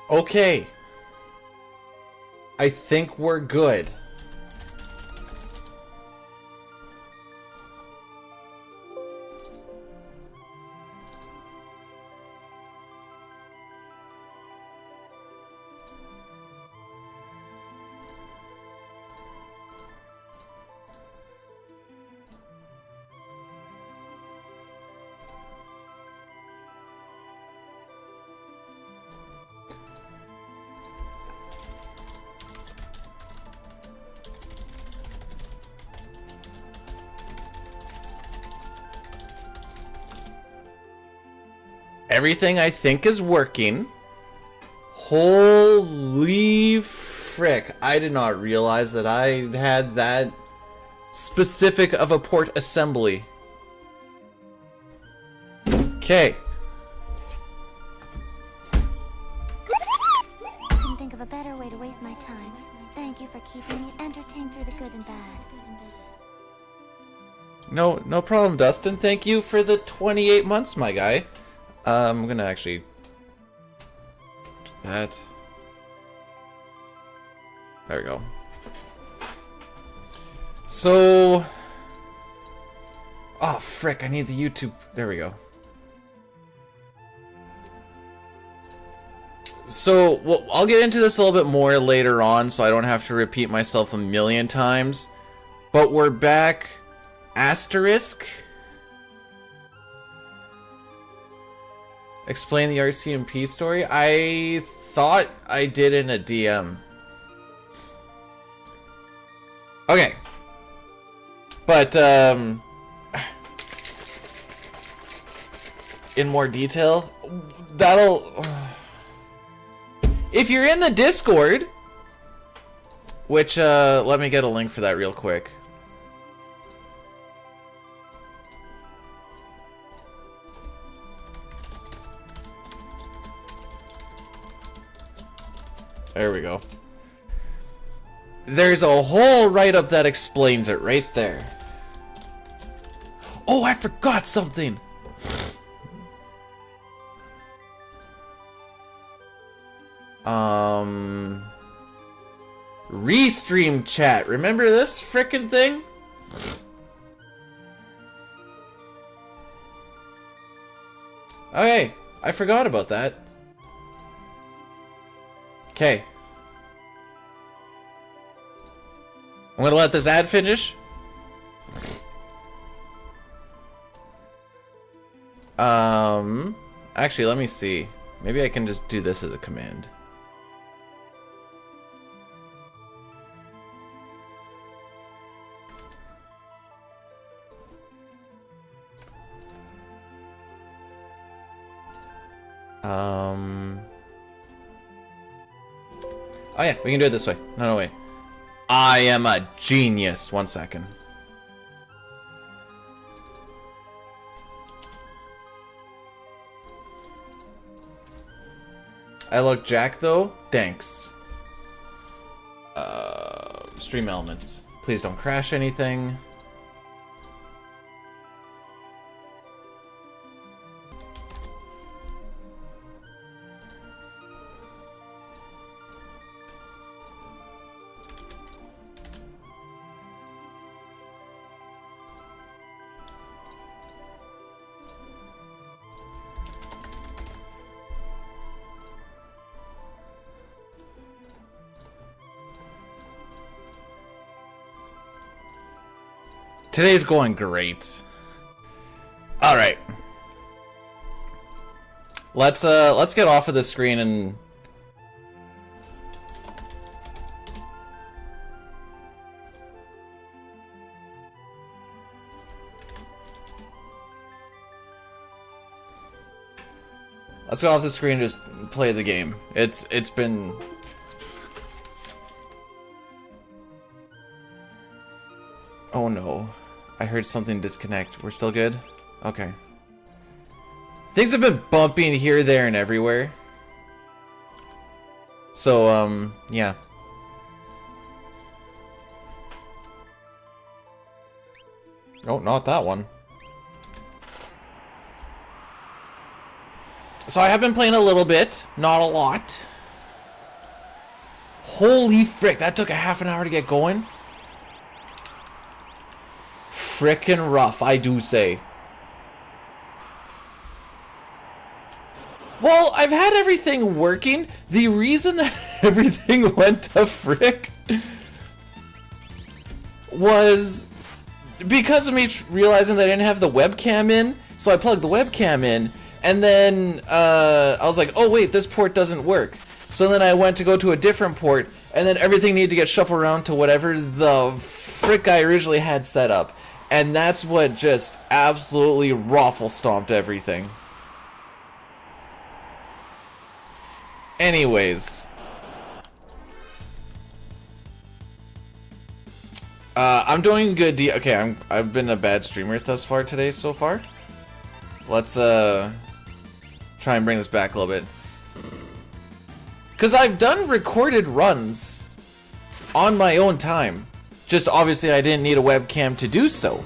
Okay. I think we're good. Everything I think is working. Holy frick. I did not realize that I had that specific of a port assembly. Okay. Couldn't think of a better way to waste my time. Thank you for keeping me entertained through the good and bad. No problem, Dustin. Thank you for the 28 months, my guy. I'm gonna actually do that. There we go. So, oh frick, I need the YouTube. There we go. So, well, I'll get into this a little bit more later on, so I don't have to repeat myself a million times. But we're back. Asterisk. Explain the RCMP story? I thought I did in a DM. Okay. But, in more detail, that'll... If you're in the Discord, which, let me get a link for that real quick. There we go. There's a whole write-up that explains it right there. Oh, I forgot something! Restream chat. Remember this frickin' thing? Okay, I forgot about that. Okay. I'm gonna let this ad finish. Actually, let me see. Maybe I can just do this as a command. Oh yeah, we can do it this way. No, wait. I am a genius. 1 second. I look jacked though. Thanks. Stream elements. Please don't crash anything. Today's going great. All right. Let's get off of the screen and let's go off the screen and just play the game. It's been Oh no. I heard something disconnect. We're still good? Okay. Things have been bumping here, there, and everywhere. So, yeah. Oh, not that one. So I have been playing a little bit, not a lot. Holy frick, that took a half an hour to get going. Frickin' rough, I do say. Well, I've had everything working. The reason that everything went to frick was because of me realizing that I didn't have the webcam in. So I plugged the webcam in, and then I was like, oh wait, this port doesn't work. So then I went to go to a different port, and then everything needed to get shuffled around to whatever the frick I originally had set up. And that's what just absolutely raffle stomped everything. Anyways. I'm doing good. Okay, I've been a bad streamer thus far today so far. Let's try and bring this back a little bit. Cause I've done recorded runs on my own time. Just obviously I didn't need a webcam to do so.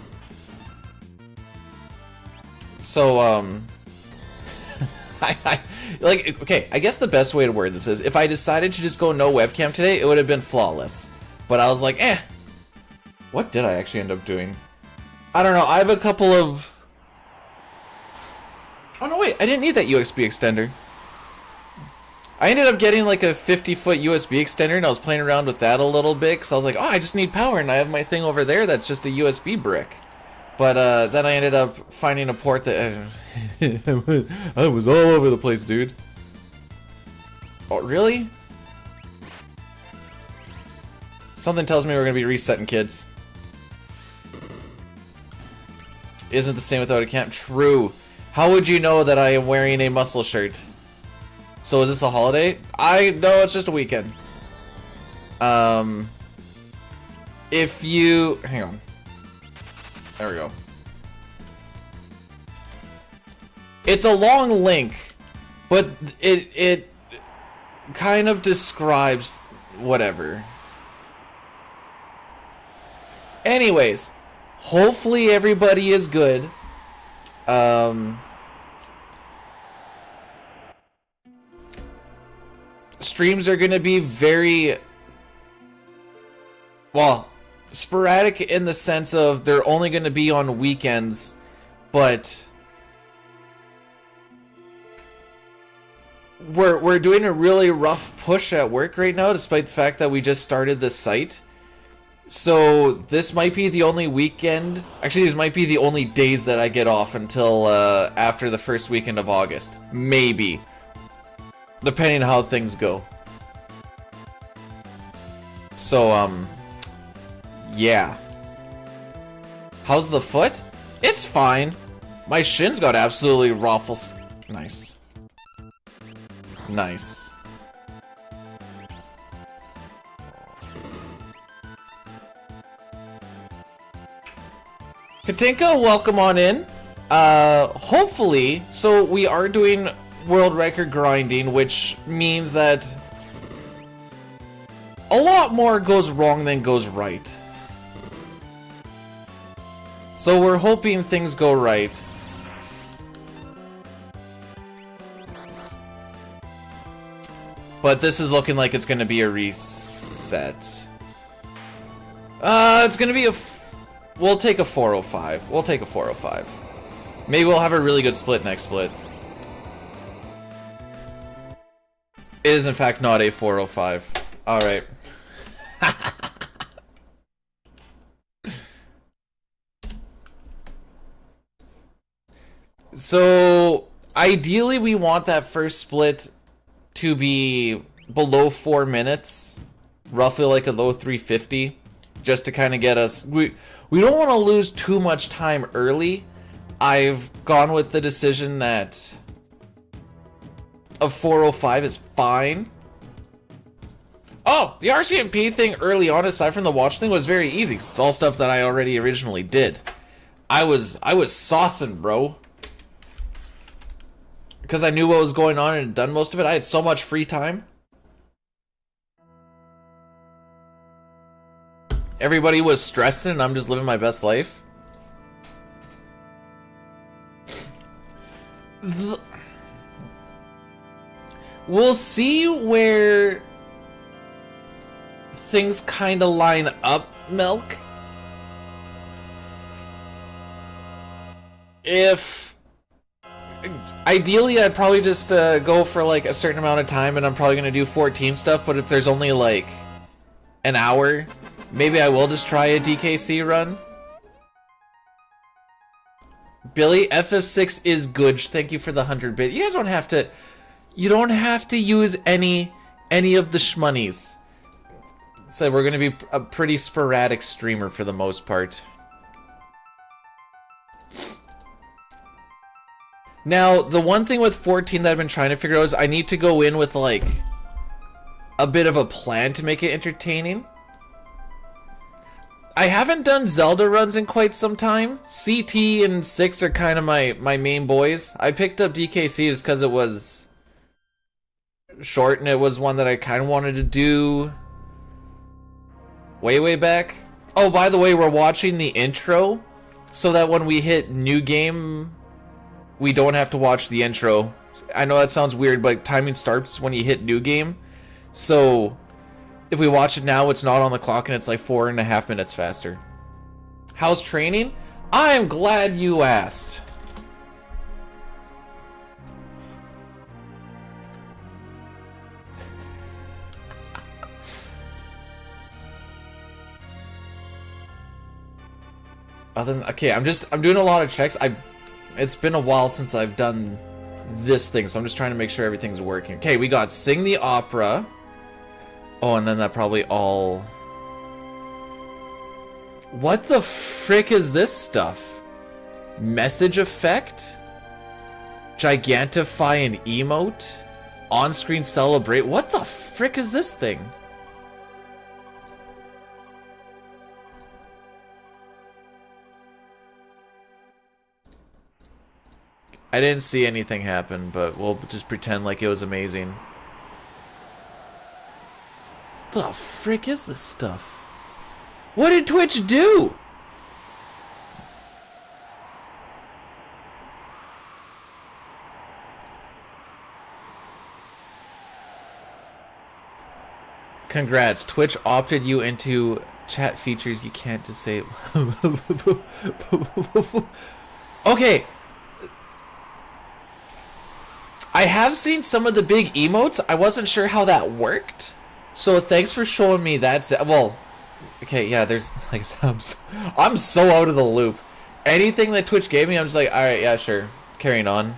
So like, okay, I guess the best way to word this is if I decided to just go no webcam today, it would have been flawless. But I was like, what did I actually end up doing? I don't know. I have a couple of... Oh no, wait, I didn't need that USB extender. I ended up getting like a 50-foot USB extender, and I was playing around with that a little bit, because I was like, oh, I just need power, and I have my thing over there that's just a USB brick. But then I ended up finding a port that... I was all over the place, dude. Oh, really? Something tells me we're going to be resetting, kids. Isn't the same without a cam. True. How would you know that I am wearing a muscle shirt? So is this a holiday? No, it's just a weekend. If you... Hang on. There we go. It's a long link, but it kind of describes whatever. Anyways, hopefully everybody is good. Streams are going to be very, well, sporadic in the sense of they're only going to be on weekends, but we're doing a really rough push at work right now, despite the fact that we just started this site. So this might be the only weekend, actually these might be the only days that I get off until after the first weekend of August. Maybe. Depending on how things go. So, yeah. How's the foot? It's fine. My shin's got absolutely raffles. Nice. Nice. Katinka, welcome on in. Hopefully, so we are doing world record grinding, which means that a lot more goes wrong than goes right. So we're hoping things go right. But this is looking like it's gonna be a reset. It's gonna be a... We'll take a 405. We'll take a 405. Maybe we'll have a really good split next split. It is in fact not a 405. Alright. So, ideally we want that first split to be below 4 minutes. Roughly like a low 350. Just to kind of get us... We don't want to lose too much time early. I've gone with the decision that a 405 is fine. Oh, the RCMP thing early on, aside from the watch thing, was very easy. It's all stuff that I already originally did. I was saucing, bro. Because I knew what was going on and had done most of it. I had so much free time. Everybody was stressing and I'm just living my best life. We'll see where things kind of line up, Milk. If ideally, I'd probably just go for like a certain amount of time, and I'm probably gonna do 14 stuff. But if there's only like an hour, maybe I will just try a DKC run. Billy, FF6 is good. Thank you for the 100 bit. You guys don't have to. You don't have to use any of the shmonies. So we're gonna be a pretty sporadic streamer for the most part. Now, the one thing with 14 that I've been trying to figure out is I need to go in with like a bit of a plan to make it entertaining. I haven't done Zelda runs in quite some time. CT and 6 are kind of my main boys. I picked up DKC just because it was short and it was one that I kind of wanted to do way back. Oh, by the way, we're watching the intro so that when we hit new game, we don't have to watch the intro. I know that sounds weird, but timing starts when you hit new game. So if we watch it now, it's not on the clock and it's like 4.5 minutes faster. How's training? I'm glad you asked. Other than, okay, I'm doing a lot of checks. It's been a while since I've done this thing, so I'm just trying to make sure everything's working. Okay, we got Sing the Opera. Oh, and then that probably all... What the frick is this stuff? Message effect? Gigantify an emote? On-screen celebrate? What the frick is this thing? I didn't see anything happen, but we'll just pretend like it was amazing. The frick is this stuff? What did Twitch do? Congrats, Twitch opted you into chat features you can't disable. Okay. I have seen some of the big emotes. I wasn't sure how that worked. So thanks for showing me that. Well, okay, yeah, there's like I'm so out of the loop. Anything that Twitch gave me, I'm just like, all right, yeah, sure. Carrying on.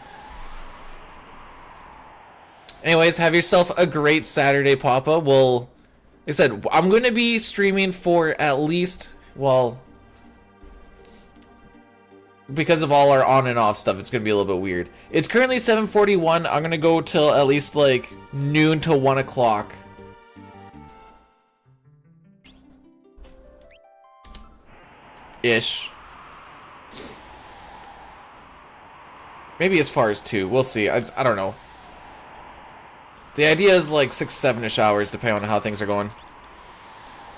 Anyways, have yourself a great Saturday, Papa. Well, like I said, I'm going to be streaming for at least, well, because of all our on and off stuff, it's going to be a little bit weird. It's currently 7:41. I'm going to go till at least like noon to 1 o'clock. Ish. Maybe as far as 2. We'll see. I don't know. The idea is like 6-7ish hours, depending on how things are going.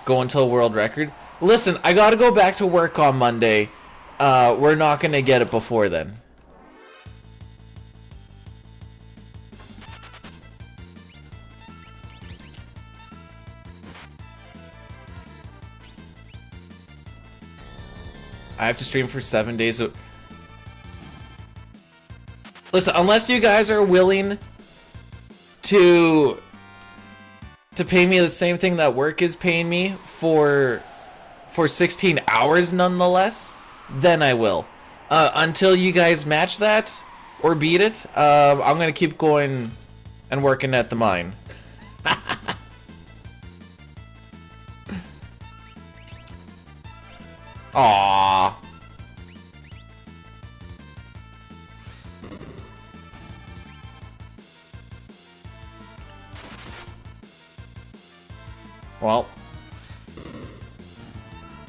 Go until world record. Listen, I gotta go back to work on Monday. We're not gonna get it before then. I have to stream for 7 days. Listen, unless you guys are willing to pay me the same thing that work is paying me for 16 hours nonetheless, then I will. Until you guys match that or beat it, I'm gonna keep going and working at the mine. Aww. Well,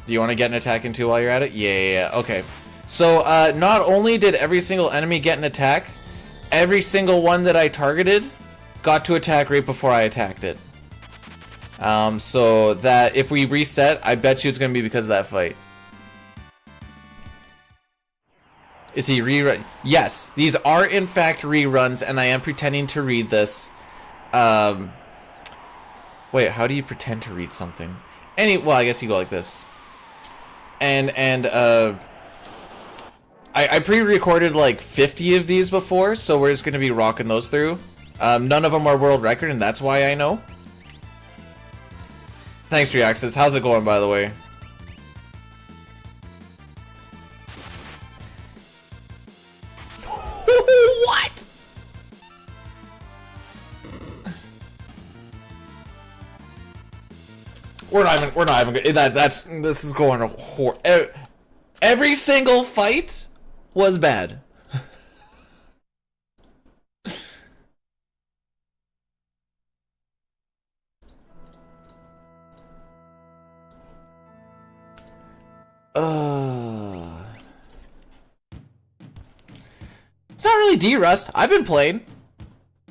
do you want to get an attack into while you're at it? Yeah. Okay. So, not only did every single enemy get an attack, every single one that I targeted got to attack right before I attacked it. So that if we reset, I bet you it's going to be because of that fight. Is he rerun? Yes, these are in fact reruns, and I am pretending to read this. Wait, how do you pretend to read something? Well, I guess you go like this. And I pre-recorded like 50 of these before, so we're just gonna be rocking those through. None of them are world record, and that's why I know. Thanks, Reaxis. How's it going, by the way? What? We're not even good. This is going to every single fight was bad. It's not really D-Rust. I've been playing.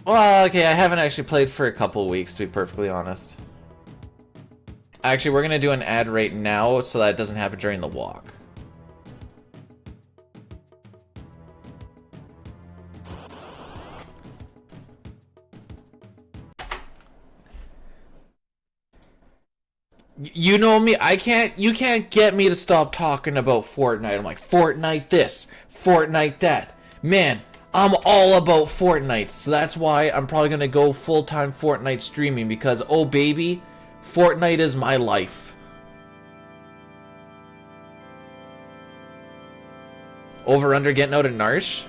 Well, okay, I haven't actually played for a couple weeks, to be perfectly honest. Actually, we're gonna do an ad right now so that it doesn't happen during the walk. You know me, you can't get me to stop talking about Fortnite. I'm like, Fortnite this, Fortnite that. Man, I'm all about Fortnite, so that's why I'm probably gonna go full-time Fortnite streaming, because, oh baby, Fortnite is my life. Over-under getting out of Narsh?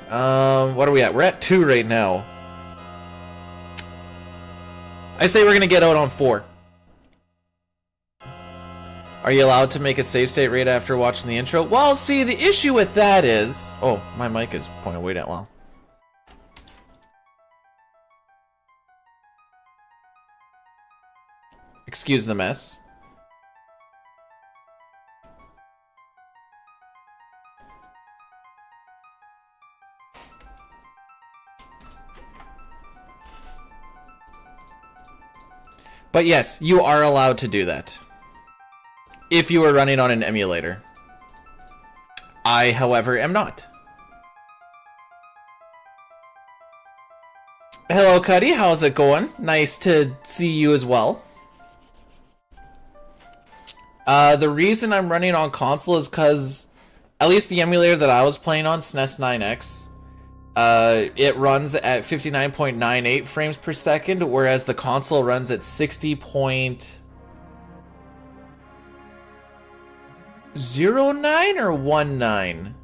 What are we at? We're at 2 right now. I say we're gonna get out on 4. Are you allowed to make a save state right after watching the intro? Well, see, the issue with that is... Oh, my mic is pointing way down. Well. Excuse the mess. But yes, you are allowed to do that. If you are running on an emulator. I, however, am not. Hello, Cuddy. How's it going? Nice to see you as well. The reason I'm running on console is because, at least the emulator that I was playing on, SNES 9X, it runs at 59.98 frames per second, whereas the console runs at 60.09 or 19.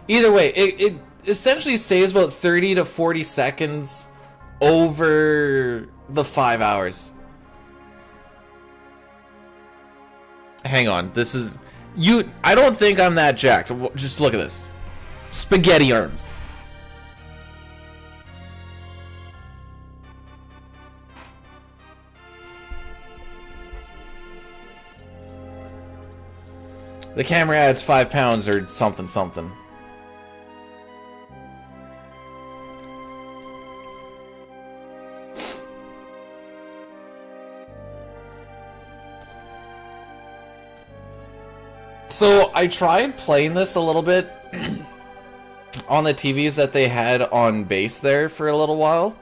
Either way, it essentially saves about 30 to 40 seconds over the 5 hours. Hang on, this is... I don't think I'm that jacked. Just look at this. Spaghetti arms. The camera adds 5 pounds or something something. So I tried playing this a little bit on the TVs that they had on base there for a little while.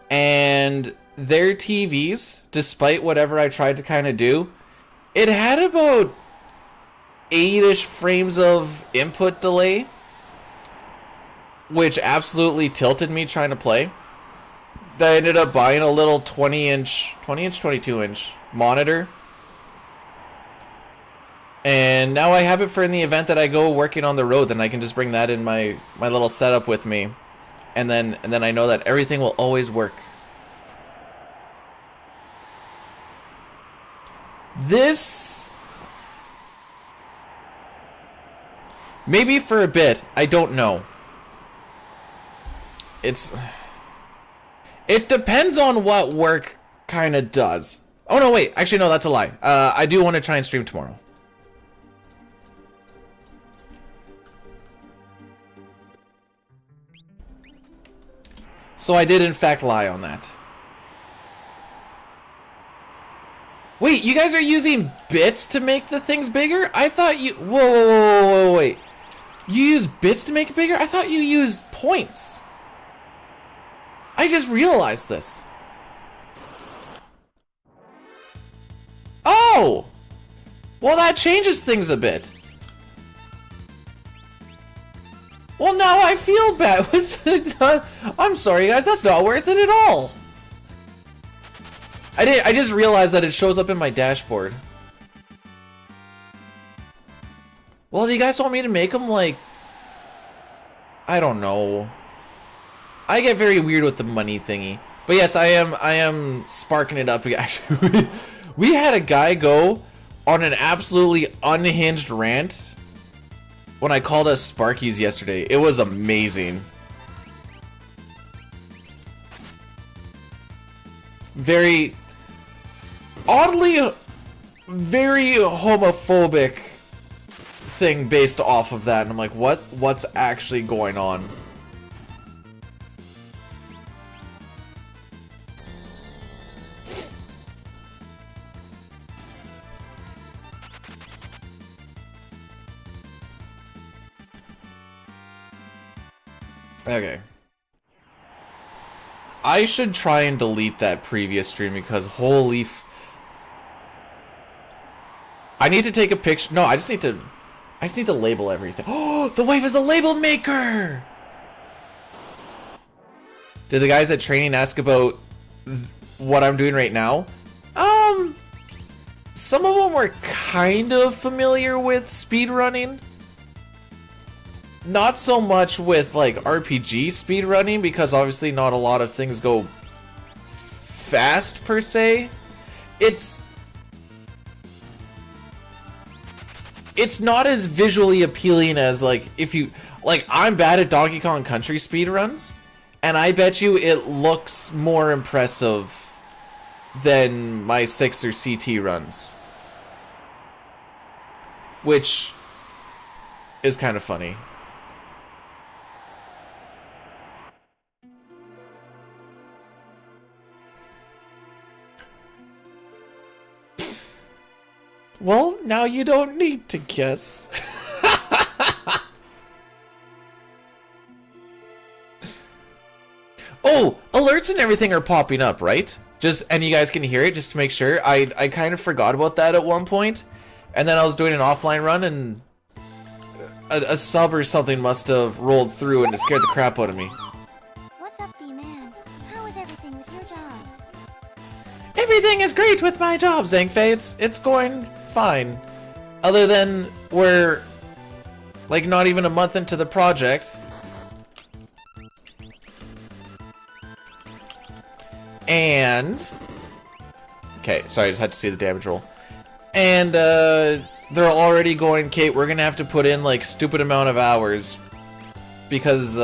And their TVs, despite whatever I tried to kind of do, it had about 8-ish frames of input delay, which absolutely tilted me trying to play. I ended up buying a little 22-inch monitor. And now I have it for in the event that I go working on the road, then I can just bring that in my little setup with me. And then I know that everything will always work. This... maybe for a bit, I don't know. It depends on what work kind of does. Oh no, wait, actually no, that's a lie. I do want to try and stream tomorrow. So I did in fact lie on that. Wait, you guys are using bits to make the things bigger? I thought you... Whoa, wait. You use bits to make it bigger? I thought you used points. I just realized this. Oh! Well, that changes things a bit. Well, now I feel bad. I'm sorry, guys. That's not worth it at all. I just realized that it shows up in my dashboard. Well, do you guys want me to make them like... I don't know. I get very weird with the money thingy. But yes, I am sparking it up. Actually, we had a guy go on an absolutely unhinged rant when I called us Sparkies yesterday. It was amazing. Very... oddly... very homophobic thing based off of that. And I'm like, what's actually going on? Okay. I should try and delete that previous stream because holy I need to take a picture. No, I just need to label everything. Oh, the wife is a label maker! Did the guys at training ask about what I'm doing right now? Some of them were kind of familiar with speedrunning. Not so much with like RPG speedrunning because obviously not a lot of things go fast per se. It's not as visually appealing as like if you like I'm bad at Donkey Kong Country speedruns and I bet you it looks more impressive than my 6 or CT runs. Which is kind of funny. Well, now you don't need to guess. Oh, alerts and everything are popping up, right? And you guys can hear it just to make sure. I kind of forgot about that at one point. And then I was doing an offline run and a sub or something must have rolled through and it scared the crap out of me. What's up, B-Man? How is everything with your job? Everything is great with my job, Zangfei. It's going fine. Other than we're like not even a month into the project. And okay, sorry, I just had to see the damage roll. And they're already going, Kate, we're gonna have to put in like stupid amount of hours because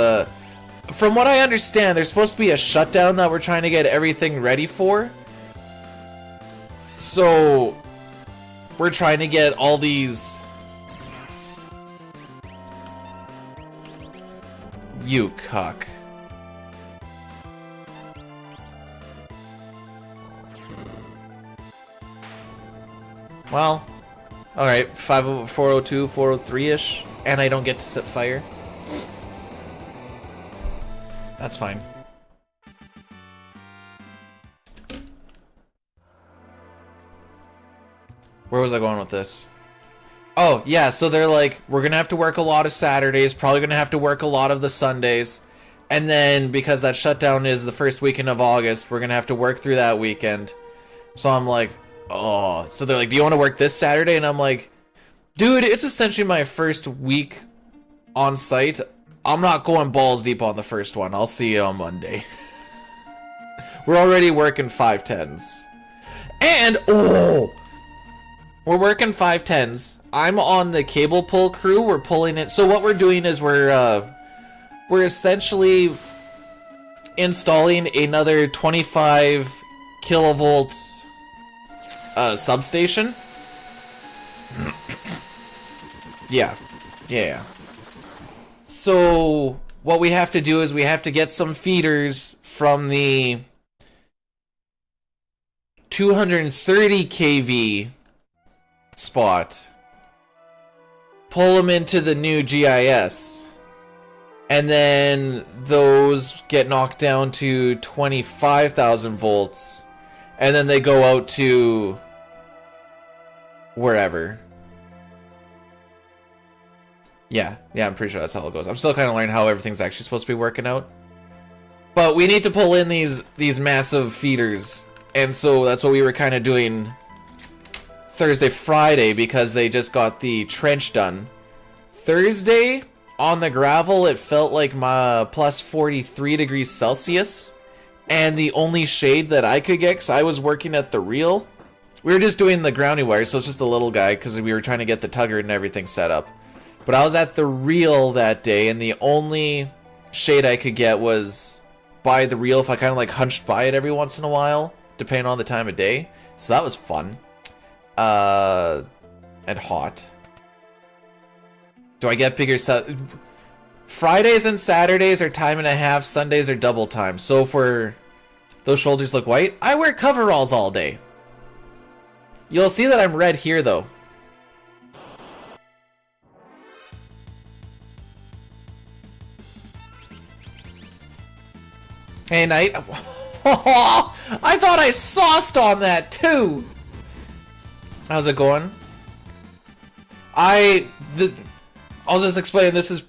from what I understand, there's supposed to be a shutdown that we're trying to get everything ready for. So we're trying to get all these... You cuck. Well, alright, 402, 403-ish, and I don't get to set fire. That's fine. Where was I going with this? Oh, yeah, so they're like, we're gonna have to work a lot of Saturdays, probably gonna have to work a lot of the Sundays, and then, because that shutdown is the first weekend of August, we're gonna have to work through that weekend. So I'm like, oh, so they're like, do you want to work this Saturday? And I'm like, dude, it's essentially my first week on site. I'm not going balls deep on the first one. I'll see you on Monday. We're already working 510s. And, oh, we're working 510s. I'm on the cable pull crew. We're pulling it. So what we're doing is we're essentially installing another 25 kilovolt substation. Yeah. So what we have to do is we have to get some feeders from the 230 kV spot, pull them into the new GIS, and then those get knocked down to 25,000 volts, and then they go out to wherever. Yeah, I'm pretty sure that's how it goes. I'm still kind of learning how everything's actually supposed to be working out. But we need to pull in these massive feeders. And so that's what we were kind of doing Thursday, Friday, because they just got the trench done. Thursday, on the gravel, it felt like my plus 43 degrees Celsius. And the only shade that I could get, because I was working at the reel, we were just doing the grounding wire, so it's just a little guy, because we were trying to get the tugger and everything set up. But I was at the reel that day, and the only shade I could get was by the reel if I kind of like hunched by it every once in a while, depending on the time of day. So that was fun. And hot. Do I get bigger Fridays and Saturdays are time and a half, Sundays are double time. So for those shoulders look white, I wear coveralls all day. You'll see that I'm red here though. Hey, Knight. I thought I sauced on that, too! How's it going? I'll just explain, this is...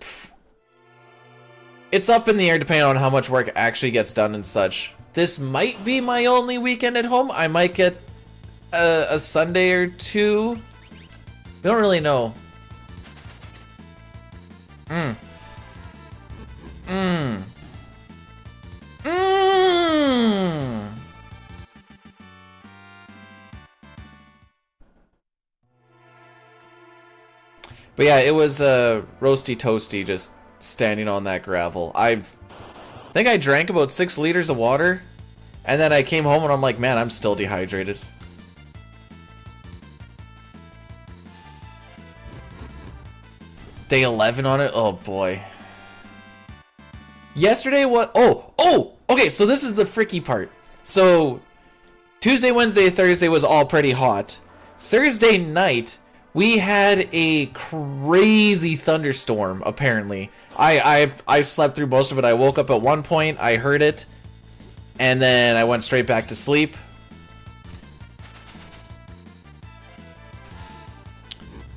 It's up in the air depending on how much work actually gets done and such. This might be my only weekend at home. I might get a Sunday or two. We don't really know. But yeah, it was roasty toasty just standing on that gravel. I think I drank about 6 liters of water, and then I came home and I'm like, man, I'm still dehydrated. Day 11 on it? Oh boy. Yesterday, what? Oh! Okay, so this is the freaky part. So, Tuesday, Wednesday, Thursday was all pretty hot. Thursday night, we had a crazy thunderstorm, apparently. I slept through most of it. I woke up at one point, I heard it, and then I went straight back to sleep.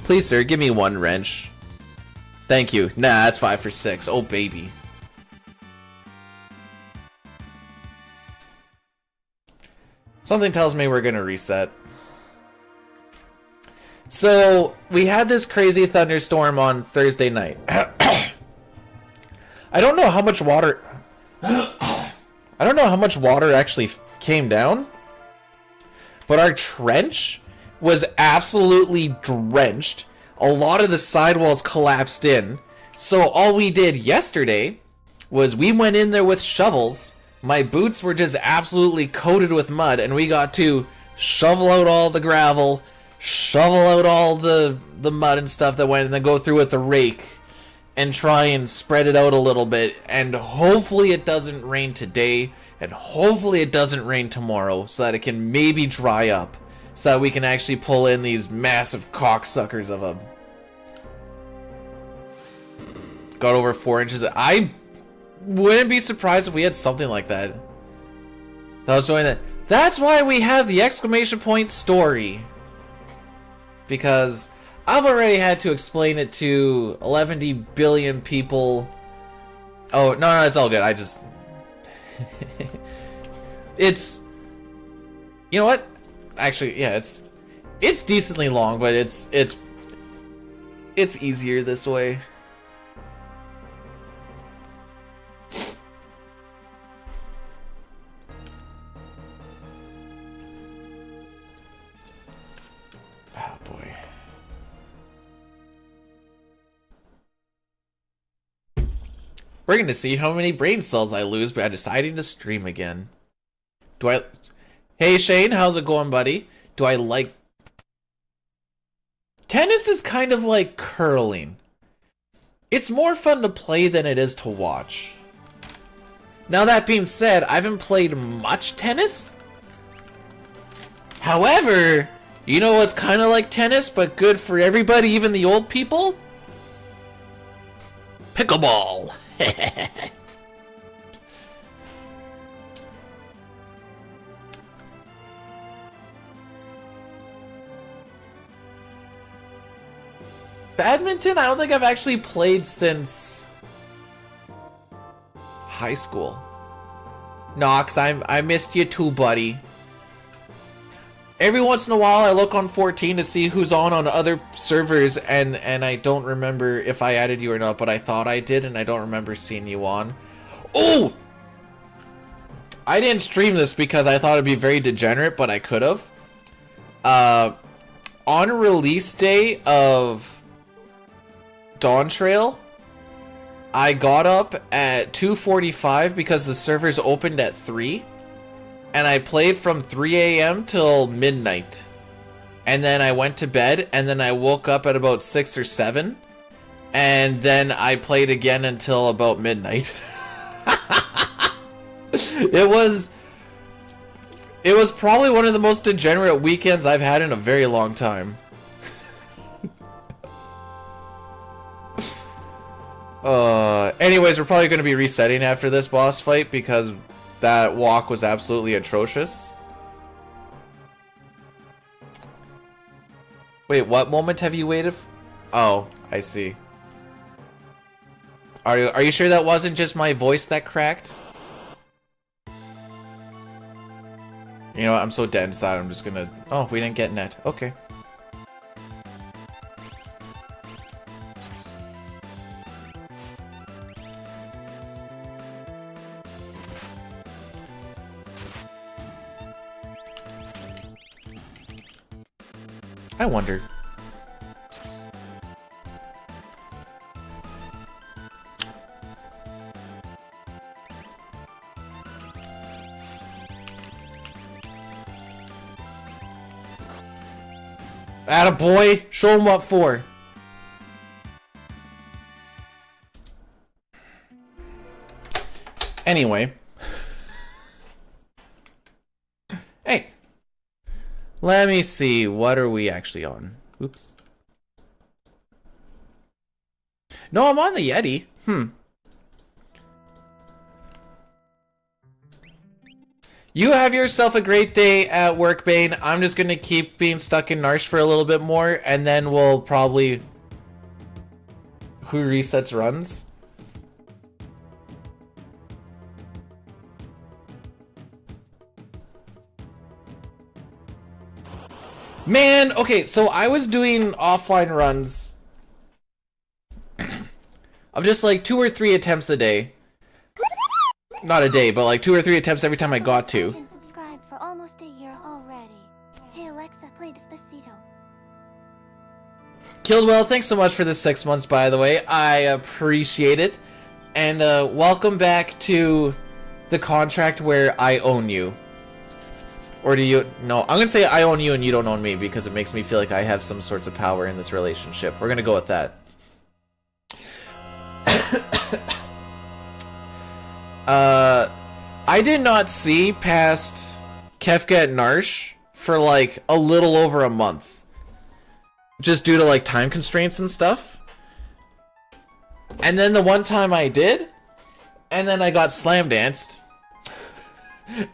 Please, sir, give me 1 wrench. Thank you. Nah, that's 5 for 6. Oh, baby. Something tells me we're gonna reset. So, we had this crazy thunderstorm on Thursday night. I don't know how much water... I don't know how much water actually came down, but our trench was absolutely drenched. A lot of the sidewalls collapsed in. So all we did yesterday was we went in there with shovels. My boots were just absolutely coated with mud, and we got to shovel out all the gravel, shovel out all the mud and stuff that went, and then go through with the rake and try and spread it out a little bit. And hopefully it doesn't rain today, and hopefully it doesn't rain tomorrow, so that it can maybe dry up, so that we can actually pull in these massive cocksuckers of them. Got over 4 inches. I wouldn't be surprised if we had something like that. That was showing that. That's why we have the exclamation point story. Because I've already had to explain it to 11 billion people. Oh, no, it's all good. I just... It's... You know what? Actually, yeah, it's decently long, but it's easier this way. Oh boy. We're gonna see how many brain cells I lose by deciding to stream again. Hey Shane, how's it going, buddy? Do I like... Tennis is kind of like curling. It's more fun to play than it is to watch. Now that being said, I haven't played much tennis. However, you know what's kind of like tennis, but good for everybody, even the old people? Pickleball. Badminton, I don't think I've actually played since high school. Nox, I missed you too, buddy. Every once in a while, I look on 14 to see who's on other servers, and I don't remember if I added you or not, but I thought I did, and I don't remember seeing you on. Oh! I didn't stream this because I thought it'd be very degenerate, but I could have. On release day of Dawn Trail, I got up at 2:45 because the servers opened at 3. And I played from 3 a.m. till midnight. And then I went to bed, and then I woke up at about 6 or 7. And then I played again until about midnight. It was probably one of the most degenerate weekends I've had in a very long time. Anyways, we're probably going to be resetting after this boss fight because that walk was absolutely atrocious. Wait, what moment have you waited? Oh, I see. Are you sure that wasn't just my voice that cracked? You know what? I'm so dead inside. I'm just gonna... Oh, we didn't get net. Okay. I wonder. Attaboy! Show him what for. Anyway. Hey. Let me see, what are we actually on? Oops. No, I'm on the Yeti. You have yourself a great day at work, Bane. I'm just gonna keep being stuck in Narsh for a little bit more, and then we'll probably... Who resets runs? Man, okay, so I was doing offline runs of just like 2 or 3 attempts a day. Not a day, but like 2 or 3 attempts every time I got to. Been subscribed for almost a year already. Hey Alexa, play Despacito. Killedwell, thanks so much for the 6 months, by the way. I appreciate it. And welcome back to the contract where I own you. Or do you... No, I'm gonna say I own you and you don't own me because it makes me feel like I have some sorts of power in this relationship. We're gonna go with that. I did not see past Kefka at Narsh for like a little over a month. Just due to like time constraints and stuff. And then the one time I did, and then I got slam danced.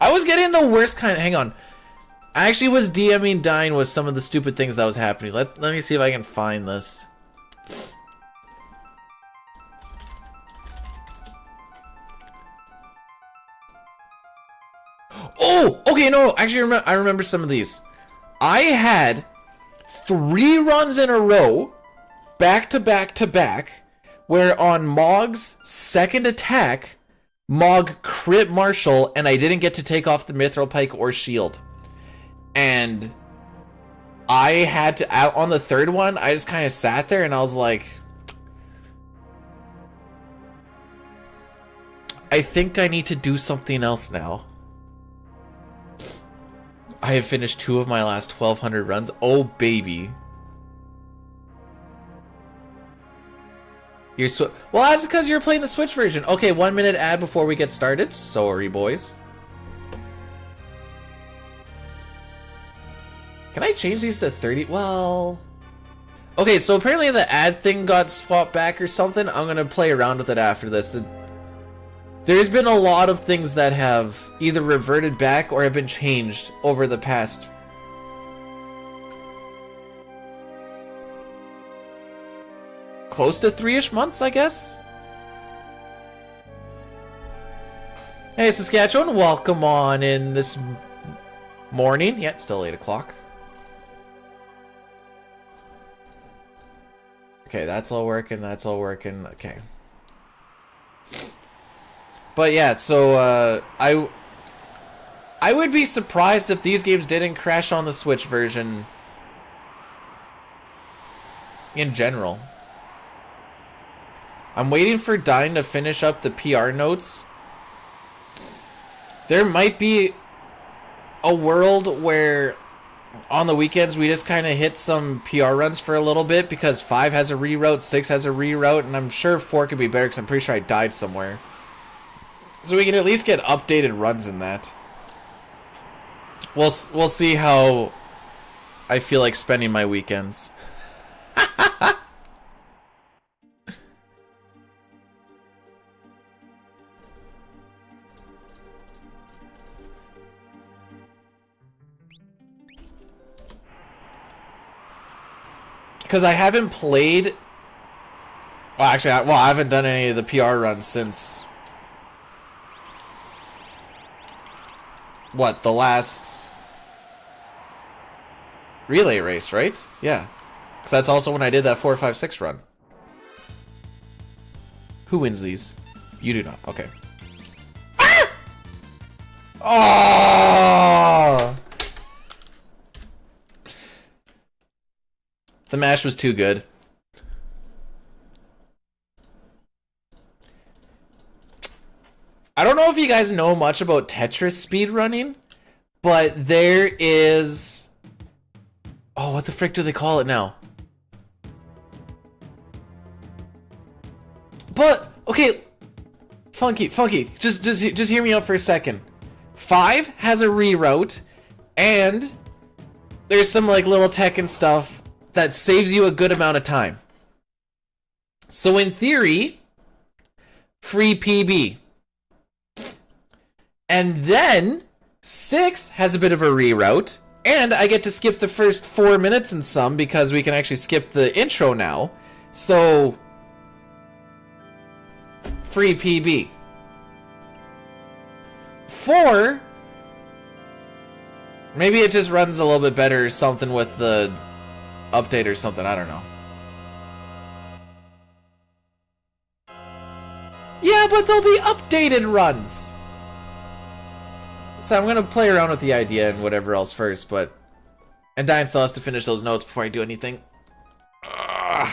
I was getting the worst kind of... Hang on. I actually was DMing dying with some of the stupid things that was happening. Let me see if I can find this. Oh! Okay, no. Actually, I remember some of these. I had 3 runs in a row, back to back to back, where on Mog's second attack... Mog crit Marshall, and I didn't get to take off the Mithril Pike or Shield. And I had to, out on the 3rd one, I just kind of sat there and I was like, I think I need to do something else now. I have finished 2 of my last 1200 runs. Oh, baby. Well, that's because you're playing the Switch version. Okay, 1 minute ad before we get started. Sorry, boys. Can I change these to 30? Well... Okay, so apparently the ad thing got swapped back or something. I'm gonna play around with it after this. There's been a lot of things that have either reverted back or have been changed over the past... close to 3-ish months, I guess. Hey, Saskatchewan, welcome on in this morning. Yeah, it's still 8 o'clock. Okay, that's all working, that's all working. Okay. But yeah, so I would be surprised if these games didn't crash on the Switch version in general. I'm waiting for Dine to finish up the PR notes. There might be a world where on the weekends we just kind of hit some PR runs for a little bit because 5 has a reroute, 6 has a reroute, and I'm sure 4 could be better because I'm pretty sure I died somewhere. So we can at least get updated runs in that. We'll see how I feel like spending my weekends. Because I haven't played... Well, actually, I haven't done any of the PR runs since... What, the last... relay race, right? Yeah. Because that's also when I did that 4, 5, 6 run. Who wins these? You do not. Okay. Ah! Oh! The mash was too good. I don't know if you guys know much about Tetris speedrunning, but there is... Oh, what the frick do they call it now? But, okay, Funky, just hear me out for a second. 5 has a reroute, and there's some like little tech and stuff that saves you a good amount of time. So in theory, free PB. And then 6 has a bit of a reroute, and I get to skip the first 4 minutes and some because we can actually skip the intro now. So free PB. 4, maybe it just runs a little bit better or something with the update or something, I don't know. Yeah, but they'll be updated runs. So I'm gonna play around with the idea and whatever else first, but... And Diane still has to finish those notes before I do anything. Ugh.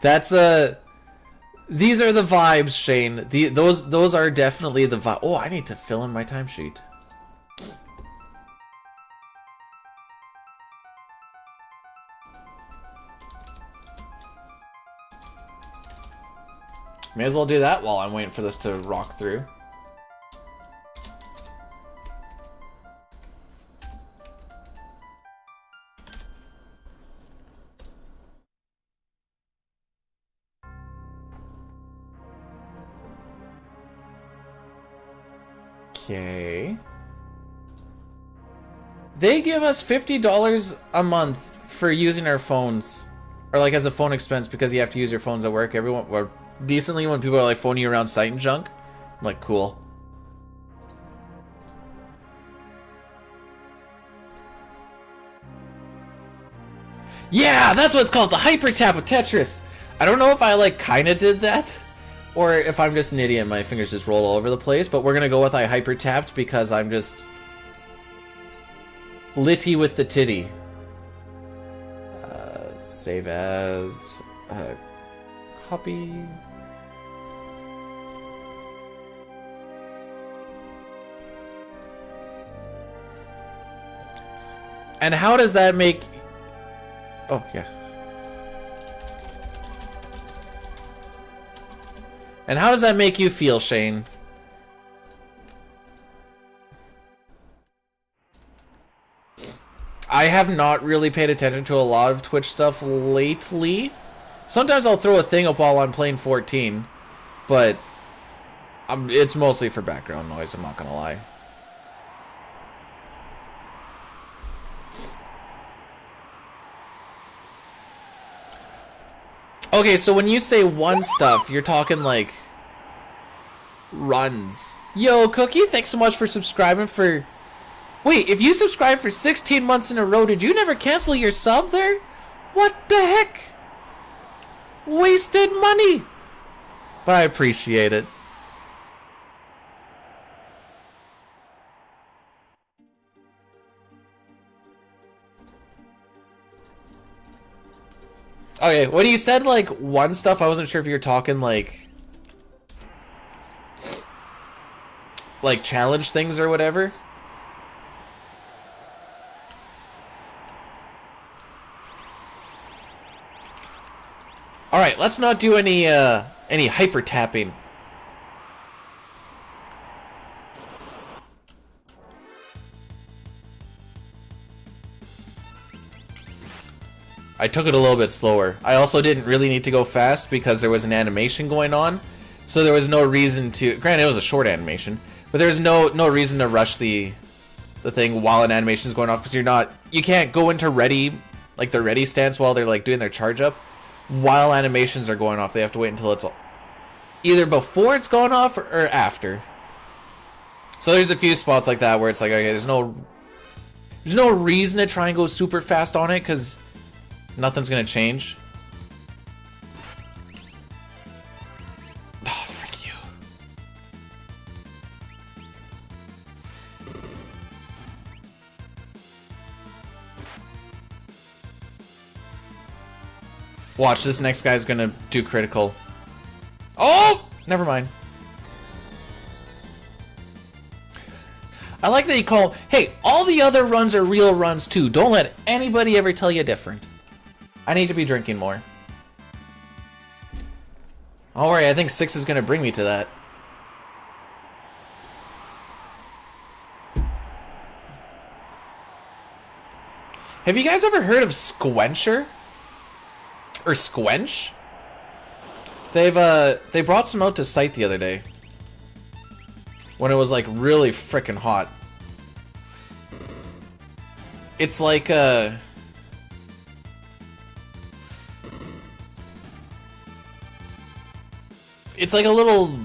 That's these are the vibes, Shane. Those are definitely the vibes. Oh, I need to fill in my timesheet. May as well do that while I'm waiting for this to rock through. Okay. They give us $50 a month for using our phones. Or like as a phone expense because you have to use your phones at work. Everyone, or decently when people are like phoning you around site and junk. I'm like, cool. Yeah, that's what it's called, the hyper tap of Tetris. I don't know if I like kinda did that, or if I'm just an idiot and my fingers just roll all over the place, but we're gonna go with I hyper tapped because I'm just litty with the titty. Save as copy. And how does that make... Oh, yeah. And how does that make you feel, Shane? I have not really paid attention to a lot of Twitch stuff lately. Sometimes I'll throw a thing up while I'm playing 14, but it's mostly for background noise, I'm not gonna lie. Okay, so when you say one stuff, you're talking like runs. Yo, Cookie, thanks so much for subscribing for... Wait, if you subscribed for 16 months in a row, did you never cancel your sub there? What the heck? Wasted money. But I appreciate it. Okay, when you said like one stuff, I wasn't sure if you were talking like challenge things or whatever. All right, let's not do any hyper tapping. I took it a little bit slower. I also didn't really need to go fast because there was an animation going on, so there was no reason to. Granted, it was a short animation, but there's no reason to rush the thing while an animation is going off, because you can't go into ready, like the ready stance while they're like doing their charge up while animations are going off. They have to wait until it's either before it's gone off or after. So there's a few spots like that where it's like, okay, there's no reason to try and go super fast on it because nothing's gonna change. Oh, frick you. Watch, this next guy's gonna do critical. Oh! Never mind. I like that you call, hey, all the other runs are real runs too. Don't let anybody ever tell you different. I need to be drinking more. Don't worry, I think 6 is gonna bring me to that. Have you guys ever heard of Squencher? Or Squench? They brought some out to site the other day. When it was like really frickin' hot. It's like it's like a little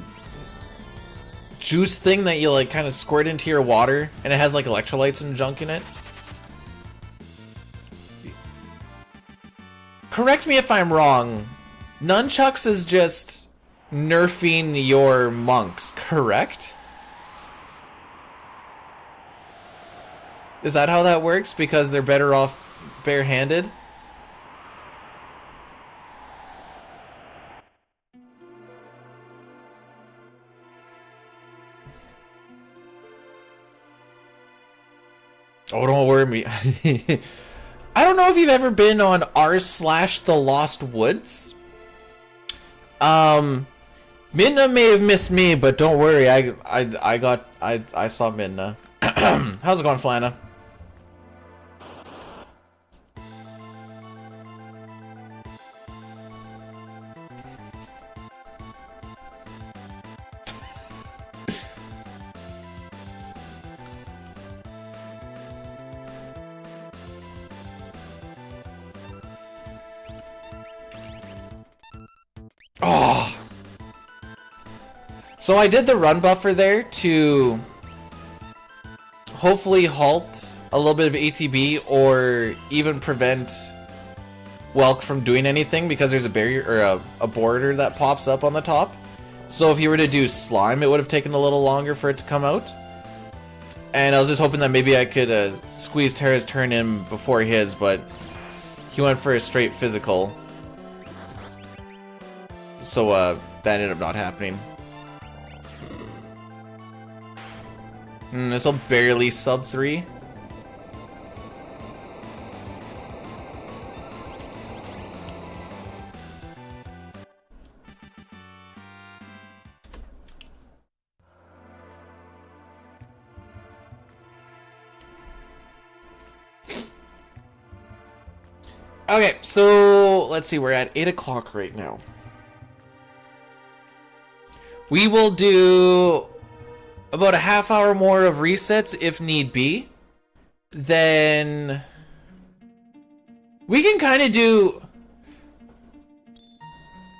juice thing that you like kind of squirt into your water, and it has like electrolytes and junk in it. Correct me if I'm wrong. Nunchucks is just nerfing your monks, correct? Is that how that works? Because they're better off barehanded? Oh, don't worry me. I don't know if you've ever been on r/The Lost Woods. Midna may have missed me, but don't worry, I saw Midna. How's it going, Flana? Oh. So I did the run buffer there to hopefully halt a little bit of ATB or even prevent Welk from doing anything, because there's a barrier or a border that pops up on the top. So if you were to do slime, it would have taken a little longer for it to come out. And I was just hoping that maybe I could squeeze Terra's turn in before his, but he went for a straight physical. So that ended up not happening. This'll barely sub 3. Okay, so let's see, we're at 8 o'clock right now. We will do about a half hour more of resets if need be. Then we can kind of do...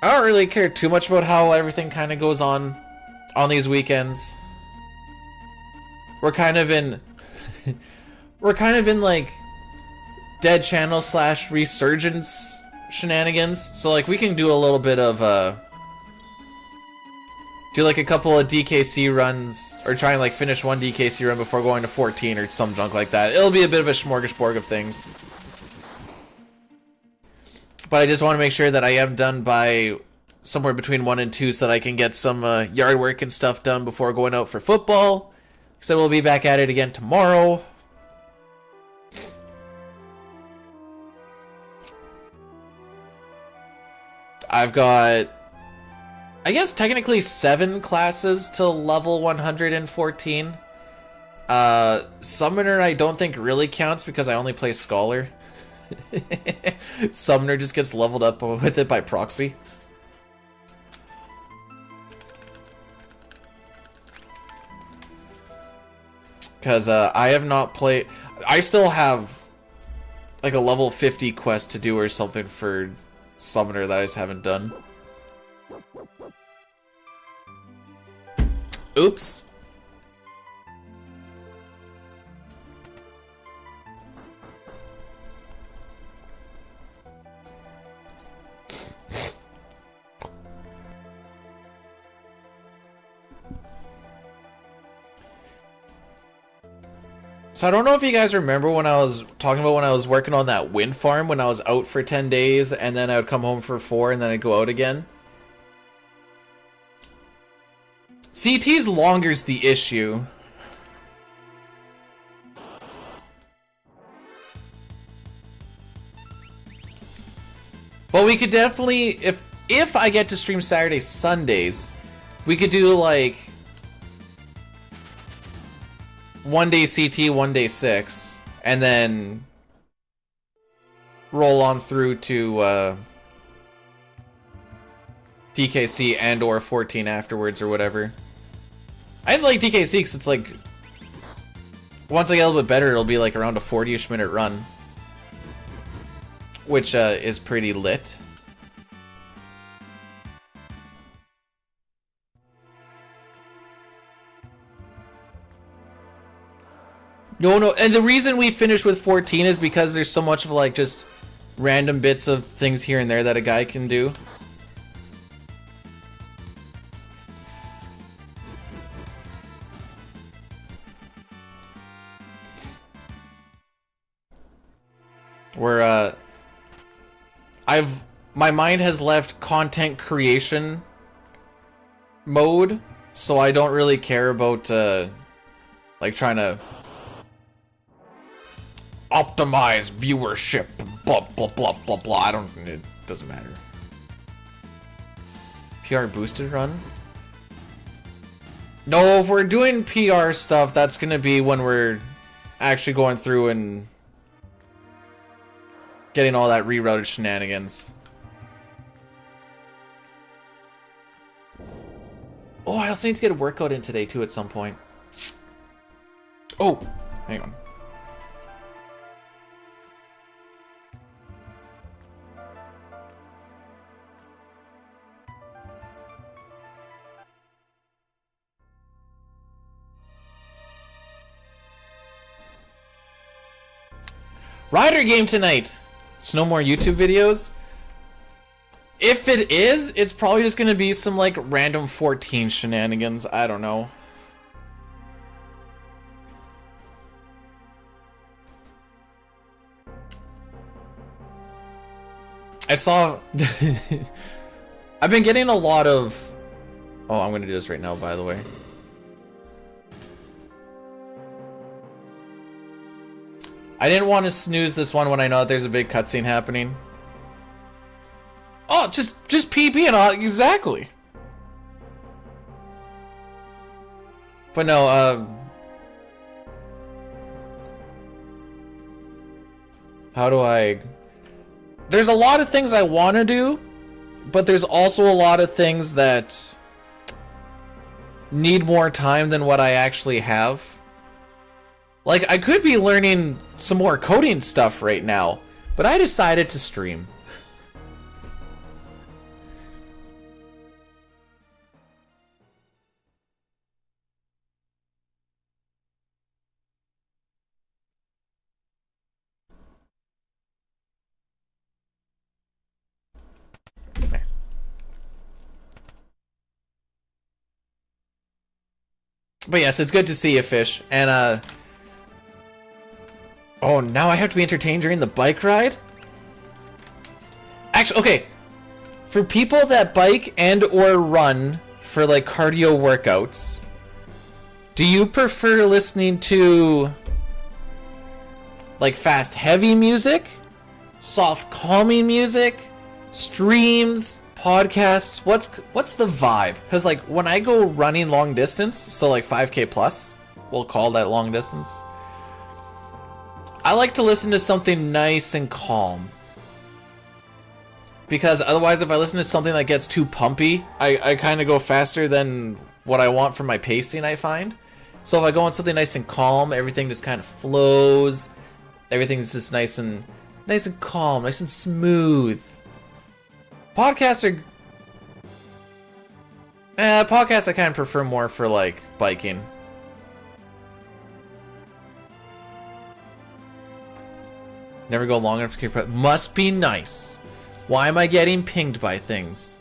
I don't really care too much about how everything kind of goes on these weekends. We're kind of in like dead channel / resurgence shenanigans. So like we can do a little bit of do like a couple of DKC runs, or try and like finish one DKC run before going to 14 or some junk like that. It'll be a bit of a smorgasbord of things. But I just want to make sure that I am done by somewhere between 1 and 2 so that I can get some yard work and stuff done before going out for football. So we'll be back at it again tomorrow. I've got, I guess, technically 7 classes till level 114. Summoner I don't think really counts because I only play Scholar. Summoner just gets leveled up with it by proxy. Because I have not played... I still have like a level 50 quest to do or something for Summoner that I just haven't done. Oops. So I don't know if you guys remember when I was talking about when I was working on that wind farm, when I was out for 10 days and then I would come home for 4 and then I'd go out again. CT's longer's the issue. But we could definitely, if I get to stream Saturdays, Sundays, we could do like 1 day CT, 1 day 6, and then roll on through to DKC and or 14 afterwards or whatever. I just like DKC because it's like, once I get a little bit better, it'll be like around a 40-ish minute run, which is pretty lit. No, and the reason we finished with 14 is because there's so much of like just random bits of things here and there that a guy can do. Where my mind has left content creation mode, so I don't really care about like trying to optimize viewership, blah blah blah blah blah. It doesn't matter. PR boosted run? No, if we're doing PR stuff, that's gonna be when we're actually going through and getting all that rerouted shenanigans. Oh, I also need to get a workout in today too at some point. Oh, hang on. Rider game tonight! It's no more YouTube videos. If it is, it's probably just gonna be some like random 14 shenanigans. I don't know. I saw... I've been getting a lot of... Oh, I'm gonna do this right now, by the way. I didn't want to snooze this one when I know that there's a big cutscene happening. Oh, just PB and all, exactly. But no, how do I... There's a lot of things I want to do, but there's also a lot of things that need more time than what I actually have. Like, I could be learning some more coding stuff right now, but I decided to stream. But yes, it's good to see you, Fish. And, oh, now I have to be entertained during the bike ride? Actually, okay. For people that bike and or run for, like, cardio workouts, do you prefer listening to, like, fast, heavy music? Soft, calming music? Streams? Podcasts? What's the vibe? Because, like, when I go running long distance, so, like, 5K plus, we'll call that long distance, I like to listen to something nice and calm. Because otherwise, if I listen to something that gets too pumpy, I kind of go faster than what I want for my pacing, I find. So if I go on something nice and calm, everything just kind of flows. Everything's just nice and calm, nice and smooth. Podcasts are... podcasts I kind of prefer more for, like, biking. Never go long enough to keep... Must be nice. Why am I getting pinged by things?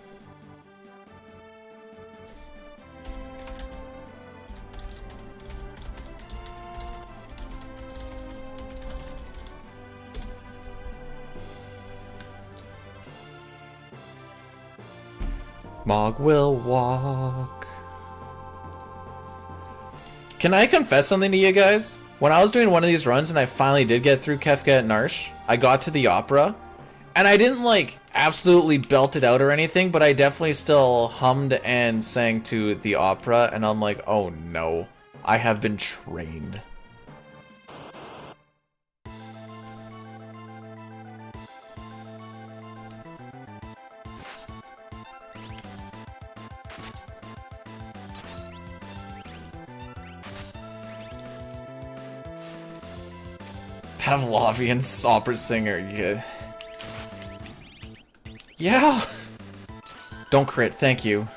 Mog will walk. Can I confess something to you guys? When I was doing one of these runs and I finally did get through Kefka at Narsh, I got to the opera, and I didn't, like, absolutely belt it out or anything, but I definitely still hummed and sang to the opera, and I'm like, oh no, I have been trained. Pavlovian opera singer, yeah. Yeah! Don't crit, thank you.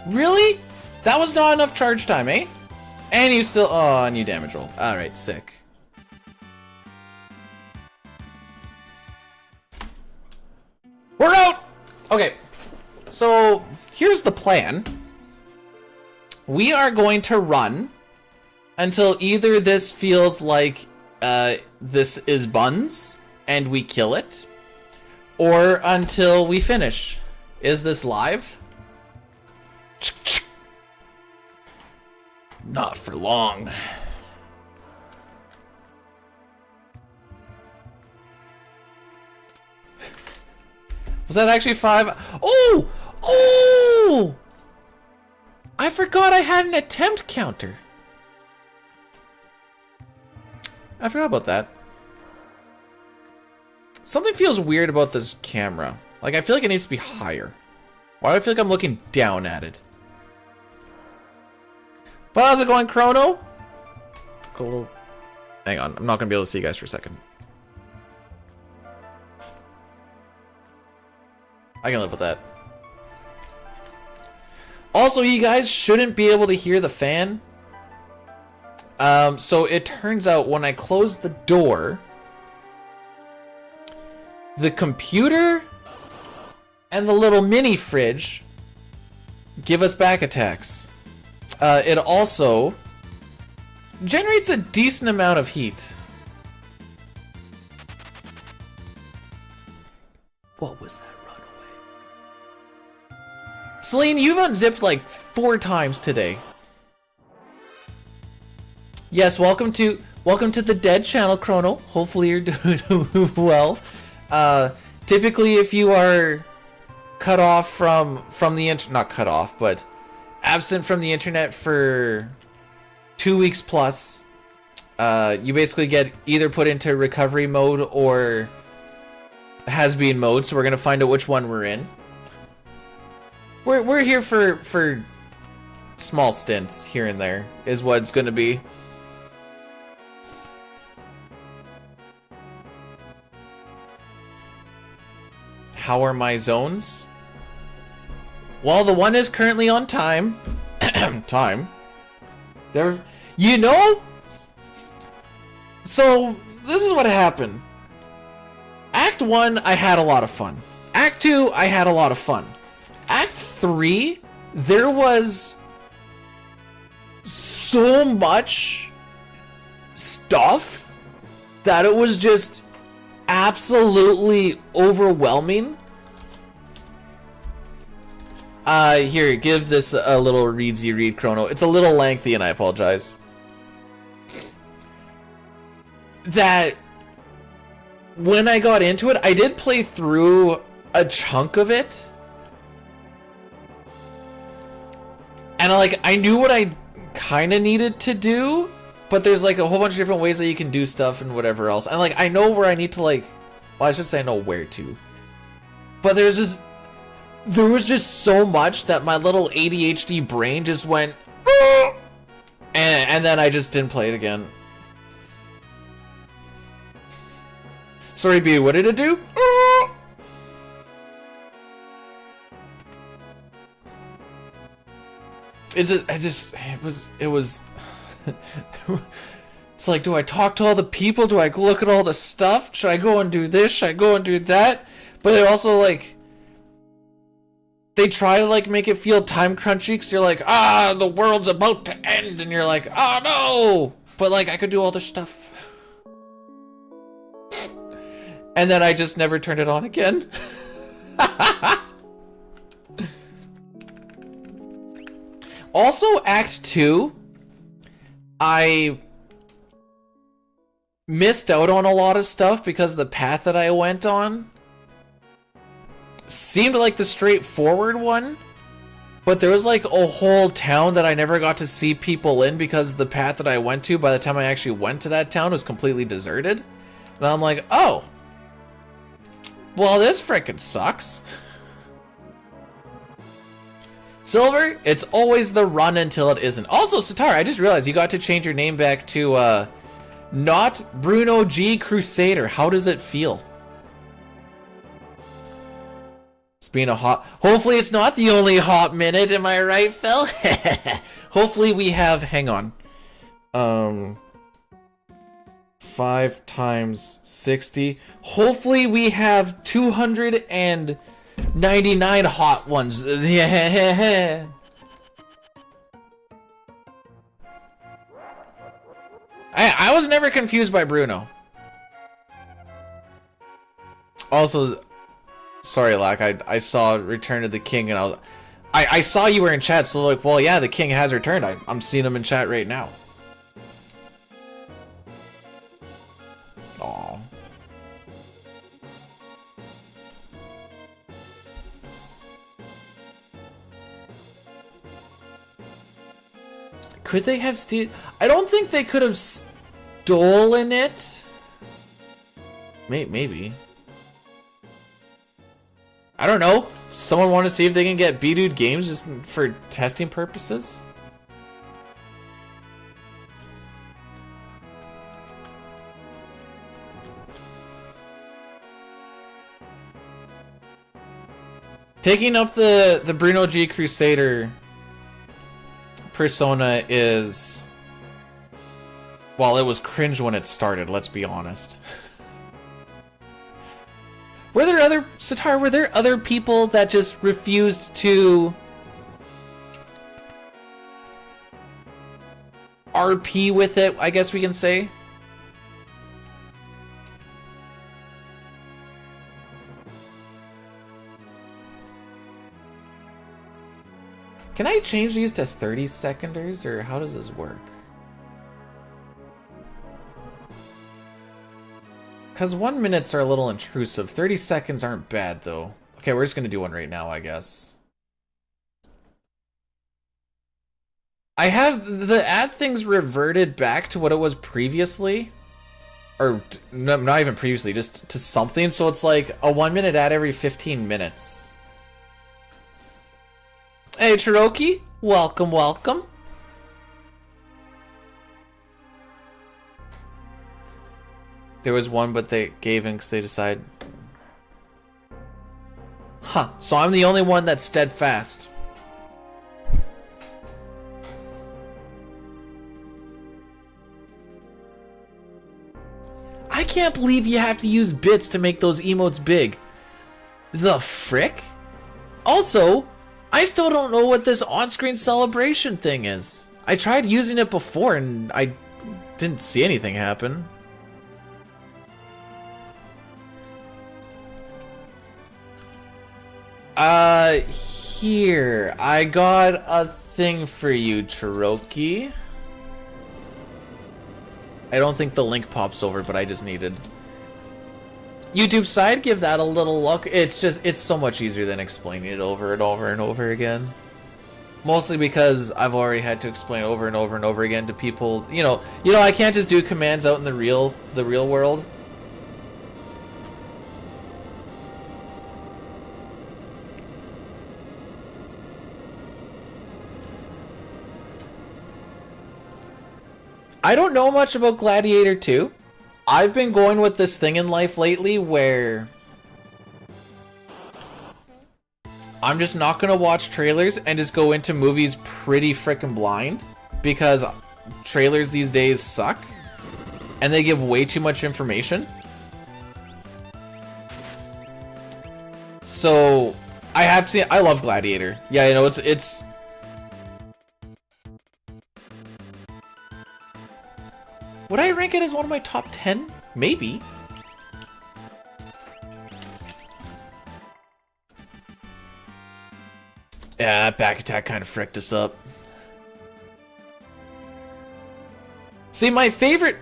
Really? That was not enough charge time, eh? And you still... Oh, and you damage roll. Alright, sick. We're out! Okay, so... here's the plan. We are going to run until either this feels like this is buns and we kill it, or until we finish. Is this live? Not for long. Was that actually 5? Oh! Oh! I forgot I had an attempt counter. I forgot about that. Something feels weird about this camera. Like, I feel like it needs to be higher. Why do I feel like I'm looking down at it? But how's it going, Chrono? Cool. Hang on, I'm not gonna be able to see you guys for a second. I can live with that. Also, you guys shouldn't be able to hear the fan. So it turns out when I close the door, the computer and the little mini fridge give us back attacks. It also generates a decent amount of heat. What was that runaway? Celine, you've unzipped like 4 times today. Yes, welcome to the dead channel, Chrono. Hopefully you're doing well. Typically, if you are cut off from the not cut off, but absent from the internet for 2 weeks plus, you basically get either put into recovery mode or has-been mode. So we're gonna find out which one we're in. We're here for small stints here and there, is what it's gonna be. How are my zones? Well, the one is currently on time. Time. There, you know? So, this is what happened. Act 1, I had a lot of fun. Act 2, I had a lot of fun. Act 3, there was so much stuff that it was just absolutely overwhelming. Here, give this a little readsy read, Chrono. It's a little lengthy, and I apologize. That when I got into it, I did play through a chunk of it, and I knew what I kind of needed to do, but there's like a whole bunch of different ways that you can do stuff and whatever else, and I know where I need to well, I should say I know where to, but there was just so much that my little ADHD brain just went, and then I just didn't play it again. Sorry, B, what did it do? It was it's like, do I talk to all the people? Do I look at all the stuff? Should I go and do this? Should I go and do that? But it also they try to make it feel time crunchy, because you're like, the world's about to end, and you're like, oh no, but I could do all this stuff. And then I just never turned it on again. Also, Act 2, I missed out on a lot of stuff because the path that I went on seemed like the straightforward one, but there was a whole town that I never got to see people in because the path that I went to, by the time I actually went to that town, was completely deserted. And I'm like, oh, well, this frickin' sucks. Silver, it's always the run until it isn't. Also, Satara, I just realized you got to change your name back to not Bruno G. Crusader. How does it feel? It's been a hot... Hopefully it's not the only hot minute, am I right, Phil? Hopefully we have... Hang on. 5 times 60. Hopefully we have 299 hot ones. Yeah. I was never confused by Bruno. Also, sorry, Lack, I saw Return of the King, and I saw you were in chat, so well, yeah, the king has returned. I'm seeing him in chat right now. Aww. Could they have I don't think they could have stolen it. Maybe. I don't know. Someone want to see if they can get B-Dude games just for testing purposes? Taking up the Bruno G. Crusader persona is... Well, it was cringe when it started, let's be honest. Were there other people that just refused to RP with it, I guess we can say? Can I change these to 30 seconders, or how does this work? Because 1 minutes are a little intrusive. 30 seconds aren't bad, though. Okay, we're just going to do one right now, I guess. I have the ad things reverted back to what it was previously. Or, no, not even previously, just to something. So it's like a 1 minute ad every 15 minutes. Hey, Cherokee. Welcome, welcome. There was one, but they gave in because they decided... Huh, so I'm the only one that's steadfast. can't believe you have to use bits to make those emotes big. The frick? Also, I still don't know what this on-screen celebration thing is. I tried using it before and I didn't see anything happen. Here. I got a thing for you, Cherokee. I don't think the link pops over, but I just needed. YouTube side, give that a little look. It's so much easier than explaining it over and over and over again. Mostly because I've already had to explain over and over and over again to people. You know, I can't just do commands out in the real world. I don't know much about Gladiator 2. I've been going with this thing in life lately where I'm just not gonna watch trailers and just go into movies pretty frickin' blind, because trailers these days suck and they give way too much information. So I love Gladiator. Yeah, you know, it's would I rank it as one of my top 10? Maybe. Yeah, that back attack kind of fricked us up. See, my favorite...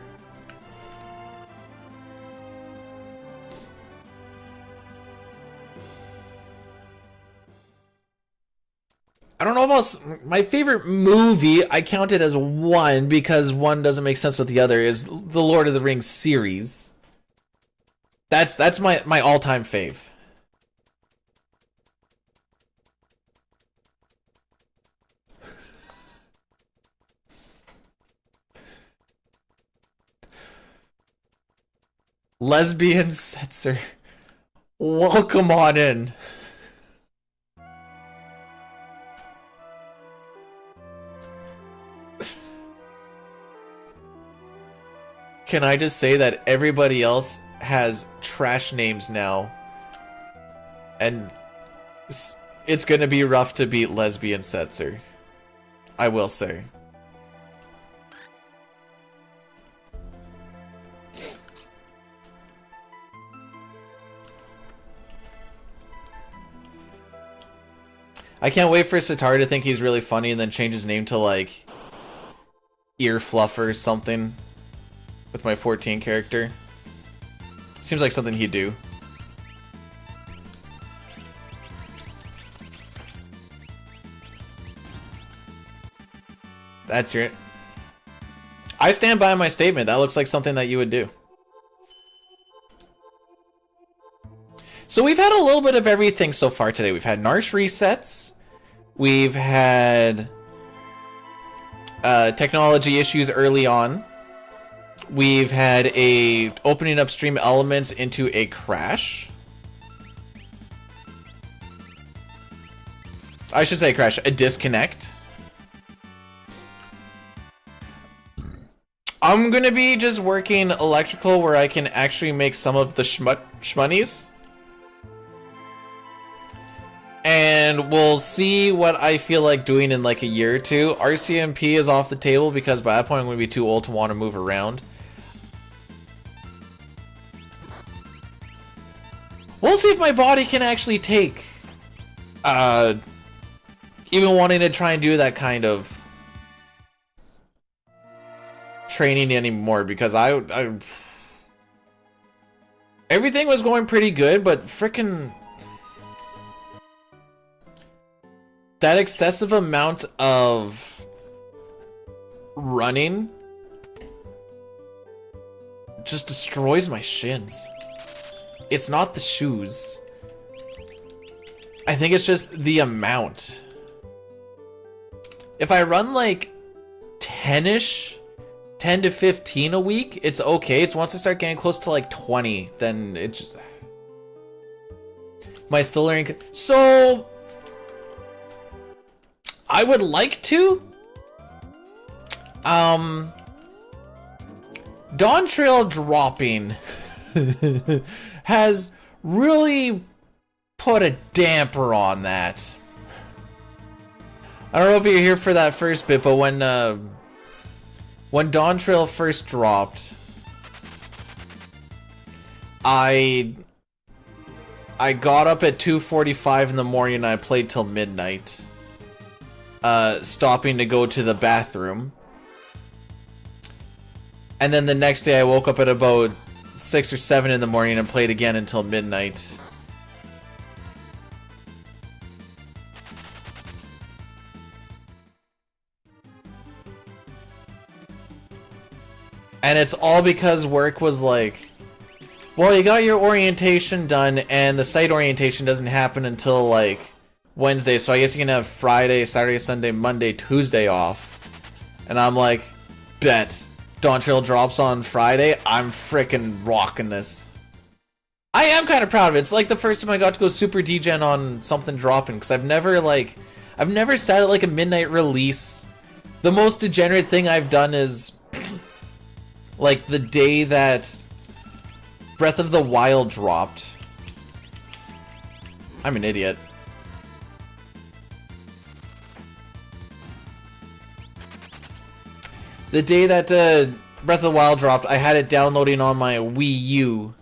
I don't know if my favorite movie, I count it as one because one doesn't make sense with the other, is the Lord of the Rings series. That's my all-time fave. Lesbian Setzer. Welcome on in. Can I just say that everybody else has trash names now? And it's gonna be rough to beat Lesbian Setzer. I will say. I can't wait for Sitar to think he's really funny and then change his name to like Ear Fluffer or something with my 14 character. Seems like something he'd do. That's your... I stand by my statement. That looks like something that you would do. So we've had a little bit of everything so far today. We've had Narsh resets. We've had technology issues early on. We've had a opening up stream elements into a crash. I should say crash, a disconnect. I'm gonna be just working electrical where I can actually make some of the shmonies. And we'll see what I feel like doing in like a year or two. RCMP is off the table because by that point I'm going to be too old to want to move around. We'll see if my body can actually take even wanting to try and do that kind of training anymore, because I everything was going pretty good, but frickin' that excessive amount of running just destroys my shins. It's not the shoes. I think it's just the amount. If I run like 10-ish, 10 to 15 a week, it's okay. It's once I start getting close to like 20, then it just... Am I still learning? So... I would like to. Dawn Trail dropping has really put a damper on that. I don't know if you're here for that first bit, but when Dawn Trail first dropped, I got up at 2:45 in the morning and I played till midnight, stopping to go to the bathroom. And then the next day I woke up at about 6 or 7 in the morning and played again until midnight. And it's all because work was like, well, you got your orientation done, and the site orientation doesn't happen until, like, Wednesday, so I guess you can have Friday, Saturday, Sunday, Monday, Tuesday off. And I'm like, bet. Dawn Trail drops on Friday, I'm frickin' rocking this. I am kind of proud of it. It's like the first time I got to go super degen on something dropping, because I've never sat at, like, a midnight release. The most degenerate thing I've done is, like, the day that Breath of the Wild dropped. I'm an idiot. The day that Breath of the Wild dropped, I had it downloading on my Wii U.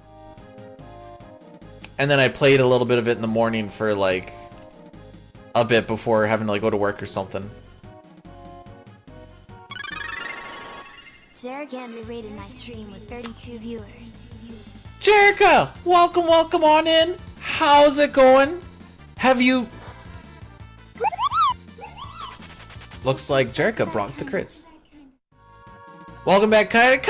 And then I played a little bit of it in the morning for, like, a bit before having to, like, go to work or something. Jerican re-rated my stream with 32 viewers. Jerica! Welcome on in! How's it going? Have you... Looks like Jerica brought the crits. Welcome back, kinda.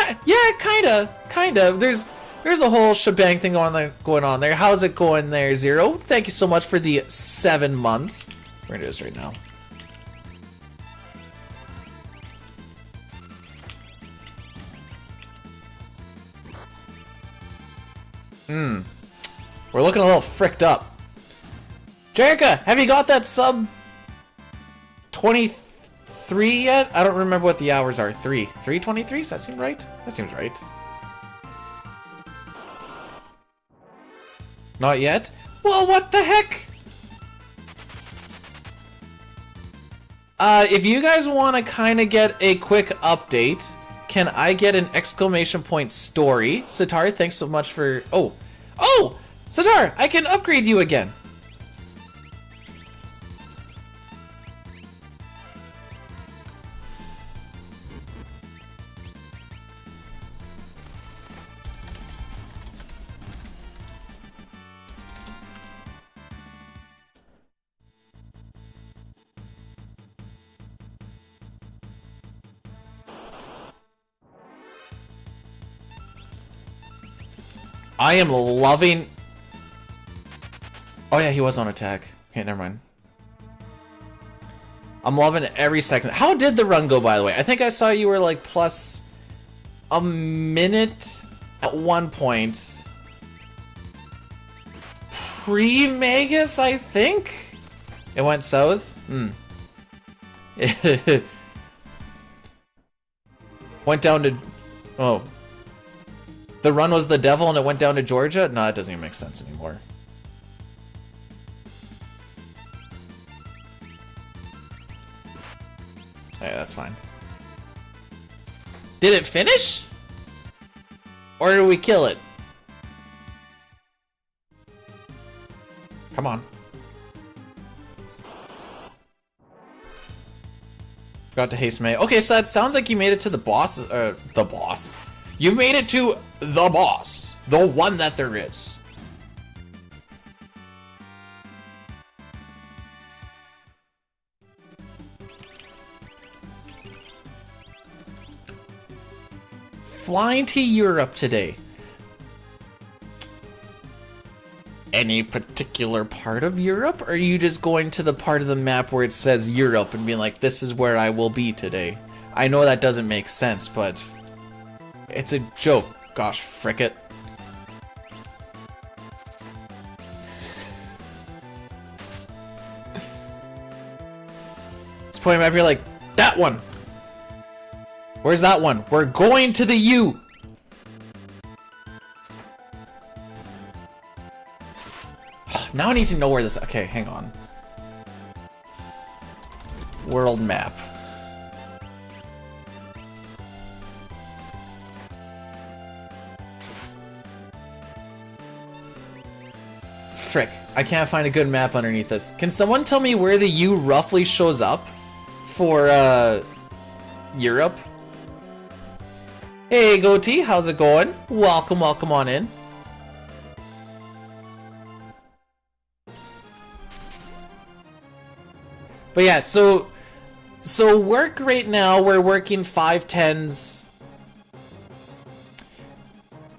There's a whole shebang thing going on there. How's it going there, Zero? Thank you so much for the 7 months. We're gonna do this right now. We're looking a little fricked up. Jerica, have you got that sub 23 yet? I don't remember what the hours are. 3:23? Does that seem right? That seems right. Not yet? Well, what the heck? If you guys want to kind of get a quick update, can I get an exclamation point story? Sitar, thanks so much for... Oh, Sitar, I can upgrade you again. I am loving... Oh yeah, he was on attack. Okay, never mind. I'm loving it every second. How did the run go, by the way? I think I saw you were like plus a minute at one point. Pre-Magus, I think? It went south? Went down to... Oh. The run was the devil and it went down to Georgia? No, that doesn't even make sense anymore. Yeah, that's fine. Did it finish? Or did we kill it? Come on. Got to haste May. Okay, so that sounds like you made it to the boss. The boss. You made it to the boss. The one that there is. Flying to Europe today. Any particular part of Europe? Or are you just going to the part of the map where it says Europe and being like, this is where I will be today? I know that doesn't make sense, but it's a joke. Gosh, frick it. It's pointing map, you're like, that one! Where's that one? We're going to the U! Now I need to know where this... Okay, hang on. World map. Frick, I can't find a good map underneath this. Can someone tell me where the U roughly shows up for Europe? Hey, Goatee, how's it going? Welcome, welcome on in. But yeah, so work right now, we're working 5/10s.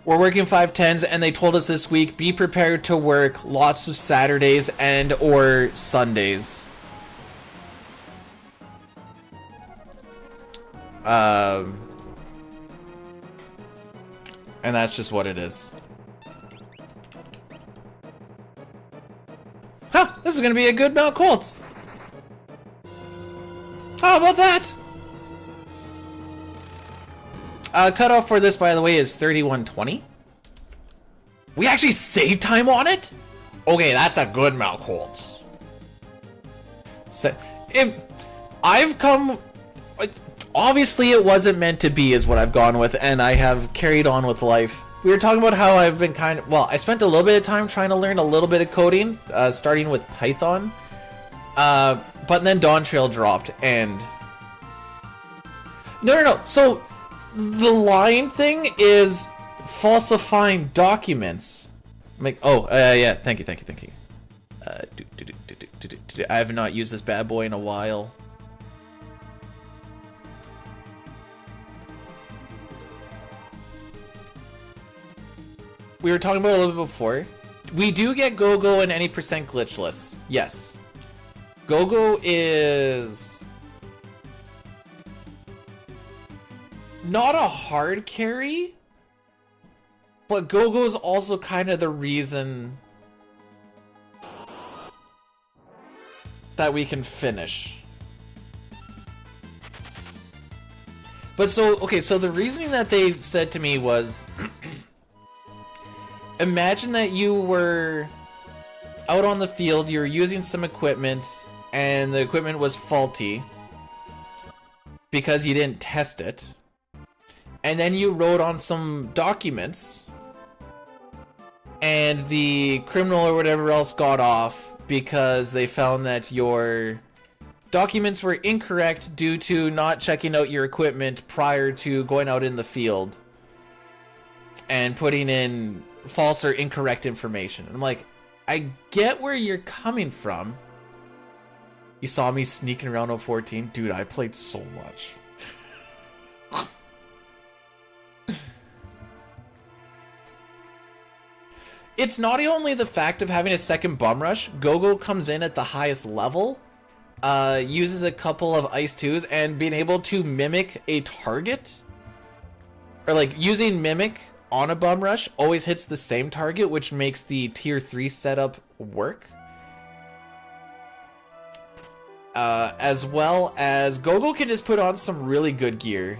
We're working 5/10s, and they told us this week, be prepared to work lots of Saturdays and or Sundays. And that's just what it is. Huh, this is gonna be a good Mount Colts. How about that? Cutoff for this, by the way, is 31:20. We actually save time on it? Okay, that's a good Mount Colts. So, I've come... Obviously, it wasn't meant to be, is what I've gone with, and I have carried on with life. We were talking about how I've been kind of... Well, I spent a little bit of time trying to learn a little bit of coding, starting with Python. But then Dawn Trail dropped, and... No. So, the line thing is falsifying documents. Yeah, thank you. I have not used this bad boy in a while. We were talking about it a little bit before. We do get Go-Go and any percent glitchless. Yes. Go-Go is not a hard carry, but Go-Go is also kind of the reason that we can finish. But so, okay, so the reasoning that they said to me was, imagine that you were out on the field, you were using some equipment, and the equipment was faulty because you didn't test it. And then you wrote on some documents, and the criminal or whatever else got off because they found that your documents were incorrect due to not checking out your equipment prior to going out in the field and putting in false or incorrect information. And I'm like, I get where you're coming from. You saw me sneaking around on 14? Dude, I played so much. It's not only the fact of having a second bum rush. Go-Go comes in at the highest level, uses a couple of Ice 2s, and being able to mimic a target, or like using mimic on a bum rush always hits the same target, which makes the tier 3 setup work. As well as Go-Go can just put on some really good gear.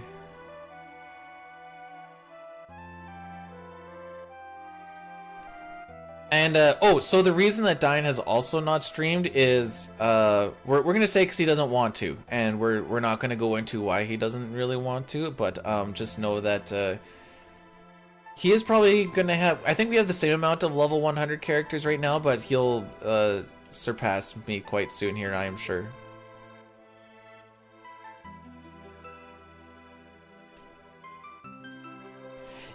And, so the reason that Dine has also not streamed is, we're gonna say because he doesn't want to, and we're not gonna go into why he doesn't really want to, but, just know that, he is probably gonna have, I think we have the same amount of level 100 characters right now, but he'll, surpass me quite soon here, I am sure.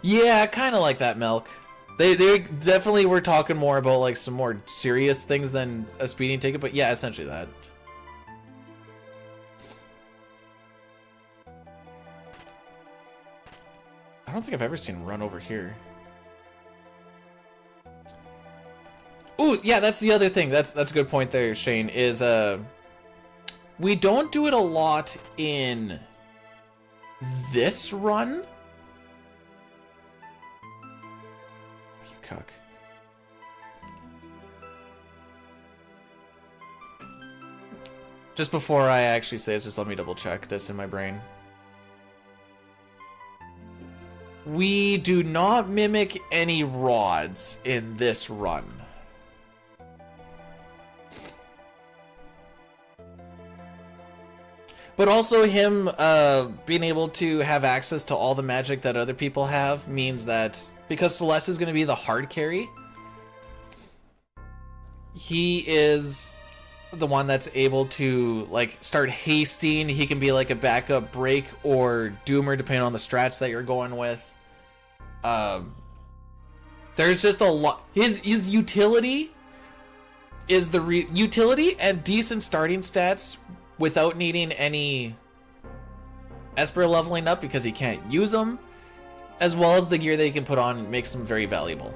Yeah, kinda like that, Milk. They definitely were talking more about like some more serious things than a speeding ticket, but yeah, essentially that. I don't think I've ever seen run over here. Ooh, yeah, that's the other thing. That's a good point there, Shane, is we don't do it a lot in this run. Cuck. Just before I actually say it, just let me double check this in my brain. We do not mimic any rods in this run. But also him being able to have access to all the magic that other people have means that because Celeste is going to be the hard carry, he is the one that's able to like start hasting. He can be like a backup break or doomer depending on the strats that you're going with. There's just a lot. His utility is the utility and decent starting stats without needing any Esper leveling up because he can't use them, as well as the gear that he can put on makes him very valuable.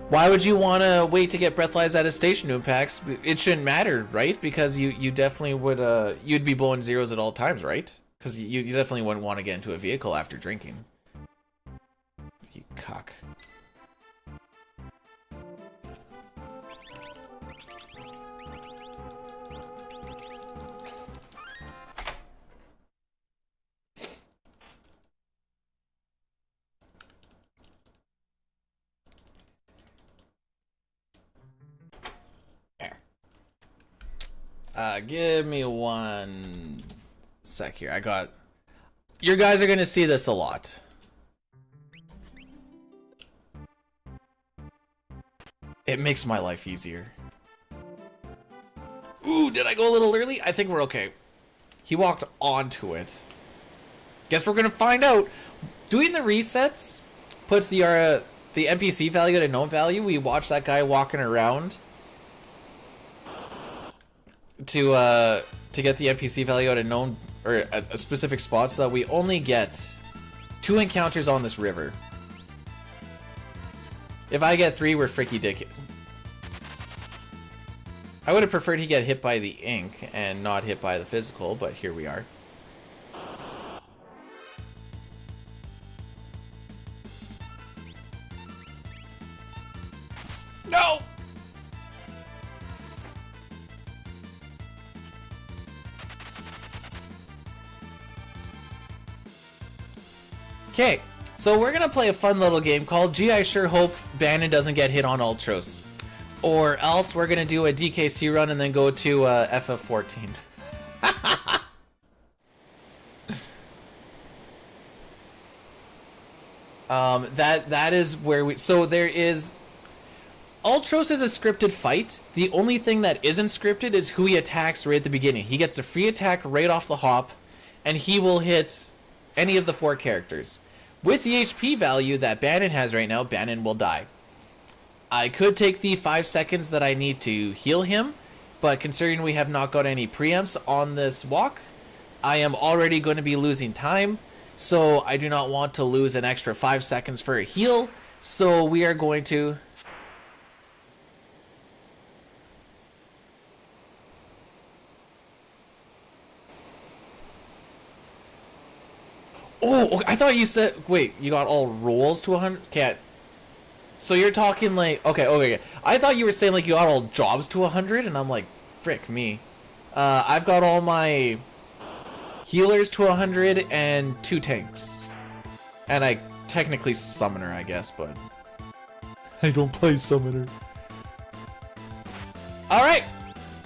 Why would you want to wait to get Breathalyze at a station new packs? It shouldn't matter, right? Because you definitely would, you'd be blowing zeros at all times, right? Because you definitely wouldn't want to get into a vehicle after drinking. You cock. Give me one sec here. You guys are gonna see this a lot. It makes my life easier. Ooh, did I go a little early? I think we're okay. He walked onto it. Guess we're gonna find out. Doing the resets puts the NPC value at a known value. We watch that guy walking around to get the NPC value at a known or a specific spot, so that we only get 2 encounters on this river. If I get 3, we're freaky dick. I would have preferred he get hit by the ink and not hit by the physical, but here we are. No! Okay, so we're gonna play a fun little game called Gee, I Sure Hope Bannon Doesn't Get Hit on Ultros. Or else we're gonna do a DKC run and then go to FF14. That is where we. So there is. Ultros is a scripted fight. The only thing that isn't scripted is who he attacks right at the beginning. He gets a free attack right off the hop, and he will hit any of the 4 characters. With the HP value that Bannon has right now, Bannon will die. I could take the 5 seconds that I need to heal him, but considering we have not got any preempts on this walk, I am already going to be losing time, so I do not want to lose an extra 5 seconds for a heal, so we are going to... Oh, I thought you said... Wait, you got all rolls to 100? Can't. So you're talking like... Okay. I thought you were saying like you got all jobs to 100, and I'm like, frick me. I've got all my healers to 100 and 2 tanks. And I technically summoner, I guess, but... I don't play summoner. Alright!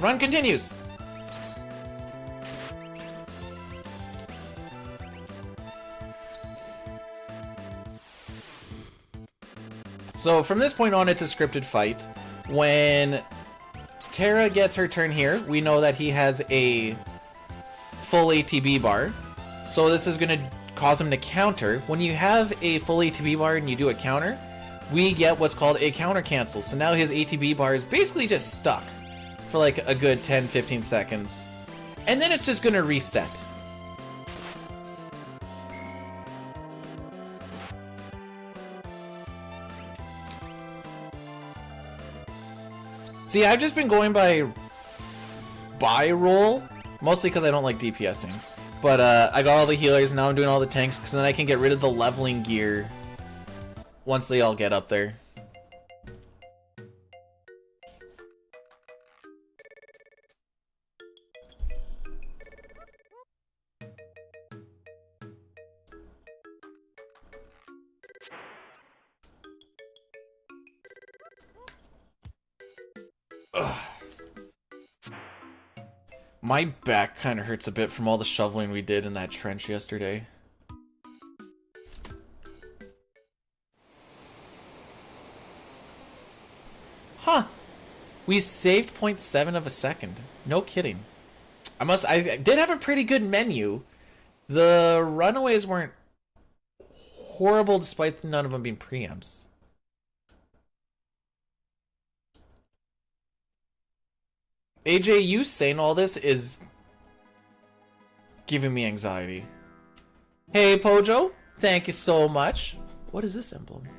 Run continues. So from this point on, it's a scripted fight. When Terra gets her turn here, we know that he has a full ATB bar. So this is going to cause him to counter. When you have a full ATB bar and you do a counter, we get what's called a counter cancel. So now his ATB bar is basically just stuck for like a good 10-15 seconds. And then it's just going to reset. See, I've just been going by roll, mostly because I don't like DPSing. But I got all the healers, now I'm doing all the tanks, because then I can get rid of the leveling gear once they all get up there. Ugh. My back kind of hurts a bit from all the shoveling we did in that trench yesterday. Huh. We saved 0.7 of a second. No kidding. I did have a pretty good menu. The runaways weren't horrible despite none of them being preamps. AJ, you saying all this is giving me anxiety. Hey, Pojo. Thank you so much. What is this emblem?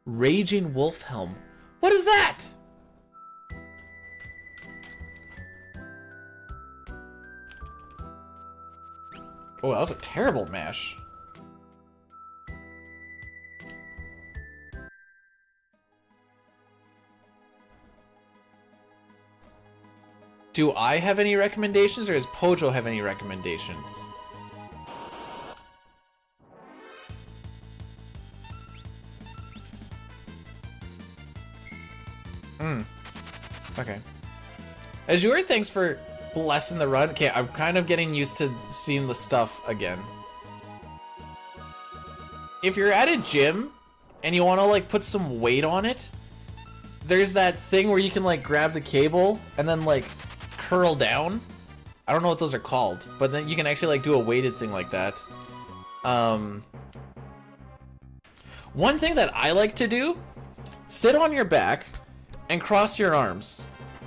Raging Wolf Helm. What is that? Oh, that was a terrible mash. Do I have any recommendations, or does Pojo have any recommendations? Okay. Azure, thanks for blessing the run. Okay, I'm kind of getting used to seeing the stuff again. If you're at a gym and you want to like put some weight on it, there's that thing where you can like grab the cable and then like curl down. I don't know what those are called, but then you can actually like do a weighted thing like that. One thing that I like to do, sit on your back and cross your arms.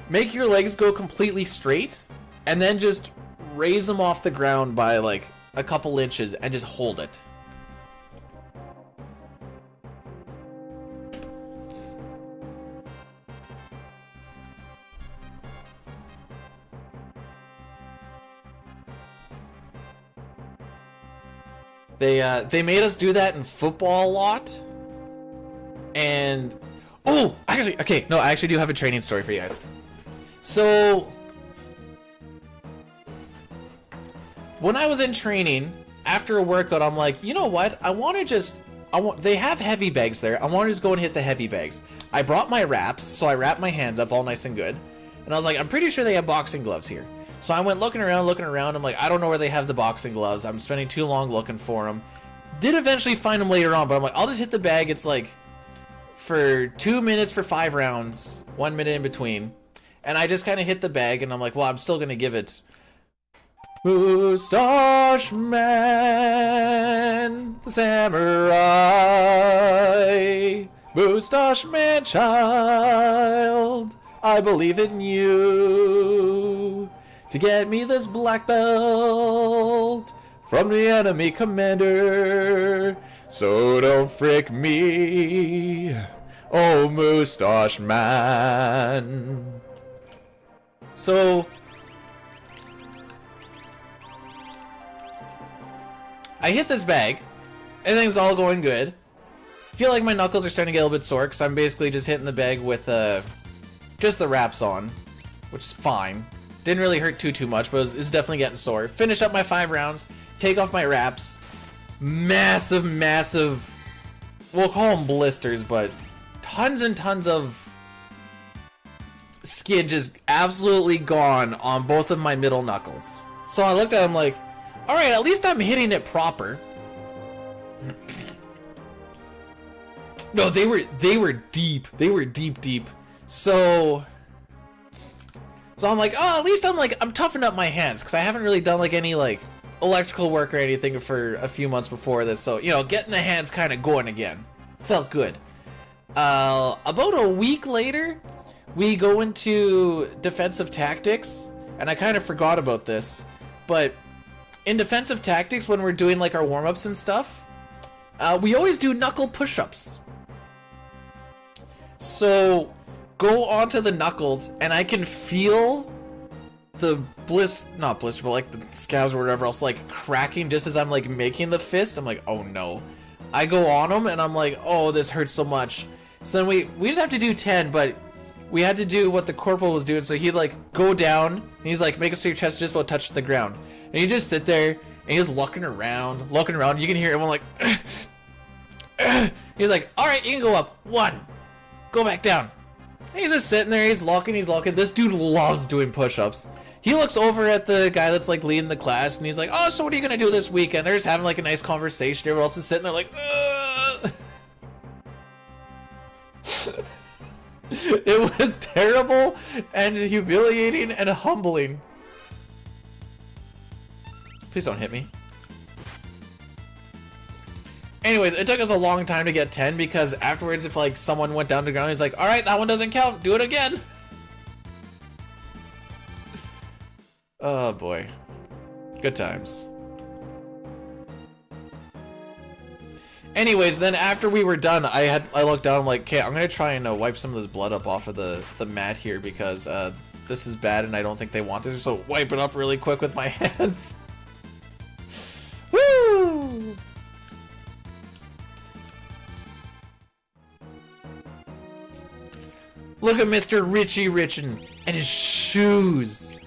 Make your legs go completely straight and then just raise them off the ground by like a couple inches and just hold it. They made us do that in football a lot. And oh, actually, okay, no, I actually do have a training story for you guys. So when I was in training, after a workout, I'm like, you know what? They have heavy bags there. I want to just go and hit the heavy bags. I brought my wraps, so I wrapped my hands up all nice and good. And I was like, I'm pretty sure they have boxing gloves here. So I went looking around. I'm like, I don't know where they have the boxing gloves. I'm spending too long looking for them. Did eventually find them later on, but I'm like, I'll just hit the bag. It's like for 2 minutes for 5 rounds, 1 minute in between. And I just kind of hit the bag, and I'm like, well, I'm still going to give it. Mustache Man, the samurai. Mustache Man child, I believe in you. To get me this black belt from the enemy commander. So don't frick me, oh Mustache Man. So I hit this bag. Everything's all going good. I feel like my knuckles are starting to get a little bit sore because I'm basically just hitting the bag with just the wraps on, which is fine. Didn't really hurt too much, but it's definitely getting sore. Finish up my 5 rounds, take off my wraps. Massive, we'll call them blisters, but tons and tons of skin just absolutely gone on both of my middle knuckles. So I looked at them like, all right, at least I'm hitting it proper. No, they were deep. They were deep. So I'm like, oh, at least I'm toughened up my hands because I haven't really done like any like electrical work or anything for a few months before this. So, you know, getting the hands kind of going again. Felt good. About a week later, we go into defensive tactics, and I kind of forgot about this, but in defensive tactics, when we're doing like our warm-ups and stuff, we always do knuckle push-ups. So go onto the knuckles, and I can feel the not blister, but like the scabs or whatever else, like cracking just as I'm like making the fist. I'm like, oh no. I go on them, and I'm like, oh, this hurts so much. So then we just have to do 10, but we had to do what the corporal was doing. So he'd like go down, and he's like, make it so your chest just about touching the ground. And you just sit there, and he's looking around. You can hear everyone like, he's like, all right, you can go up. 1, go back down. And he's just sitting there, he's locking. This dude loves doing push-ups. he looks over at the guy that's like leading the class, and he's like, "Oh, so what are you gonna do this weekend?" They're just having like a nice conversation. Everyone else is sitting there like, ugh. It was terrible and humiliating and humbling. Please don't hit me. Anyways, it took us a long time to get 10 because afterwards, if like someone went down to the ground, he's like, "All right, that one doesn't count. Do it again." Oh boy, good times. Anyways, then after we were done, I looked down. I'm like, okay, I'm gonna try and wipe some of this blood up off of the mat here because this is bad, and I don't think they want this. So wipe it up really quick with my hands. Woo! Look at Mr. Richie Richin and his shoes.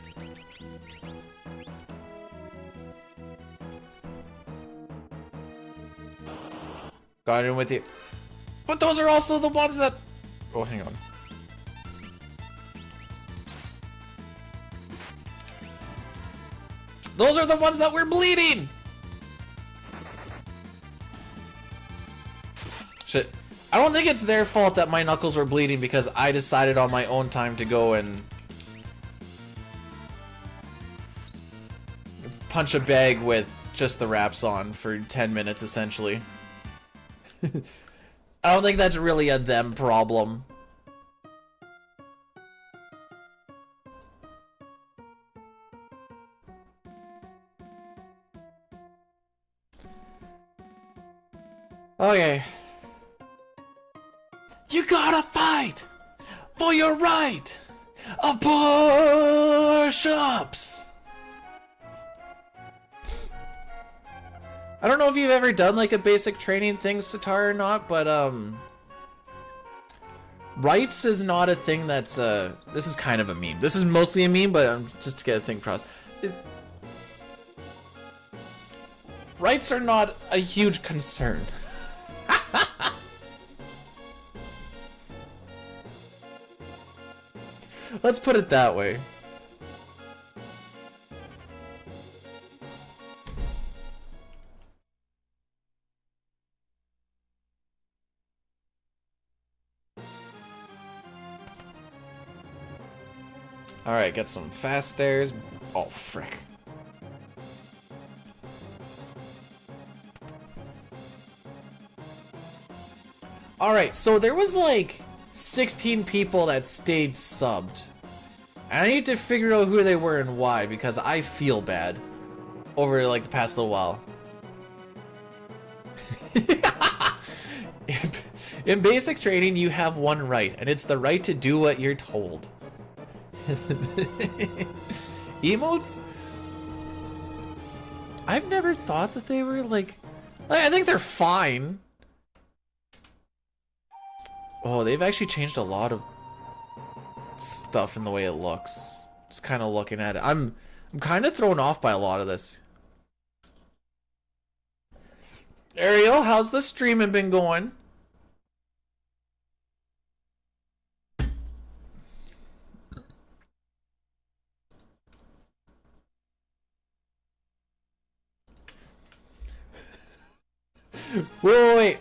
Got in with you. But those are also the ones that... Oh, hang on. Those are the ones that were bleeding! Shit. I don't think it's their fault that my knuckles were bleeding because I decided on my own time to go and... punch a bag with just the wraps on for 10 minutes, essentially. I don't think that's really a them problem. Okay. You gotta fight for your right of push-ups. I don't know if you've ever done like a basic training thing, Satar, or not, but rights is not a thing that's this is kind of a meme. This is mostly a meme, but just to get a thing across. Rights are not a huge concern. Let's put it that way. Alright, get some fast stairs. Oh, frick. Alright, so there was like 16 people that stayed subbed. And I need to figure out who they were and why, because I feel bad over like the past little while. In basic training, you have one right, and it's the right to do what you're told. Emotes? I've never thought that they were like... I think they're fine. Oh, they've actually changed a lot of stuff in the way it looks. Just kind of looking at it. I'm kind of thrown off by a lot of this. Ariel, how's the streaming been going? Wait.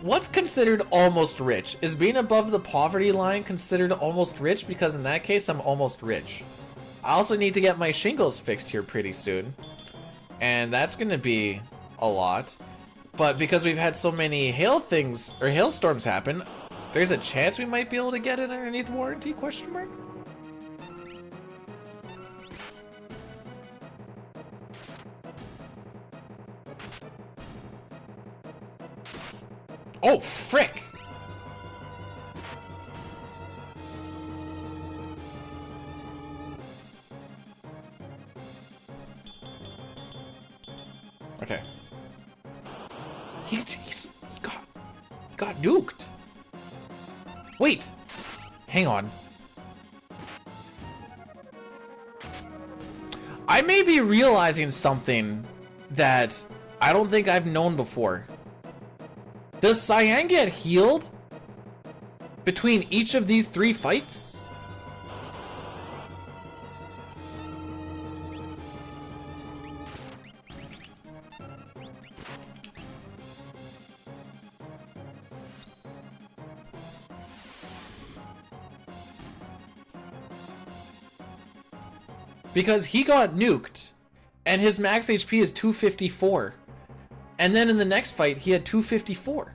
What's considered almost rich? Is being above the poverty line considered almost rich? Because in that case, I'm almost rich. I also need to get my shingles fixed here pretty soon. And that's gonna be a lot. But because we've had so many hailstorms happen, there's a chance we might be able to get it underneath warranty, question mark? Oh, frick! Okay. He got nuked. Wait. Hang on. I may be realizing something that I don't think I've known before. Does Cyan get healed between each of these 3 fights? Because he got nuked, and his max HP is 254. And then in the next fight, he had 254.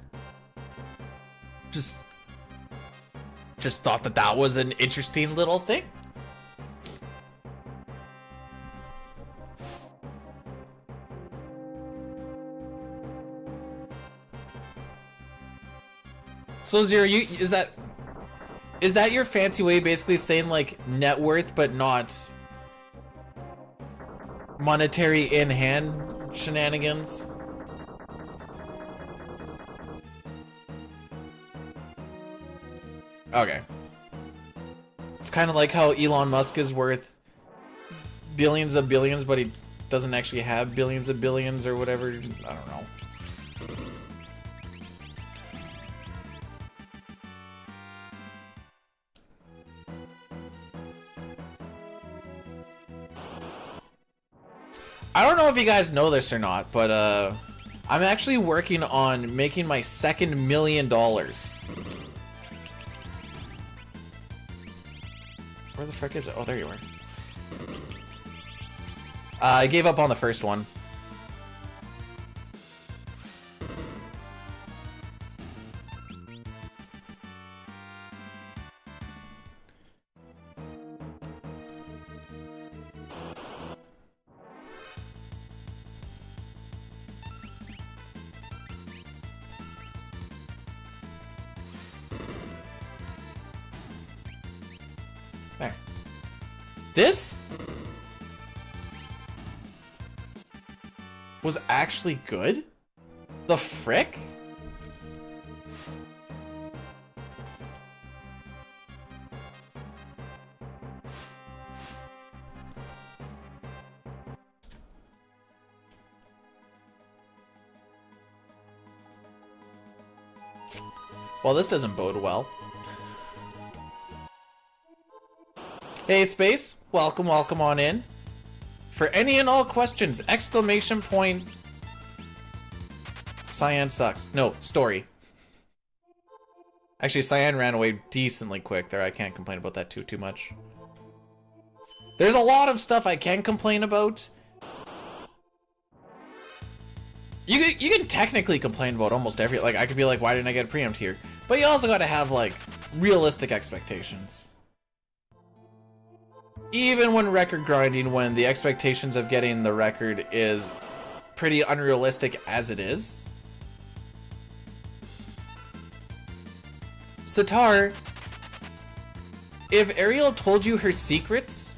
Just thought that was an interesting little thing. So Zero, is that your fancy way basically saying like net worth but not monetary in hand shenanigans? Okay. It's kind of like how Elon Musk is worth billions of billions, but he doesn't actually have billions of billions or whatever. I don't know. I don't know if you guys know this or not, but I'm actually working on making my second $1 million. Where the frick is it? Oh, there you are. I gave up on the first one. There. This was actually good? The frick? Well, this doesn't bode well. Hey, Space. Welcome on in. For any and all questions, exclamation point. Cyan sucks. No, story. Actually, Cyan ran away decently quick there. I can't complain about that too much. There's a lot of stuff I can complain about. You can technically complain about almost every... Like, I could be like, why didn't I get a preempt here? But you also gotta have, like, realistic expectations. Even when record grinding, when the expectations of getting the record is pretty unrealistic as it is. Sitar, if Ariel told you her secrets,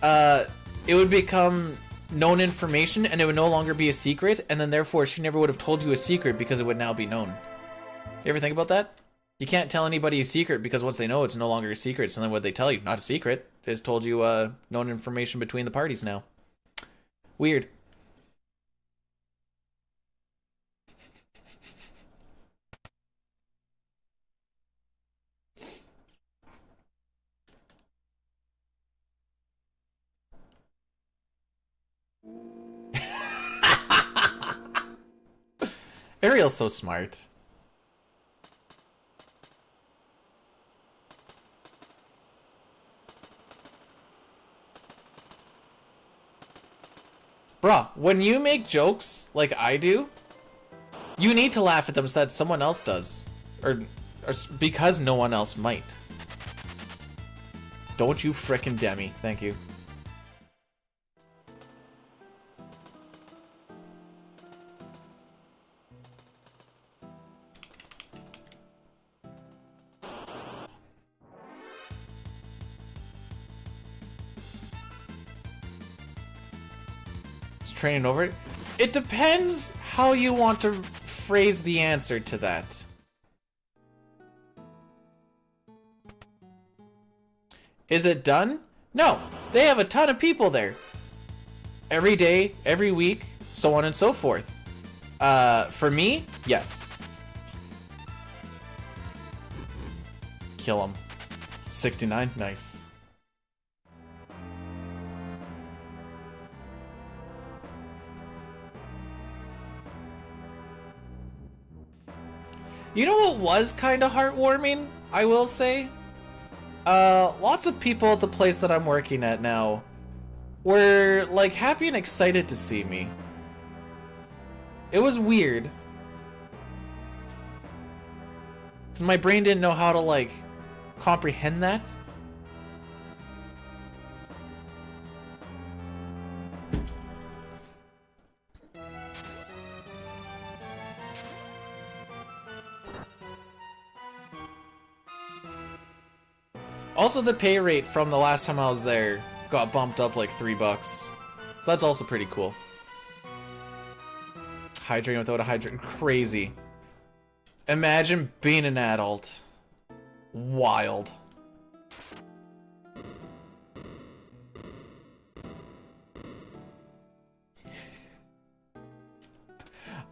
it would become known information and it would no longer be a secret, and then therefore she never would have told you a secret because it would now be known. You ever think about that? You can't tell anybody a secret because once they know it's no longer a secret, so then what they tell you, not a secret, they just told you known information between the parties now. Weird. Ariel's so smart. Bruh, when you make jokes like I do, you need to laugh at them so that someone else does. Or because no one else might. Don't you frickin' Demi. Thank you. Training over it? It depends how you want to phrase the answer to that. Is it done? No, they have a ton of people there. Every day, every week, so on and so forth. For me, yes. Kill him. 69, nice. You know what was kind of heartwarming, I will say? Lots of people at the place that I'm working at now were like happy and excited to see me. It was weird. Cause my brain didn't know how to like comprehend that. Also, the pay rate from the last time I was there got bumped up like $3. So that's also pretty cool. Hydrating without a hydrant. Crazy. Imagine being an adult. Wild.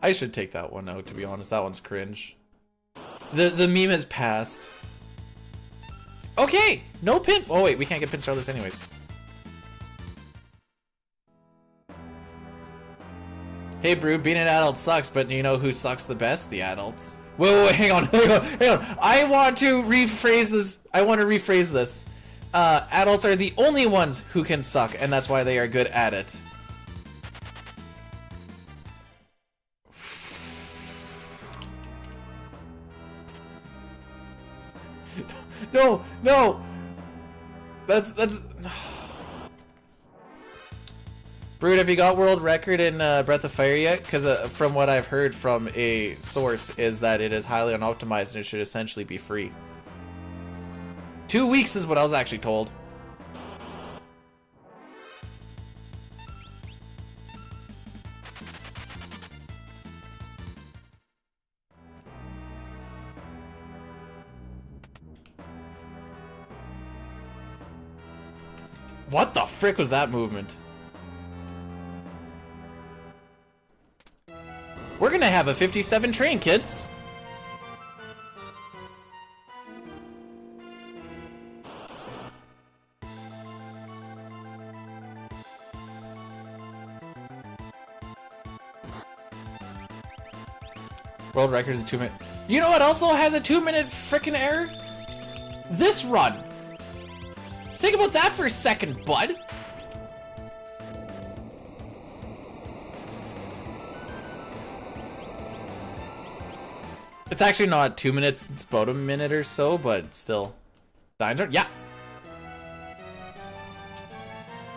I should take that one out, to be honest. That one's cringe. The meme has passed. Okay! No pin- oh wait, we can't get pin starless anyways. Hey Brew, being an adult sucks, but you know who sucks the best? The adults. Whoa, hang on. I want to rephrase this. Adults are the only ones who can suck, and that's why they are good at it. No! That's... Brood, have you got world record in Breath of Fire yet? Because from what I've heard from a source is that it is highly unoptimized and it should essentially be free. 2 weeks is what I was actually told. What the frick was that movement? We're gonna have a 57 train, kids. World record is a 2 minute. You know what also has a 2-minute frickin' error? This run. Think about that for a second, bud. It's actually not 2 minutes, it's about a minute or so, but still. Dinosaur? Yeah.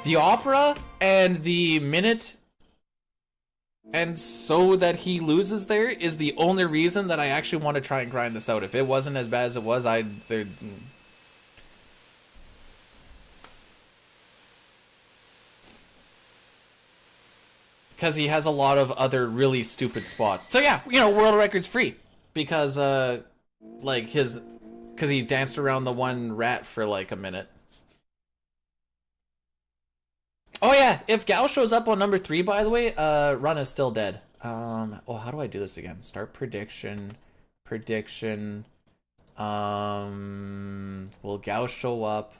The opera and the minute and so that he loses there is the only reason that I actually want to try and grind this out. If it wasn't as bad as it was, because he has a lot of other really stupid spots. So yeah, you know, world record's free. Because, like, because he danced around the one rat for, like, a minute. Oh, yeah, if Gao shows up on number 3, by the way, Run is still dead. Oh, how do I do this again? Start prediction. Will Gao show up?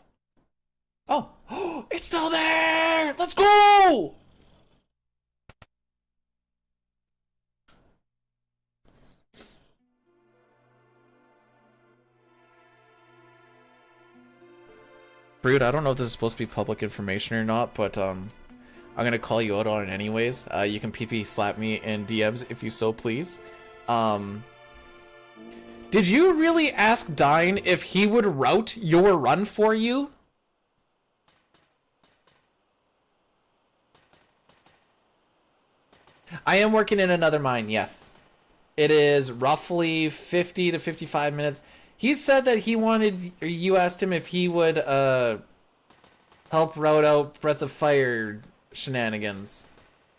Oh, it's still there! Let's go! Brood, I don't know if this is supposed to be public information or not, but I'm gonna call you out on it anyways. You can PP slap me in DMs if you so please. Did you really ask Dine if he would route your run for you? I am working in another mine, yes. It is roughly 50 to 55 minutes. He said that he wanted, or you asked him if he would help route out Breath of Fire shenanigans.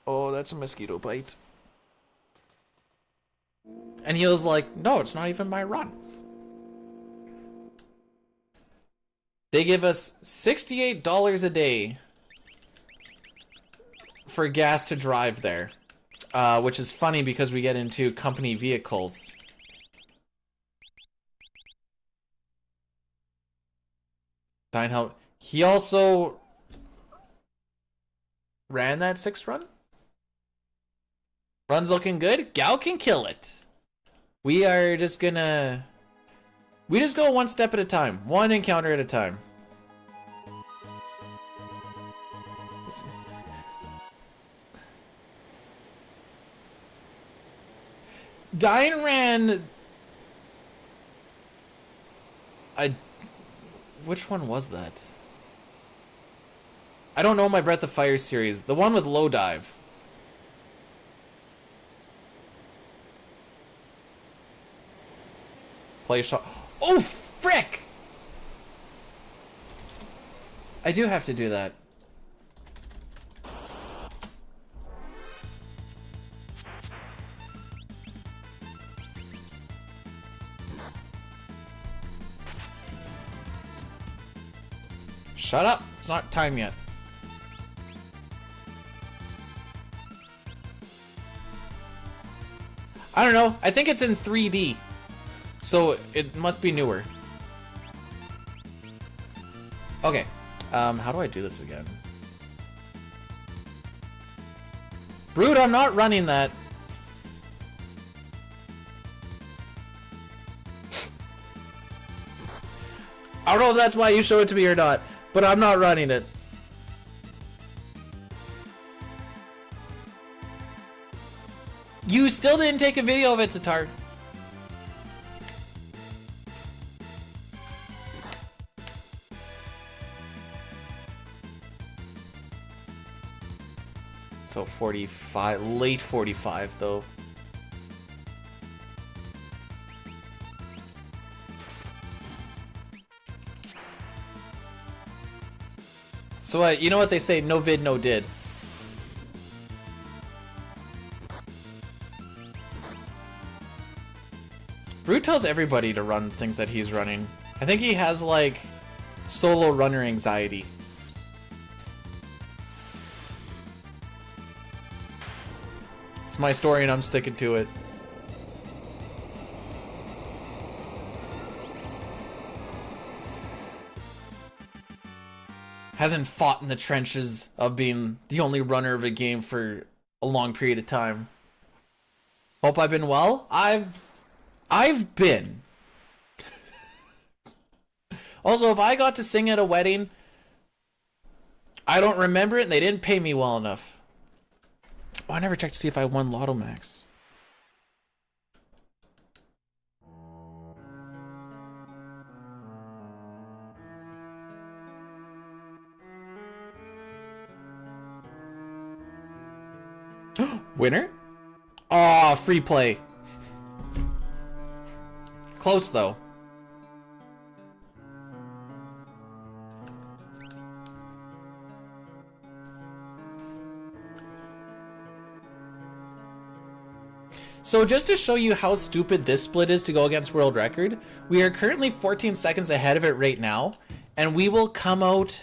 Oh, that's a mosquito bite. And he was like, no, it's not even my run. They give us $68 a day for gas to drive there. Which is funny because we get into company vehicles. Dine help. He also ran that 6th run. Run's looking good. Gao can kill it. We are just gonna... We just go one step at a time. One encounter at a time. Let's see. Dine ran... Which one was that? I don't know my Breath of Fire series. The one with low dive. Play shot. Oh, frick! I do have to do that. Shut up! It's not time yet. I don't know. I think it's in 3D. So it must be newer. Okay. How do I do this again? Brood, I'm not running that. I don't know if that's why you showed it to me or not, but I'm not running it. You still didn't take a video of it, Sitar. So 45, late 45 though. So you know what they say, no vid, no did. Brute tells everybody to run things that he's running. I think he has like solo runner anxiety. It's my story and I'm sticking to it. Hasn't fought in the trenches of being the only runner of a game for a long period of time. Hope I've been well. I've been. Also, if I got to sing at a wedding, I don't remember it and they didn't pay me well enough. Oh, I never checked to see if I won Lotto Max. Winner? Aw, free play. Close though. So just to show you how stupid this split is to go against world record, we are currently 14 seconds ahead of it right now, and we will come out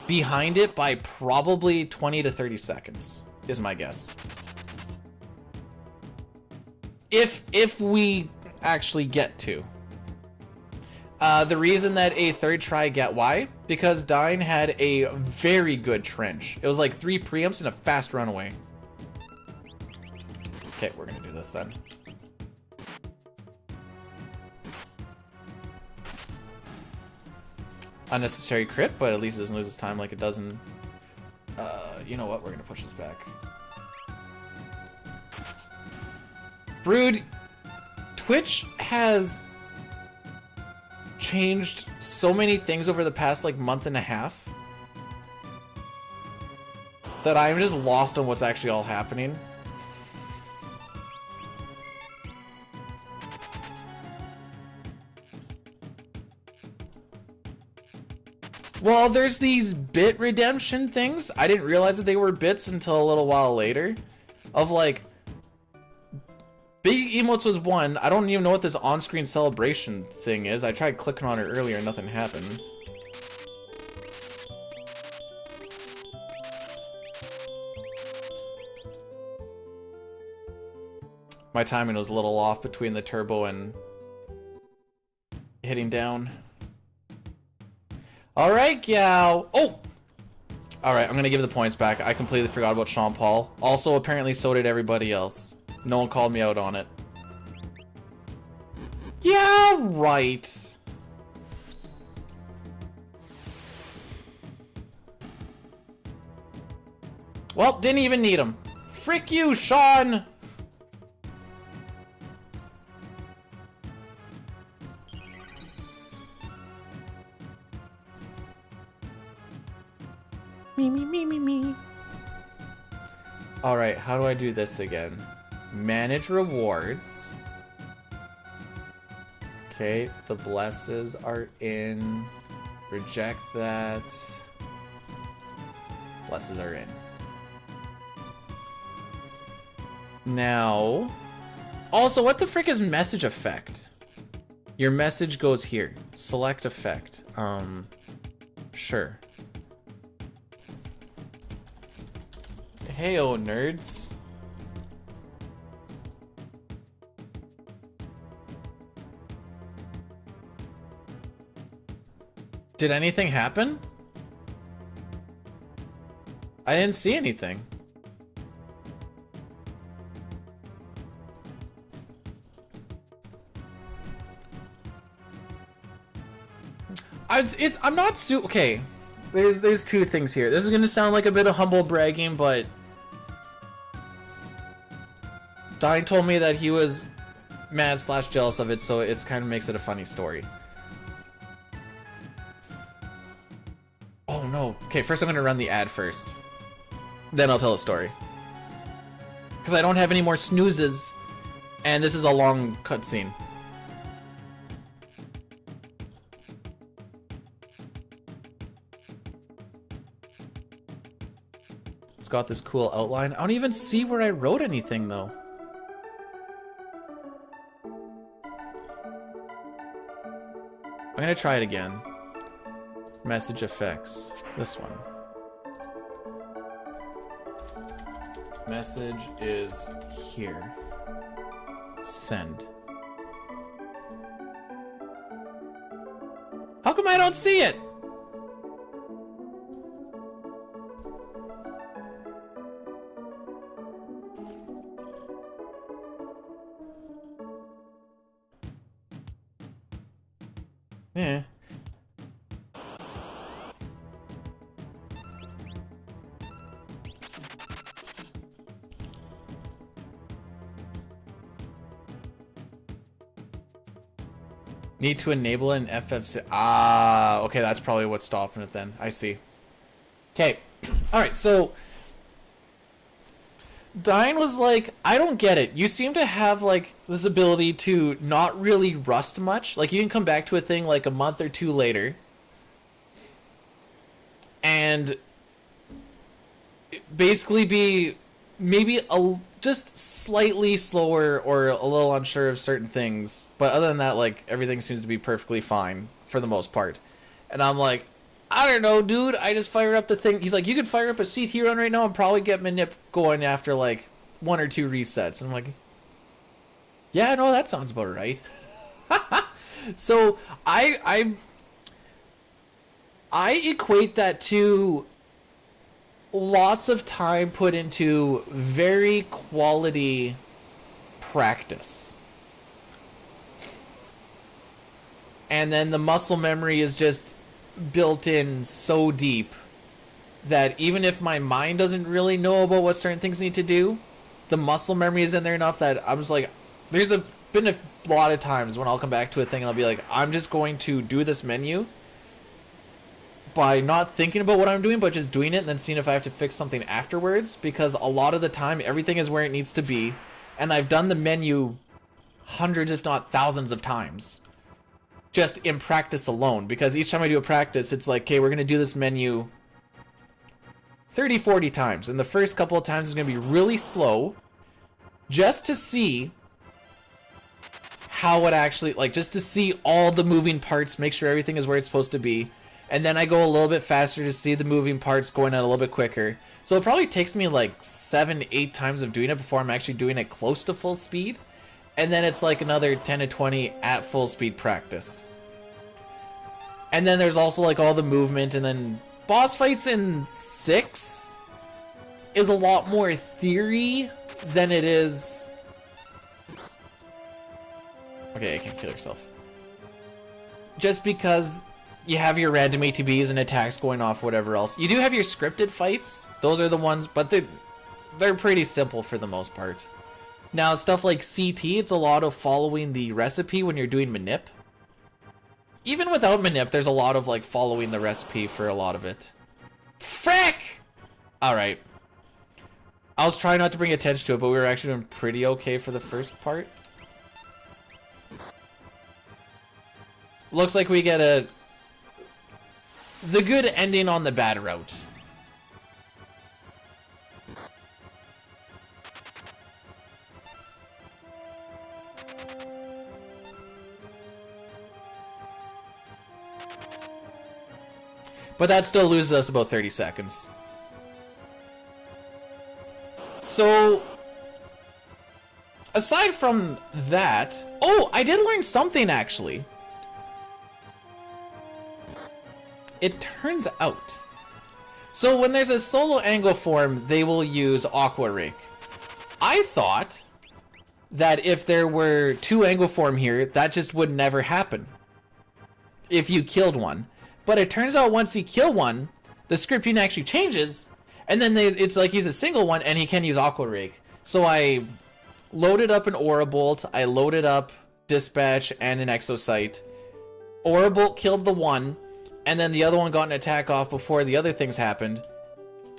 behind it by probably 20 to 30 seconds, is my guess. If we actually get to. The reason that a third try get why? Because Dine had a very good trench. It was like 3 preempts and a fast runaway. Okay, we're gonna do this then. Unnecessary crit, but at least it doesn't lose its time like it does in... you know what? We're gonna push this back. Brood, Twitch has changed so many things over the past like month and a half that I'm just lost on what's actually all happening. Well, there's these bit redemption things. I didn't realize that they were bits until a little while later. Of like, big emotes was one. I don't even know what this on-screen celebration thing is. I tried clicking on it earlier and nothing happened. My timing was a little off between the turbo and hitting down. Alright, Gal. Oh! Alright, I'm gonna give the points back. I completely forgot about Sean Paul. Also, apparently so did everybody else. No one called me out on it. Yeah, right. Well, didn't even need him. Frick you, Sean! Me. Alright, how do I do this again? Manage rewards. Okay, the blesses are in. Reject that. Blesses are in. Now... Also, what the frick is message effect? Your message goes here. Select effect. Sure. Heyo, nerds. Did anything happen? I didn't see anything. I'm not okay. There's two things here. This is gonna sound like a bit of humble bragging, but Dying told me that he was mad / jealous of it, so it's kind of makes it a funny story. Oh no. Okay, first I'm gonna run the ad first. Then I'll tell a story. Because I don't have any more snoozes, and this is a long cutscene. It's got this cool outline. I don't even see where I wrote anything though. I'm gonna try it again. Message effects. This one. Message is here. Send. How come I don't see it? Yeah. Need to enable an FFC. Ah, okay, that's probably what's stopping it then. I see. Okay. Alright, so Dying was like, I don't get it. You seem to have like this ability to not really rust much. Like you can come back to a thing like a month or two later and basically be maybe just slightly slower or a little unsure of certain things. But other than that, like everything seems to be perfectly fine for the most part. And I'm like, I don't know, dude. I just fired up the thing. He's like, you could fire up a CT run right now and probably get Manip going after like 1 or 2 resets. And I'm like, yeah, no, that sounds about right. So I equate that to lots of time put into very quality practice. And then the muscle memory is just built in so deep that even if my mind doesn't really know about what certain things need to do, the muscle memory is in there enough that I was like, been a lot of times when I'll come back to a thing and I'll be like, I'm just going to do this menu by not thinking about what I'm doing, but just doing it and then seeing if I have to fix something afterwards, because a lot of the time everything is where it needs to be, and I've done the menu hundreds if not thousands of times just in practice alone, because each time I do a practice it's like, okay, we're gonna do this menu 30-40 times, and the first couple of times is gonna be really slow just to see how it actually, like, just to see all the moving parts, make sure everything is where it's supposed to be. And then I go a little bit faster to see the moving parts going out a little bit quicker. So it probably takes me like 7-8 times of doing it before I'm actually doing it close to full speed. And then it's like another 10 to 20 at full speed practice. And then there's also like all the movement, and then boss fights in 6 is a lot more theory than it is... Okay, you can't kill yourself. Just because you have your random ATBs and attacks going off, whatever else. You do have your scripted fights. Those are the ones, but they're pretty simple for the most part. Now, stuff like CT, it's a lot of following the recipe when you're doing Manip. Even without Manip, there's a lot of like following the recipe for a lot of it. Frick! Alright. I was trying not to bring attention to it, but we were actually doing pretty okay for the first part. Looks like we get the good ending on the bad route. But that still loses us about 30 seconds. So, aside from that... Oh, I did learn something, actually. It turns out... So, when there's a solo angle form, they will use Aqua Rake. I thought that if there were 2 angle form here, that just would never happen. If you killed one. But it turns out once you kill one, the scripting actually changes, and then it's like he's a single one and he can use Aqua Rake. So I loaded up an Aura Bolt, I loaded up Dispatch and an Exocyte. Aura Bolt killed the one, and then the other one got an attack off before the other things happened.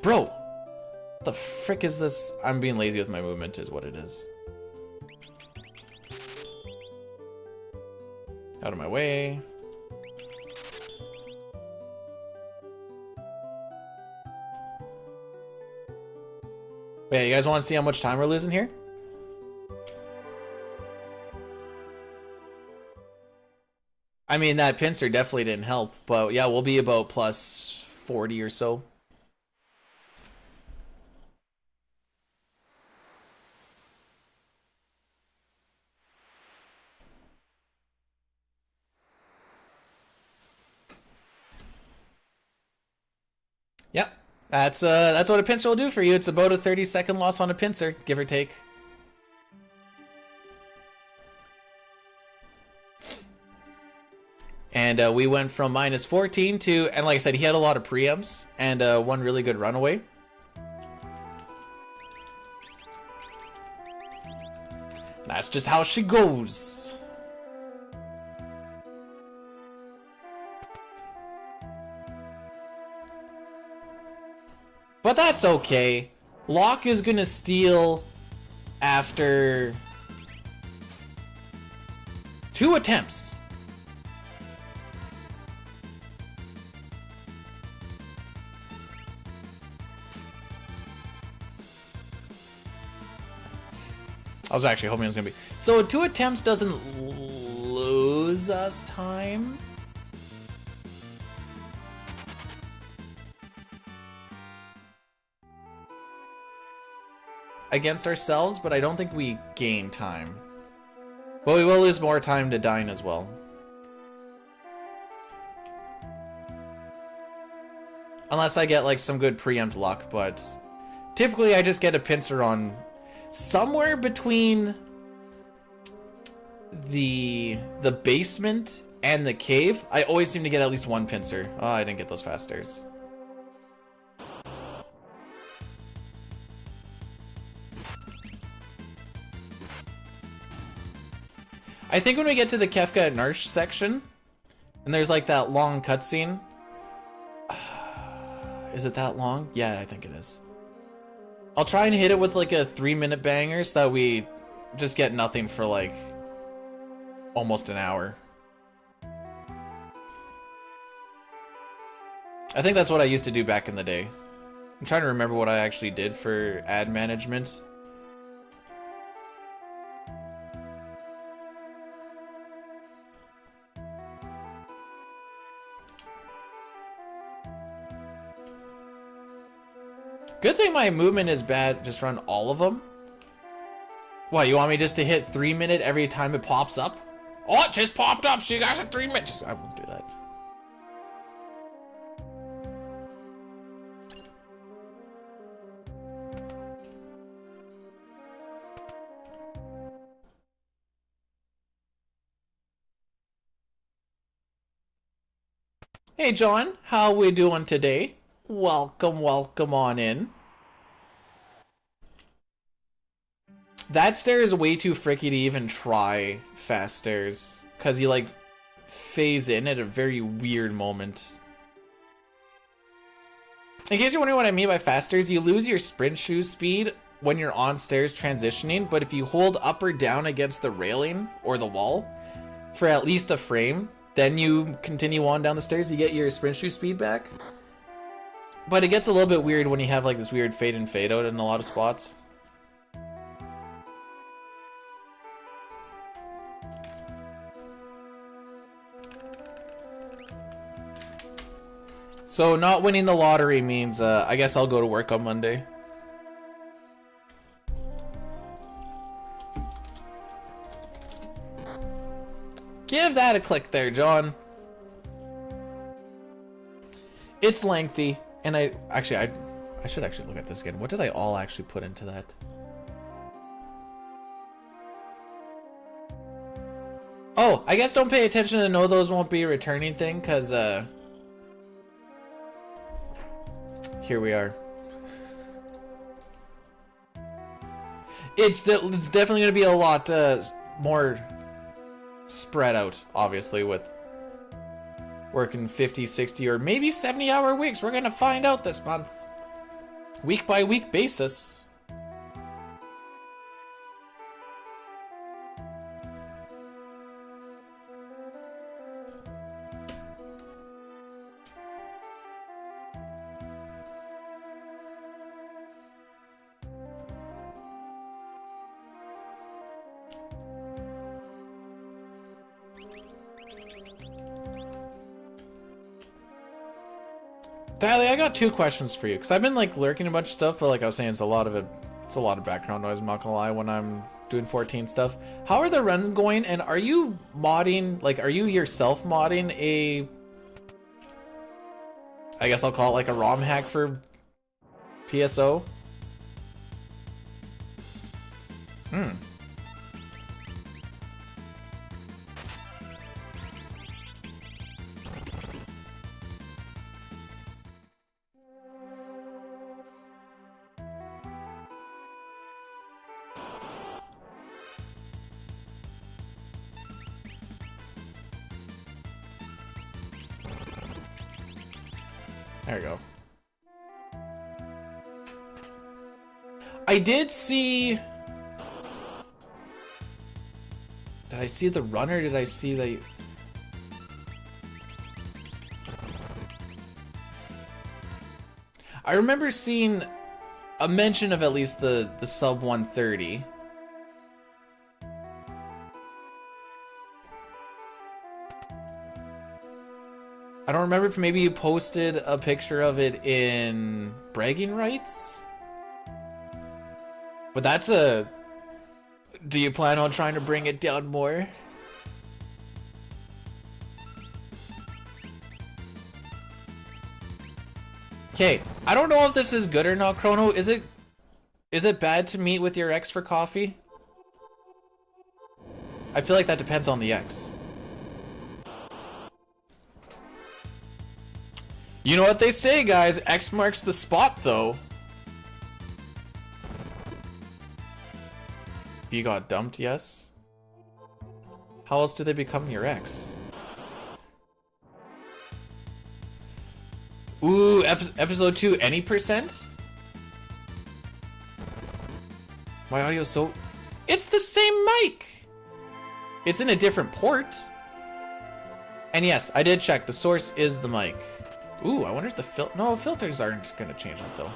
Bro, what the frick is this? I'm being lazy with my movement is what it is. Out of my way. Wait, you guys want to see how much time we're losing here? I mean, that pincer definitely didn't help, but yeah, we'll be about plus 40 or so. Yep. That's what a pincer will do for you. It's about a 30-second loss on a pincer, give or take. And we went from minus 14 to, and like I said, he had a lot of preempts and one really good runaway. That's just how she goes. But that's okay. Locke is gonna steal after 2 attempts. I was actually hoping it was gonna be. So 2 attempts doesn't lose us time. Against ourselves, but I don't think we gain time. But we will lose more time to dine as well. Unless I get like some good preempt luck, but typically I just get a pincer on somewhere between the basement and the cave. I always seem to get at least 1 pincer. Oh, I didn't get those fast stairs. I think when we get to the Kefka and Narsh section, and there's like that long cutscene. Is it that long? Yeah, I think it is. I'll try and hit it with like a 3-minute banger so that we just get nothing for like almost an hour. I think that's what I used to do back in the day. I'm trying to remember what I actually did for ad management. Good thing my movement is bad. Just run all of them. What, you want me just to hit 3-minute every time it pops up? Oh, it just popped up, so you guys are 3 minutes. I won't do that. Hey, John, how we doing today? Welcome, welcome on in. That stair is way too fricky to even try fast stairs, because you like phase in at a very weird moment. In case you're wondering what I mean by fast stairs, you lose your sprint shoe speed when you're on stairs transitioning, but if you hold up or down against the railing or the wall for at least a frame, then you continue on down the stairs, you get your sprint shoe speed back. But it gets a little bit weird when you have like this weird fade in fade out in a lot of spots. So not winning the lottery means I guess I'll go to work on Monday. Give that a click there, John. It's lengthy, and I should actually look at this again. What did I all actually put into that? Oh, I guess don't pay attention to no those won't be a returning thing, cause here we are. It's definitely gonna be a lot more spread out, obviously, with working 50, 60, or maybe 70-hour weeks. We're gonna find out this month. Week by week basis. Diley, I got 2 questions for you, because I've been like lurking a bunch of stuff, but like I was saying, it's a lot of background noise, I'm not gonna lie, when I'm doing 14 stuff. How are the runs going, and are you modding, like, are you yourself modding a, I guess I'll call it like a ROM hack for PSO? There we go. I did see... Did I see the runner? Did I see the... I remember seeing a mention of at least the sub 130. I don't remember if maybe you posted a picture of it in bragging rights. But that's a... Do you plan on trying to bring it down more? Okay, I don't know if this is good or not, Chrono. Is it bad to meet with your ex for coffee? I feel like that depends on the ex. You know what they say, guys. X marks the spot, though. You got dumped, yes? How else do they become your ex? Ooh, episode 2, any percent? My audio's so... It's the same mic! It's in a different port. And yes, I did check. The source is the mic. Ooh, I wonder if the no, filters aren't gonna change it though.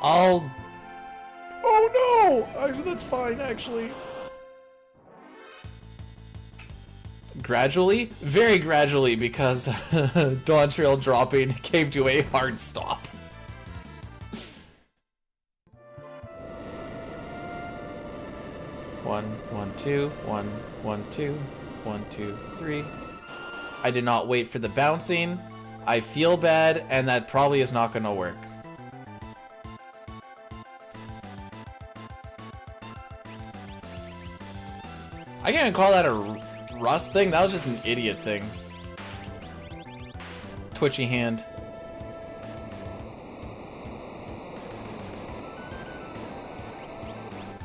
Oh no! Actually, that's fine, actually. Gradually? Very gradually, because Dawn Trail dropping came to a hard stop. One, 1, 2, 1, 1, 2, 1, 2, 3. I did not wait for the bouncing. I feel bad, and that probably is not gonna work. I can't even call that a rust thing. That was just an idiot thing. Twitchy hand.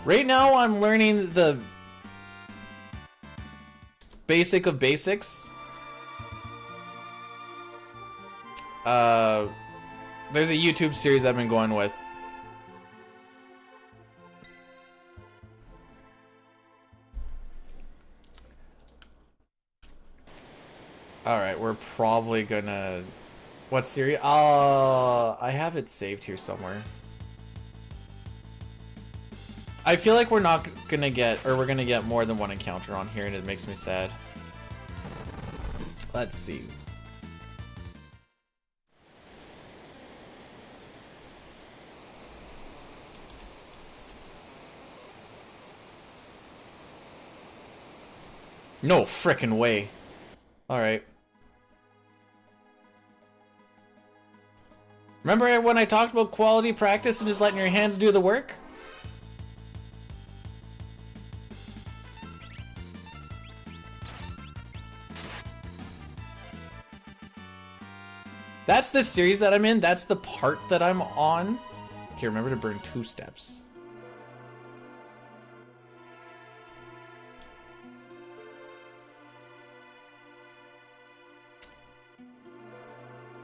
Right now, I'm learning the basic of basics. There's a YouTube series I've been going with. Alright, we're probably gonna... What series? I have it saved here somewhere. I feel like we're not gonna get, or we're gonna get more than one encounter on here, and it makes me sad. Let's see. No frickin' way. Alright. Remember when I talked about quality practice and just letting your hands do the work? That's the series that I'm in. That's the part that I'm on. Okay, remember to burn 2 steps.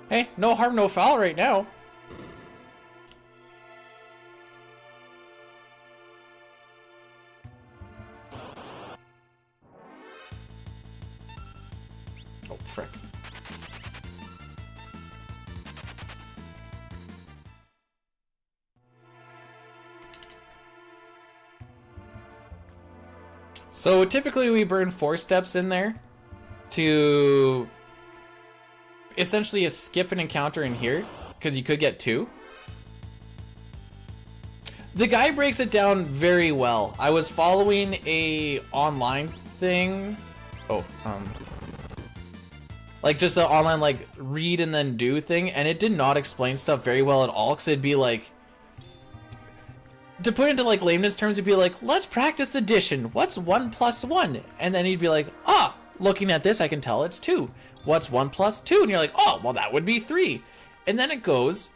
Hey, no harm, no foul right now. Oh, frick. So typically we burn 4 steps in there to essentially skip an encounter in here, because you could get 2. The guy breaks it down very well. I was following a online thing. Like just an online like read and then do thing, and it did not explain stuff very well at all, because it'd be like, to put into like layman's terms, it'd be like, let's practice addition. What's 1 plus 1? And then he'd be like, ah, looking at this, I can tell it's 2. What's 1 plus 2? And you're like, oh, well, that would be 3. And then it goes,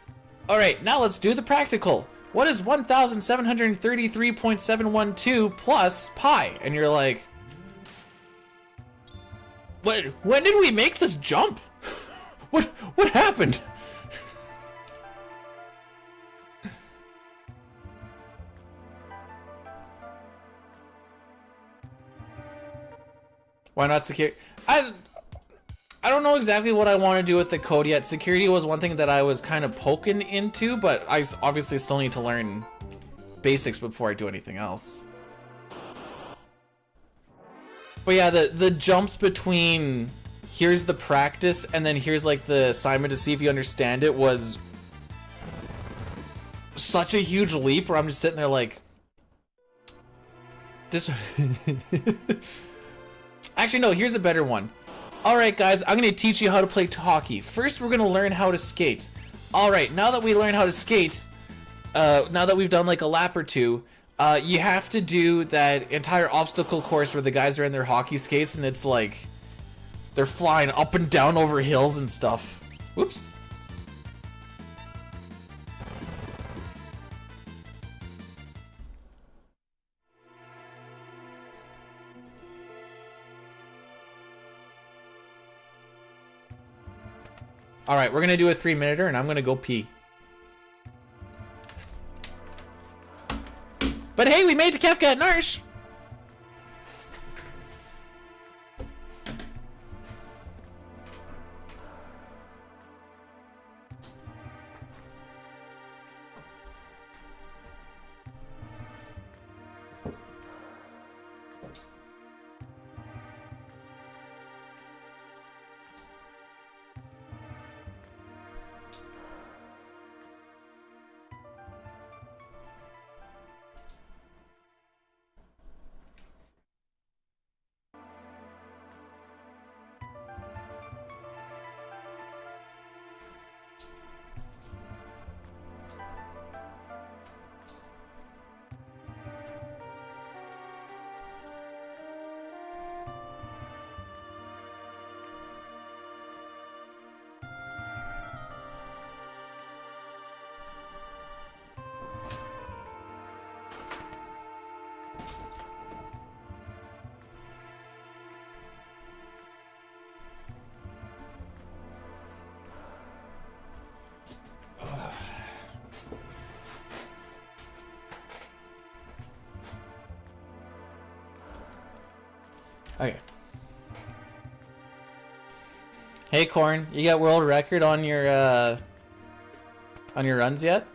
all right, now let's do the practical. What is 1,733.712 plus pi? And you're like, when did we make this jump? What happened? Why not security? I don't know exactly what I want to do with the code yet. Security was one thing that I was kind of poking into, but I obviously still need to learn basics before I do anything else. But yeah, the jumps between here's the practice and then here's like the assignment to see if you understand it was such a huge leap where I'm just sitting there like, this... Actually, no, here's a better one. Alright guys, I'm going to teach you how to play hockey. First, we're going to learn how to skate. Alright, now that we learn how to skate, now that we've done like a lap or 2, you have to do that entire obstacle course where the guys are in their hockey skates and it's like, they're flying up and down over hills and stuff. Whoops. Alright, we're gonna do a 3-minuter and I'm gonna go pee. But hey, we made it to Kefka at Narsh! Okay. Hey, Corn, you got world record on your runs yet?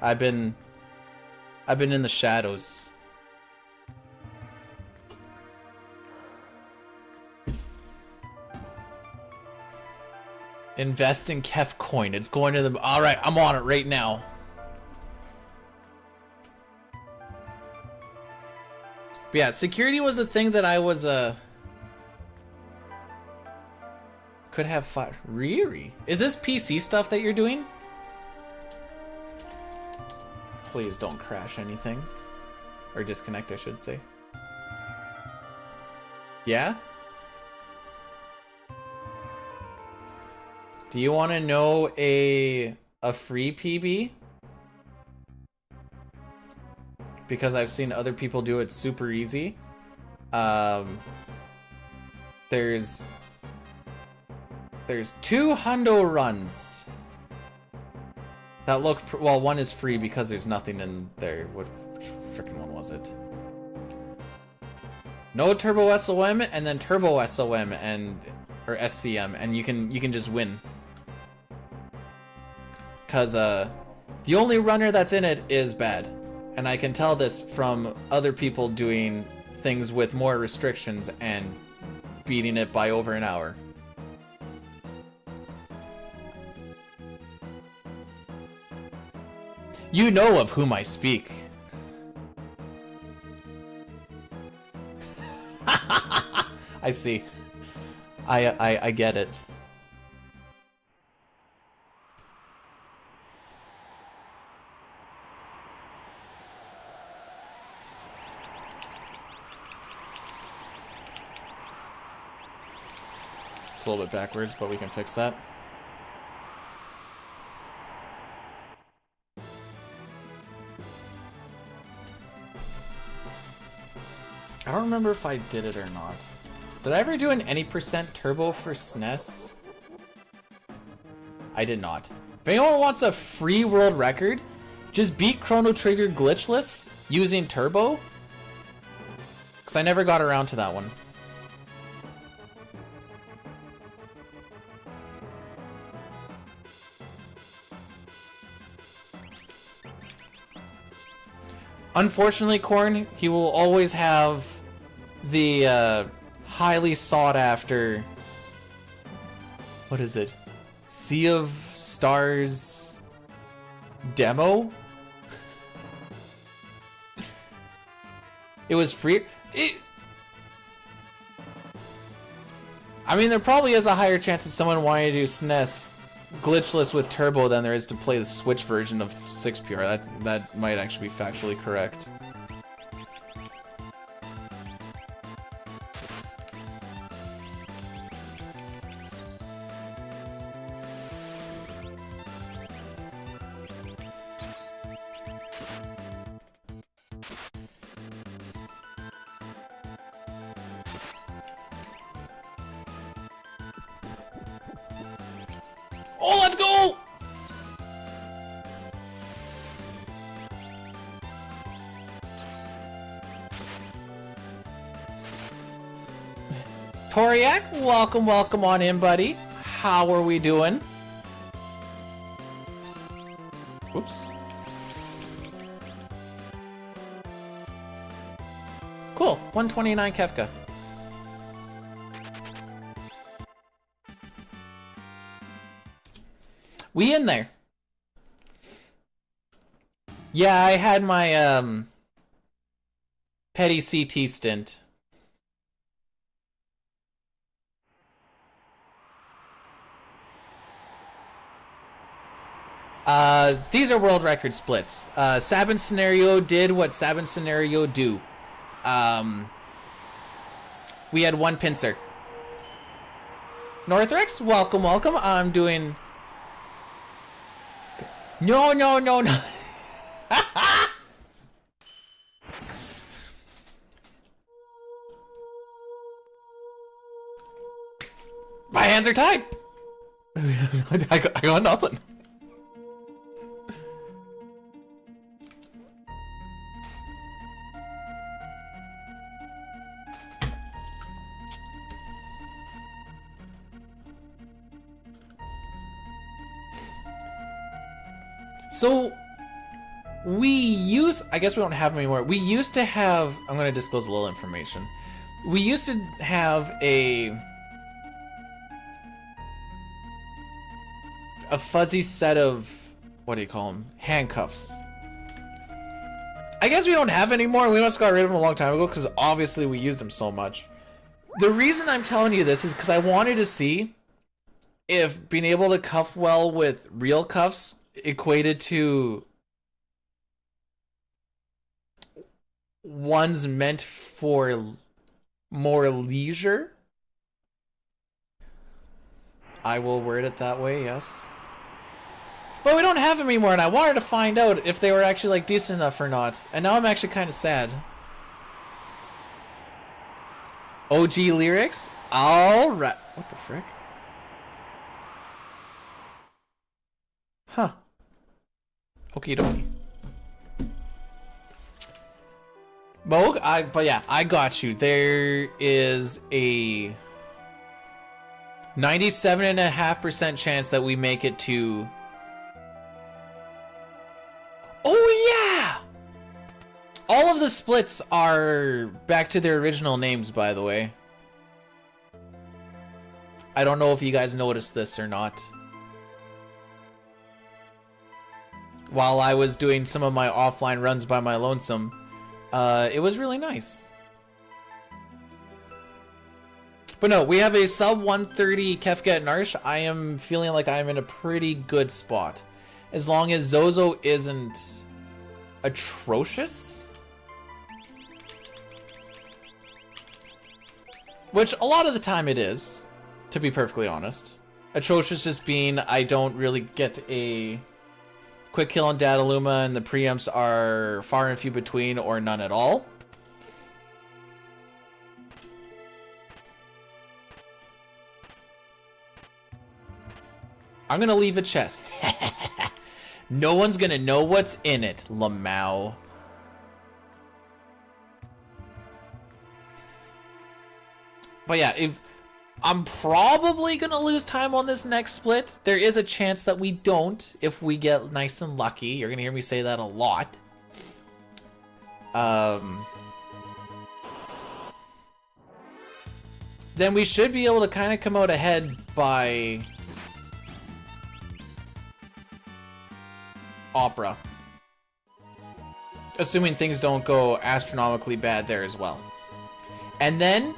I've been in the shadows. Invest in Kef coin. It's going to the. All right, I'm on it right now. But yeah, security was the thing that I was could have fought. Riri, is this PC stuff that you're doing? Please don't crash anything, or disconnect, I should say. Yeah. Do you want to know a free PB? Because I've seen other people do it super easy. There's 2 hundo runs that look well. One is free because there's nothing in there. Which freaking one was it? No turbo SOM and then turbo SOM or SCM, and you can just win. Cause the only runner that's in it is bad. And I can tell this from other people doing things with more restrictions and beating it by over an hour. You know of whom I speak. I see. I get it. It's a little bit backwards, but we can fix that. I don't remember if I did it or not. Did I ever do an any % turbo for SNES? I did not. If anyone wants a free world record, just beat Chrono Trigger glitchless using turbo. Because I never got around to that one. Unfortunately, Corn, he will always have the highly sought after, what is it? Sea of Stars demo? It was free. I mean, there probably is a higher chance of someone wanting to do SNES glitchless with turbo than there is to play the Switch version of 6PR. That might actually be factually correct. Oh, let's go! Toriak, welcome on in, buddy. How are we doing? Whoops. Cool, 129 Kefka. We in there. Yeah, I had my petty CT stint. These are world record splits. Sabin Scenario did what Sabin Scenario do. We had one pincer. Northrex, welcome. I'm doing... No. My hands are tied. I got nothing. So I guess we don't have them anymore. We used to have, I'm going to disclose a little information. We used to have a fuzzy set of, what do you call them? Handcuffs. I guess we don't have anymore. We must got rid of them a long time ago because obviously we used them so much. The reason I'm telling you this is because I wanted to see if being able to cuff well with real cuffs equated to ones meant for more leisure. I will word it that way, yes. But we don't have them anymore, and I wanted to find out if they were actually like decent enough or not. And now I'm actually kind of sad. OG lyrics? Alright. What the frick? Huh. Okie dokie. Moog, but yeah, I got you. There is a 97.5% chance that we make it to... Oh yeah! All of the splits are back to their original names, by the way. I don't know if you guys noticed this or not. While I was doing some of my offline runs by my lonesome, it was really nice. But no, we have a sub 130 Kefka and Narsh. I am feeling like I'm in a pretty good spot. As long as Zozo isn't atrocious. Which a lot of the time it is, to be perfectly honest. Atrocious just being I don't really get a quick kill on Dataluma and the preempts are far and few between or none at all. I'm gonna leave a chest. No one's gonna know what's in it, Lamau. But yeah, I'm probably gonna lose time on this next split. There is a chance that we don't if we get nice and lucky. You're gonna hear me say that a lot. Then we should be able to kind of come out ahead by Opera. Assuming things don't go astronomically bad there as well. And then,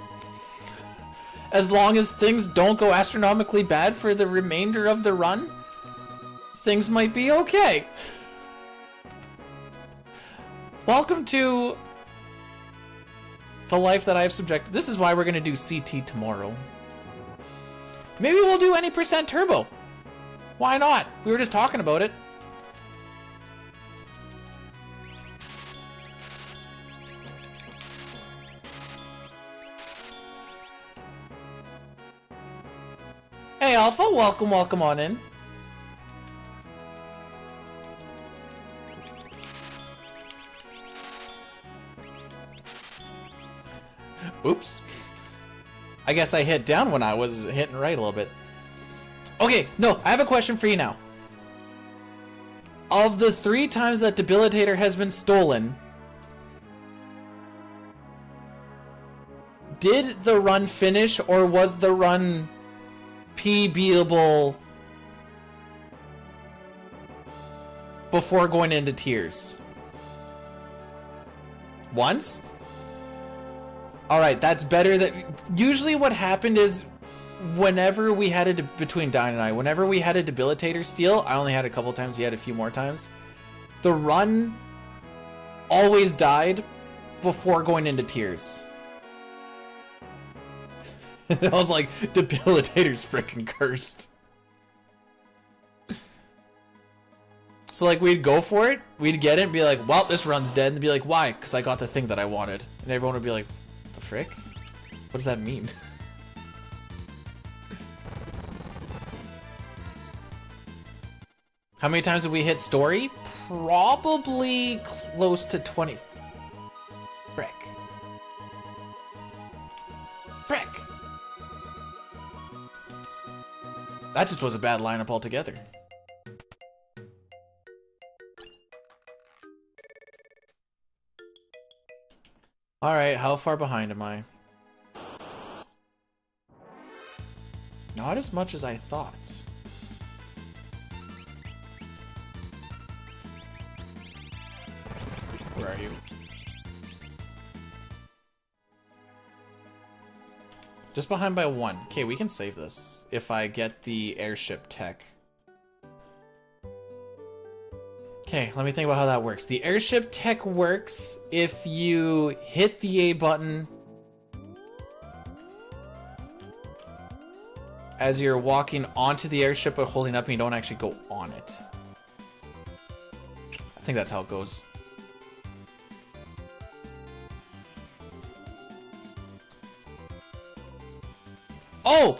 as long as things don't go astronomically bad for the remainder of the run, things might be okay. Welcome to the life that I've subjected. This is why we're going to do CT tomorrow. Maybe we'll do any percent turbo. Why not? We were just talking about it. Hey Alpha, welcome on in. Oops. I guess I hit down when I was hitting right a little bit. Okay, no, I have a question for you now. Of the 3 times that Debilitator has been stolen, did the run finish or was the run PBable before going into tiers? Once? Alright, that's better. That usually what happened is whenever we had it between Dine and I, whenever we had a Debilitator steal, I only had a couple times, he had a few more times, the run always died before going into tiers. I was like, Debilitator's freaking cursed. So like we'd go for it, we'd get it and be like, well, this run's dead, and be like, why? Because I got the thing that I wanted. And everyone would be like, the frick? What does that mean? How many times have we hit story? Probably close to 20. Frick. Frick! That just was a bad lineup altogether. Alright, how far behind am I? Not as much as I thought. Where are you? Just behind by 1. Okay, we can save this if I get the airship tech. Okay, let me think about how that works. The airship tech works if you hit the A button as you're walking onto the airship but holding up and you don't actually go on it. I think that's how it goes. Oh,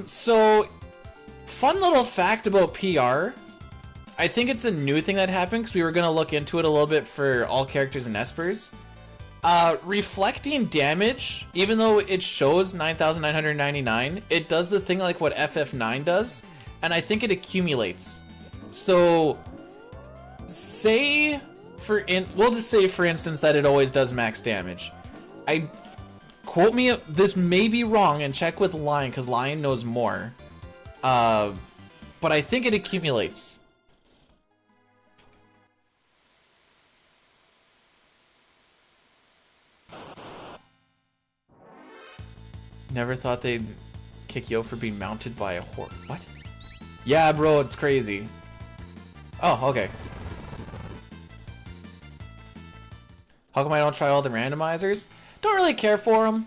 so fun little fact about PR. I think it's a new thing that happened because we were going to look into it a little bit for all characters and espers. Reflecting damage, even though it shows 9,999, it does the thing like what FF9 does, and I think it accumulates. So, we'll just say for instance that it always does max damage. Quote me, this may be wrong, and check with Lion, because Lion knows more. But I think it accumulates. Never thought they'd kick you out for being mounted by a horse. What? Yeah, bro, it's crazy. Oh, okay. How come I don't try all the randomizers? Don't really care for them.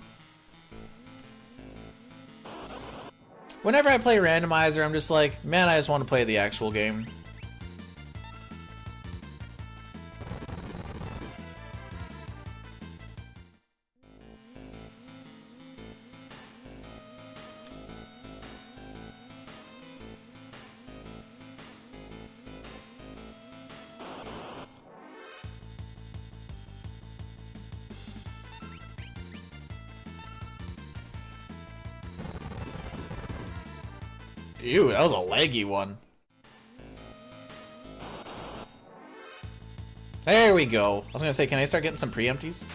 Whenever I play randomizer, I'm just like, man, I just want to play the actual game. Ew, that was a laggy one. There we go. I was gonna say, can I start getting some preempties?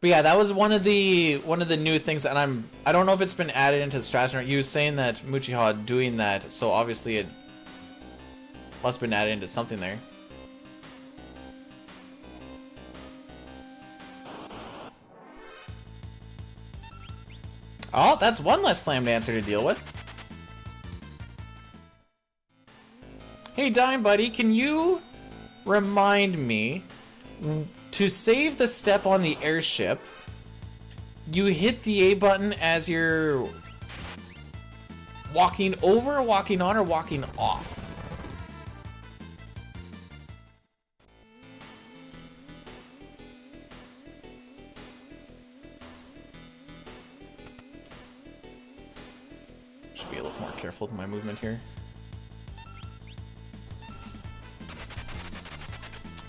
But yeah, that was one of the new things, and I don't know if it's been added into the strategy. You were saying that Muchiha doing that, so obviously it must have been added into something there. Oh, that's one less slam dancer to deal with. Hey, Dime Buddy, can you remind me to save the step on the airship? You hit the A button as you're walking over, walking on, or walking off. Should be a little more careful with my movement here.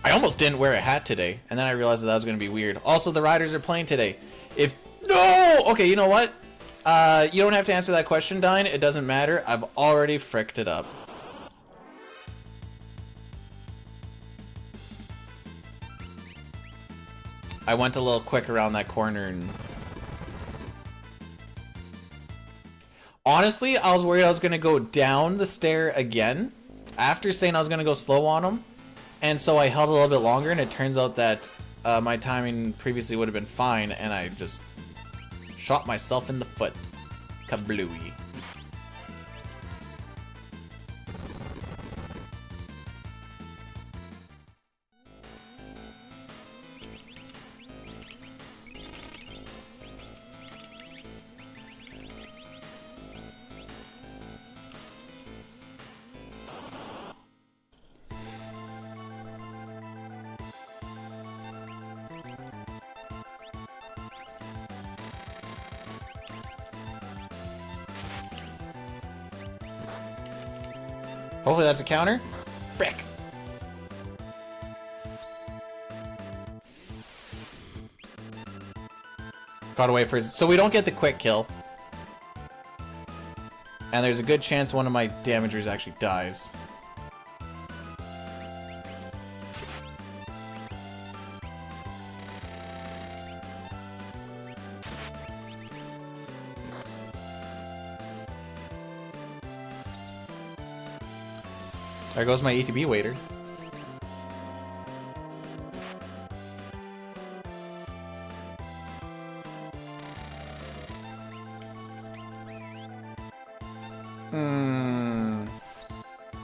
I almost didn't wear a hat today, and then I realized that was going to be weird. Also, the riders are playing today. No! Okay, you know what? You don't have to answer that question, Dine. It doesn't matter. I've already fricked it up. I went a little quick around that corner and... Honestly, I was worried I was going to go down the stair again after saying I was going to go slow on him. And so I held a little bit longer, and it turns out that my timing previously would have been fine, and I just shot myself in the foot. Kablooey. Hopefully that's a counter. Frick. Got away for his... So we don't get the quick kill. And there's a good chance one of my damagers actually dies. There goes my ETB waiter.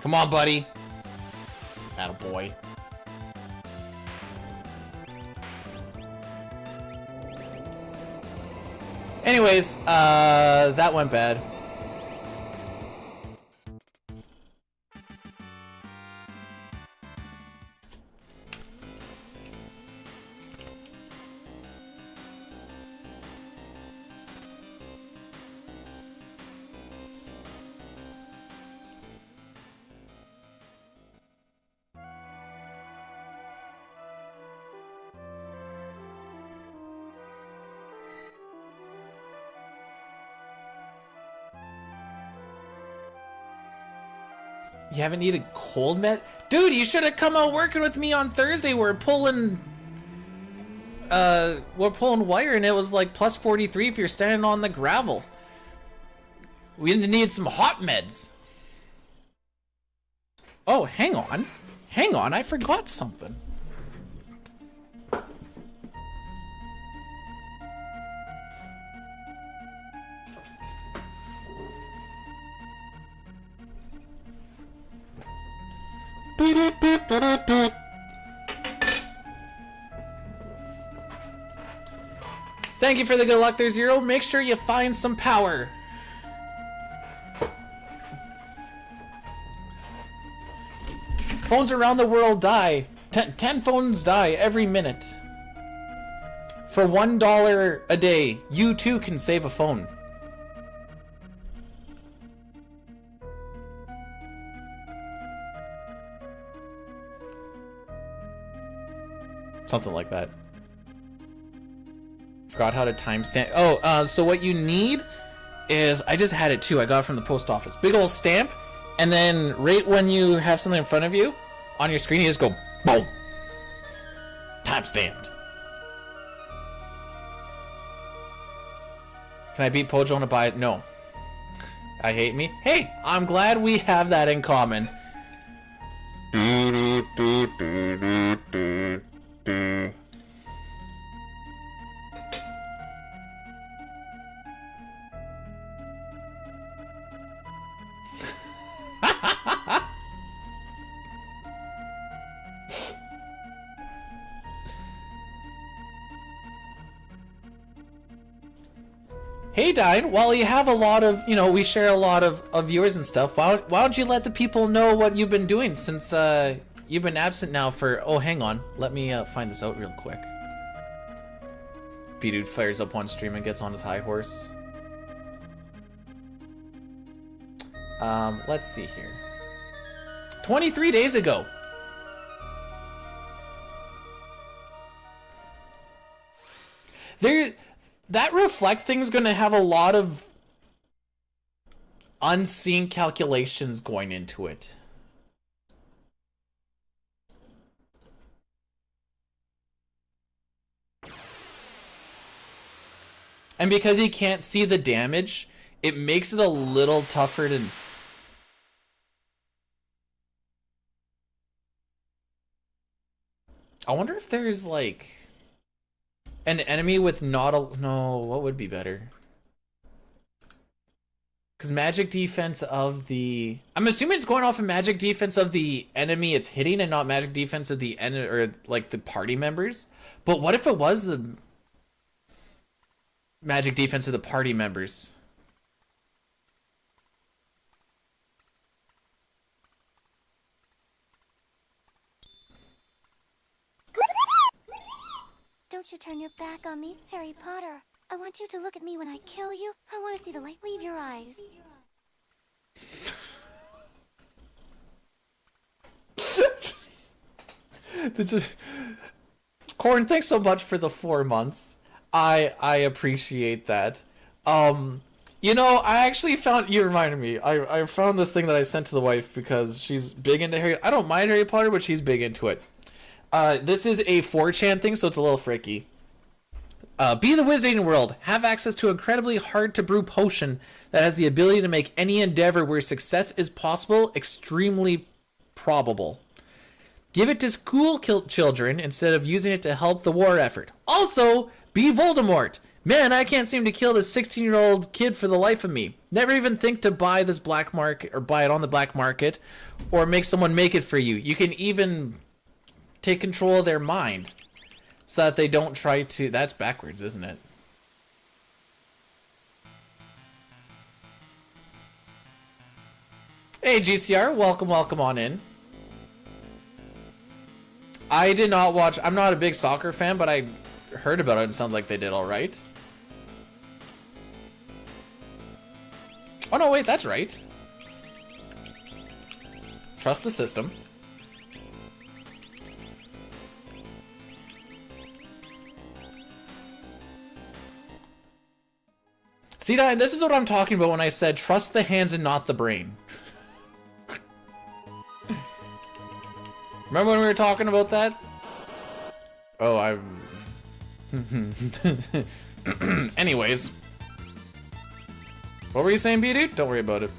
Come on, buddy. Attaboy. Anyways, that went bad. You haven't needed cold met? Dude, you should have come out working with me on Thursday. We're pulling wire and it was like plus 43 if you're standing on the gravel. We need some hot meds. Oh, hang on. Hang on, I forgot something. Thank you for the good luck there, Zero. Make sure you find some power. Phones around the world die. 10 phones die every minute. For $1 a day, you too can save a phone. Something like that. Forgot how to timestamp. Oh, so what you need is, I just had it too. I got it from the post office. Big old stamp, and then right when you have something in front of you, on your screen, you just go, boom. Timestamped. Can I beat Pojo to buy it? No. I hate me. Hey, I'm glad we have that in common. Hey, Dine, while you have a lot of, we share a lot of viewers and stuff, why don't you let the people know what you've been doing since you've been absent now for, oh, hang on, let me find this out real quick. B-Dude fires up one stream and gets on his high horse. Let's see here. 23 days ago. That reflect thing's gonna have a lot of unseen calculations going into it. And because he can't see the damage, it makes it a little tougher to... I wonder if there's like... an enemy with not a... No, what would be better? Because magic defense of the... I'm assuming it's going off of magic defense of the enemy it's hitting and not magic defense of the enemy or like the party members. But what if it was the magic defense of the party members? Don't you turn your back on me, Harry Potter. I want you to look at me when I kill you. I want to see the light leave your eyes. Corn, thanks so much for the 4 months. I appreciate that. I actually found... You reminded me. I found this thing that I sent to the wife because she's big into Harry... I don't mind Harry Potter, but she's big into it. This is a 4chan thing, so it's a little fricky. Be the Wizarding World. Have access to an incredibly hard-to-brew potion that has the ability to make any endeavor where success is possible extremely probable. Give it to school children instead of using it to help the war effort. Also, be Voldemort. Man, I can't seem to kill this 16-year-old kid for the life of me. Never even think to buy this black market or buy it on the black market or make someone make it for you. You can even take control of their mind so that they don't try to... That's backwards, isn't it? Hey, GCR. Welcome on in. I did not watch... I'm not a big soccer fan, but I heard about it. It sounds like they did all right. Oh, no, wait. That's right. Trust the system. See, this is what I'm talking about when I said trust the hands and not the brain. Remember when we were talking about that? Oh, I've... Anyways. What were you saying, B-Dude? Don't worry about it.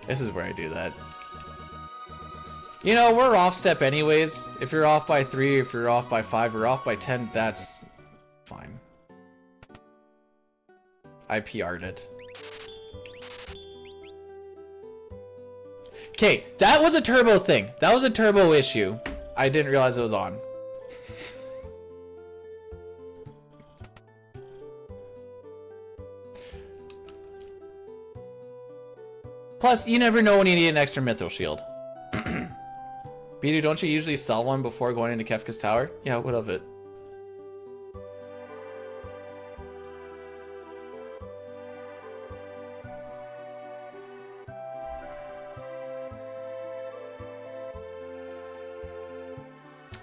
This is where I do that. You know, we're off step anyways. If you're off by 3, if you're off by 5, or off by 10, that's fine. I PR'd it. Okay, that was a turbo thing. That was a turbo issue. I didn't realize it was on. Plus, you never know when you need an extra mithril shield. Beatty, don't you usually sell one before going into Kefka's tower? Yeah, what of it?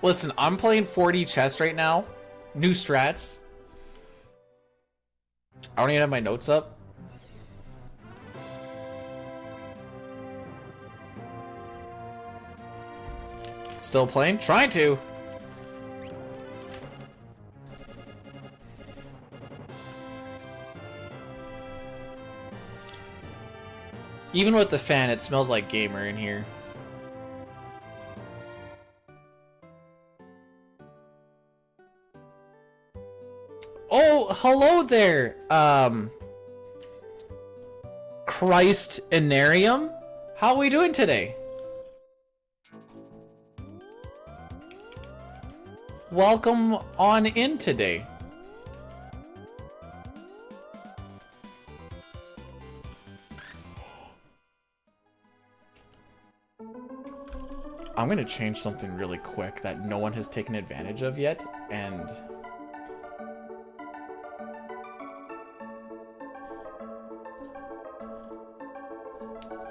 Listen, I'm playing 4D chess right now. New strats. I don't even have my notes up. Still playing? Trying to. Even with the fan, it smells like gamer in here. Oh, hello there, Christ Inarium. How are we doing today? Welcome on in today. I'm gonna change something really quick that no one has taken advantage of yet, and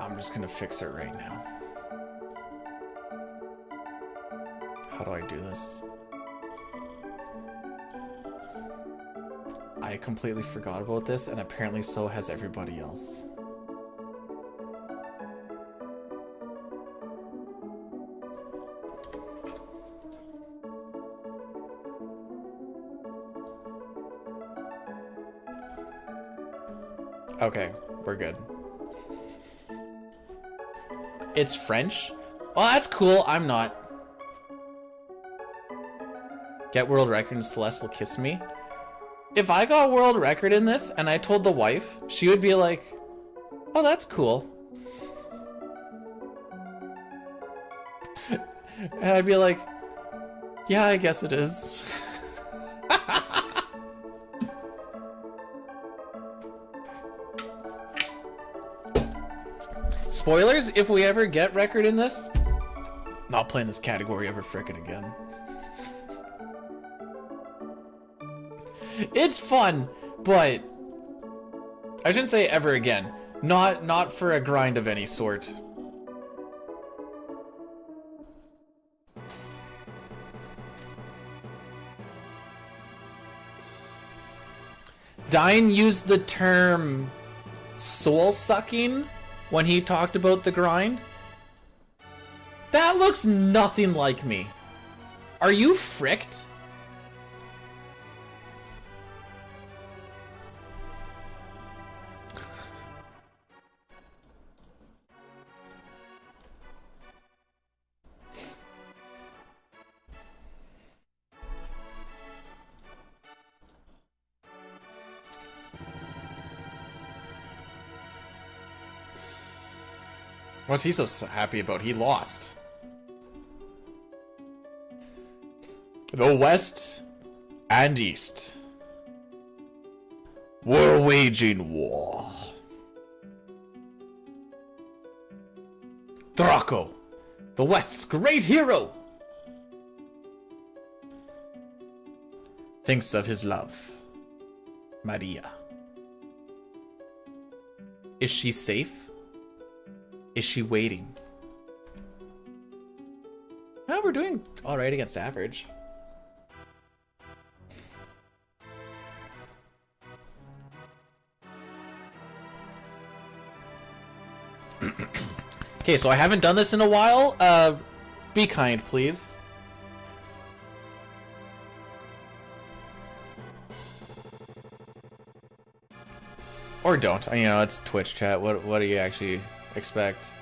I'm just gonna fix it right now. How do I do this? I completely forgot about this, and apparently so has everybody else. Okay, we're good. It's French? Oh, that's cool. I'm not. Get world record and Celeste will kiss me. If I got world record in this and I told the wife, she would be like, oh, that's cool. And I'd be like, yeah, I guess it is. Spoilers, if we ever get record in this, not playing this category ever frickin' again. It's fun, but I shouldn't say ever again. Not for a grind of any sort. Dine used the term soul sucking when he talked about the grind. That looks nothing like me. Are you fricked? What's he so happy about? He lost. The West and East were waging war. Draco, the West's great hero, thinks of his love, Maria. Is she safe? Is she waiting? Well, we're doing all right against average. Okay, so I haven't done this in a while. Be kind, please. Or don't. You know, it's Twitch chat. What do you actually expect?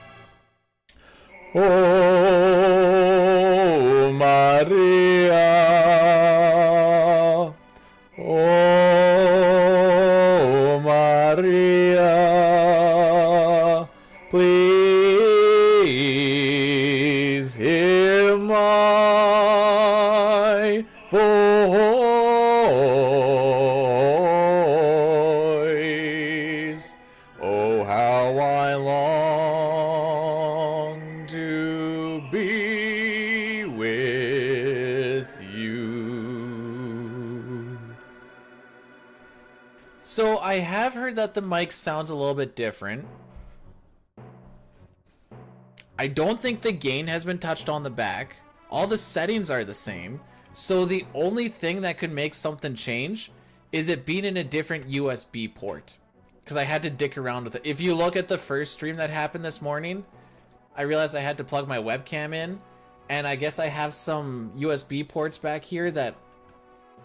Oh, Maria. Oh, Maria. Please hear my voice. Oh, how I long to be with you. So I have heard that the mic sounds a little bit different. I don't think the gain has been touched on the back. All the settings are the same. So the only thing that could make something change is it being in a different USB port. Because I had to dick around with it. If you look at the first stream that happened this morning, I realized I had to plug my webcam in. And I guess I have some USB ports back here that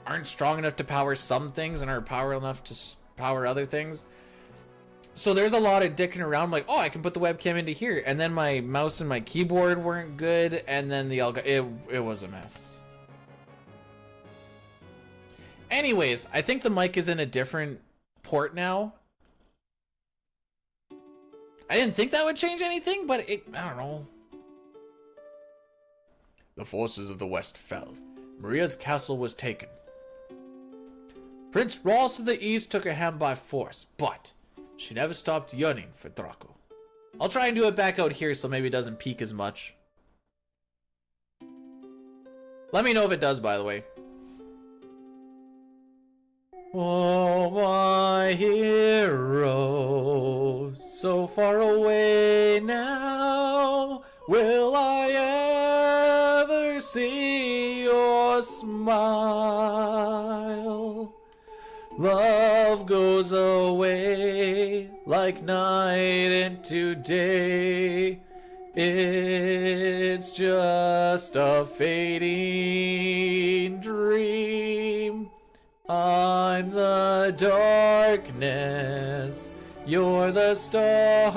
aren't strong enough to power some things and are power enough to power other things. So there's a lot of dicking around, like, oh, I can put the webcam into here, and then my mouse and my keyboard weren't good, and then the it was a mess. Anyways, I think the mic is in a different port now. I didn't think that would change anything, but I don't know. The forces of the West fell. Maria's castle was taken. Prince Ross of the East took her hand by force, but she never stopped yearning for Draco. I'll try and do it back out here so maybe it doesn't peak as much. Let me know if it does, by the way. Oh, my hero, so far away now. Will I ever see your smile? Love goes away like night into day. It's just a fading dream. I'm the darkness, you're the stars.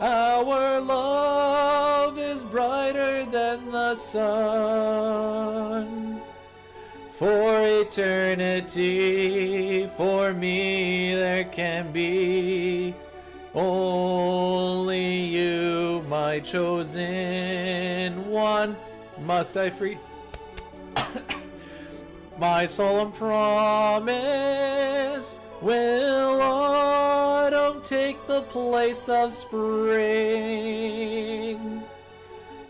Our love is brighter than the sun. For eternity, for me there can be only you, my chosen one. Must I free my solemn promise? Will autumn take the place of spring?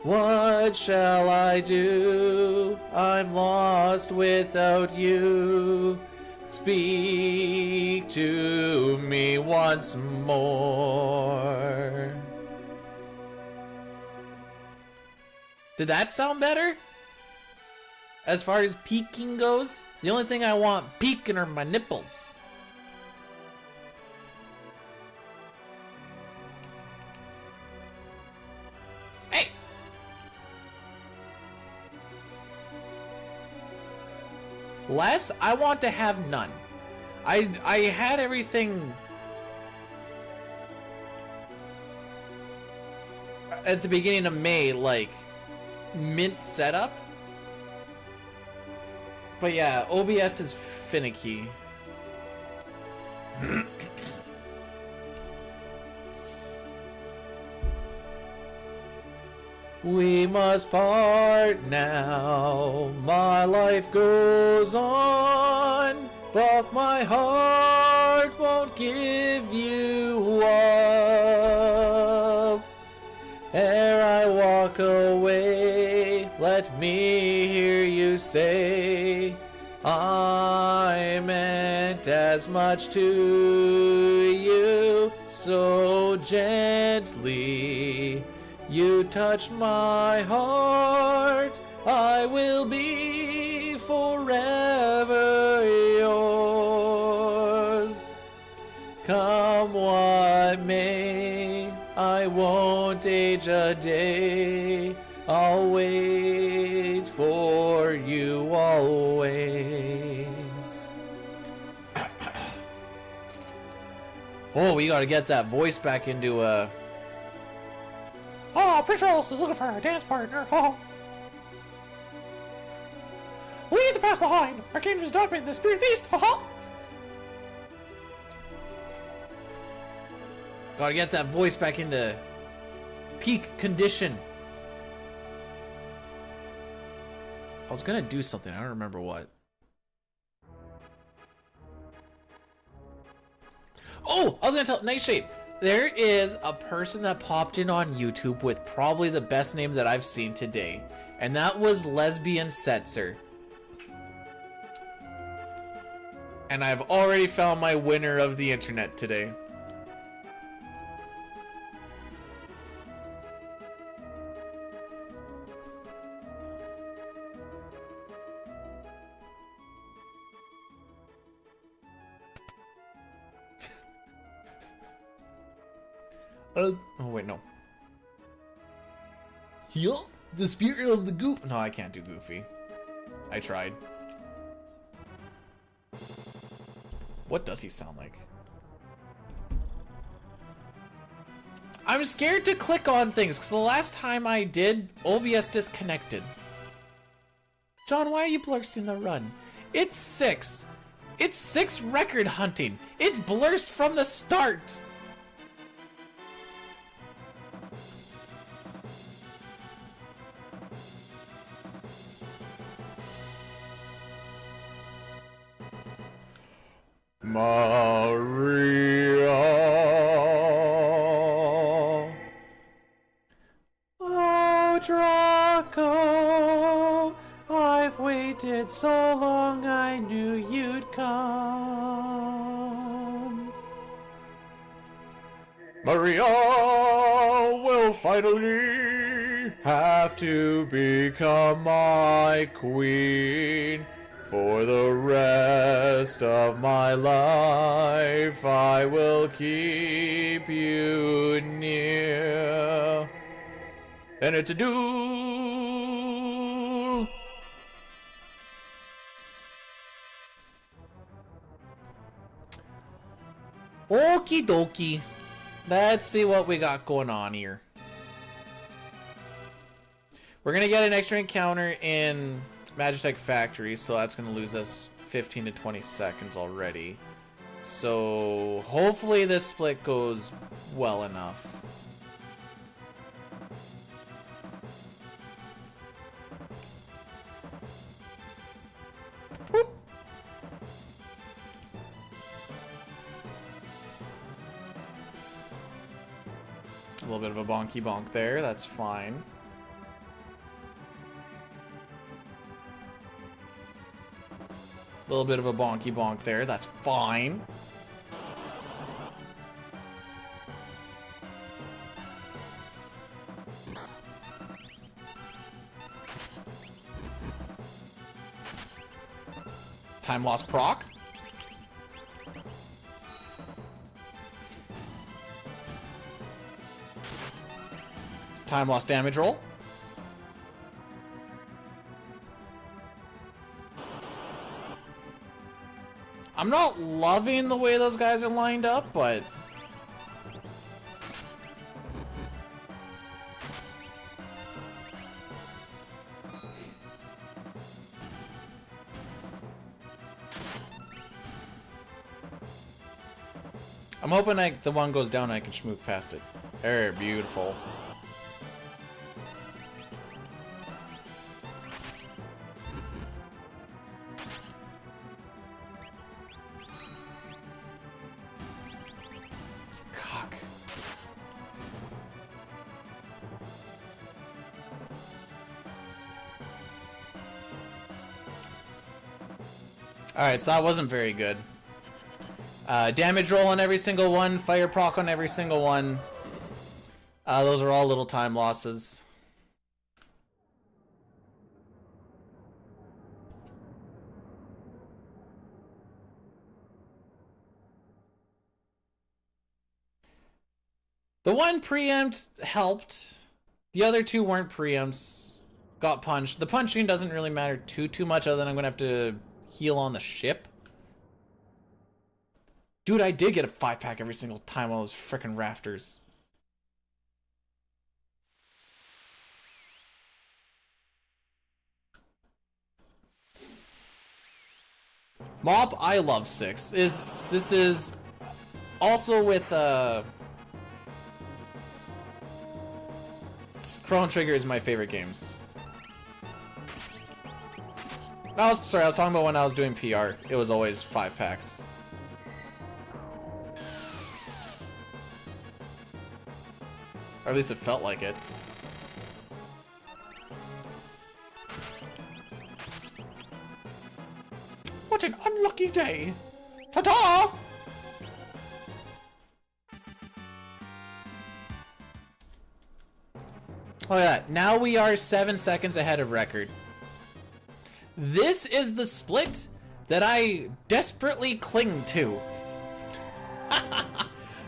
What shall I do? I'm lost without you. Speak to me once more. Did that sound better? As far as peeking goes, the only thing I want peeking are my nipples. Hey! Less, I want to have none. I had everything at the beginning of May, like, mint setup. But yeah, OBS is finicky. We must part now. My life goes on, but my heart won't give you up. Ere I walk away, let me hear you say, I meant as much to you, so gently you touch my heart. I will be forever yours. Come what may, I won't age a day. I'll wait for you always. Oh, we gotta get that voice back into a... Oh, Prince Charles is looking for a dance partner. Oh. Leave the past behind. Our kingdom is documented in the spirit east. Gotta get that voice back into peak condition. I was gonna do something, I don't remember what. Oh! I was gonna tell Nightshade! There is a person that popped in on YouTube with probably the best name that I've seen today. And that was Lesbian Setzer. And I've already found my winner of the internet today. Oh wait, no. Heal the spirit of the goof. No, I can't do Goofy. I tried. What does he sound like? I'm scared to click on things because the last time I did, OBS disconnected. John, why are you blursting the run? It's 6. It's 6 record hunting. It's blursed from the start. Maria. Oh, Draco, I've waited so long I knew you'd come. Maria will finally have to become my queen. For the rest of my life, I will keep you near. And it's a duel. Okie dokie. Let's see what we got going on here. We're gonna get an extra encounter in Magitech Factory, so that's gonna lose us 15 to 20 seconds already. So hopefully this split goes well enough. Whoop. A little bit of a bonky bonk there, that's fine. A little bit of a bonky bonk there, that's fine. Time loss proc. Time loss damage roll. I'm not loving the way those guys are lined up, but I'm hoping the one goes down and I can just move past it. Very beautiful. Alright, so that wasn't very good. Damage roll on every single one, fire proc on every single one. Those are all little time losses. The one preempt helped. The other two weren't preempts. Got punched. The punching doesn't really matter too much, other than I'm gonna have to heal on the ship. Dude, I did get a 5-pack every single time on those frickin' rafters. Mob, I love 6. This is also with Chrono Trigger is my favorite games. I was talking about when I was doing PR. It was always 5-packs. Or at least it felt like it. What an unlucky day! Ta-ta! Oh yeah, now we are 7 seconds ahead of record. This is the split that I desperately cling to.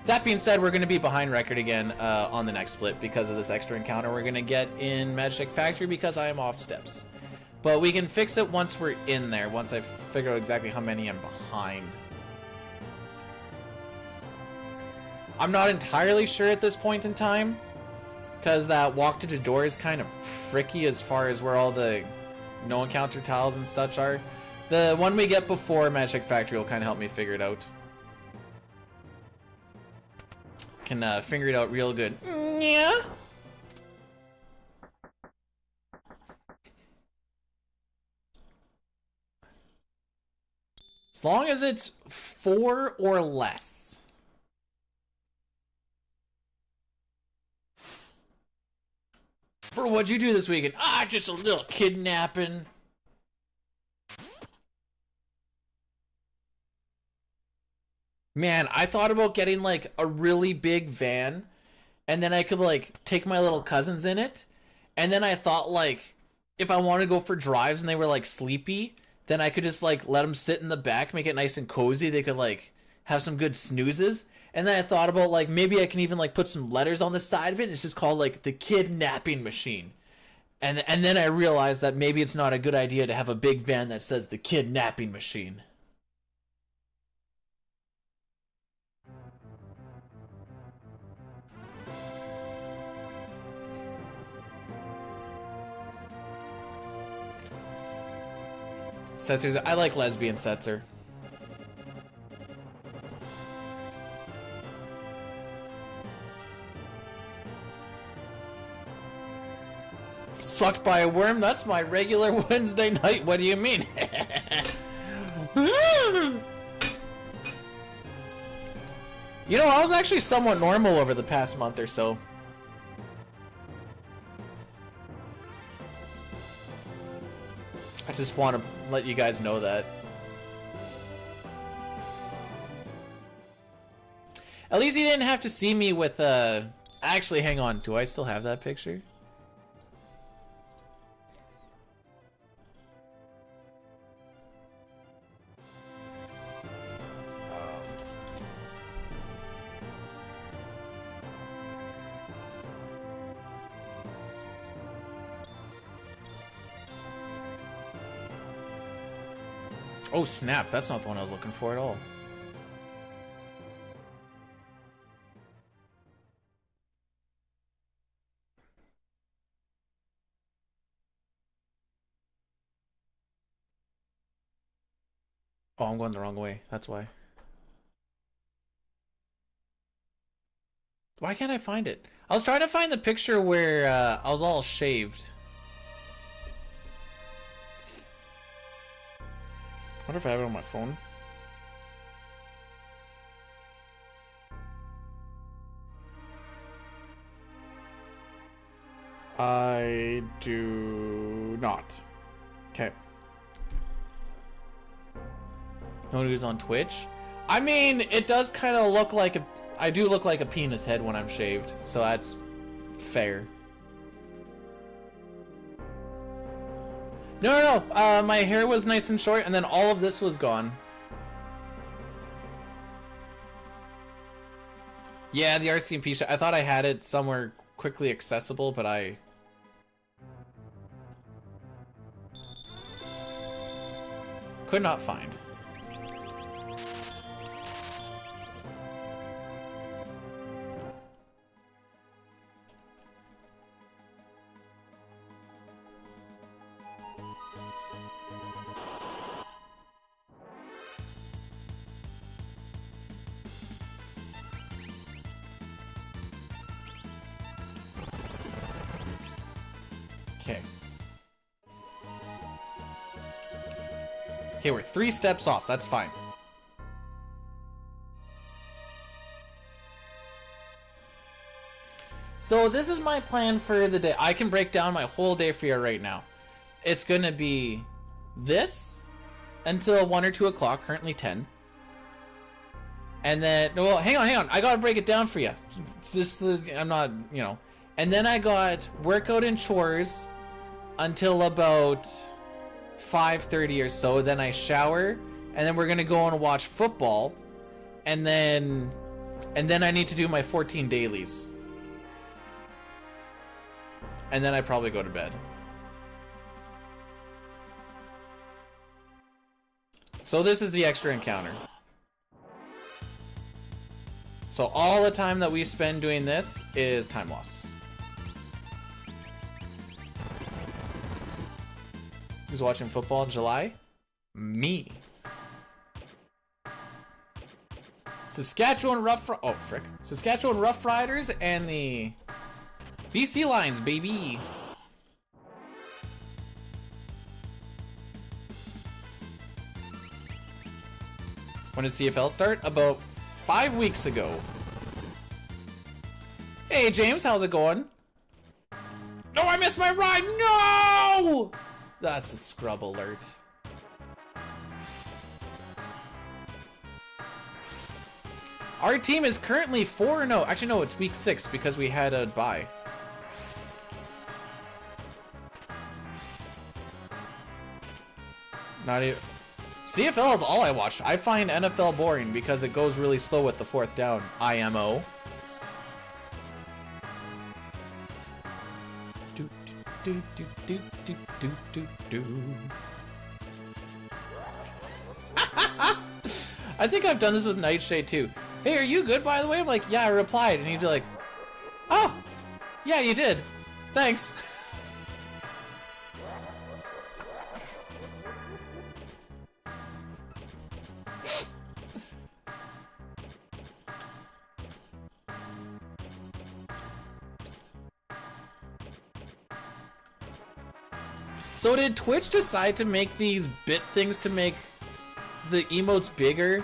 That being said, we're going to be behind record again on the next split because of this extra encounter we're going to get in Magic Factory because I am off steps. But we can fix it once we're in there, once I figure out exactly how many I'm behind. I'm not entirely sure at this point in time, because that walk to the door is kind of fricky as far as where all the no encounter tiles and such are. The one we get before Magic Factory will kind of help me figure it out. Can figure it out real good. Yeah. As long as it's 4 or less. Bro, what'd you do this weekend? Ah, just a little kidnapping. Man, I thought about getting like a really big van, and then I could like take my little cousins in it. And then I thought like, if I want to go for drives and they were like sleepy, then I could just like let them sit in the back, make it nice and cozy. They could like have some good snoozes. And then I thought about like, maybe I can even like put some letters on the side of it. And it's just called like the kidnapping machine. And then I realized that maybe it's not a good idea to have a big van that says the kidnapping machine. Setzers, I like lesbian Setzer. Sucked by a worm? That's my regular Wednesday night. What do you mean? You know, I was actually somewhat normal over the past month or so. I just want to let you guys know that. At least you didn't have to see me with actually, hang on. Do I still have that picture? Oh snap, that's not the one I was looking for at all. Oh, I'm going the wrong way, that's why. Why can't I find it? I was trying to find the picture where I was all shaved. I wonder if I have it on my phone. I do not. Okay. No one who's on Twitch? I mean, it does kind of look like a... I do look like a penis head when I'm shaved, so that's fair. No, my hair was nice and short, and then all of this was gone. Yeah, the RCMP shot. I thought I had it somewhere quickly accessible, but I... could not find. Okay. Okay, we're 3 steps off. That's fine. So this is my plan for the day. I can break down my whole day for you right now. It's gonna be this until 1 or 2 o'clock, currently 10. And then, well, hang on. I gotta break it down for you. Just, I'm not, you know. And then I got workout and chores until about 5:30 or so. Then I shower, and then we're gonna go and watch football, and then I need to do my 14 dailies, and then I probably go to bed. So this is the extra encounter. So all the time that we spend doing this is time loss. Who's watching football in July? Me. Saskatchewan Saskatchewan Rough Riders and the BC Lions, baby. When did CFL start? About 5 weeks ago. Hey James, how's it going? No, I missed my ride. No! That's a scrub alert. Our team is currently 4-0. Actually, no, it's week 6 because we had a bye. Not even... CFL is all I watch. I find NFL boring because it goes really slow with the 4th down. IMO. Do, do, do, do, do, do, do. I think I've done this with Nightshade too. Hey, are you good, by the way? I'm like, yeah, I replied. And he'd be like, oh, yeah, you did. Thanks. So did Twitch decide to make these bit things to make the emotes bigger?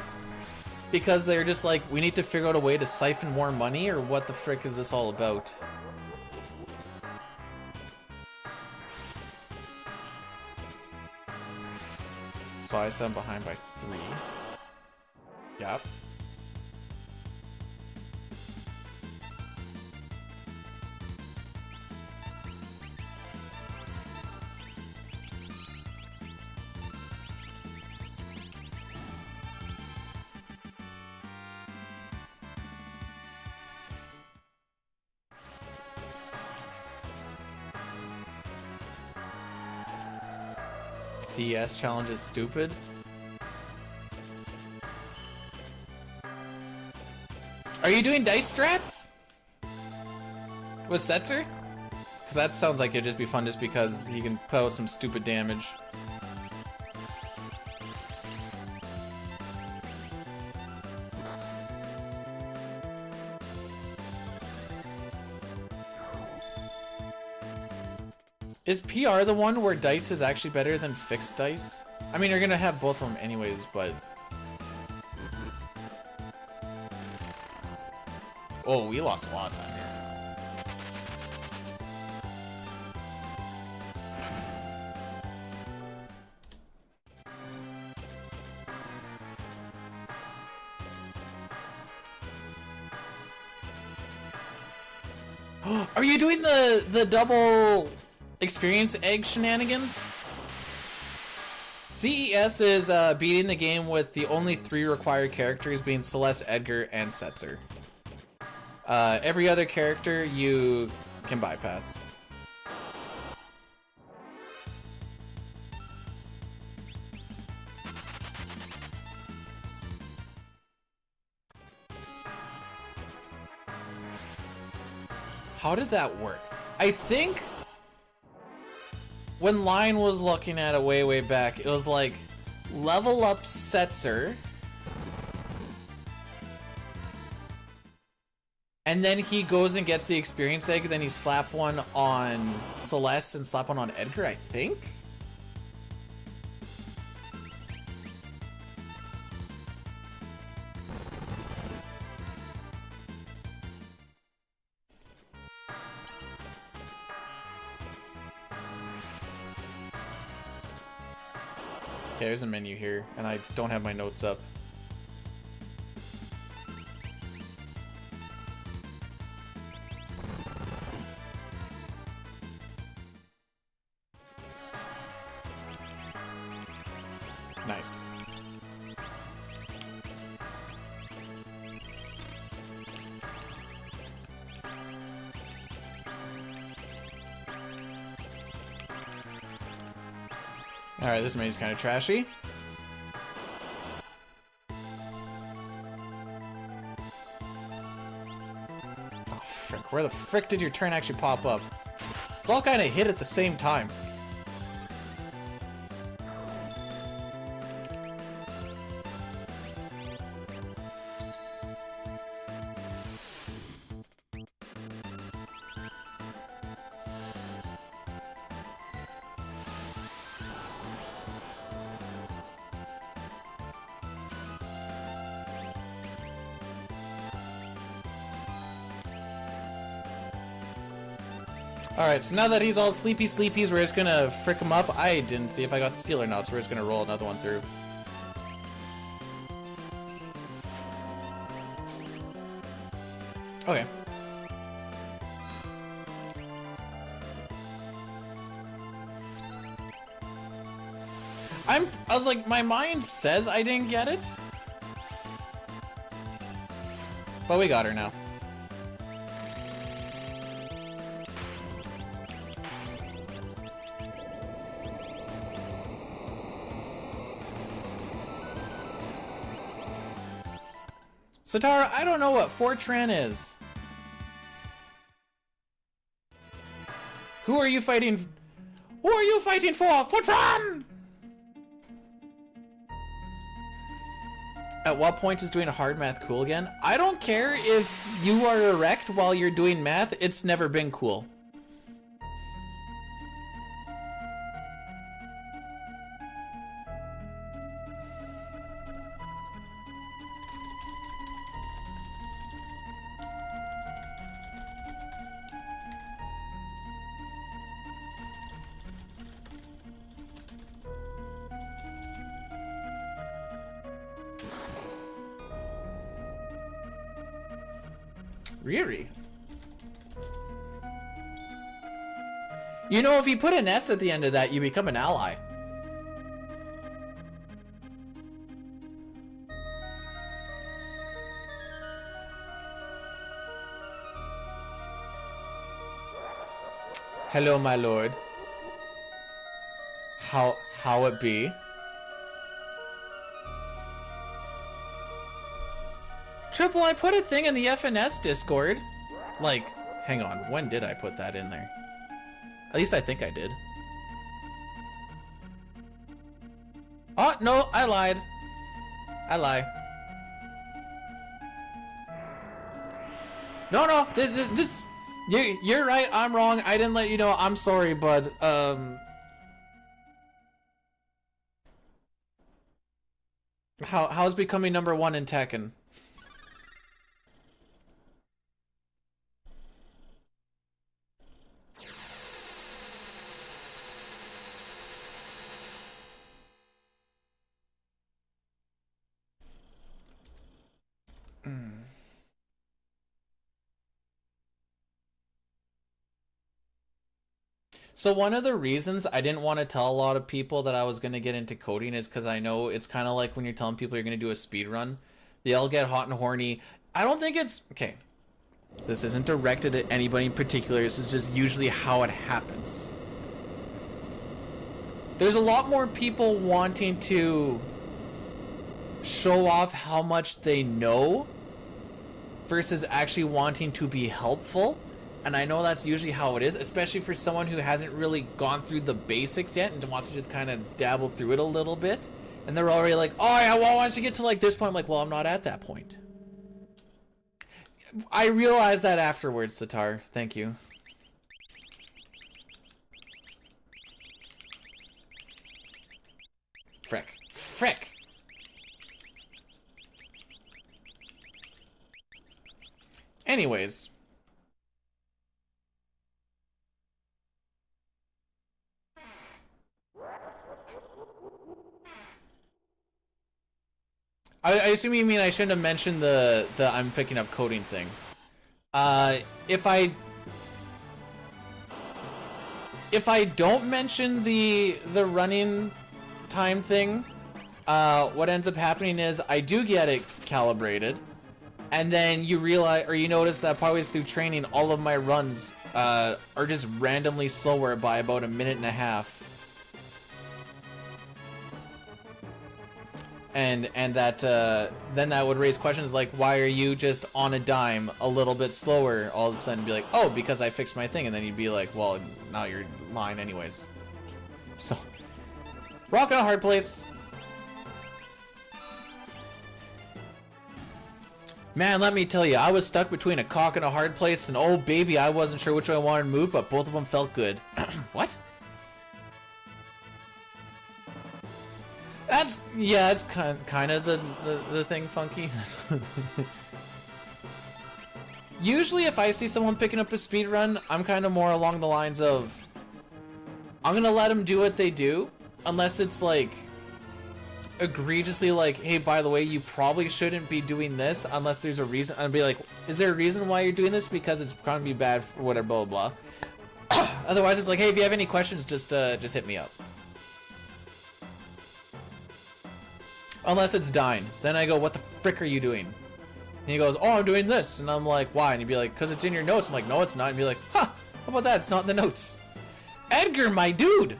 Because they're just like, we need to figure out a way to siphon more money, or what the frick is this all about? So I said I'm behind by 3. Yep. CES challenge is stupid. Are you doing dice strats? With Setzer? Because that sounds like it'd just be fun just because he can put out some stupid damage. Is PR the one where dice is actually better than fixed dice? I mean, you're gonna have both of them anyways, but... Oh, we lost a lot of time here. Are you doing the double experience egg shenanigans? CES is beating the game with the only 3 required characters being Celeste, Edgar, and Setzer. Every other character you can bypass. How did that work? I think when Lion was looking at it way back, it was like level up Setzer, and then he goes and gets the experience egg, then he slap one on Celeste and slap one on Edgar, I think? Okay, there's a menu here, and I don't have my notes up. Nice. Alright, this menu's kind of trashy. Oh, frick. Where the frick did your turn actually pop up? It's all kind of hit at the same time. Alright, so now that he's all sleepies, we're just gonna frick him up. I didn't see if I got the steal or not, so we're just gonna roll another one through. Okay. I was like, my mind says I didn't get it. But we got her now. Satara, I don't know what Fortran is. Who are you fighting? Who are you fighting for? Fortran! At what point is doing hard math cool again? I don't care if you are erect while you're doing math, it's never been cool. Riri. You know, if you put an S at the end of that, you become an ally. Hello, my lord. How it be? Triple, I put a thing in the FNS Discord. Like, hang on, when did I put that in there? At least I think I did. Oh, no, I lied. I lie. No, this... You're right, I'm wrong. I didn't let you know, I'm sorry, bud. How's becoming #1 in Tekken? So one of the reasons I didn't want to tell a lot of people that I was going to get into coding is because I know it's kind of like when you're telling people you're going to do a speed run. They all get hot and horny. I don't think it's... Okay. This isn't directed at anybody in particular. This is just usually how it happens. There's a lot more people wanting to show off how much they know versus actually wanting to be helpful. And I know that's usually how it is, especially for someone who hasn't really gone through the basics yet and wants to just kind of dabble through it a little bit. And they're already like, oh yeah, well, why don't you get to like this point? I'm like, well, I'm not at that point. I realized that afterwards, Sitar. Thank you. Frick. Frick! Anyways. I assume you mean I shouldn't have mentioned the I'm picking up coding thing. If I don't mention the running time thing, what ends up happening is I do get it calibrated, and then you realize or you notice that partway through training, all of my runs are just randomly slower by about a minute and a half. And that then that would raise questions like, why are you just on a dime a little bit slower all of a sudden? Be like, oh, because I fixed my thing. And then you'd be like, well, now you're lying anyways. So, rock in a hard place. Man, let me tell you, I was stuck between a cock and a hard place, and oh baby, I wasn't sure which way I wanted to move, but both of them felt good. What? That's, yeah, it's kind of the thing, Funky. Usually if I see someone picking up a speed run, I'm kind of more along the lines of, I'm gonna let them do what they do, unless it's like, egregiously like, hey, by the way, you probably shouldn't be doing this, unless there's a reason. I'd be like, is there a reason why you're doing this? Because it's gonna be bad for whatever, blah, blah, blah. Otherwise, it's like, hey, if you have any questions, just hit me up. Unless it's dying. Then I go, what the frick are you doing? And he goes, oh, I'm doing this. And I'm like, why? And he'd be like, because it's in your notes. I'm like, no, it's not. And he'd be like, huh, how about that? It's not in the notes. Edgar, my dude!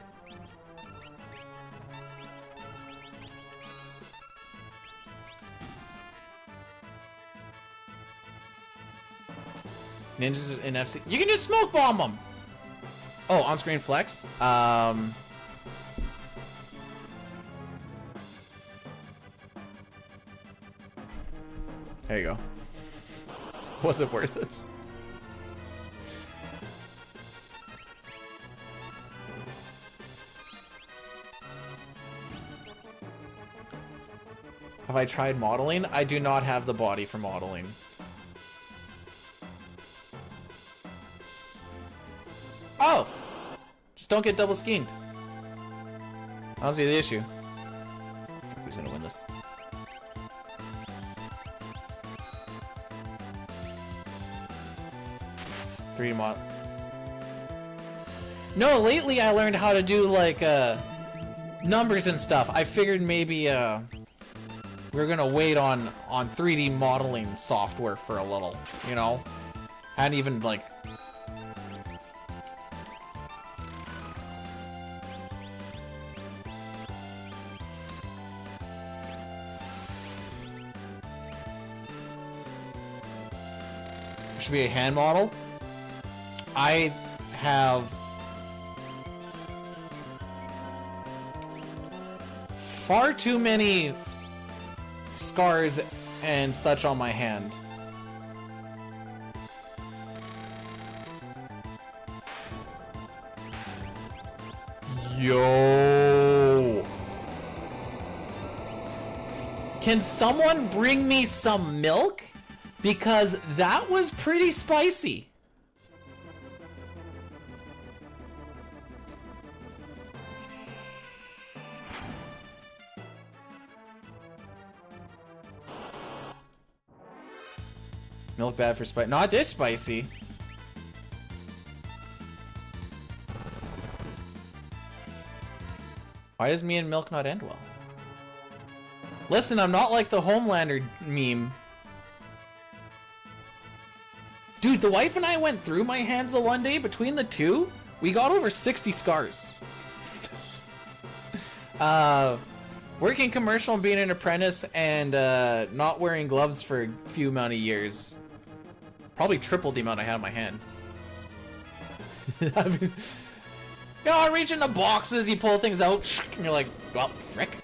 Ninjas in FC. You can just smoke bomb them! Oh, on-screen flex? There you go. Was it worth it? Have I tried modeling? I do not have the body for modeling. Oh! Just don't get double skinned. I don't see the issue. Who's gonna win this? Mod. No, lately I learned how to do like numbers and stuff. I figured maybe we're gonna wait on 3D modeling software for a little, you know? Hadn't even like should be a hand model. I have far too many scars and such on my hand. Yo! Can someone bring me some milk? Because that was pretty spicy. Milk bad for spice. Not this spicy. Why does me and Milk not end well? Listen, I'm not like the Homelander meme. Dude, the wife and I went through my hands the one day. Between the two, we got over 60 scars. Working commercial and being an apprentice and not wearing gloves for a few amount of years. Probably tripled the amount I had on my hand. I mean, you know, I reach into boxes, you pull things out, and you're like, well, frick.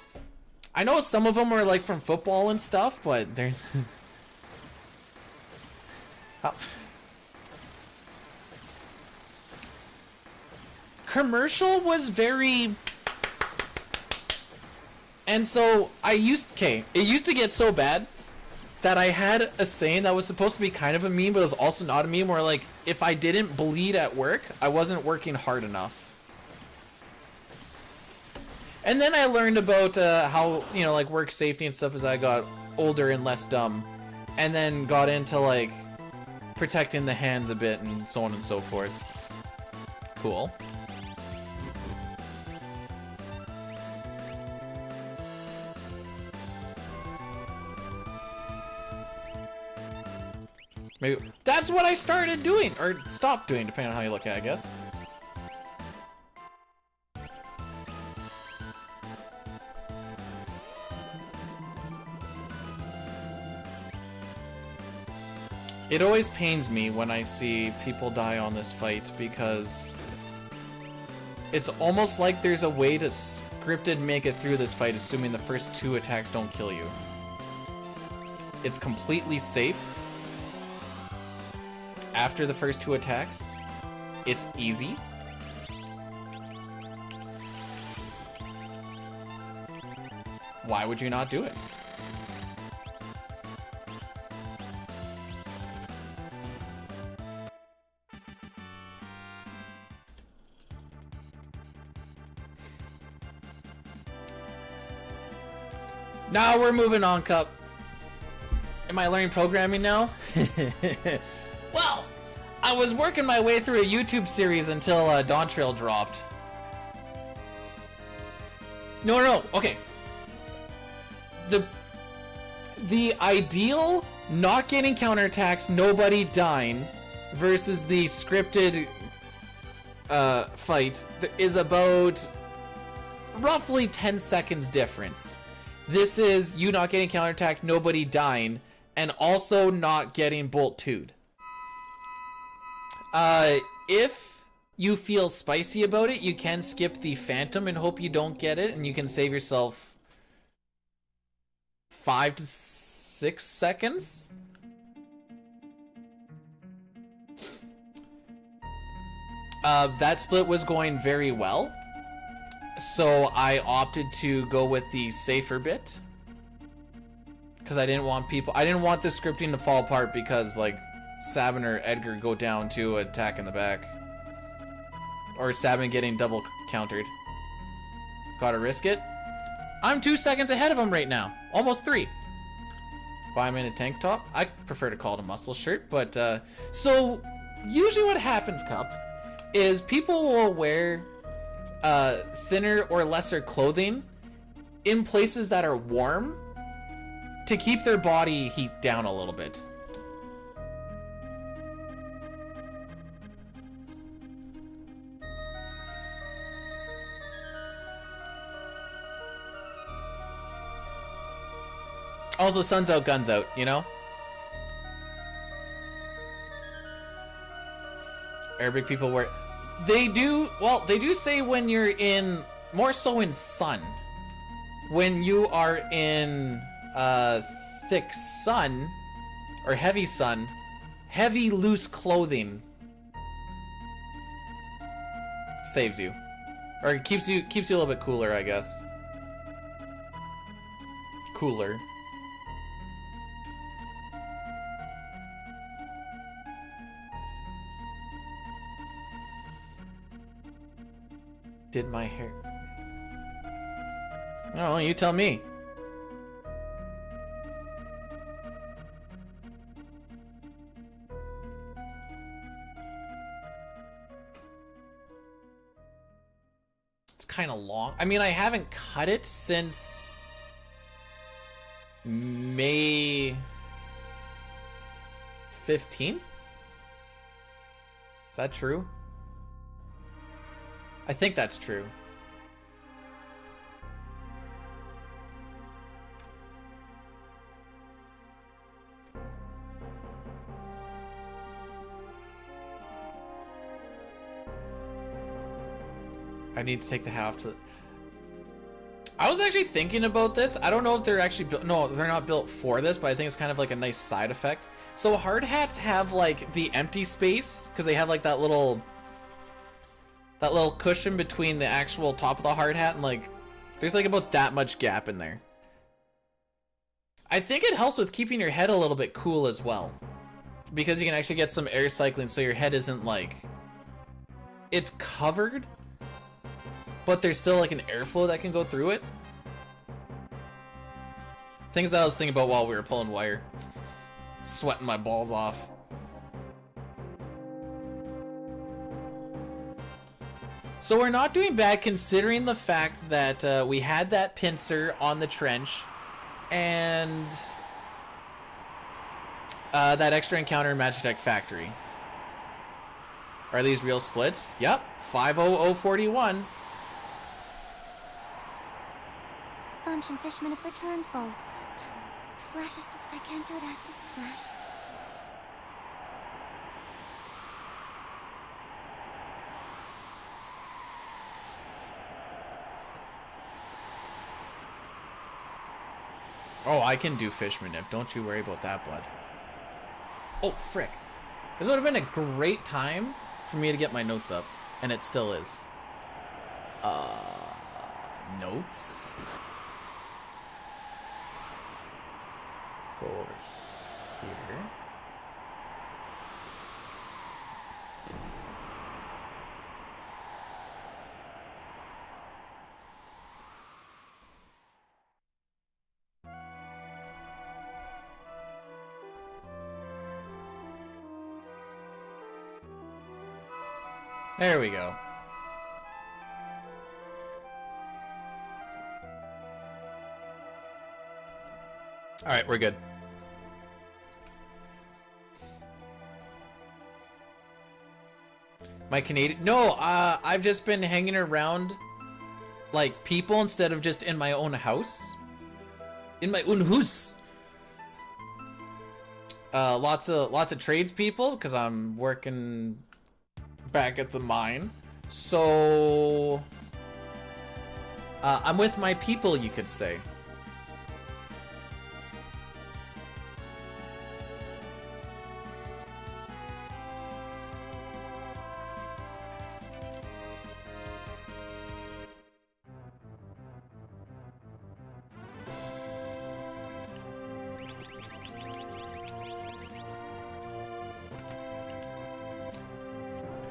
I know some of them are like from football and stuff, but there's... Oh. Commercial was very... And so, it used to get so bad that I had a saying that was supposed to be kind of a meme, but it was also not a meme, where like, if I didn't bleed at work, I wasn't working hard enough. And then I learned about how, you know, like work safety and stuff as I got older and less dumb. And then got into like protecting the hands a bit and so on and so forth. Cool. Maybe that's what I started doing, or stopped doing, depending on how you look at it, I guess. It always pains me when I see people die on this fight, because it's almost like there's a way to scripted make it through this fight, assuming the first 2 attacks don't kill you. It's completely safe. After the first 2 attacks, it's easy. Why would you not do it? Now we're moving on, Cup. Am I learning programming now? Well, I was working my way through a YouTube series until Dawn Trail dropped. No, okay. The ideal not getting counterattacks, nobody dying, versus the scripted fight is about roughly 10 seconds difference. This is you not getting counterattacked, nobody dying, and also not getting bolt 2'd. If you feel spicy about it, you can skip the Phantom and hope you don't get it, and you can save yourself 5 to 6 seconds. That split was going very well, so I opted to go with the safer bit, because I didn't want the scripting to fall apart because, like, Sabin or Edgar go down to attack in the back. Or Sabin getting double countered. Gotta risk it. I'm 2 seconds ahead of him right now. Almost 3. Why I'm in a tank top? I prefer to call it a muscle shirt, but, so, usually what happens, Cup, is people will wear, thinner or lesser clothing in places that are warm to keep their body heat down a little bit. Also, sun's out, guns out, you know? Arabic people wear... They do say when you're in... More so in sun. When you are in, thick sun, or heavy sun, heavy, loose clothing saves you. Or it keeps you a little bit cooler, I guess. Cooler. Did my hair... Oh, you tell me. It's kind of long. I mean, I haven't cut it since May 15th? Is that true? I think that's true. I need to take the hat off to... I was actually thinking about this. I don't know if they're actually built... No, they're not built for this, but I think it's kind of like a nice side effect. So hard hats have like the empty space because they have like that little cushion between the actual top of the hard hat and like there's like about that much gap in there. I think it helps with keeping your head a little bit cool as well because you can actually get some air cycling so your head isn't like... It's covered, but there's still like an airflow that can go through it. Things that I was thinking about while we were pulling wire. Sweating my balls off. So we're not doing bad considering the fact that we had that pincer on the trench and that extra encounter in Magitech Factory. Are these real splits? Yep, 50041. Function Fishman have returned false. Flashes, I can't do it, Aston Slash. Oh, I can do Fishman Nip. Don't you worry about that, bud. Oh, frick. This would have been a great time for me to get my notes up, and it still is. Notes? Go over here. There we go. All right, we're good. My Canadian... No, I've just been hanging around, like, people instead of just in my own house. In my own house. Lots of tradespeople, because I'm working back at the mine. So... I'm with my people, you could say.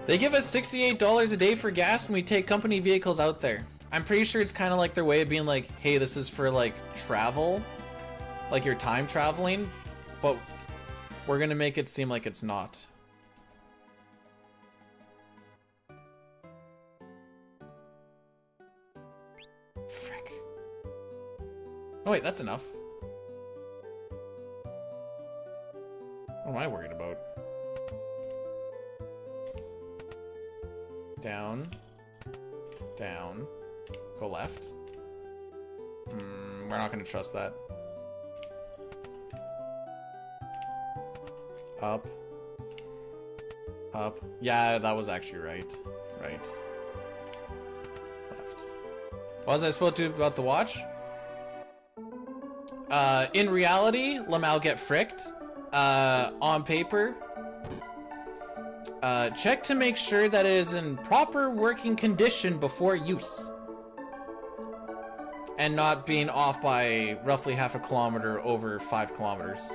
They give us $68 a day for gas and we take company vehicles out there. I'm pretty sure it's kind of like their way of being like, hey, this is for like travel, like you're time traveling, but we're gonna make it seem like it's not. Frick. Oh wait, that's enough. What am I worried about? Down, down, go left. We're not gonna trust that. Up, up. Yeah, that was actually right. Right. Left. What was I supposed to do about the watch? In reality, Lamal get fricked. On paper. Check to make sure that it is in proper working condition before use. And not being off by roughly half a kilometer over 5 kilometers.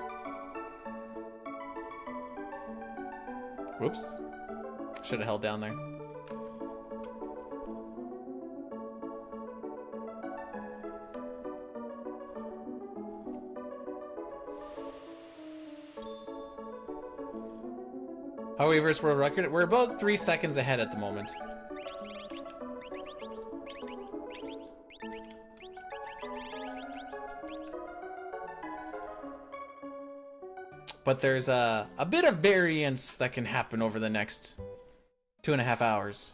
Whoops. Should have held down there. However's world record, we're about 3 seconds ahead at the moment. But there's a bit of variance that can happen over the next 2.5 hours.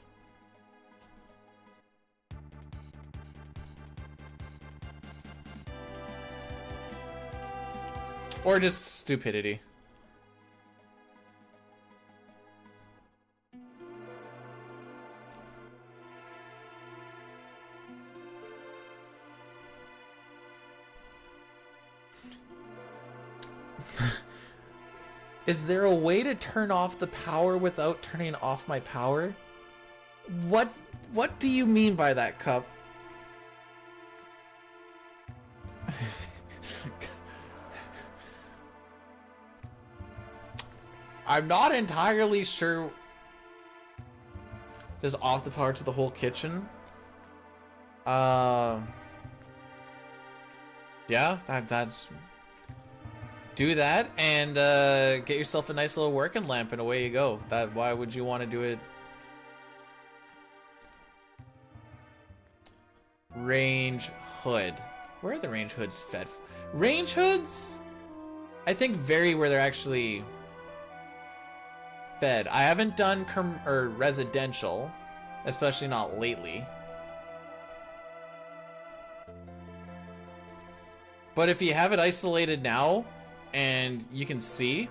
Or just stupidity. Is there a way to turn off the power without turning off my power? What do you mean by that, Cup? I'm not entirely sure. Just off the power to the whole kitchen? Yeah, that's... Do that and get yourself a nice little working lamp and away you go. Why would you want to do it? Range hood. Where are the range hoods fed? Range hoods, I think, vary where they're actually fed. I haven't done residential, especially not lately. But if you have it isolated now, and you can see,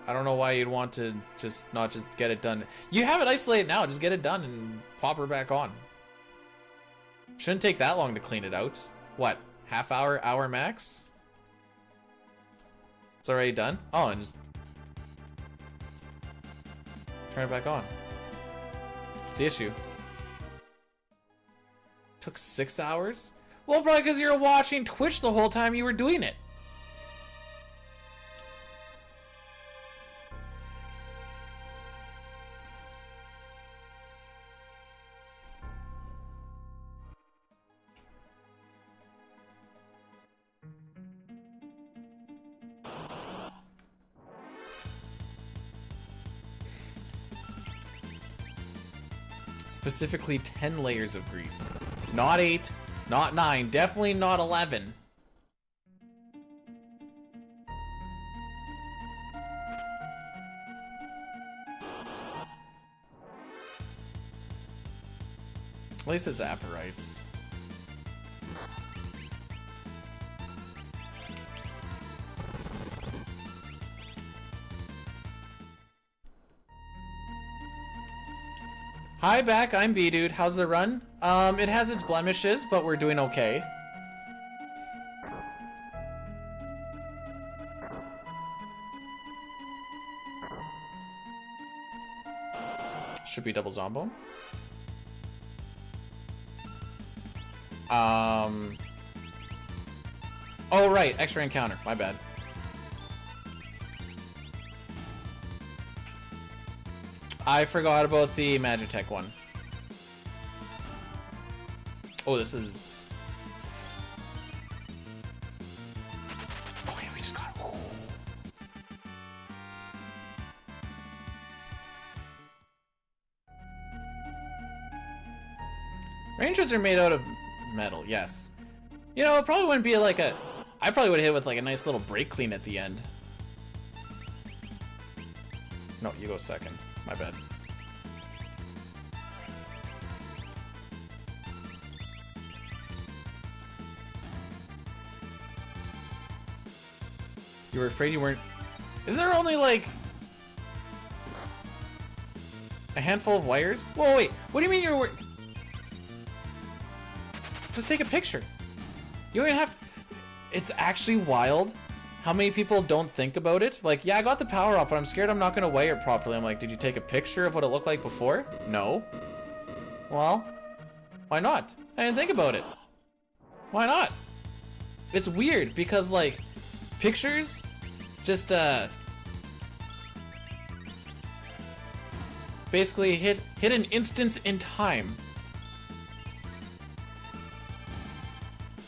I don't know why you'd want to not just get it done. You have it isolated now, just get it done and pop her back on. Shouldn't take that long to clean it out. What, half hour, hour max? It's already done? Oh, and just turn it back on. What's the issue? Took 6 hours? Well, probably because you were watching Twitch the whole time you were doing it. Specifically 10 layers of grease. Not 8, not 9, definitely not 11. At least it's apparites. Hi back, I'm B-Dude. How's the run? It has its blemishes, but we're doing okay. Should be double Zombo. Oh right, extra encounter, my bad. I forgot about the Magitech one. Oh, this is... Oh yeah, we just got... Ooh. Range hoods are made out of metal, yes. You know, it probably wouldn't be like a... I probably would hit with like a nice little brake clean at the end. No, you go second. My bad. You were afraid you weren't... Is there only like... a handful of wires? Whoa, wait. What do you mean you're... Just take a picture. You don't even have to... It's actually wild how many people don't think about it. Like, yeah, I got the power up, but I'm scared I'm not going to weigh it properly. I'm like, did you take a picture of what it looked like before? No. Well, why not? I didn't think about it. Why not? It's weird because, like, pictures just, basically hit an instance in time.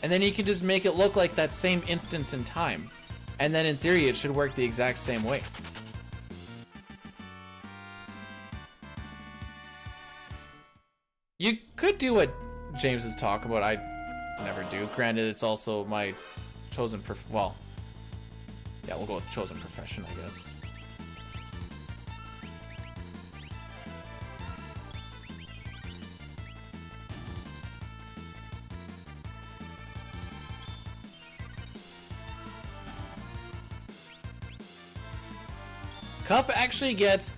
And then you can just make it look like that same instance in time. And then in theory, it should work the exact same way. You could do what James is talking about. I never do. Granted, it's also my chosen well, Yeah, we'll go with chosen profession, I guess. Cup actually gets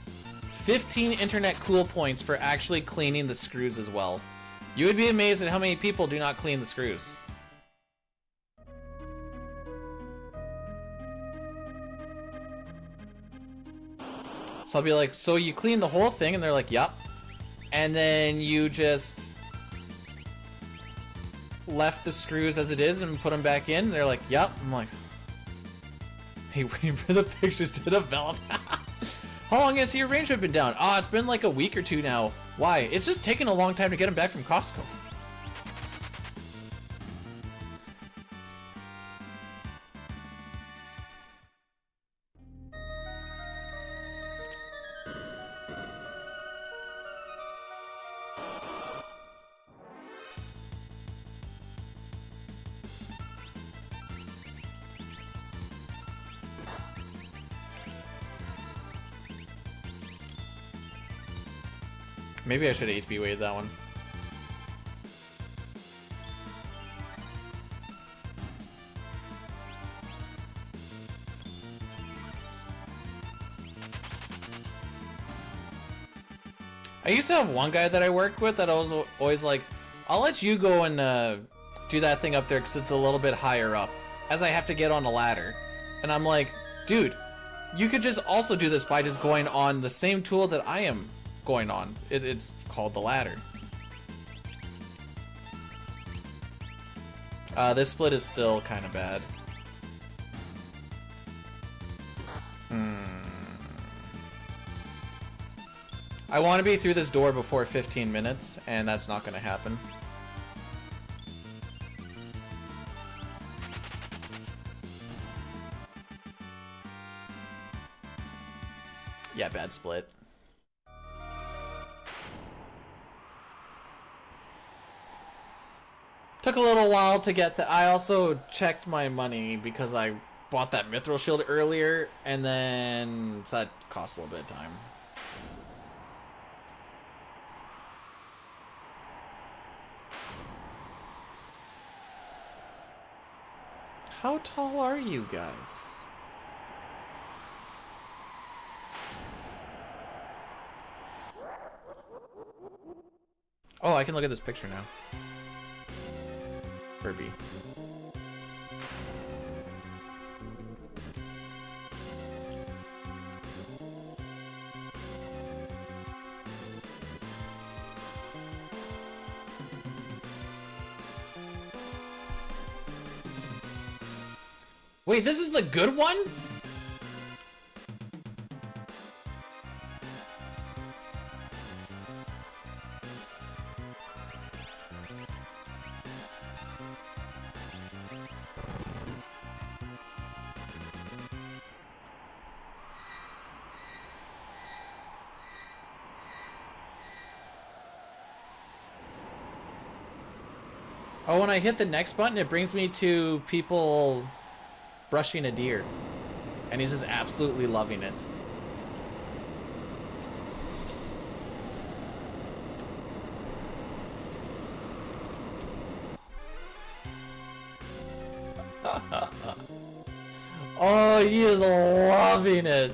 15 internet cool points for actually cleaning the screws as well. You would be amazed at how many people do not clean the screws. So I'll be like, so you clean the whole thing? And they're like, yup. And then you just left the screws as it is and put them back in? And they're like, yup. I'm like, hey, waiting for the pictures to develop. How long has your range been down? Oh, it's been like a week or two now. Why? It's just taking a long time to get them back from Costco. Maybe I should have HP weighted that one. I used to have one guy that I worked with that I was always like, I'll let you go and do that thing up there because it's a little bit higher up, as I have to get on a ladder. And I'm like, dude, you could just also do this by just going on the same tool that I am going on. It's called the ladder. This split is still kind of bad. I want to be through this door before 15 minutes, and that's not going to happen. Yeah, bad split. Took a little while to get that. I also checked my money because I bought that mithril shield earlier, and then so that cost a little bit of time. How tall are you guys? Oh, I can look at this picture now. Herbie. Wait, this is the good one? Oh, when I hit the next button, it brings me to people brushing a deer. And he's just absolutely loving it. Oh, he is loving it.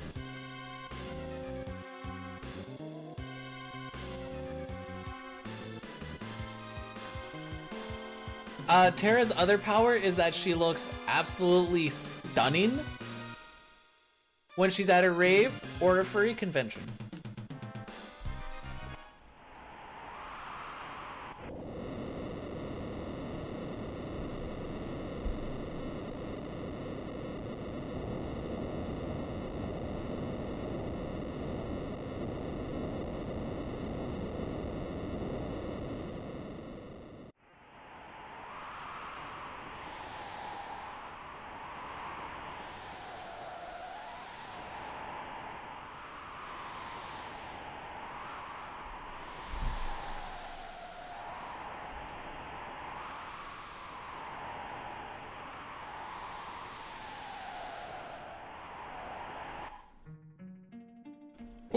Terra's other power is that she looks absolutely stunning when she's at a rave or a furry convention.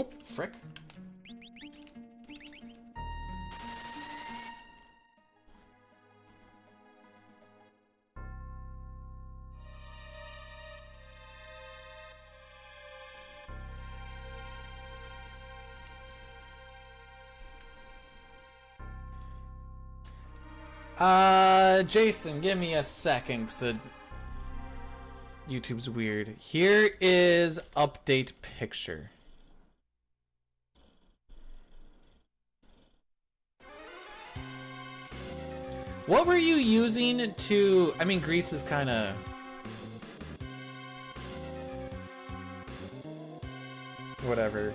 Oh, frick. Jason, give me a second, 'cause YouTube's weird. Here is update picture. What were you using to... I mean, grease is kind of... whatever.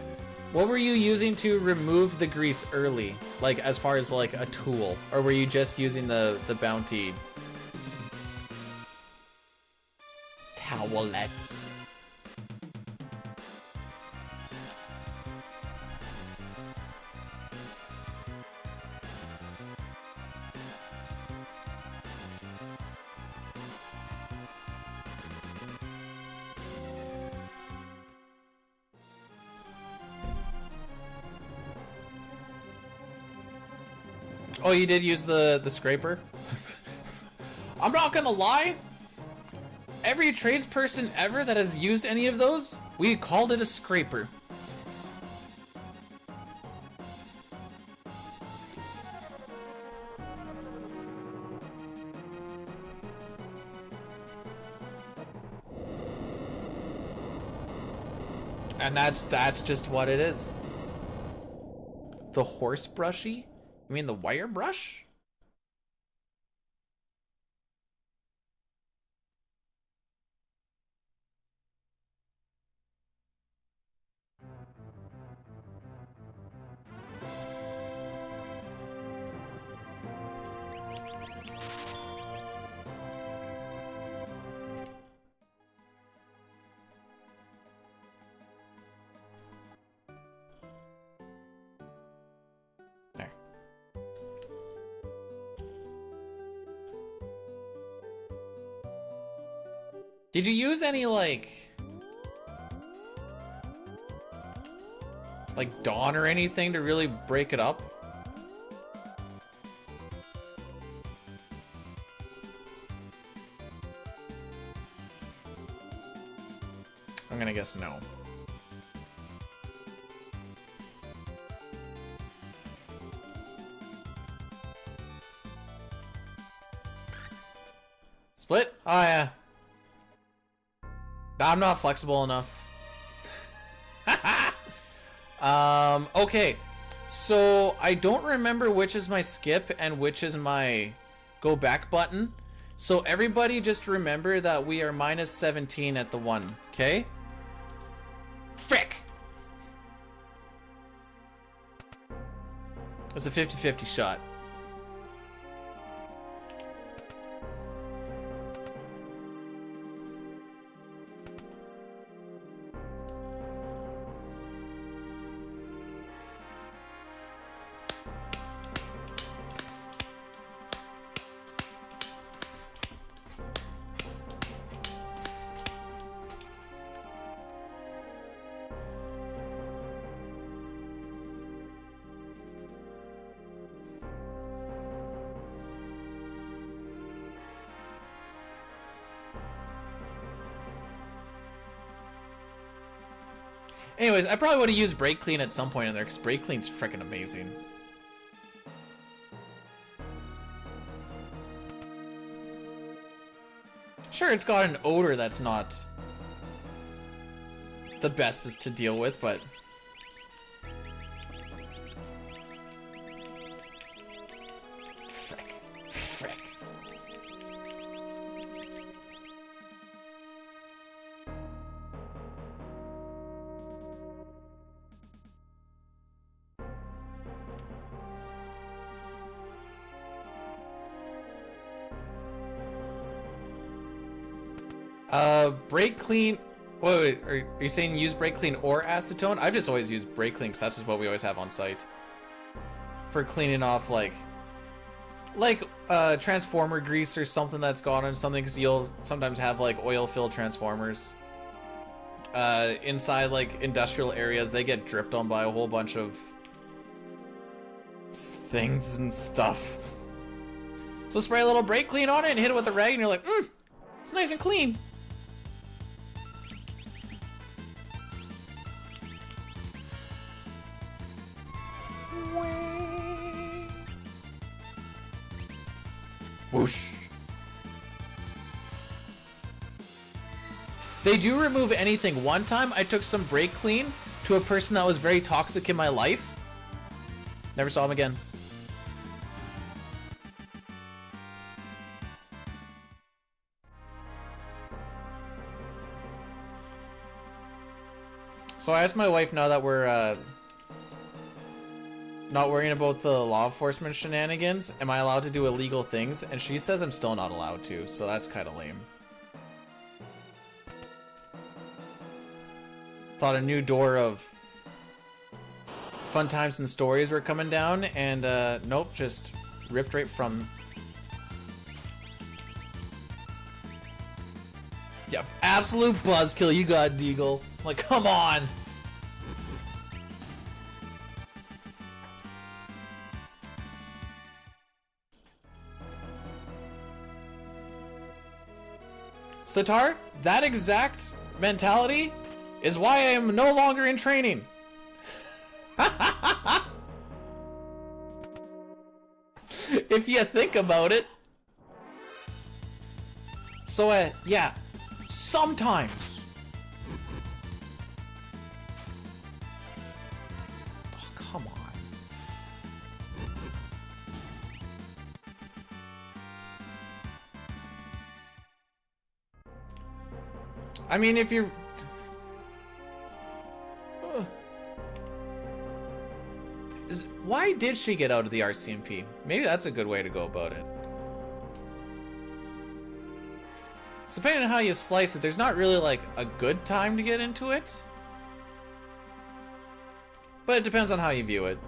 What were you using to remove the grease early? Like, as far as, like, a tool? Or were you just using the bounty... towelettes? Oh, you did use the scraper? I'm not gonna lie. Every tradesperson ever that has used any of those, we called it a scraper. And that's just what it is. The horse brushy? You mean the wire brush? There. Did you use any like Dawn or anything to really break it up? I'm gonna guess no. Split? Oh yeah. I'm not flexible enough. Okay. So I don't remember which is my skip and which is my go back button. So everybody just remember that we are minus 17 at the 1, okay? Frick! It's a 50-50 shot. Anyways, I probably would have used brake clean at some point in there because brake clean's freaking amazing. Sure, it's got an odor that's not the best is to deal with, but frick, frick. Brake clean. Wait, are you saying use brake clean or acetone? I've just always used brake clean because that's just what we always have on site for cleaning off like transformer grease or something that's gone on something. Because you'll sometimes have like oil-filled transformers. inside like industrial areas, they get dripped on by a whole bunch of things and stuff. So spray a little brake clean on it and hit it with a rag and you're like, it's nice and clean. Whoosh. They do remove anything. One time I took some brake clean to a person that was very toxic in my life. Never saw him again. So I asked my wife, now that we're not worrying about the law enforcement shenanigans, am I allowed to do illegal things? And she says I'm still not allowed to, so that's kind of lame. Thought a new door of fun times and stories were coming down, and nope, just ripped right from. Yep, absolute buzzkill. You got Deagle. Like, come on. Sitar, that exact mentality is why I am no longer in training. If you think about it. So, yeah, sometimes. Oh, come on. I mean, if you're... Why did she get out of the RCMP? Maybe that's a good way to go about it. So depending on how you slice it, there's not really like a good time to get into it. But it depends on how you view it.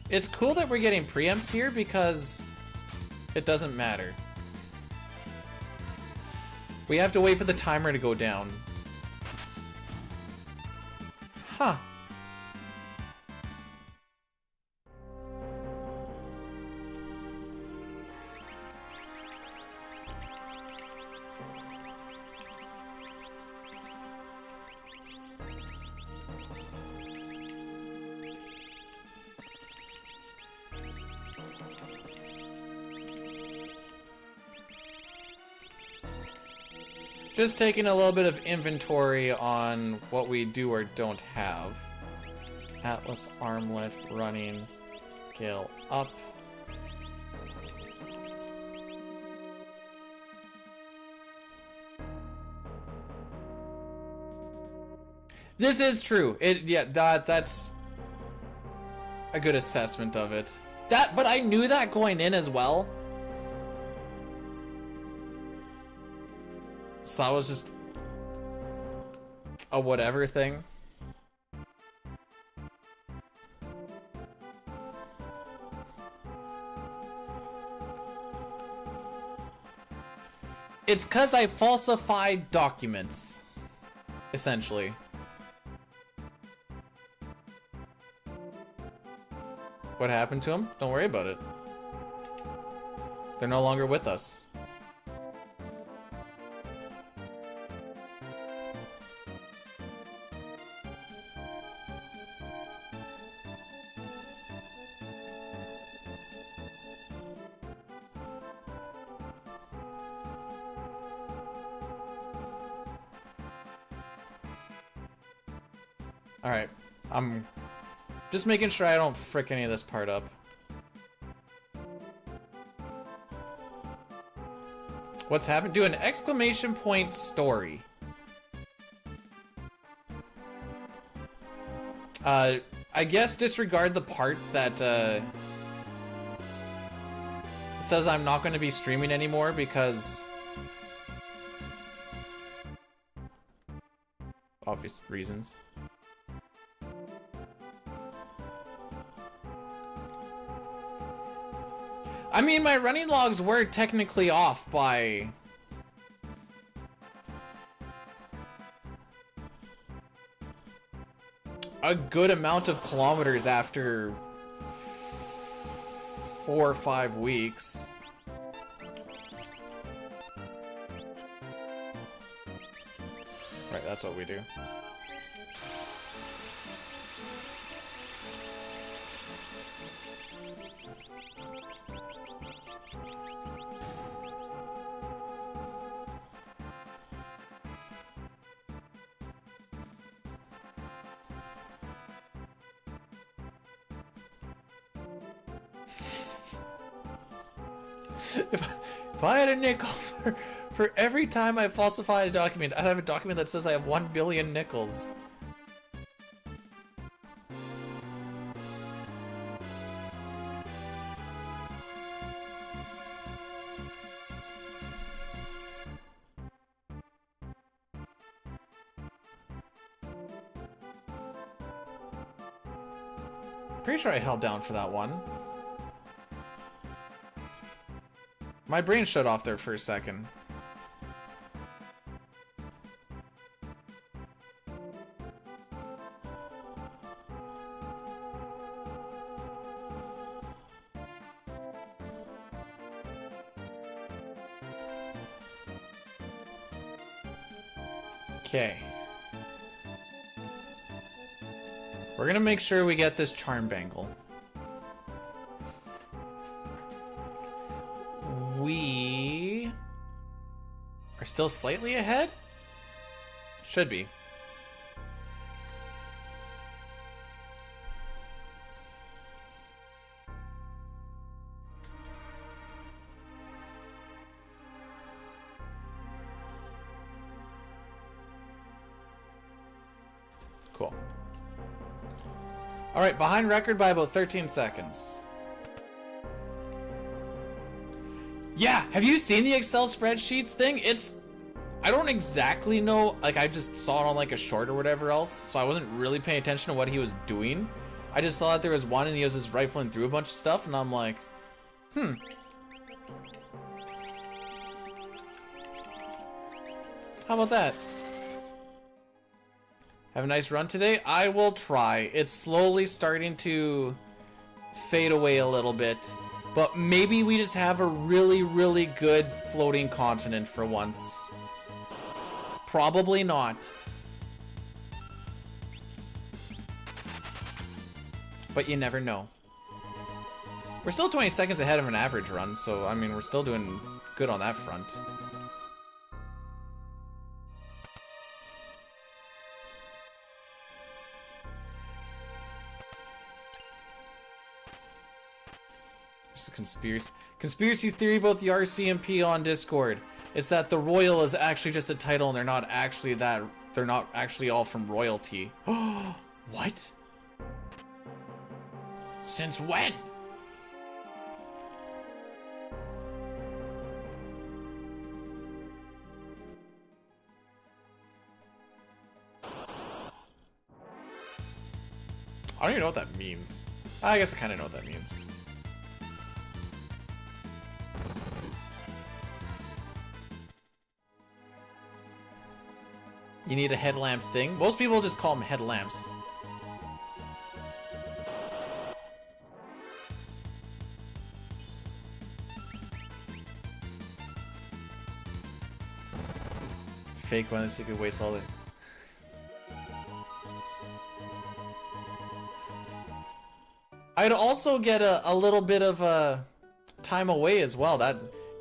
It's cool that we're getting preempts here because it doesn't matter. We have to wait for the timer to go down. Huh. Just taking a little bit of inventory on what we do or don't have. Atlas armlet running, scale up. This is true. That's a good assessment of it. But I knew that going in as well. So that was just a whatever thing. It's 'cause I falsified documents, essentially. What happened to them? Don't worry about it. They're no longer with us. Alright, I'm just making sure I don't frick any of this part up. What's happened? Do an exclamation point story. I guess disregard the part that says I'm not going to be streaming anymore because obvious reasons. I mean, my running logs were technically off by... a good amount of kilometers after 4 or 5 weeks. Right, that's what we do. If I had a nickel for every time I falsified a document, I'd have a document that says I have 1 billion nickels. Pretty sure I held down for that one. My brain shut off there for a second. Okay. We're gonna make sure we get this charm bangle. We are still slightly ahead? Should be. Cool. Alright, behind record by about 13 seconds. Yeah, have you seen the Excel spreadsheets thing? I don't exactly know, like I just saw it on like a short or whatever else, so I wasn't really paying attention to what he was doing. I just saw that there was one and he was just rifling through a bunch of stuff and I'm like, How about that? Have a nice run today? I will try. It's slowly starting to fade away a little bit. But maybe we just have a really, really good floating continent for once. Probably not. But you never know. We're still 20 seconds ahead of an average run, so I mean, we're still doing good on that front. A conspiracy theory about the RCMP on Discord. It's that the royal is actually just a title and they're not actually all from royalty. What? Since when? I don't even know what that means. I guess I kind of know what that means. You need a headlamp thing? Most people just call them headlamps. Fake one, so you could waste all the... I'd also get a little bit of time away as well.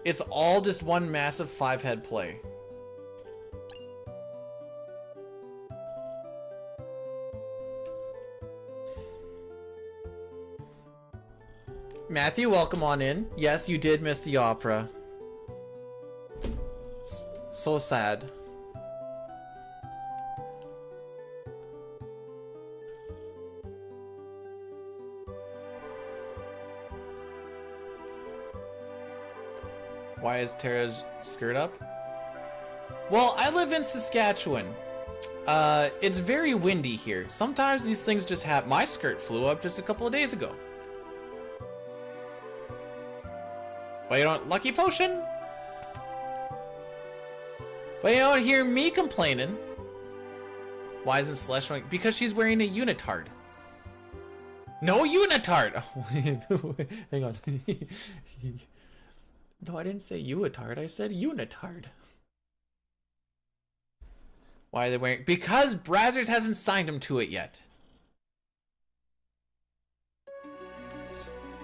It's all just one massive 5-head play. Matthew, welcome on in. Yes, you did miss the opera. So sad. Why is Tara's skirt up? Well, I live in Saskatchewan. It's very windy here. Sometimes these things just happen. My skirt flew up just a couple of days ago. But you don't... Lucky potion? But you don't hear me complaining. Why isn't Celeste showing? Because she's wearing a unitard. No unitard! Hang on. No, I didn't say unitard. I said unitard. Why are they wearing... Because Brazzers hasn't signed him to it yet.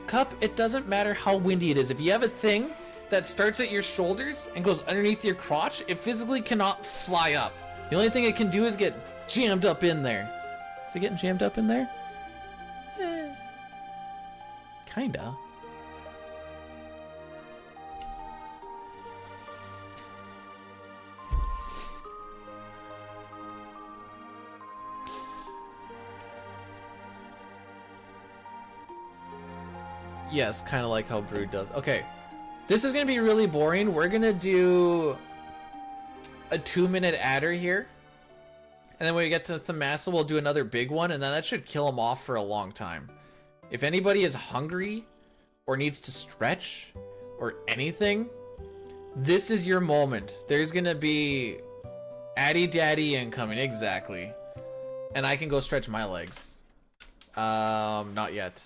Cup, it doesn't matter how windy it is. If you have a thing that starts at your shoulders and goes underneath your crotch, it physically cannot fly up. The only thing it can do is get jammed up in there. Is it getting jammed up in there? Kinda. Yes, kind of like how Brood does. Okay, this is gonna be really boring. We're gonna do a 2-minute adder here, and then when we get to Thamasa, we'll do another big one, and then that should kill him off for a long time. If anybody is hungry or needs to stretch or anything, this is your moment. There's gonna be Addy Daddy incoming, exactly, and I can go stretch my legs. Not yet.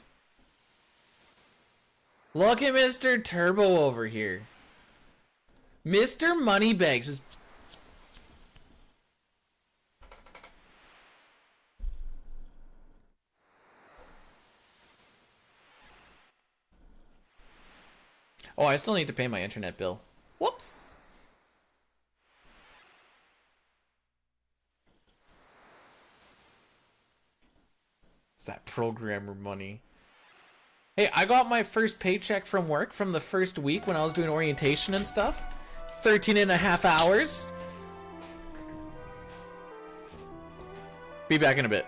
Look at Mr. Turbo over here. Mr. Moneybags just... Oh, I still need to pay my internet bill. Whoops. It's that programmer money. Hey, I got my first paycheck from work from the first week when I was doing orientation and stuff. 13.5 hours. Be back in a bit.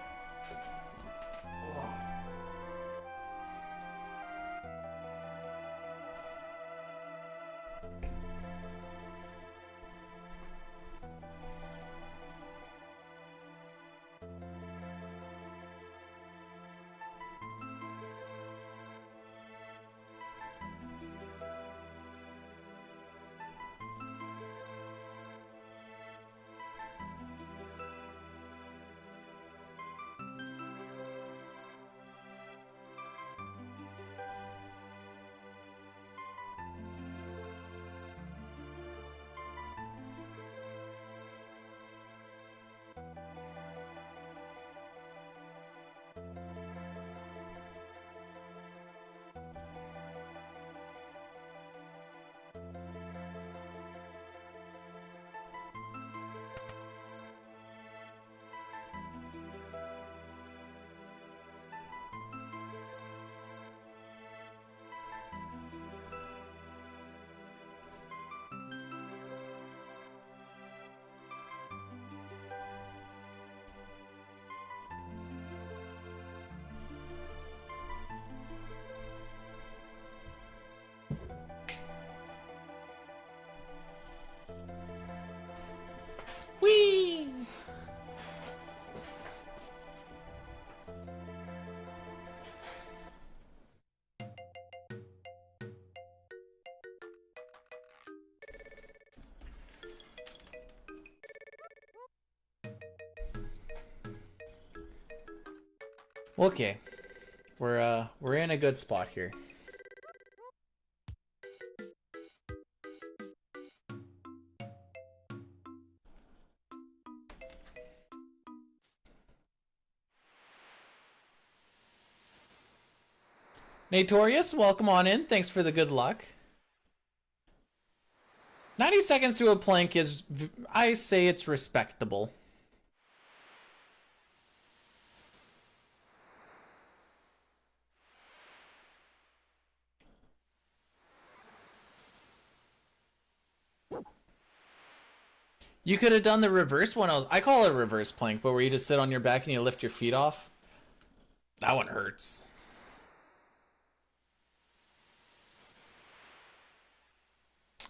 Whee! Okay. We're in a good spot here. Natorius, welcome on in. Thanks for the good luck. 90 seconds to a plank is, I say it's respectable. You could have done the reverse one. I call it a reverse plank, but where you just sit on your back and you lift your feet off. That one hurts.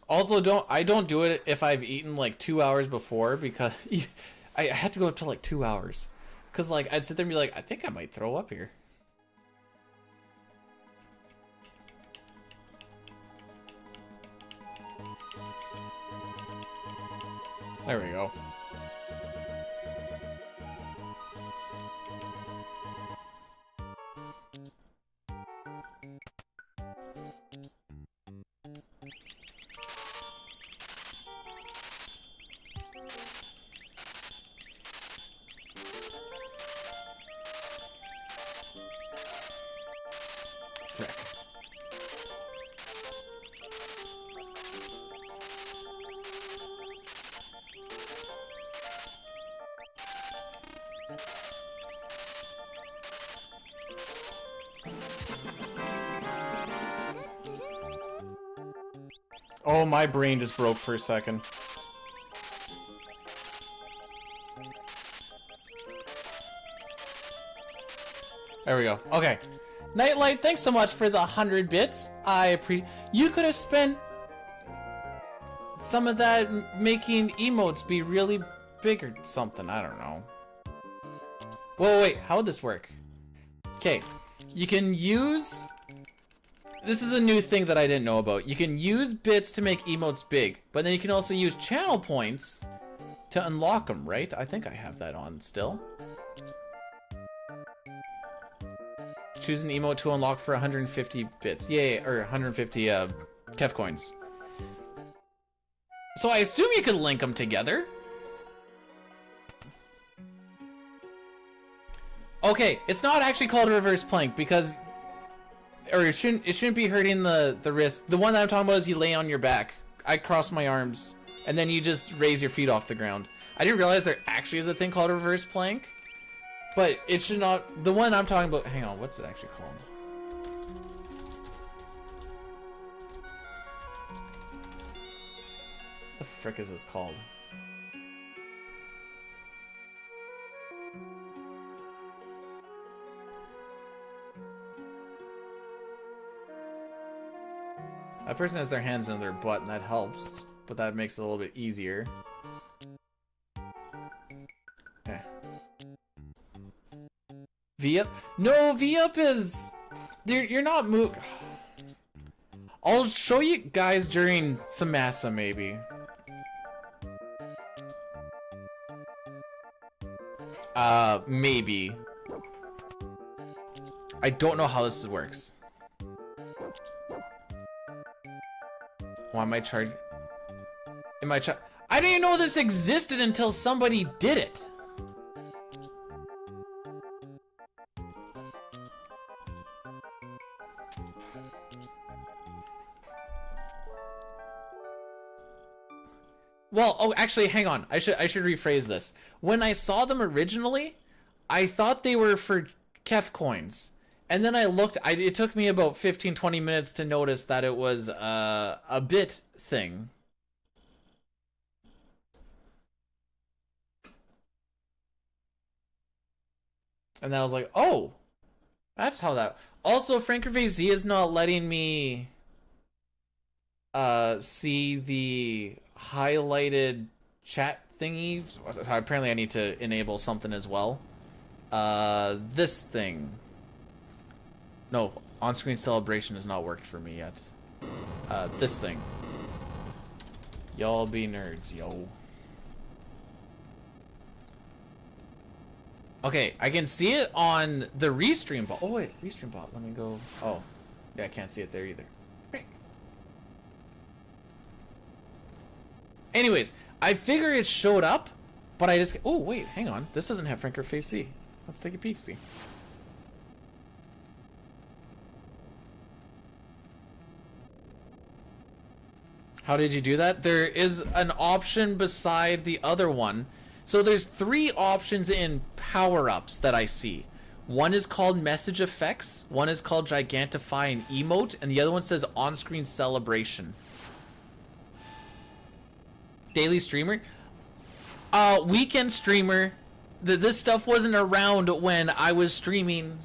Also, I don't do it if I've eaten like 2 hours before, because I had to go up to like 2 hours. Cause like I'd sit there and be like, I think I might throw up here. There we go. Frick. Oh, my brain just broke for a second. There we go. Okay. Nightlight, thanks so much for the 100 bits. You could have spent some of that making emotes be really big or something. I don't know. Whoa, wait. How would this work? Okay. You can use... This is a new thing that I didn't know about. You can use bits to make emotes big, but then you can also use channel points to unlock them, right? I think I have that on still. Choose an emote to unlock for 150 bits. Yay, or 150 Kef coins. So I assume you could link them together. Okay, it's not actually called a reverse plank because... Or it shouldn't be hurting the wrist. The one that I'm talking about is you lay on your back. I cross my arms, and then you just raise your feet off the ground. I didn't realize there actually is a thing called a reverse plank. But it should not... The one I'm talking about... Hang on, what's it actually called? The frick is this called? That person has their hands in their butt, and that helps. But that makes it a little bit easier. Okay. V-up? No, V-up is... You're not move... I'll show you guys during Thamasa, maybe. Maybe. I don't know how this works. Why am I charged? Am I I didn't even know this existed until somebody did it. Well, oh, actually, hang on. I should rephrase this. When I saw them originally, I thought they were for Kef coins. And then I looked, it took me about 15-20 minutes to notice that it was a bit thing. And then I was like, oh, that's how that... Also, Frankerface Z is not letting me see the highlighted chat thingy. So apparently I need to enable something as well. This thing. No, on-screen celebration has not worked for me yet. This thing. Y'all be nerds, yo. Okay, I can see it on the restream bot. Oh wait, restream bot, let me go. Oh, yeah, I can't see it there either. Anyways, I figure it showed up, but I just... Oh wait, hang on. This doesn't have Frankerface Z. Let's take a peek, see. How did you do that? There is an option beside the other one. So there's 3 options in power-ups that I see. One is called message effects, one is called gigantify and emote, and the other one says on-screen celebration. Daily streamer? Weekend streamer. This stuff wasn't around when I was streaming.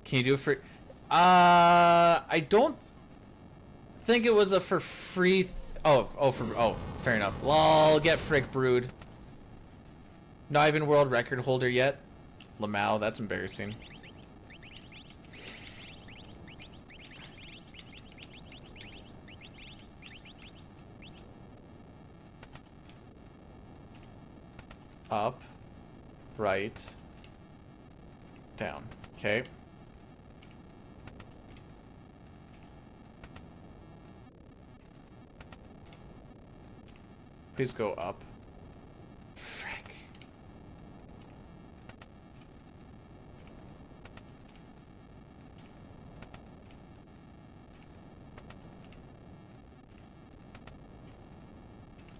Can you do it for... I don't think it was a for free... Oh, fair enough. Lol, get frick brood. Not even world record holder yet. Lamau, that's embarrassing. Up. Right. Down. Okay. Please go up. Frick.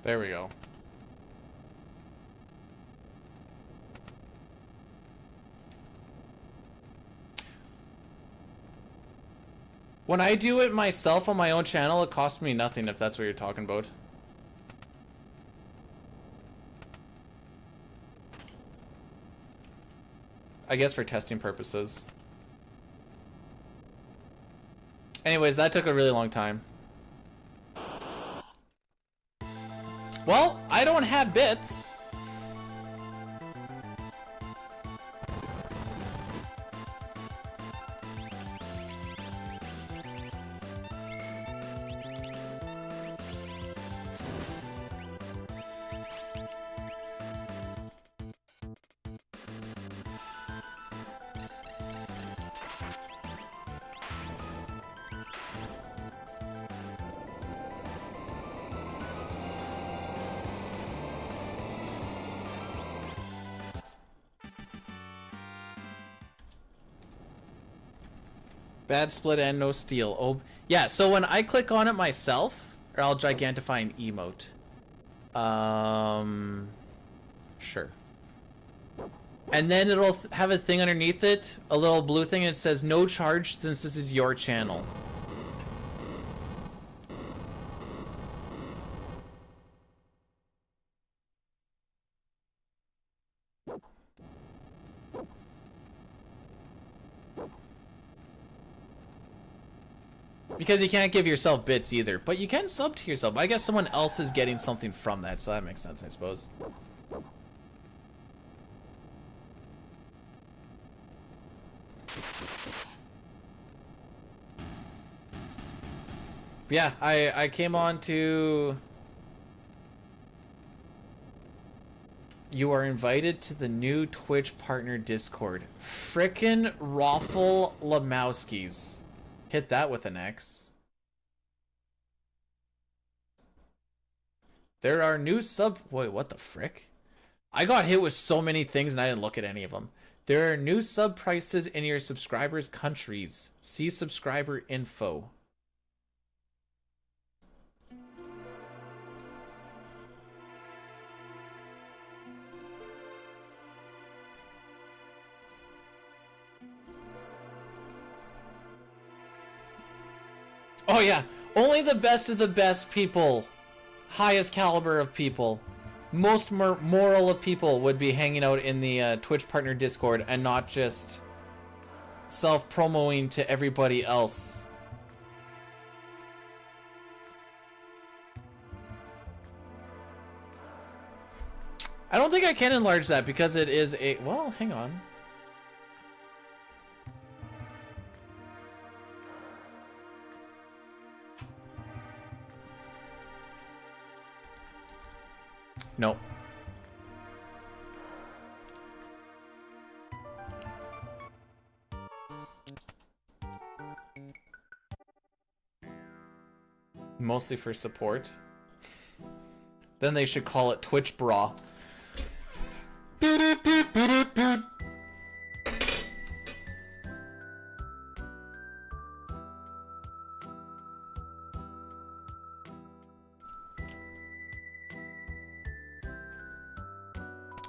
There we go. When I do it myself on my own channel, it costs me nothing, if that's what you're talking about. I guess for testing purposes. Anyways, that took a really long time. Well, I don't have bits. Bad split and no steel. Oh, yeah, so when I click on it myself, or I'll gigantify an emote. Sure. And then it'll have a thing underneath it, a little blue thing, and it says no charge since this is your channel. Because you can't give yourself bits either, but you can sub to yourself. I guess someone else is getting something from that, so that makes sense, I suppose. Yeah, I came on to... You are invited to the new Twitch partner Discord. Frickin' Raffle Lamowskis. Hit that with an X. There are new sub... Wait, what the frick? I got hit with so many things and I didn't look at any of them. There are new sub prices in your subscribers' countries. See subscriber info. Oh yeah, only the best of the best people, highest caliber of people, most moral of people would be hanging out in the Twitch partner Discord and not just self-promoing to everybody else. I don't think I can enlarge that because it is a... Well, hang on. Nope. Mostly for support. Then they should call it Twitch Bra.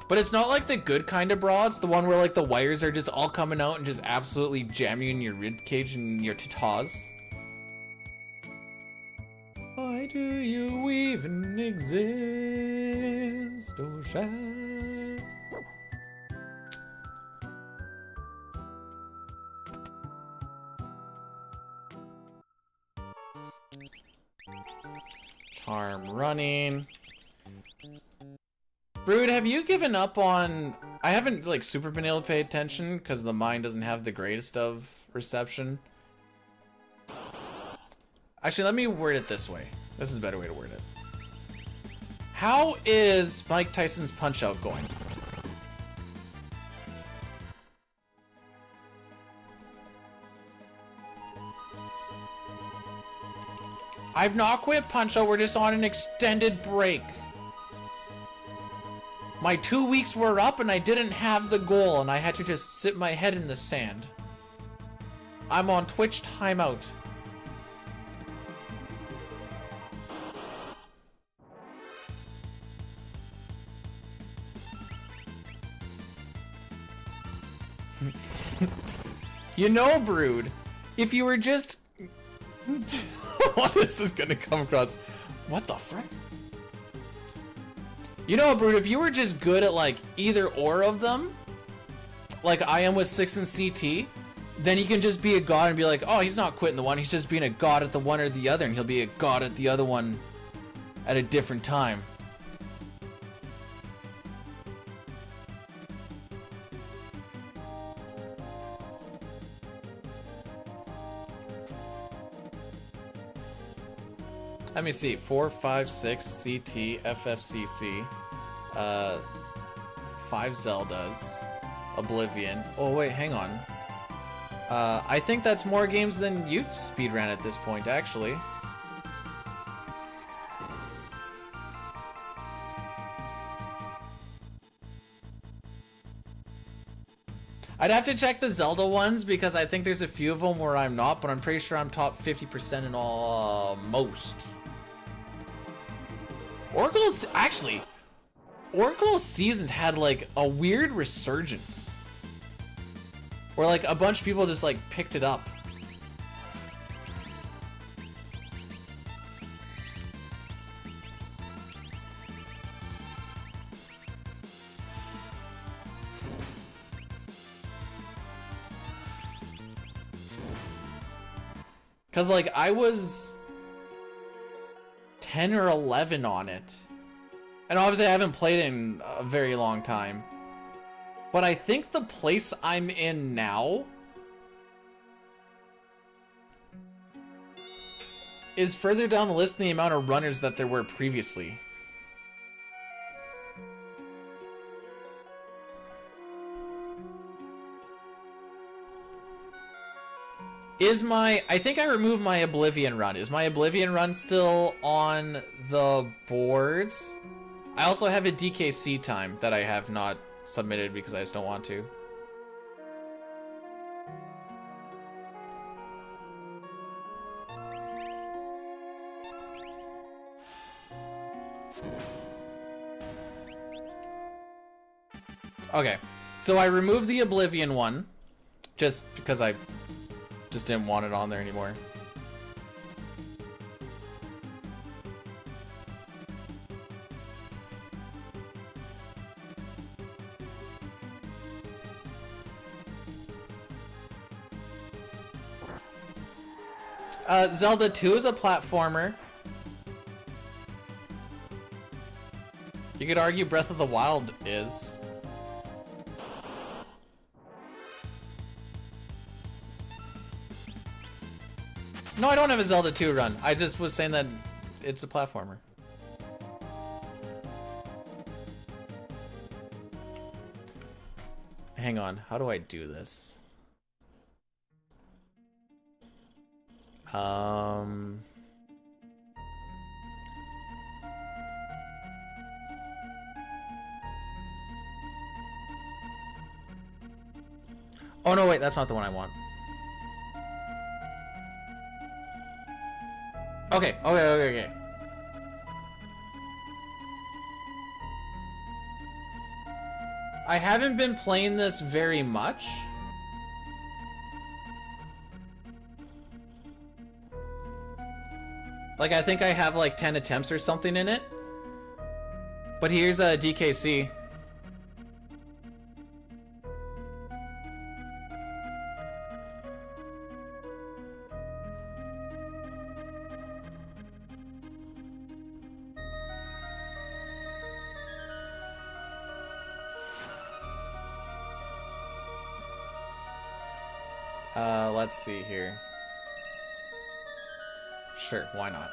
But it's not like the good kind of bra. It's the one where like the wires are just all coming out and just absolutely jamming in your rib cage and your tatas. Why do you even exist, oh shine? Charm running. Brood, have you given up on... I haven't, like, super been able to pay attention because the mine doesn't have the greatest of reception. Actually, let me word it this way. This is a better way to word it. How is Mike Tyson's Punch-Out going? I've not quit Punch-Out, we're just on an extended break. My 2 weeks were up and I didn't have the goal and I had to just sit my head in the sand. I'm on Twitch timeout. You know, Brood, if you were just... This is gonna come across... What the frick? You know, Brood, if you were just good at, like, either or of them, like I am with 6 and CT, then you can just be a god and be like, oh, he's not quitting the one, he's just being a god at the one or the other, and he'll be a god at the other one at a different time. Let me see, 4, 5, 6, CT, FFCC, 5 Zeldas, Oblivion. Oh wait, hang on. I think that's more games than you've speedrun at this point, actually. I'd have to check the Zelda ones because I think there's a few of them where I'm not, but I'm pretty sure I'm top 50% in all most. Oracle's Seasons had like a weird resurgence. Where like a bunch of people just like picked it up. Cause like I was 10 or 11 on it. And obviously I haven't played it in a very long time. But I think the place I'm in now is further down the list than the amount of runners that there were previously. I think I removed my Oblivion run. Is my Oblivion run still on the boards? I also have a DKC time that I have not submitted because I just don't want to. Okay, so I removed the Oblivion one just because I just didn't want it on there anymore. Zelda 2 is a platformer. You could argue Breath of the Wild is. No, I don't have a Zelda 2 run. I just was saying that it's a platformer. Hang on, how do I do this? Oh no, wait, that's not the one I want. Okay. I haven't been playing this very much. Like, I think I have like 10 attempts or something in it. But here's a DKC. Let's see here. Sure, why not?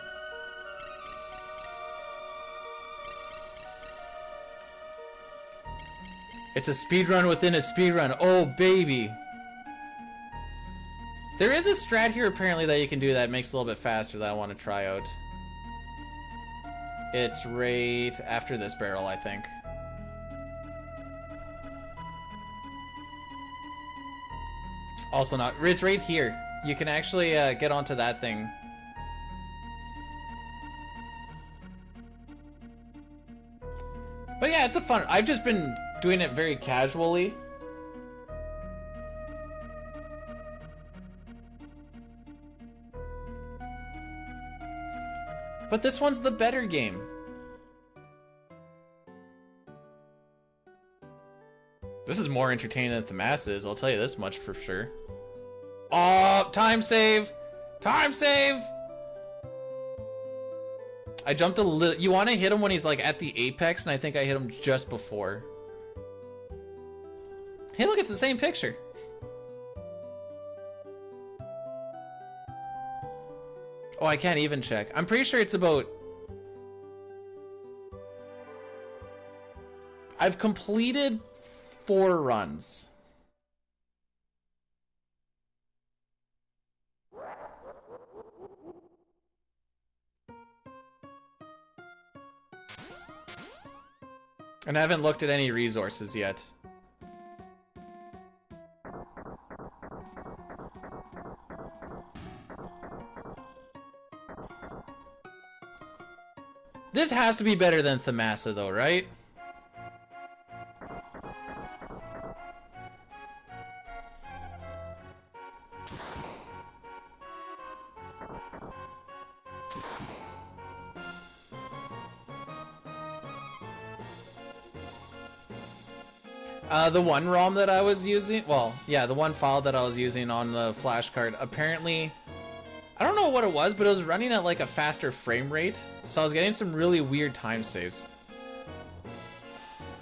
It's a speedrun within a speedrun. Oh, baby. There is a strat here apparently that you can do that makes it a little bit faster that I want to try out. It's right after this barrel, I think. Also not, it's right here. You can actually get onto that thing. But yeah, it's a fun, I've just been doing it very casually. But this one's the better game. This is more entertaining than the masses, I'll tell you this much for sure. Oh, time save! Time save! I jumped a little. You want to hit him when he's like at the apex, and I think I hit him just before. Hey, look, it's the same picture. Oh, I can't even check. I'm pretty sure it's about... I've completed 4 runs. And I haven't looked at any resources yet. This has to be better than Thamasa though, right? The one ROM that I was using, well, yeah, the one file that I was using on the flash card, apparently, I don't know what it was, but it was running at like a faster frame rate, so I was getting some really weird time saves.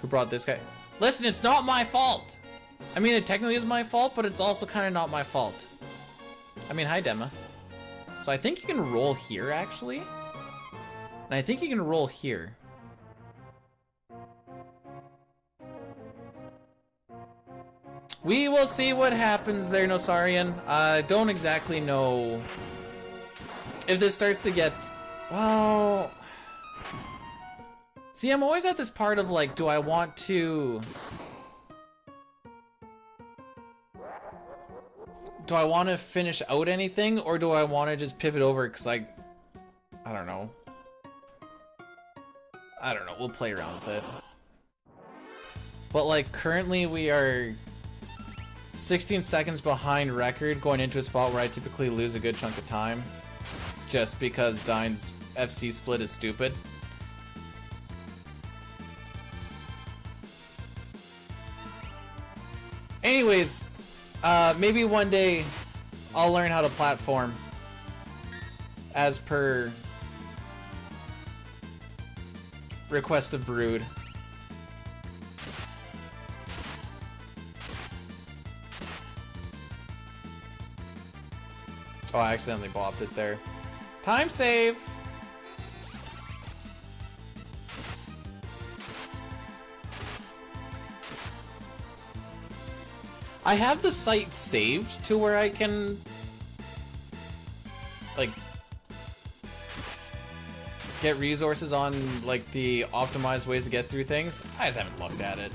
Who brought this guy? Listen, it's not my fault! I mean, it technically is my fault, but it's also kind of not my fault. I mean, hi, Dema. So I think you can roll here, actually. And I think you can roll here. We will see what happens there, Nosarian. I don't exactly know if this starts to get... Well... See, I'm always at this part of, like, do I want to... Do I want to finish out anything, or do I want to just pivot over, because I don't know. I don't know, we'll play around with it. But, like, currently we are 16 seconds behind record, going into a spot where I typically lose a good chunk of time. Just because Dine's FC split is stupid. Anyways, maybe one day I'll learn how to platform as per request of Brood. Oh, I accidentally bopped it there. Time save! I have the site saved to where I can, like, get resources on, like, the optimized ways to get through things. I just haven't looked at it.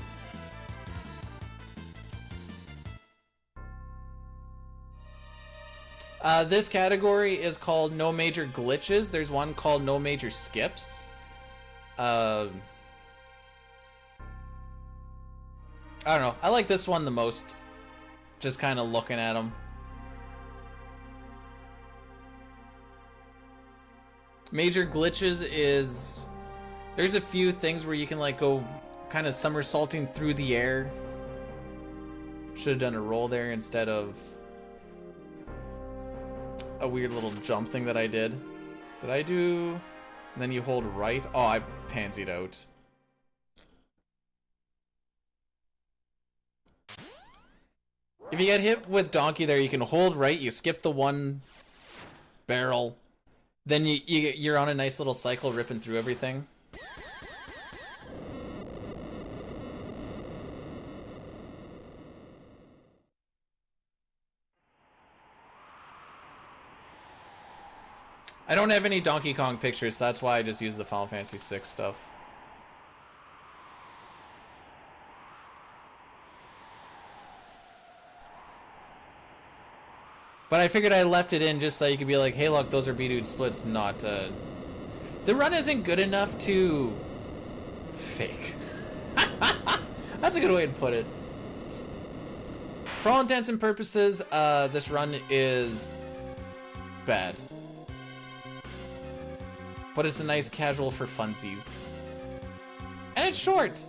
This category is called No Major Glitches. There's one called No Major Skips. I don't know. I like this one the most. Just kind of looking at them. Major Glitches is... There's a few things where you can, like, go kind of somersaulting through the air. Should have done a roll there instead of a weird little jump thing that I did. Did I do... And then you hold right? Oh, I pansied out. If you get hit with Donkey there, you can hold right, you skip the one barrel, then you're on a nice little cycle ripping through everything. I don't have any Donkey Kong pictures, so that's why I just use the Final Fantasy VI stuff. But I figured I left it in just so you could be like, hey look, those are B-Dude splits, not, The run isn't good enough to... fake. That's a good way to put it. For all intents and purposes, this run is... bad. But it's a nice casual for funsies. And it's short!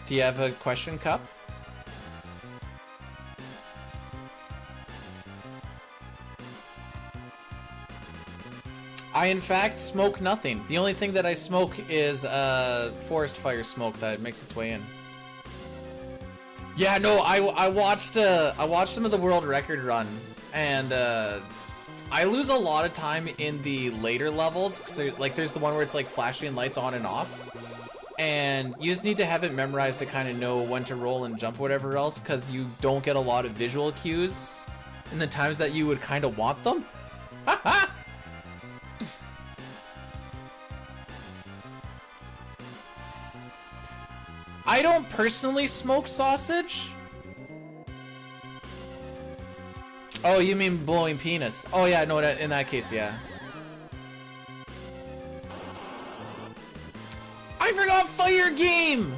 Do you have a question, Cup? I, in fact, smoke nothing. The only thing that I smoke is forest fire smoke that makes its way in. Yeah, no, I watched some of the world record run, and I lose a lot of time in the later levels. 'Cause there's the one where it's like flashing lights on and off. And you just need to have it memorized to kind of know when to roll and jump, whatever else, because you don't get a lot of visual cues in the times that you would kind of want them. I don't personally smoke sausage. Oh, you mean blowing penis? Oh yeah, no, in that case, yeah. I forgot Fire Game!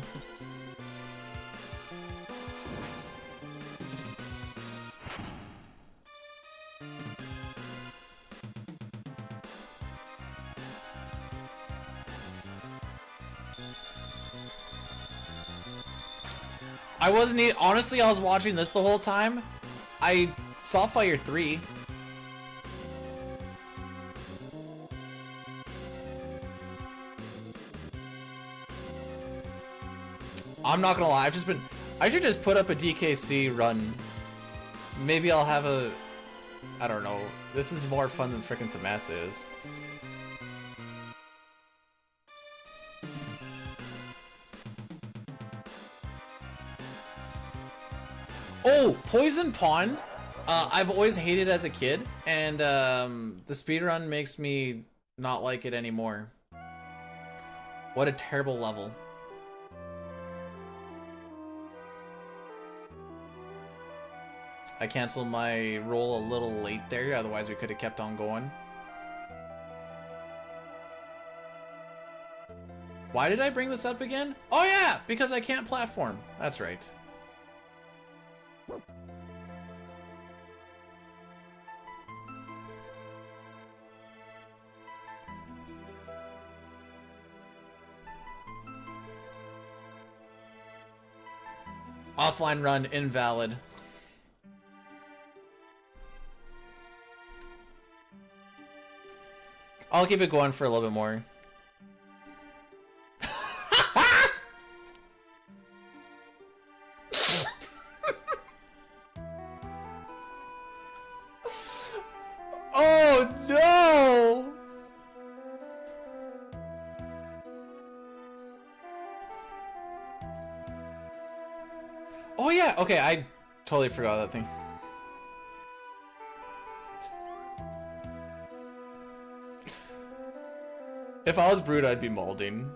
I wasn't honestly, I was watching this the whole time. I saw Fire 3. I'm not gonna lie, I should just put up a DKC run. Maybe I'll have a, I don't know. This is more fun than frickin' Thamasa is. Oh, Poison Pond. I've always hated as a kid, and the speedrun makes me not like it anymore. What a terrible level. I canceled my roll a little late there, otherwise we could have kept on going. Why did I bring this up again? Oh yeah, because I can't platform. That's right. Offline run invalid. I'll keep it going for a little bit more. Oh no! Oh yeah, okay, I totally forgot that thing. If I was Brood, I'd be molding.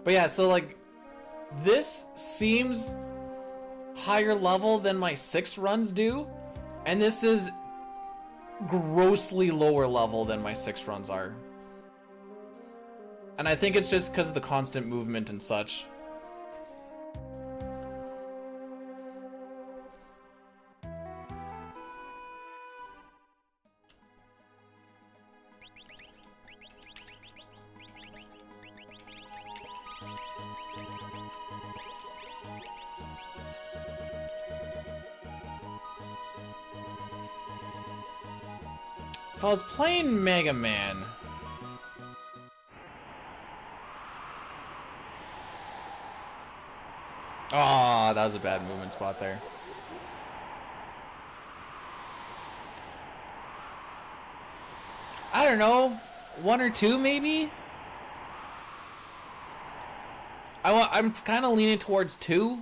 But yeah, so like, this seems higher level than my 6 runs do, and this is grossly lower level than my 6 runs are. And I think it's just because of the constant movement and such. If I was playing Mega Man... Oh, that was a bad movement spot there. I don't know. 1 or 2, maybe? I'm kind of leaning towards 2.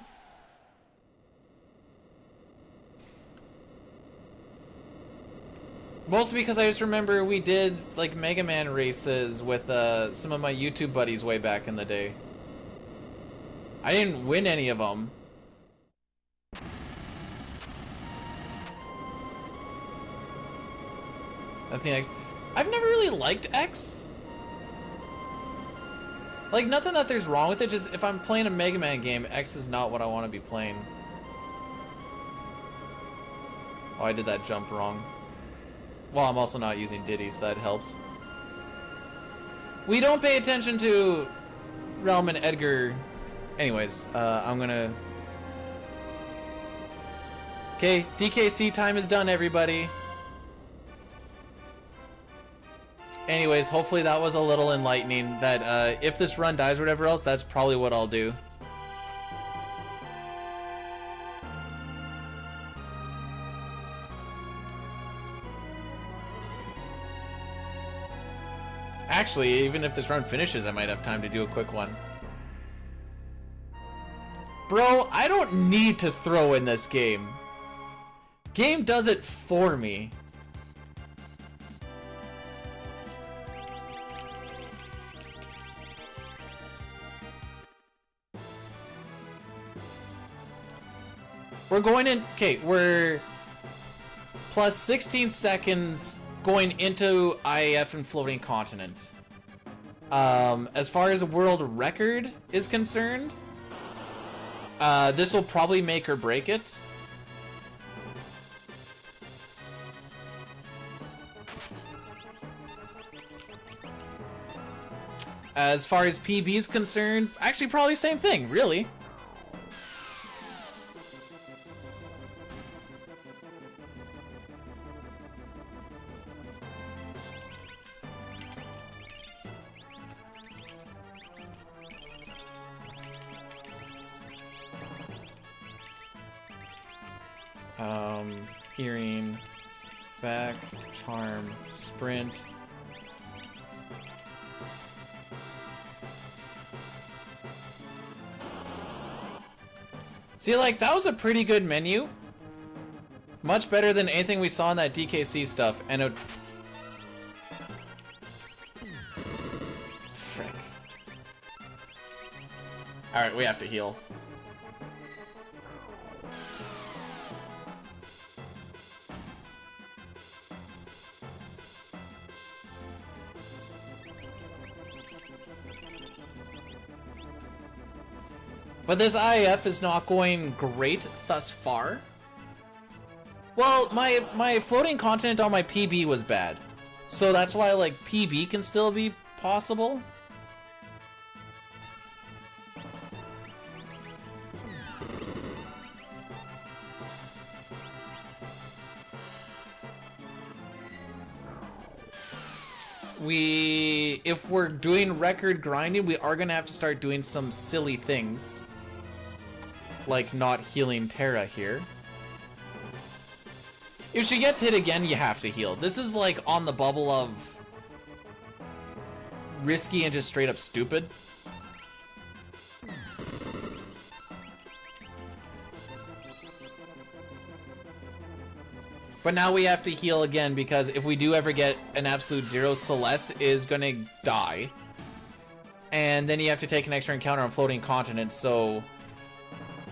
Mostly because I just remember we did, like, Mega Man races with some of my YouTube buddies way back in the day. I didn't win any of them. Nothing X. I've never really liked X. Like, nothing that there's wrong with it, just if I'm playing a Mega Man game, X is not what I want to be playing. Oh, I did that jump wrong. Well, I'm also not using Diddy, so that helps. We don't pay attention to Realm and Edgar. Anyways, I'm gonna... Okay, DKC time is done, everybody. Anyways, hopefully that was a little enlightening, that if this run dies or whatever else, that's probably what I'll do. Actually, even if this run finishes, I might have time to do a quick one. Bro, I don't need to throw in this game. Game does it for me. We're going in... Okay, we're... plus 16 seconds going into IAF and Floating Continent. As far as world record is concerned, this will probably make or break it. As far as PB is concerned, actually probably same thing, really. Hearing, back, charm, sprint. See, like, that was a pretty good menu. Much better than anything we saw in that DKC stuff, and it... Frick. Alright, we have to heal. But this IF is not going great thus far. Well, my floating continent on my PB was bad. So that's why, like, PB can still be possible. If we're doing record grinding, we are gonna have to start doing some silly things. Like not healing Terra here. If she gets hit again, you have to heal. This is like on the bubble of risky and just straight up stupid. But now we have to heal again because if we do ever get an absolute zero, Celeste is gonna die. And then you have to take an extra encounter on Floating Continent, so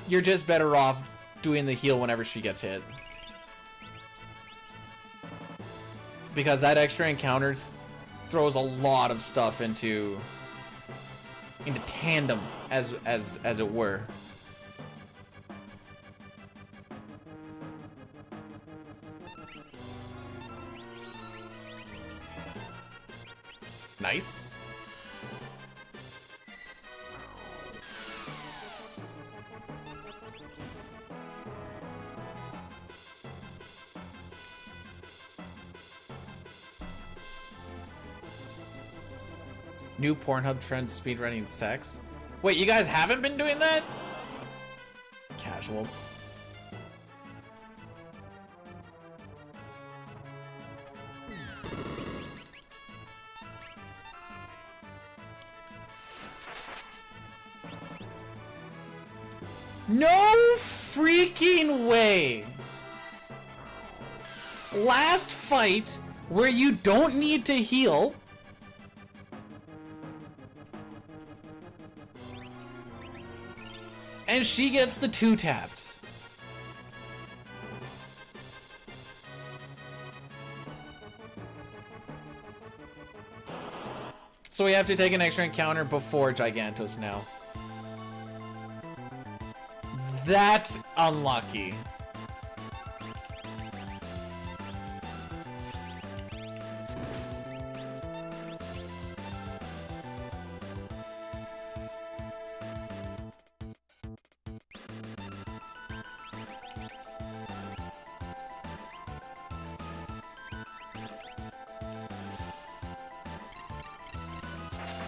you're just better off doing the heal whenever she gets hit. Because that extra encounter throws a lot of stuff into tandem, as it were. Nice. New Pornhub trend speedrunning sex. Wait, you guys haven't been doing that? Casuals. No freaking way! Last fight where you don't need to heal. And she gets the 2 tapped. So we have to take an extra encounter before Gigantos now. That's unlucky.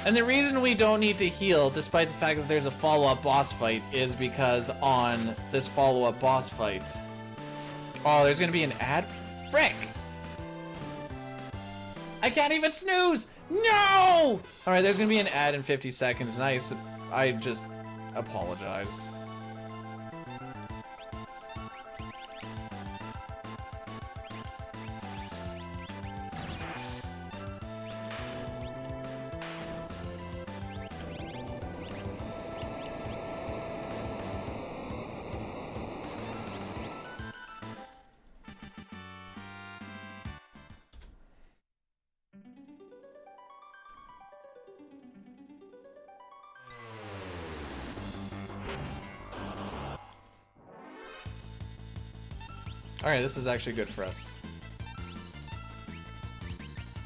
And the reason we don't need to heal, despite the fact that there's a follow-up boss fight, is because on this follow-up boss fight... Oh, there's gonna be an ad? Frick! I can't even snooze! No! Alright, there's gonna be an ad in 50 seconds, and I just apologize. Alright, this is actually good for us.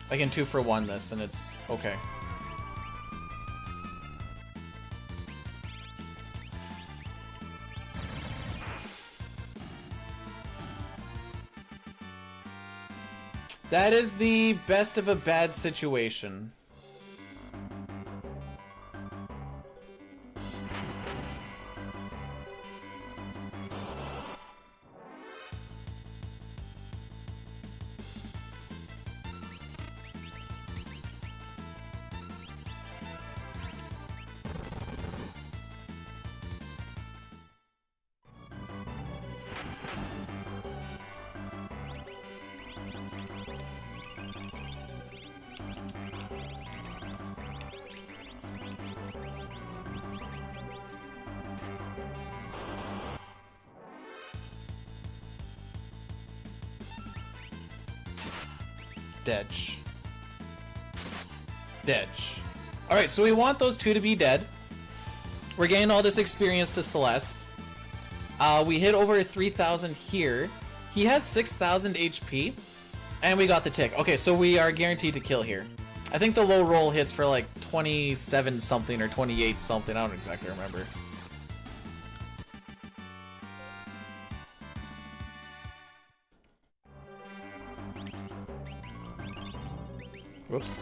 I can 2 for 1 this, and it's okay. That is the best of a bad situation. Dead. Alright, so we want those 2 to be dead. We're getting all this experience to Celeste. We hit over 3,000 here. He has 6,000 HP. And we got the tick. Okay, so we are guaranteed to kill here. I think the low roll hits for like 27 something or 28 something. I don't exactly remember. Whoops.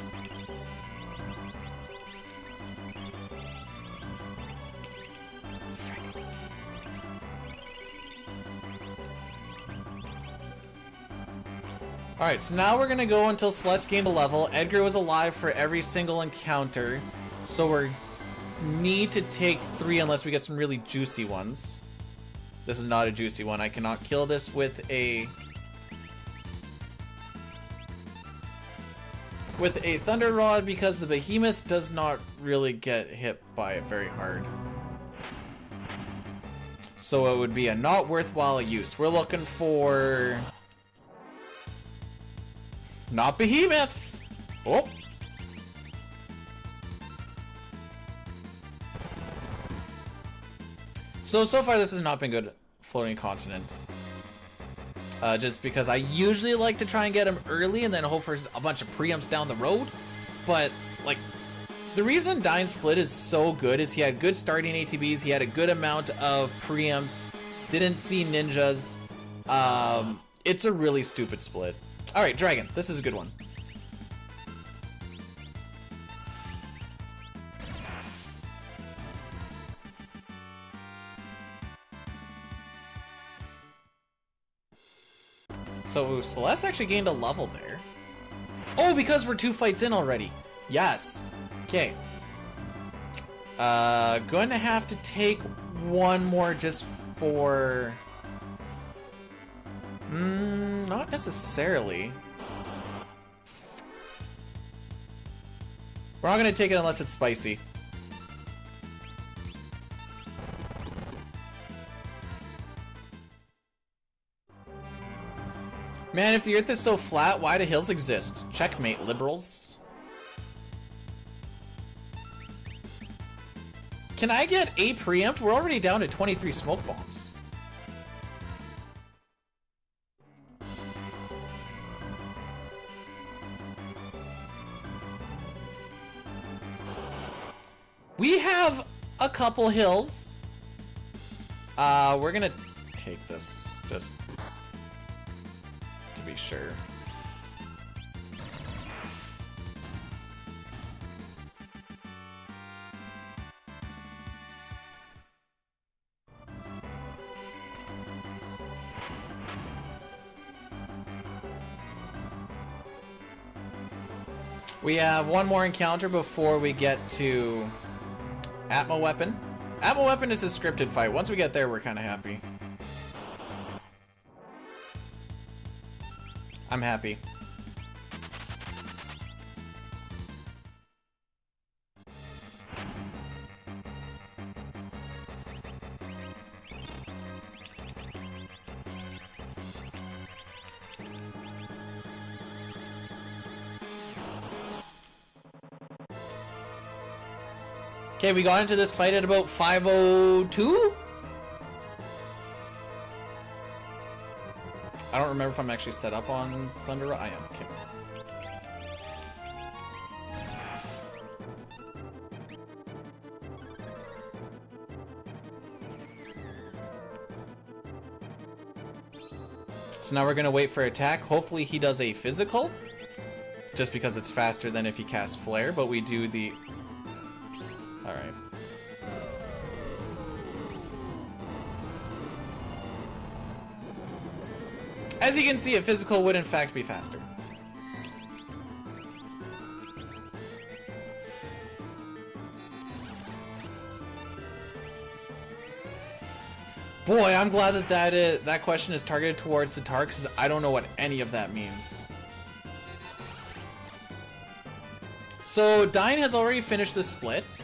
Alright, so now we're gonna go until Celeste gained a level. Edgar was alive for every single encounter, so we need to take 3 unless we get some really juicy ones. This is not a juicy one. I cannot kill this with a Thunder Rod because the Behemoth does not really get hit by it very hard. So it would be a not worthwhile use. We're looking for... not Behemoths! Oh! So far this has not been good, Floating Continent. Just because I usually like to try and get him early and then hope for a bunch of preempts down the road. But, like, the reason Dying Split is so good is he had good starting ATBs, he had a good amount of preempts, didn't see ninjas. It's a really stupid split. Alright, Dragon, this is a good one. So Celeste actually gained a level there. Oh, because we're 2 fights in already. Yes. Okay. Going to have to take one more just for... not necessarily. We're not going to take it unless it's spicy. Man, if the earth is so flat, why do hills exist? Checkmate, liberals. Can I get a preempt? We're already down to 23 smoke bombs. We have a couple hills. We're gonna take this just to be sure. We have one more encounter before we get to Atmo Weapon. Atmo Weapon is a scripted fight. Once we get there, we're kind of happy. I'm happy. Okay, we got into this fight at about 5:02? I don't remember if I'm actually set up on Thunder. I am. Okay. So now we're gonna wait for attack. Hopefully he does a physical, just because it's faster than if he casts flare, but we do the... Alright. As you can see, a physical would in fact be faster. Boy, I'm glad that that question is targeted towards Sitar, because I don't know what any of that means. So, Dine has already finished the split.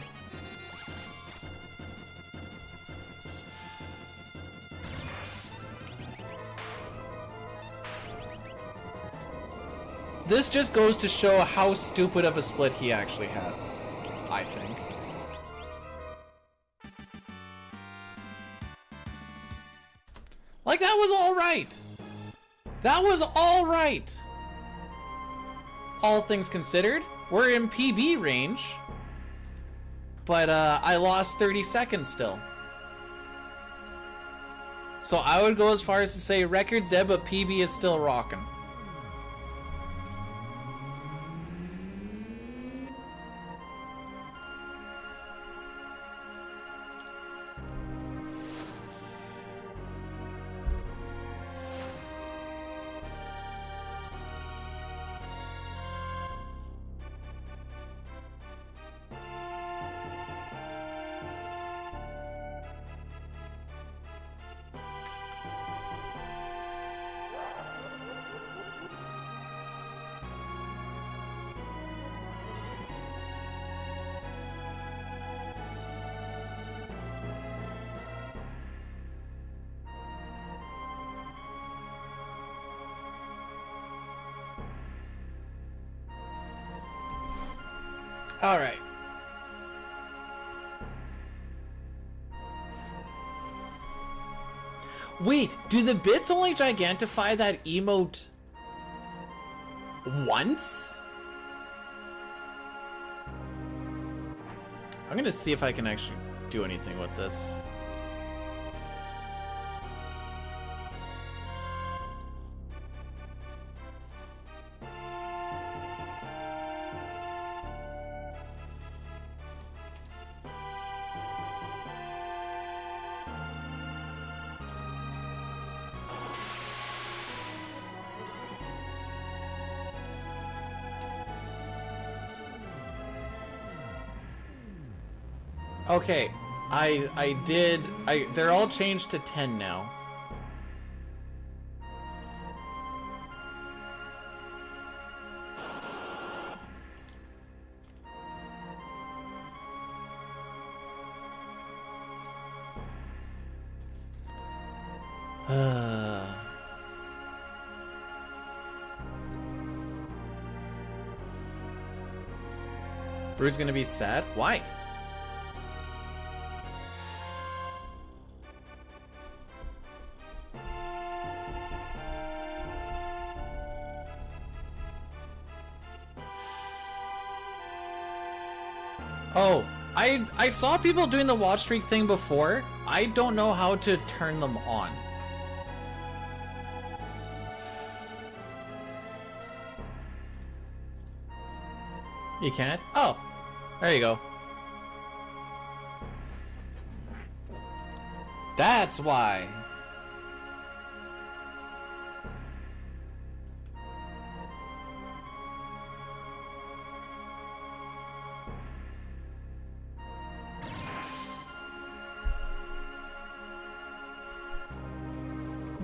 This just goes to show how stupid of a split he actually has, I think. Like, that was alright! That was alright! All things considered, we're in PB range. But, I lost 30 seconds still. So I would go as far as to say record's dead, but PB is still rocking. All right. Wait, do the bits only gigantify that emote once? I'm gonna see if I can actually do anything with this. Okay, they're all changed to 10 now. Brood's gonna be sad? Why? Oh, I saw people doing the watch streak thing before. I don't know how to turn them on. You can't? Oh, there you go. That's why.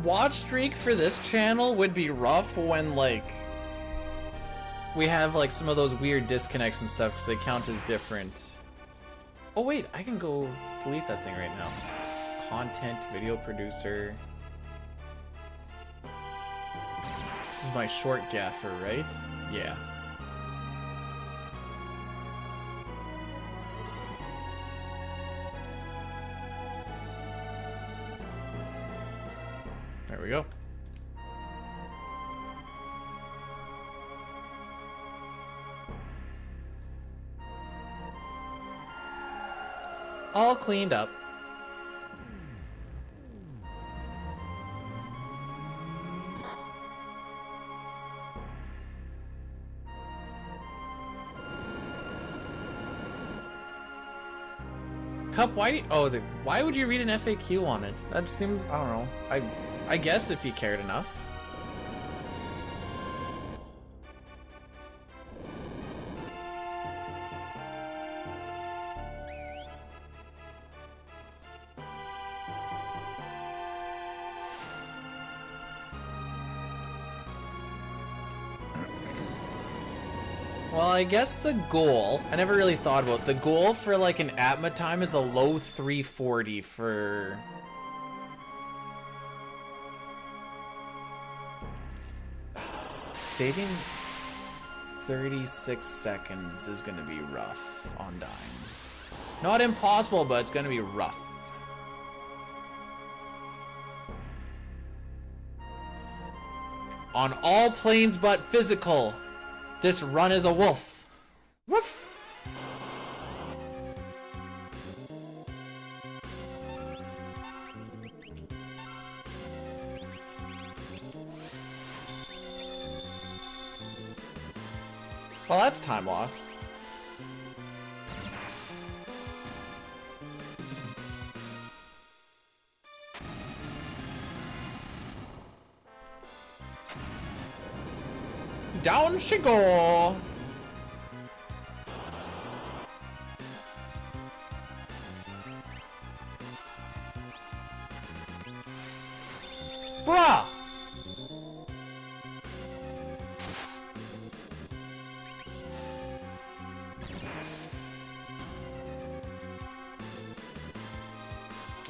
Watch streak for this channel would be rough when, like, we have, like, some of those weird disconnects and stuff because they count as different. Oh, wait, I can go delete that thing right now. Content, video producer. This is my short gaffer, right? Yeah. There we go. All cleaned up. Cup, why do you, oh, why would you read an FAQ on it? That seemed, I don't know. I guess if you cared enough. Well, I guess the goal, I never really thought about the goal for like an Atma time is a low 340 for saving 36 seconds is gonna be rough on dying. Not impossible, but it's gonna be rough. On all planes but physical, this run is a wolf. Woof! Well, that's time loss. Down she go. Bruh.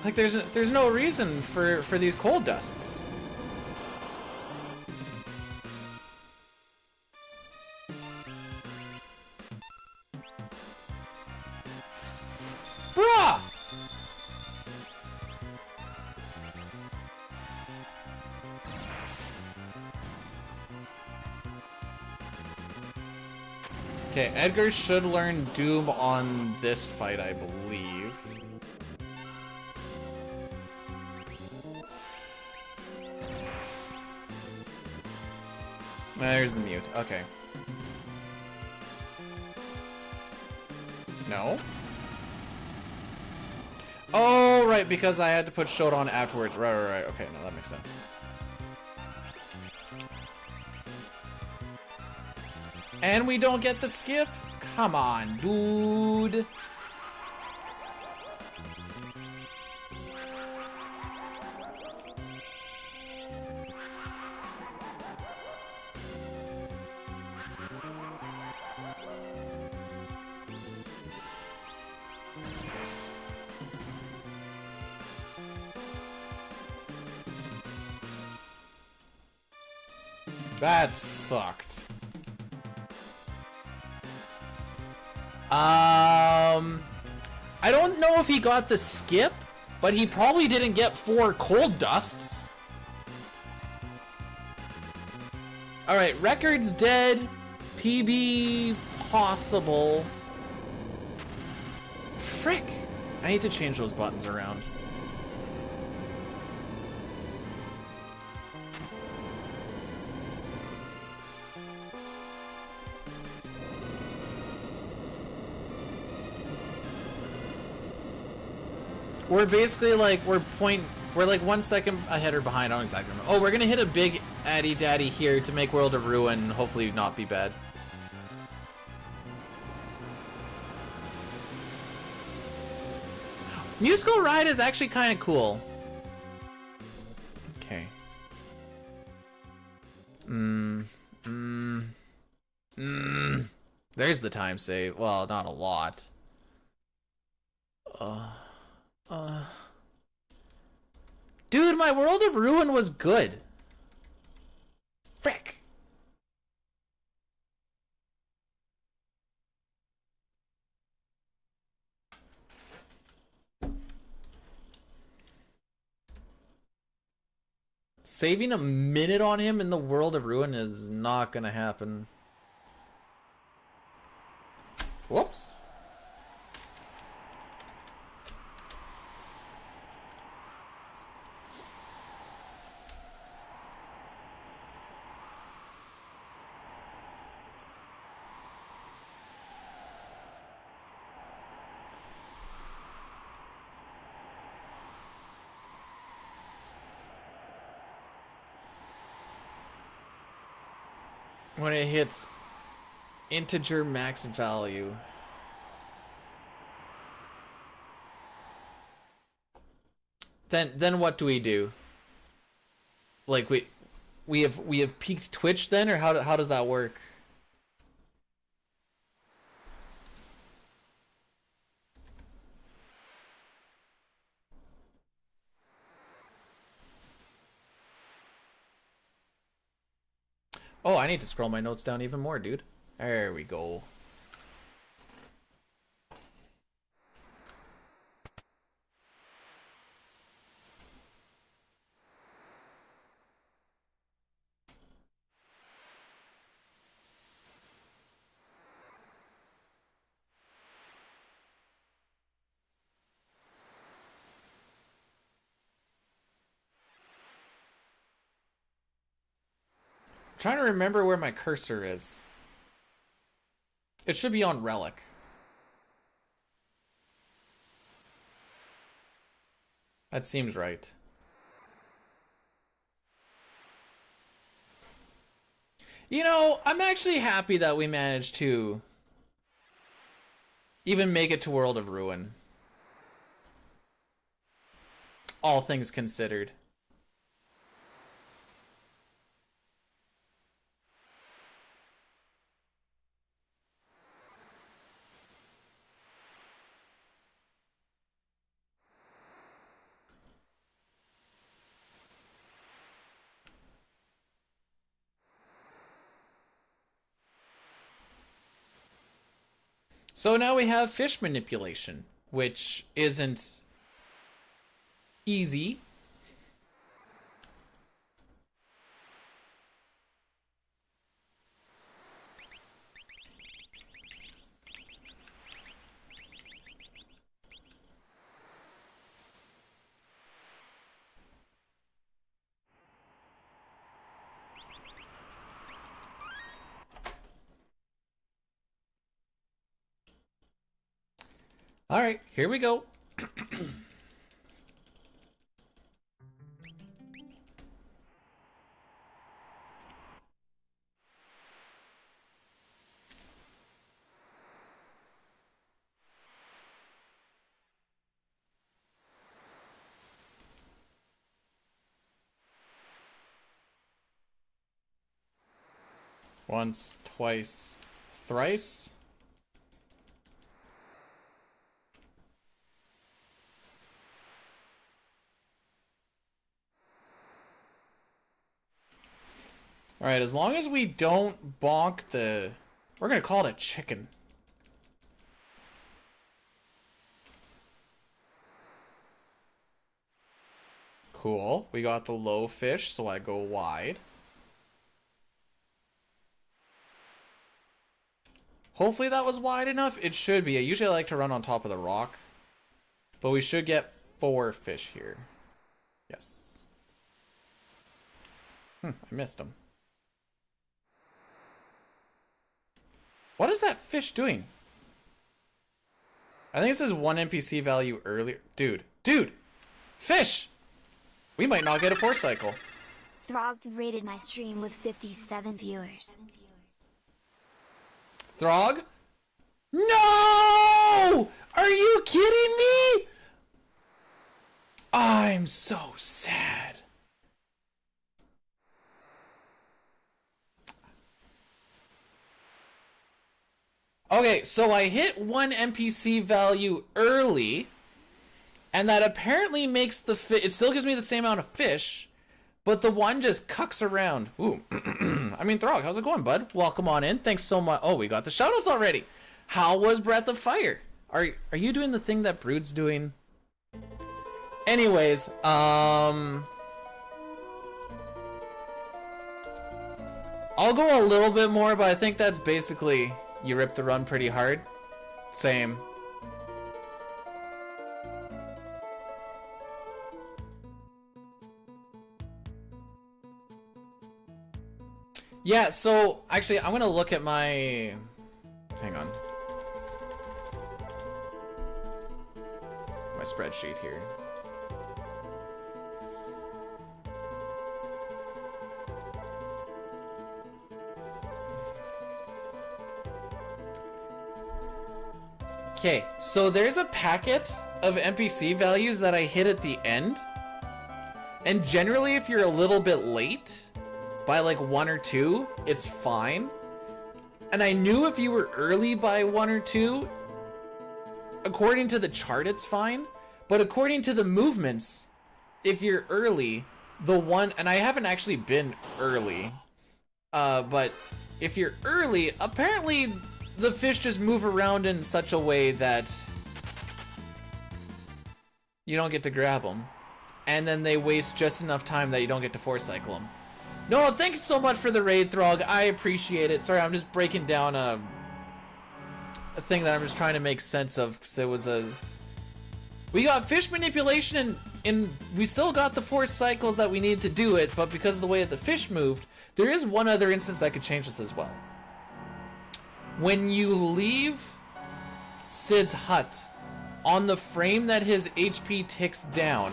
Like there's no reason for these cold dusts. Bruh! Okay, Edgar should learn Doom on this fight, I believe. There's the mute. Okay. No? Oh, right, because I had to put Showed on afterwards. Right. Okay, no, that makes sense. And we don't get the skip? Come on, dude. That sucked. I don't know if he got the skip, but he probably didn't get 4 cold dusts. Alright, record's dead. PB possible. Frick! I need to change those buttons around. We're basically like, we're like 1 second ahead or behind. I don't exactly remember. Oh, we're gonna hit a big addy daddy here to make World of Ruin hopefully not be bad. Musical ride is actually kind of cool. Okay. There's the time save. Well, not a lot. Dude, my World of Ruin was good. Frick. Saving a minute on him in the World of Ruin is not gonna happen. Whoops. When it hits integer max value. Then what do we do? Like we have peaked Twitch then, or how does that work? Oh, I need to scroll my notes down even more, dude. There we go. Trying to remember where my cursor is. It should be on Relic. That seems right. You know, I'm actually happy that we managed to even make it to World of Ruin. All things considered. So now we have fish manipulation, which isn't easy. All right, here we go. Once, twice, thrice. Alright, as long as we don't bonk the... We're gonna call it a chicken. Cool. We got the low fish, so I go wide. Hopefully that was wide enough. It should be. I usually like to run on top of the rock. But we should get 4 fish here. Yes. I missed him. What is that fish doing? I think it says 1 NPC value earlier. Dude. Fish! We might not get a 4 cycle. Throg rated my stream with 57 viewers. Throg? No! Are you kidding me? I'm so sad. Okay, so I hit 1 NPC value early, and that apparently makes the fish... It still gives me the same amount of fish, but the one just cucks around. Ooh. I mean, Throg, how's it going, bud? Welcome on in. Thanks so much. Oh, we got the shoutouts already. How was Breath of Fire? Are you doing the thing that Brood's doing? Anyways, I'll go a little bit more, but I think that's basically... You rip the run pretty hard. Same. Yeah, so actually I'm gonna look at my... Hang on. My spreadsheet here. Okay, so there's a packet of NPC values that I hit at the end. And generally if you're a little bit late, by like 1 or 2, it's fine. And I knew if you were early by 1 or 2, according to the chart it's fine. But according to the movements, if you're early, the one, and I haven't actually been early, but if you're early, apparently the fish just move around in such a way that you don't get to grab them. And then they waste just enough time that you don't get to 4 cycle them. No, thanks so much for the raid, Throg. I appreciate it. Sorry, I'm just breaking down a thing that I'm just trying to make sense of, because it was a... We got fish manipulation and we still got the 4 cycles that we need to do it, but because of the way that the fish moved, there is one other instance that could change this as well. When you leave Sid's hut, on the frame that his HP ticks down,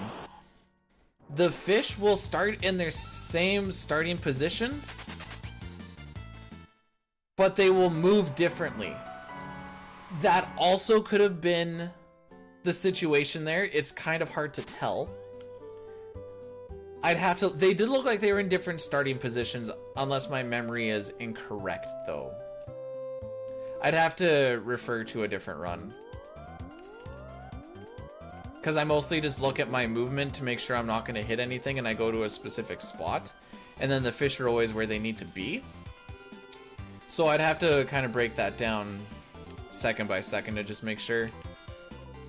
the fish will start in their same starting positions, but they will move differently. That also could have been the situation there. It's kind of hard to tell. I'd have to... They did look like they were in different starting positions, unless my memory is incorrect, though. I'd have to refer to a different run. Because I mostly just look at my movement to make sure I'm not going to hit anything, and I go to a specific spot. And then the fish are always where they need to be. So I'd have to kind of break that down second by second to just make sure.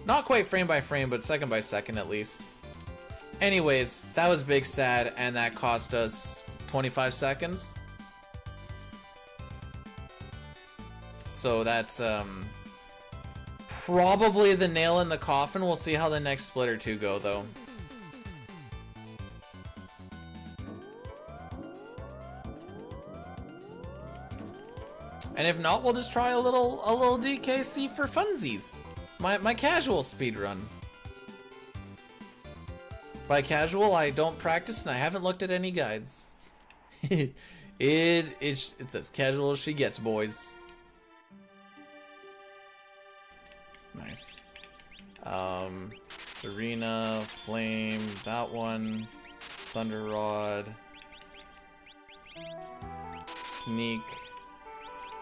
Not quite frame by frame, but second by second at least. Anyways, that was big sad, and that cost us 25 seconds. So that's probably the nail in the coffin. We'll see how the next split or 2 go, though. And if not, we'll just try a little DKC for funsies. My casual speed run. By casual, I don't practice and I haven't looked at any guides. It's as casual as she gets, boys. Nice. Serena, Flame, that one, Thunder Rod, Sneak.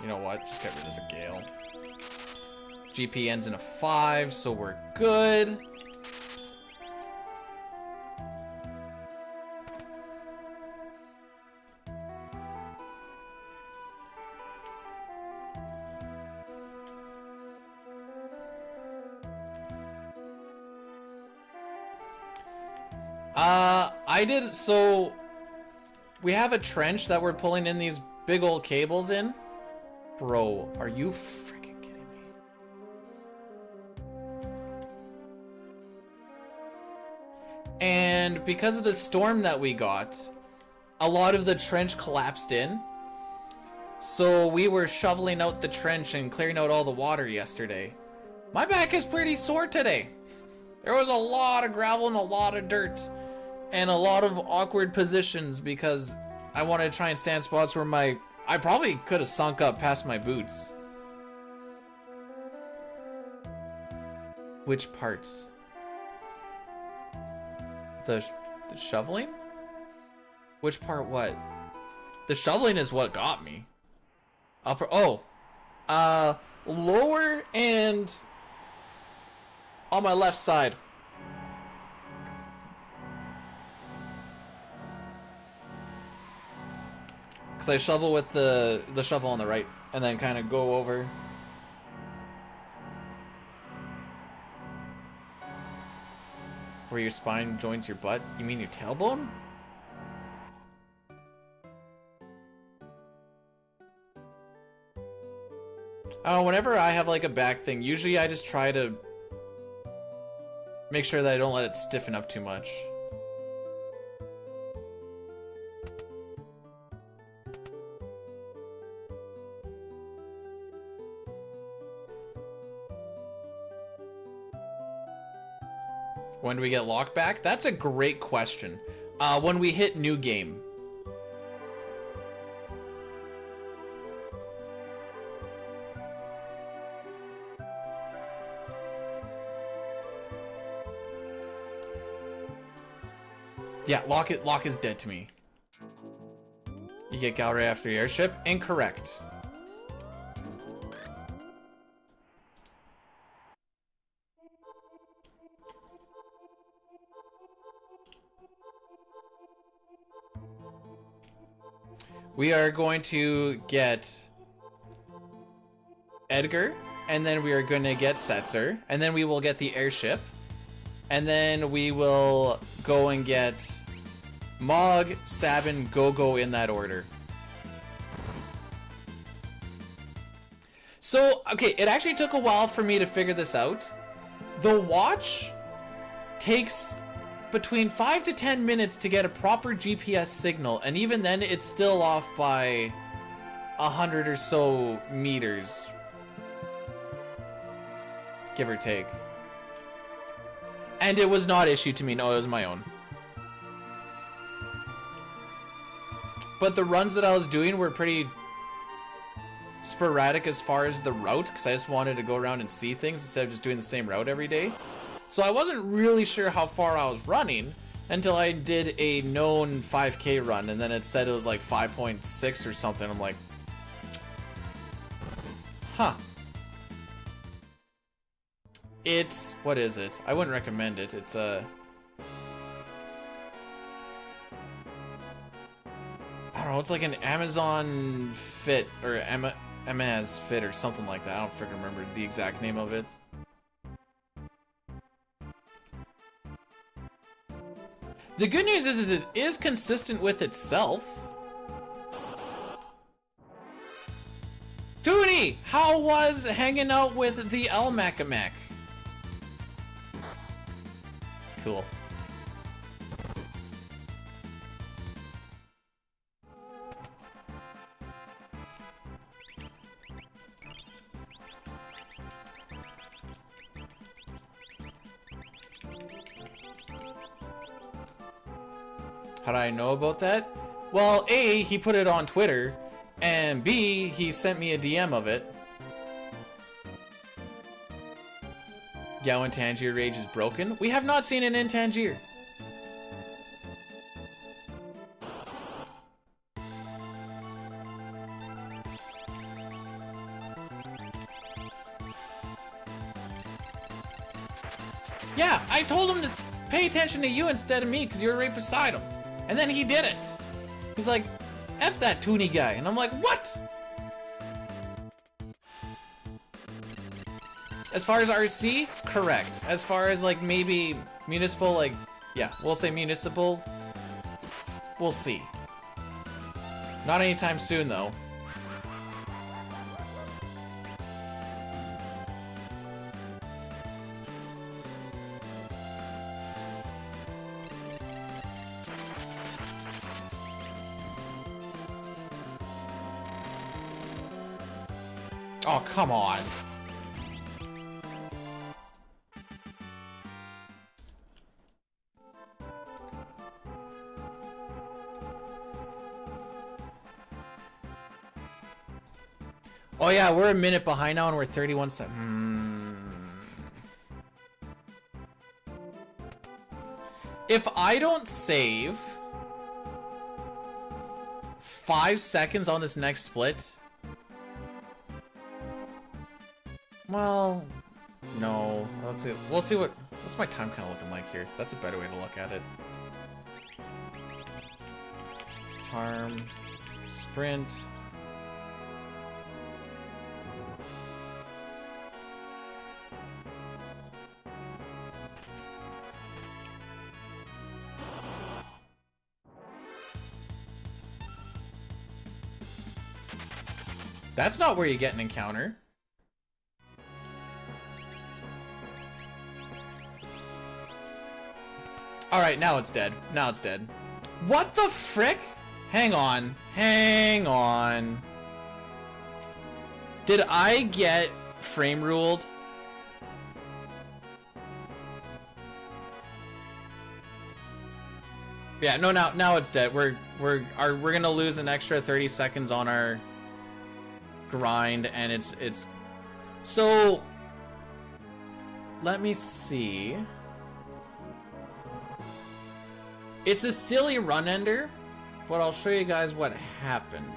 You know what? Just get rid of the Gale. GP ends in a 5, so we're good. I did, so we have a trench that we're pulling in these big old cables in. Bro, are you freaking kidding me? And because of the storm that we got, a lot of the trench collapsed in. So we were shoveling out the trench and clearing out all the water yesterday. My back is pretty sore today. There was a lot of gravel and a lot of dirt and a lot of awkward positions because I wanted to try and stand spots where I probably could have sunk up past my boots. Which part? The shoveling? Which part what? The shoveling is what got me. Upper, lower and on my left side. Because I shovel with the shovel on the right and then kind of go over. Where your spine joins your butt? You mean your tailbone? Oh, whenever I have like a back thing, usually I just try to make sure that I don't let it stiffen up too much. When do we get locked back? That's a great question. When we hit new game. Yeah, Lock is dead to me. You get Gal right after the airship? Incorrect. We are going to get Edgar, and then we are going to get Setzer, and then we will get the airship, and then we will go and get Mog, Sabin, Go-Go in that order. So, okay, it actually took a while for me to figure this out. The watch takes between 5 to 10 minutes to get a proper GPS signal, and even then it's still off by 100 or so meters, give or take. And it was not issued to me. No, it was my own. But the runs that I was doing were pretty sporadic as far as the route, because I just wanted to go around and see things instead of just doing the same route every day. So I wasn't really sure how far I was running until I did a known 5K run, and then it said it was like 5.6 or something. I'm like, huh. It's, what is it? I wouldn't recommend it. It's a, I don't know, it's like an Amazon Fit, or Amaz Fit or something like that. I don't freaking remember the exact name of it. The good news is it is consistent with itself. Toonie, how was hanging out with the Almacamac? Cool. How do I know about that? Well, A, he put it on Twitter, and B, he sent me a DM of it. Gao and Tangier Rage is broken? We have not seen it in Tangier. Yeah, I told him to pay attention to you instead of me because you were right beside him. And then he did it. He's like, F that Toonie guy. And I'm like, what? As far as RC, correct. As far as like maybe municipal, like, Yeah, we'll say municipal. We'll see. Not anytime soon, though. Oh, come on. Oh yeah, we're a minute behind now and we're 31 seconds. If I don't save 5 seconds on this next split, well, no. Let's see. We'll see what's my time kind of looking like here. That's a better way to look at it. Charm, sprint. That's not where you get an encounter. Alright, now it's dead. Now it's dead. What the frick? Hang on. Hang on. Did I get frame ruled? Yeah, no, now it's dead. We're gonna lose an extra 30 seconds on our grind, and it's so let me see. It's a silly run ender, but I'll show you guys what happened.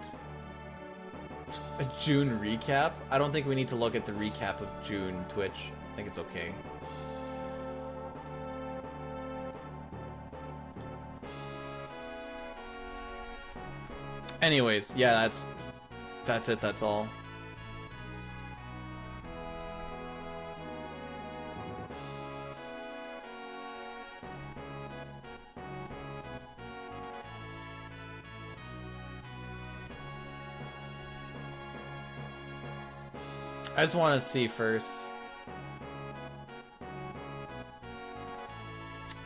A June recap? I don't think we need to look at the recap of June Twitch. I think it's okay. Anyways, yeah, that's it, that's all. I just want to see first.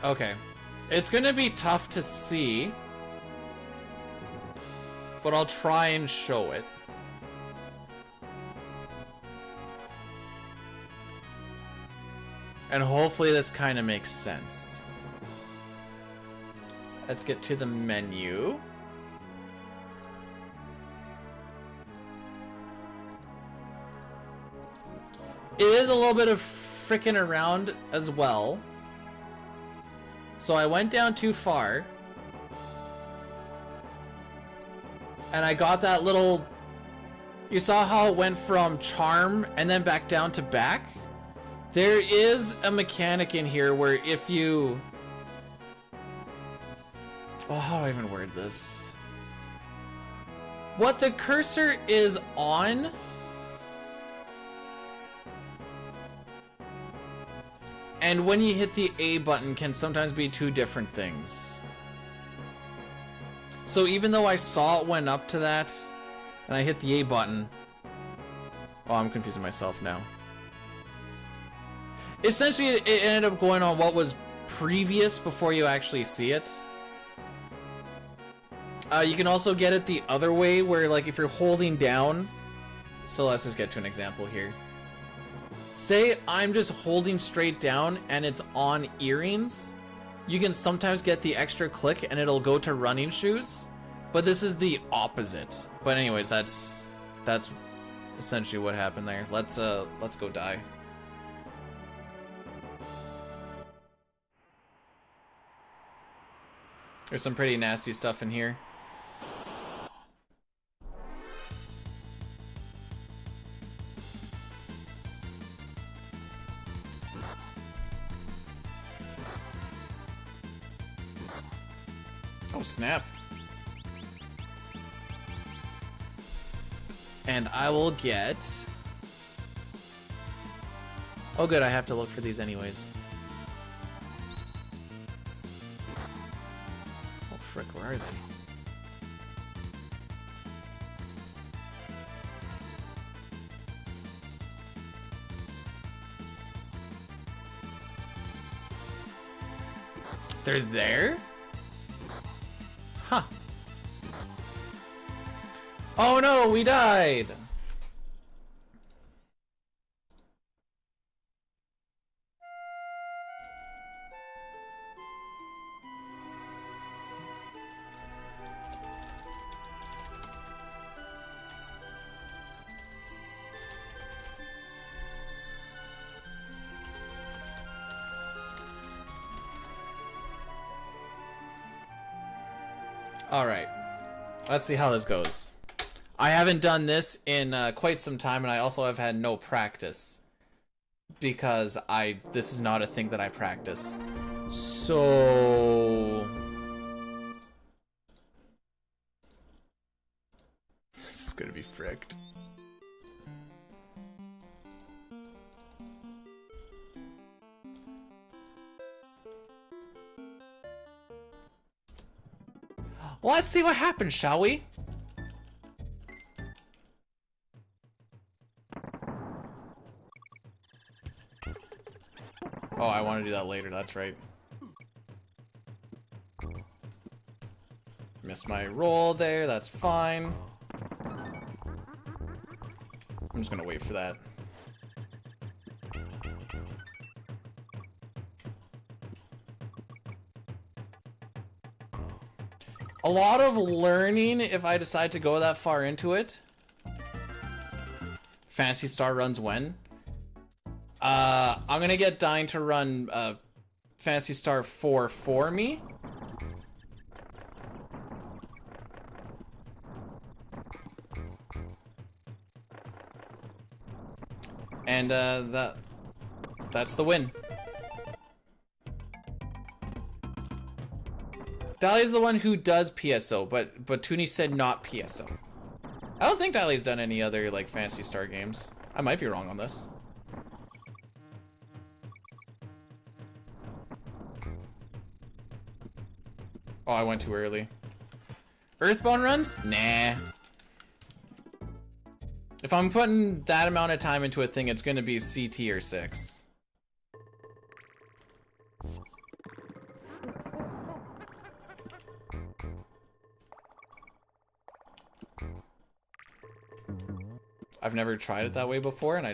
Okay. It's gonna be tough to see, but I'll try and show it. And hopefully this kind of makes sense. Let's get to the menu. It is a little bit of frickin' around as well. So I went down too far. And I got that little... You saw how it went from charm and then back down to back? There is a mechanic in here where if you... Oh, how do I even word this? What the cursor is on... and when you hit the A button can sometimes be two different things. So even though I saw it went up to that, and I hit the A button... Oh, I'm confusing myself now. Essentially, it ended up going on what was previous before you actually see it. You can also get it the other way, where like if you're holding down... So let's just get to an example here. Say I'm just holding straight down and it's on earrings. You can sometimes get the extra click and it'll go to running shoes. But this is the opposite. But anyways, that's essentially what happened there. Let's go die. There's some pretty nasty stuff in here. Oh, snap. And I will get... Oh good, I have to look for these anyways. frick, where are they? They're there? Huh. Oh no, we died! Alright. Let's see how this goes. I haven't done this in quite some time, and I also have had no practice. Because this is not a thing that I practice. So... this is gonna be fricked. Let's see what happens, shall we? Oh, I want to do that later, that's right. Missed my roll there, that's fine. I'm just gonna wait for that. A lot of learning if I decide to go that far into it. Fantasy Star runs when? I'm gonna get Dying to run Fantasy Star 4 for me. And that's the win. Dahlia's the one who does PSO, but Tooney said not PSO. I don't think Dahlia's done any other like Fantasy Star games. I might be wrong on this. Oh, I went too early. Earthbound runs? Nah. If I'm putting that amount of time into a thing, it's gonna be CT or 6. I've never tried it that way before, and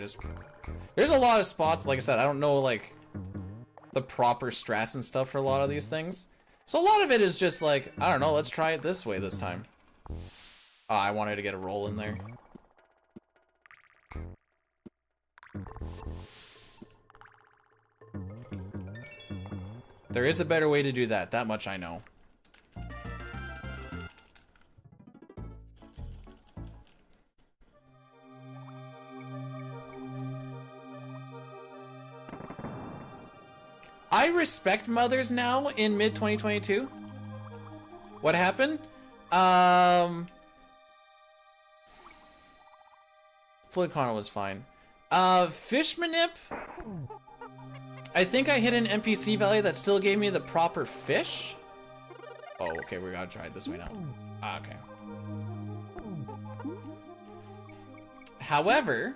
there's a lot of spots, like I said, I don't know, like, the proper strats and stuff for a lot of these things. So a lot of it is just like, I don't know, let's try it this way this time. Oh, I wanted to get a roll in there. There is a better way to do that, that much I know. I respect mothers now in mid-2022. What happened? Floyd Connor was fine. Fish Manip? I think I hit an NPC value that still gave me the proper fish? Oh, okay, we gotta try it this way now. Ah, okay. However,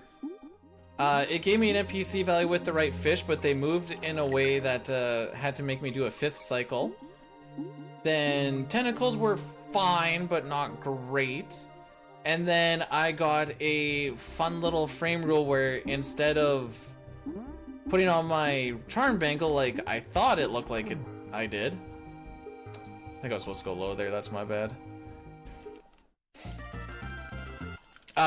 it gave me an NPC value with the right fish, but they moved in a way that had to make me do a 5th cycle. Then tentacles were fine, but not great. And then I got a fun little frame rule where instead of putting on my charm bangle like I thought it looked like I did. I think I was supposed to go low there, that's my bad.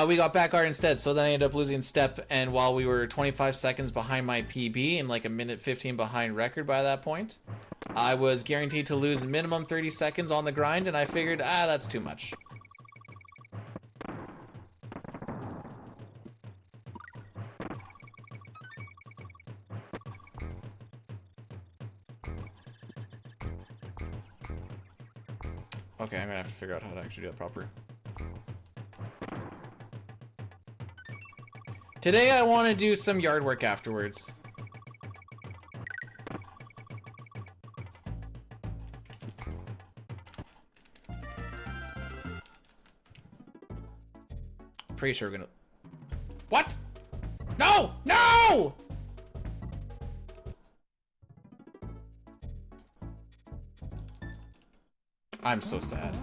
We got back guard instead, so then I ended up losing step, and while we were 25 seconds behind my PB and like a minute 15 behind record by that point, I was guaranteed to lose minimum 30 seconds on the grind, and I figured, that's too much. Okay, I'm gonna have to figure out how to actually do that proper. Today I want to do some yard work afterwards. pretty sure we're gonna... What? No! No! I'm so sad.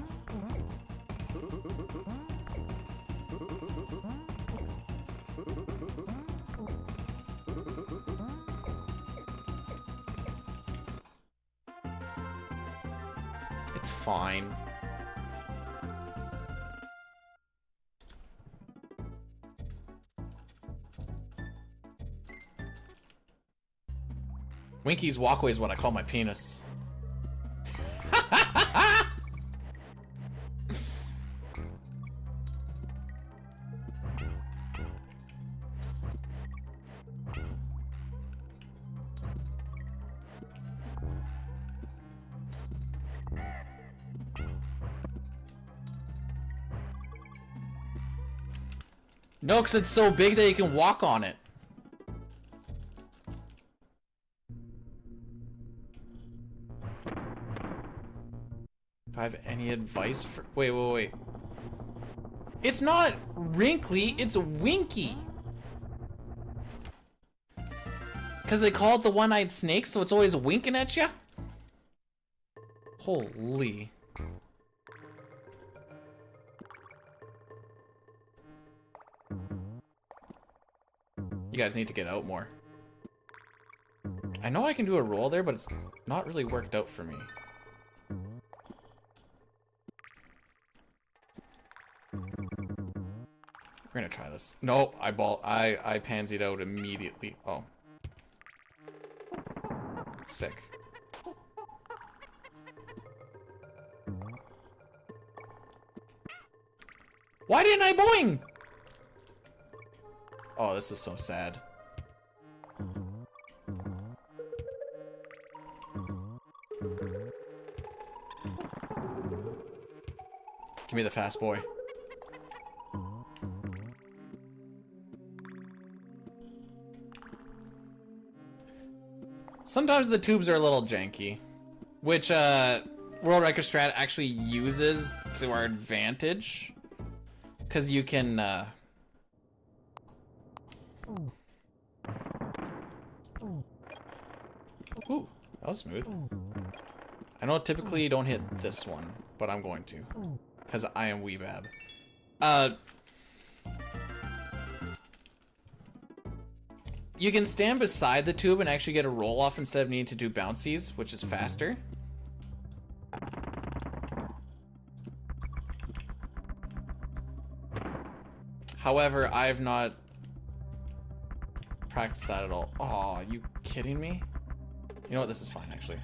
It's fine. Winky's walkway is what I call my penis. No, because it's so big that you can walk on it. If I have any advice for... Wait. It's not wrinkly, it's winky. Because they call it the one-eyed snake, so it's always winking at you? Holy... You guys need to get out more. I know I can do a roll there, but it's not really worked out for me. We're gonna try this. No, I pansied out immediately. Oh. Sick. Why didn't I boing? Oh, this is so sad. Give me the fast boy. Sometimes the tubes are a little janky, which World Record Strat actually uses to our advantage, because you can Ooh, that was smooth. I know typically you don't hit this one, but I'm going to, because I am Weebab. You can stand beside the tube and actually get a roll off instead of needing to do bouncies, which is faster. However, I've not practiced that at all. Oh, are you kidding me? You know what? This is fine, actually.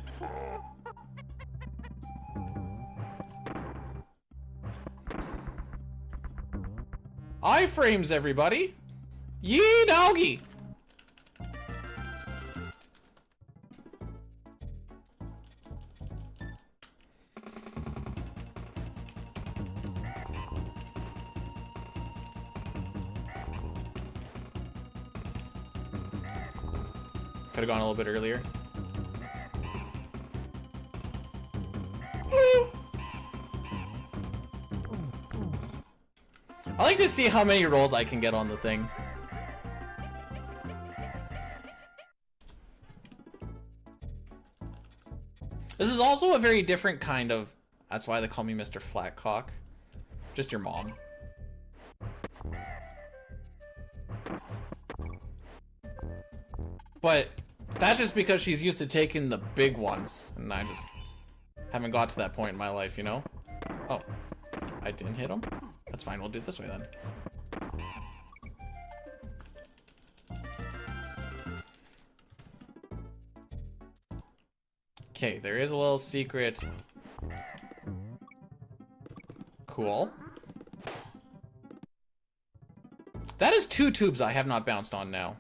Iframes, everybody! Yee doggy! Could have gone a little bit earlier. I like to see how many rolls I can get on the thing. This is also a very different kind of... That's why they call me Mr. Flatcock. Just your mom. But that's just because she's used to taking the big ones, and I just haven't got to that point in my life, you know? Oh, I didn't hit him? That's fine, we'll do it this way then. Okay, there is a little secret. Cool. That is 2 tubes I have not bounced on now.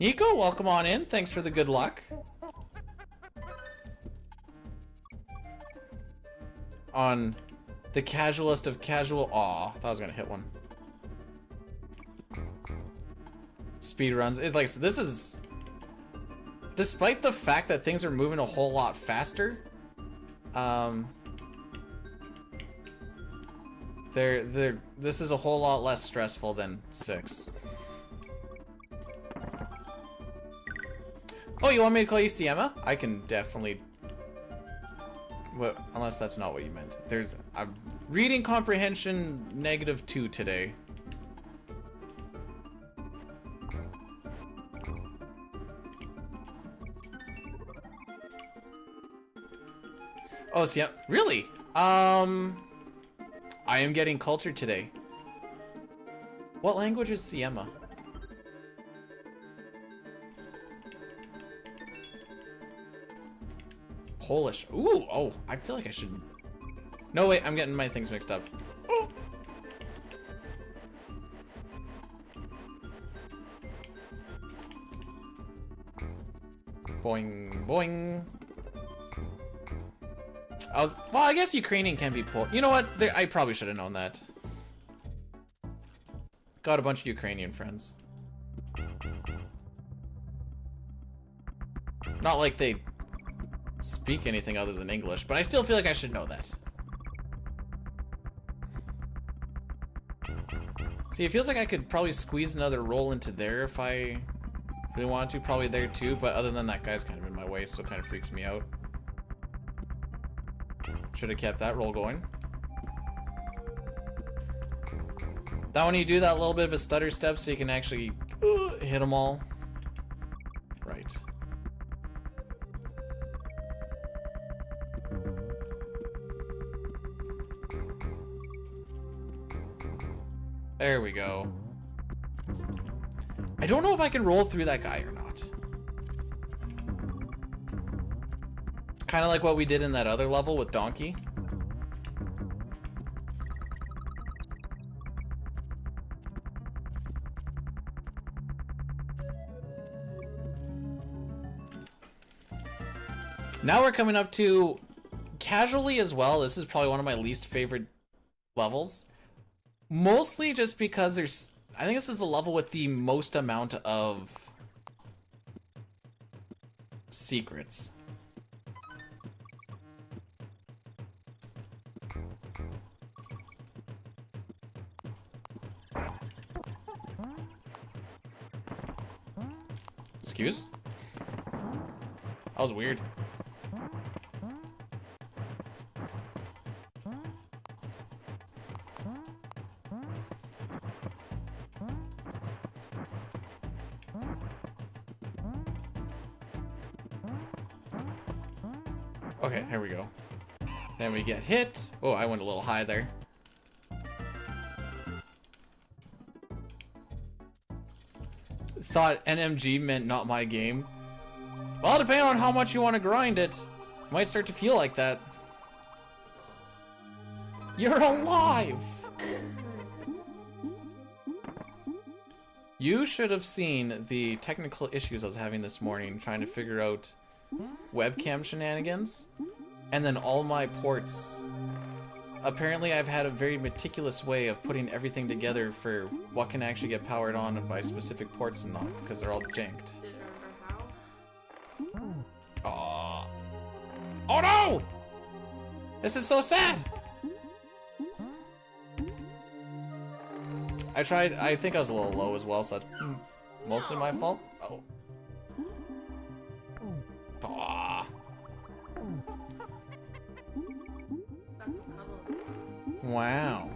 Nico, welcome on in. Thanks for the good luck. On The casualist of casual. Aw, I thought I was gonna hit one. Speed runs. It's like, so this is. Despite the fact that things are moving a whole lot faster, this is a whole lot less stressful than 6. Oh, you want me to call you Siema? I can definitely. Well, unless that's not what you meant. I'm reading comprehension -2 today. Oh, Siema. Really? I am getting cultured today. What language is Siema? Polish. Ooh, oh, I feel like I should. No, wait, I'm getting my things mixed up. Oh. Boing, boing. Well, I guess Ukrainian can be Polish. You know what? I probably should have known that. Got a bunch of Ukrainian friends. Not like they speak anything other than English, but I still feel like I should know that. See, it feels like I could probably squeeze another roll into there if I really wanted to. Probably there too, but other than that guy's kind of in my way, so it kind of freaks me out. Should have kept that roll going. That one you do that little bit of a stutter step so you can actually hit them all. Right. There we go. I don't know if I can roll through that guy or not. Kind of like what we did in that other level with Donkey. Now we're coming up to casually as well. This is probably one of my least favorite levels. Mostly just because I think this is the level with the most amount of secrets. Excuse? That was weird. Okay, here we go. Then we get hit. Oh, I went a little high there. Thought NMG meant not my game. Well, depending on how much you want to grind it, it might start to feel like that. You're alive! You should have seen the technical issues I was having this morning trying to figure out webcam shenanigans, and then all my ports. Apparently I've had a very meticulous way of putting everything together for what can actually get powered on by specific ports and not, because they're all janked. Aww. Oh no! This is so sad! I think I was a little low as well, so that's mostly my fault. Oh. Aww. Wow.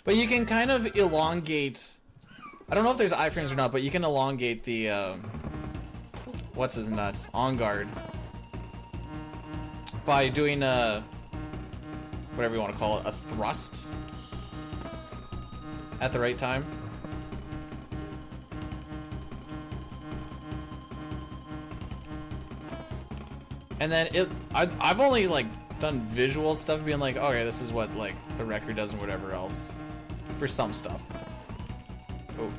But you can kind of elongate. I don't know if there's iframes or not, but you can elongate the what's his nuts? On guard. By doing a whatever you want to call it, a thrust at the right time. And then I've only like done visual stuff, being like, okay, this is what like the record does and whatever else for some stuff. Oh,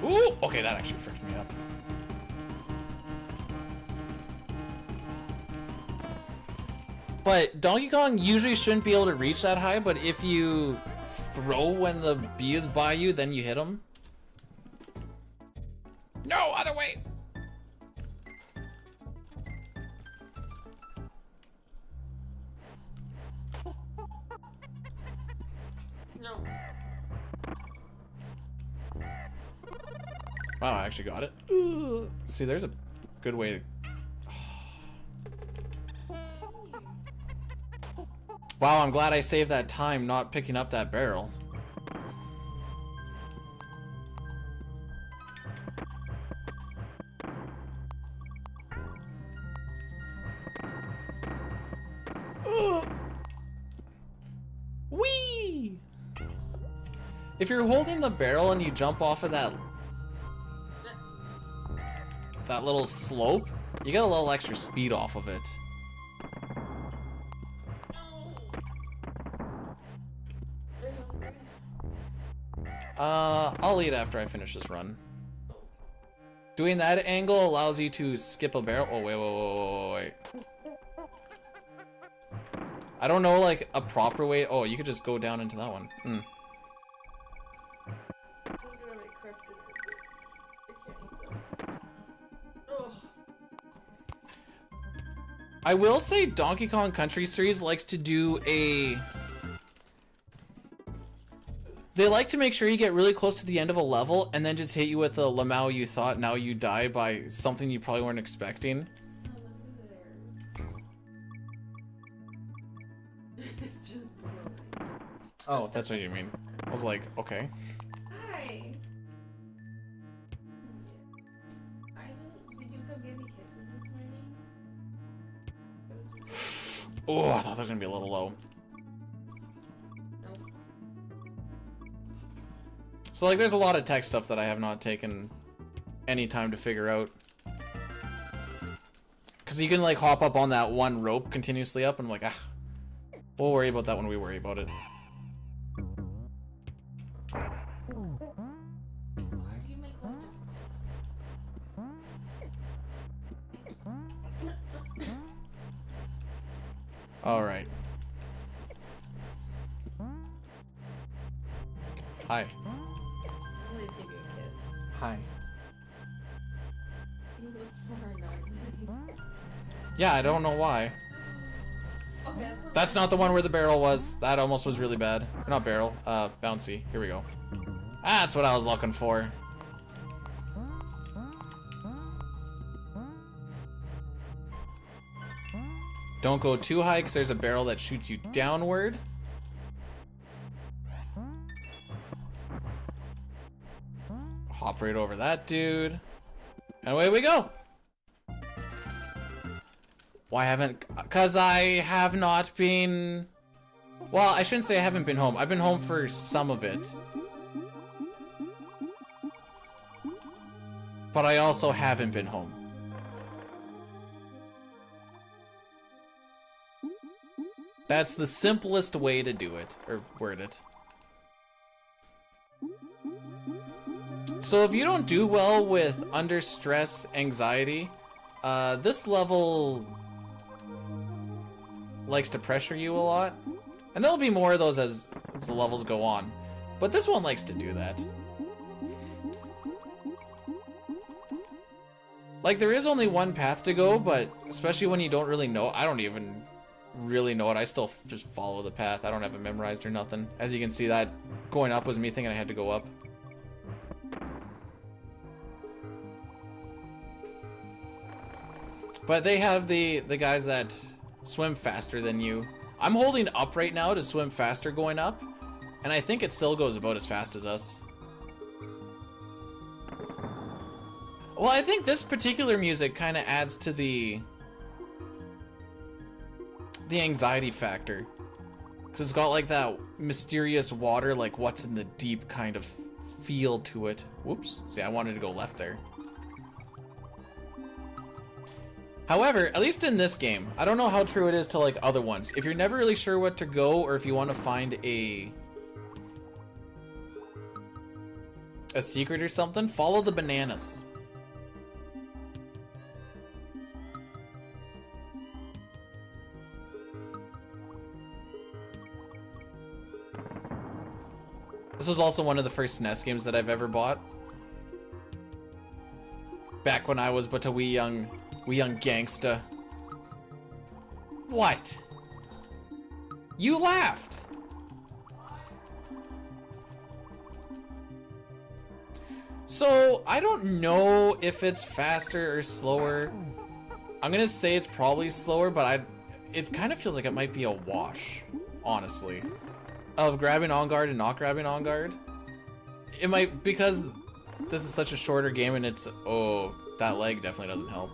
ooh, okay, that actually freaked me up. But Donkey Kong usually shouldn't be able to reach that high, but if you throw when the bee is by you, then you hit him. No, other way! No. Wow, I actually got it. See, there's a good way to... Wow, I'm glad I saved that time not picking up that barrel. Whee! If you're holding the barrel and you jump off of that little slope, you get a little extra speed off of it. I'll eat after I finish this run. Doing that angle allows you to skip a barrel. Oh, wait. I don't know, like, a proper way. Oh, you could just go down into that one. Hmm. I will say Donkey Kong Country Series likes to do a... They like to make sure you get really close to the end of a level and then just hit you with a Lamau you thought, now you die by something you probably weren't expecting. Oh, that's what you mean. I was like, okay. Hi. Did you come give me kisses this morning? Oh, I thought that was gonna be a little low. Nope. So, like, there's a lot of tech stuff that I have not taken any time to figure out. Because you can, like, hop up on that one rope continuously up, and I'm like, ah. We'll worry about that when we worry about it. Why do you make life difficult? Alright. Hi. I'm gonna give you a kiss. Hi. You look far annoyed. Yeah, I don't know why. Okay, That's not the one where the barrel was. That almost was really bad. Not barrel, bouncy. Here we go. That's what I was looking for. Don't go too high because there's a barrel that shoots you downward. Hop right over that dude. And away we go. Why haven't... Because I have not been... Well, I shouldn't say I haven't been home. I've been home for some of it. But I also haven't been home. That's the simplest way to do it, or word it. So if you don't do well with under stress anxiety, this level likes to pressure you a lot. And there'll be more of those as the levels go on. But this one likes to do that. Like, there is only one path to go, but especially when you don't really know, I don't even really know it. I still just follow the path. I don't have it memorized or nothing. As you can see, that going up was me thinking I had to go up. But they have the guys that swim faster than you. I'm holding up right now to swim faster going up, and I think it still goes about as fast as us. Well, I think this particular music kind of adds to the anxiety factor. Because it's got like that mysterious water, like what's in the deep kind of feel to it. Whoops. See, I wanted to go left there. However, at least in this game, I don't know how true it is to like other ones. If you're never really sure what to go, or if you want to find a secret or something, follow the bananas. This was also one of the first SNES games that I've ever bought. Back when I was but a wee young gangsta. What? You laughed. So, I don't know if it's faster or slower. I'm gonna say it's probably slower, but it kind of feels like it might be a wash, honestly. Of grabbing on guard and not grabbing on guard. It might, because this is such a shorter game and it's, oh, that leg definitely doesn't help.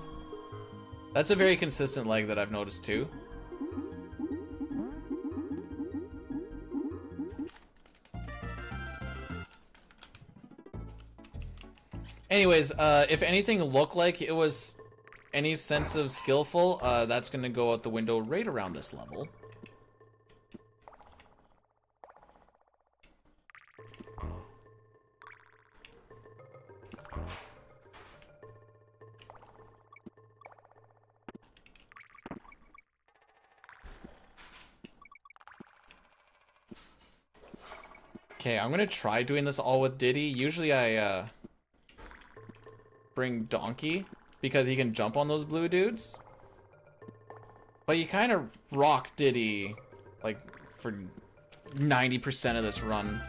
That's a very consistent leg that I've noticed too. Anyways, if anything looked like it was any sense of skillful, that's gonna go out the window right around this level. Okay, I'm gonna try doing this all with Diddy. Usually I, bring Donkey, because he can jump on those blue dudes. But you kind of rock Diddy, like, for 90% of this run.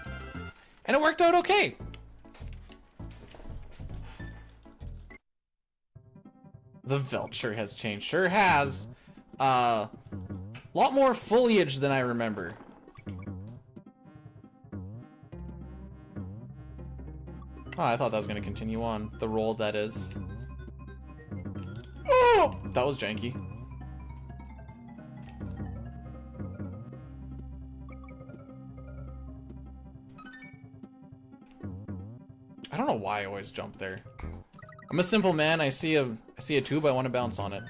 And it worked out okay! The veldt sure has changed. Sure has. Lot more foliage than I remember. Oh, I thought that was going to continue on. The roll, that is. Oh! That was janky. I don't know why I always jump there. I'm a simple man. I see a tube, I want to bounce on it.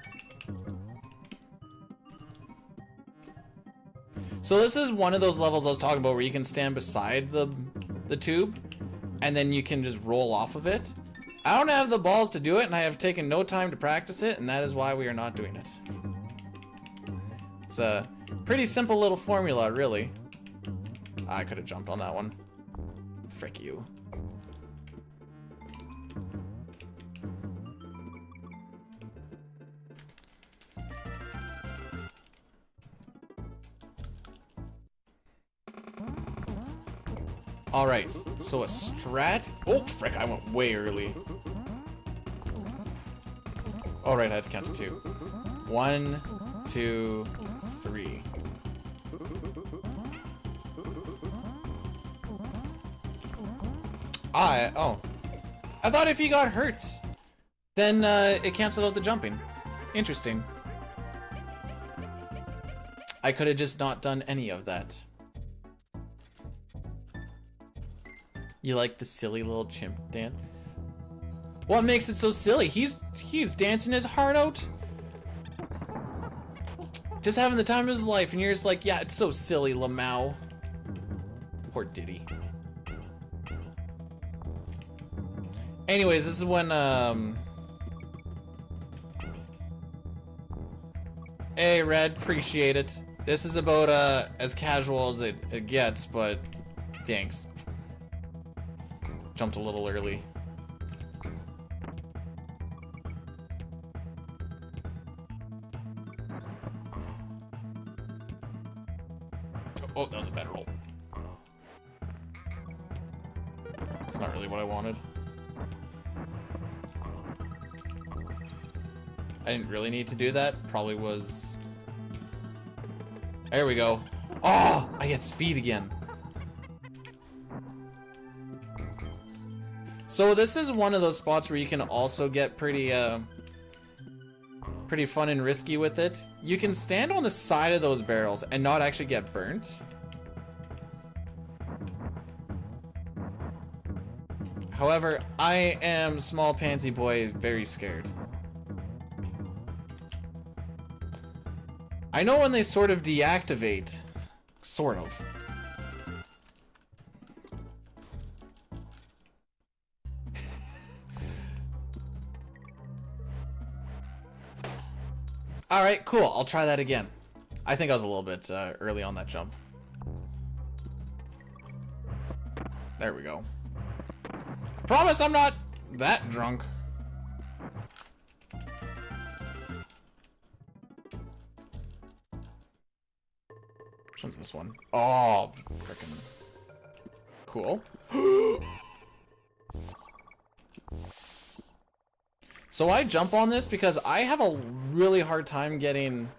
So this is one of those levels I was talking about where you can stand beside the tube. And then you can just roll off of it. I don't have the balls to do it, and I have taken no time to practice it, and that is why we are not doing it. It's a pretty simple little formula, really. I could have jumped on that one. Frick you. Alright, so a strat. Oh, frick, I went way early. Alright, I had to count to 2. 1, 2, 3. Oh. I thought if he got hurt, then it canceled out the jumping. Interesting. I could have just not done any of that. You like the silly little chimp dance? What makes it so silly? He's dancing his heart out. Just having the time of his life, and you're just like, yeah, it's so silly, Lamau. Poor Diddy. Anyways, this is when, Hey, Red, appreciate it. This is about, as casual as it gets, but thanks. Jumped a little early. Oh, that was a bad roll. It's not really what I wanted. I didn't really need to do that. Probably was... There we go. Oh, I get speed again. So this is one of those spots where you can also get pretty fun and risky with it. You can stand on the side of those barrels and not actually get burnt. However, I am small pansy boy, very scared. I know when they sort of deactivate. Sort of. Alright, cool. I'll try that again. I think I was a little bit early on that jump. There we go. Promise I'm not that drunk. Which one's this one? Oh, frickin' cool. So I jump on this because I have a really hard time getting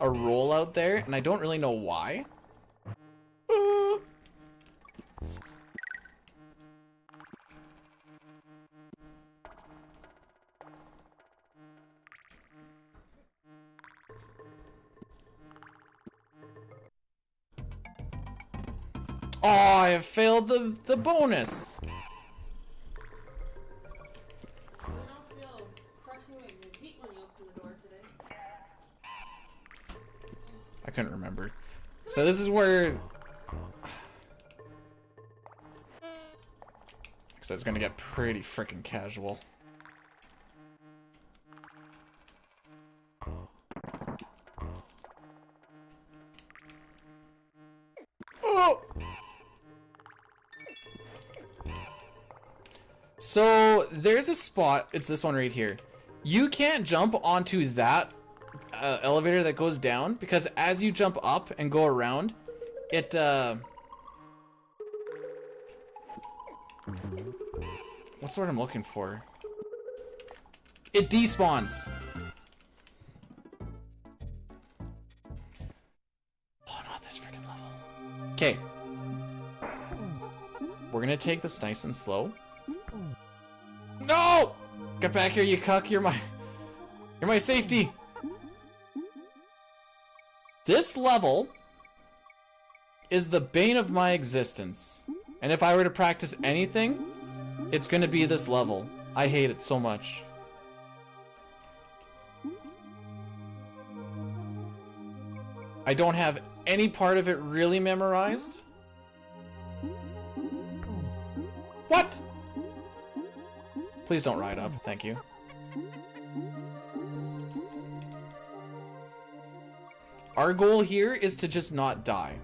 a roll out there, and I don't really know why. Oh, I have failed the bonus. I don't feel crushing my feet when you open the door today. I couldn't remember. So this is where... So it's gonna get pretty freaking casual. Oh! So there's a spot, it's this one right here. You can't jump onto that elevator that goes down because as you jump up and go around, it what's the word I'm looking for? It despawns. Oh, not this freaking level. Okay. We're gonna take this nice and slow. No! Get back here, you cuck. You're my safety. This level is the bane of my existence. And if I were to practice anything, it's gonna be this level. I hate it so much. I don't have any part of it really memorized. What? Please don't ride up, thank you. Our goal here is to just not die.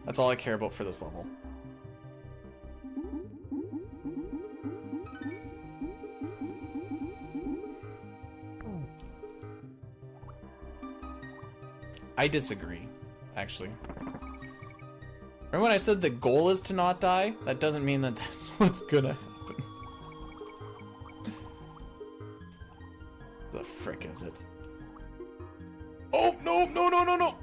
That's all I care about for this level. I disagree, actually. Remember when I said the goal is to not die? That doesn't mean that that's what's gonna happen. The frick is it? Oh, no, no, no, no, no!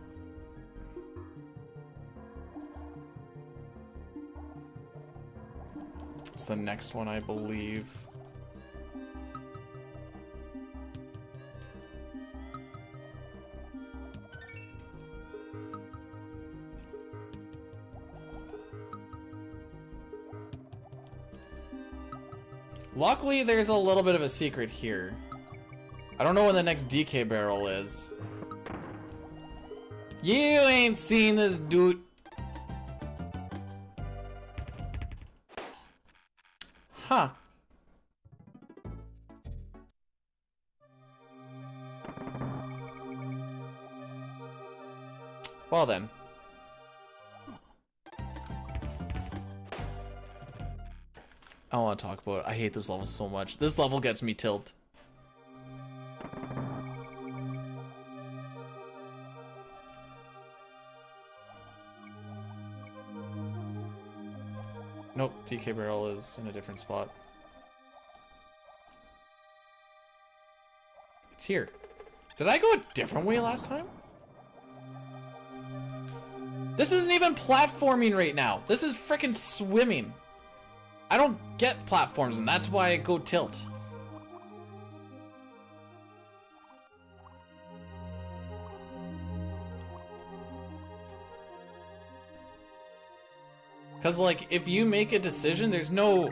It's the next one, I believe. Luckily, there's a little bit of a secret here. I don't know when the next DK barrel is. You ain't seen this dude. Huh. Well then. I don't want to talk about it. I hate this level so much. This level gets me tilt. Nope, DK barrel is in a different spot. It's here. Did I go a different way last time? This isn't even platforming right now. This is frickin' swimming. I don't get platforms, and that's why I go tilt. Because, like, if you make a decision, there's no...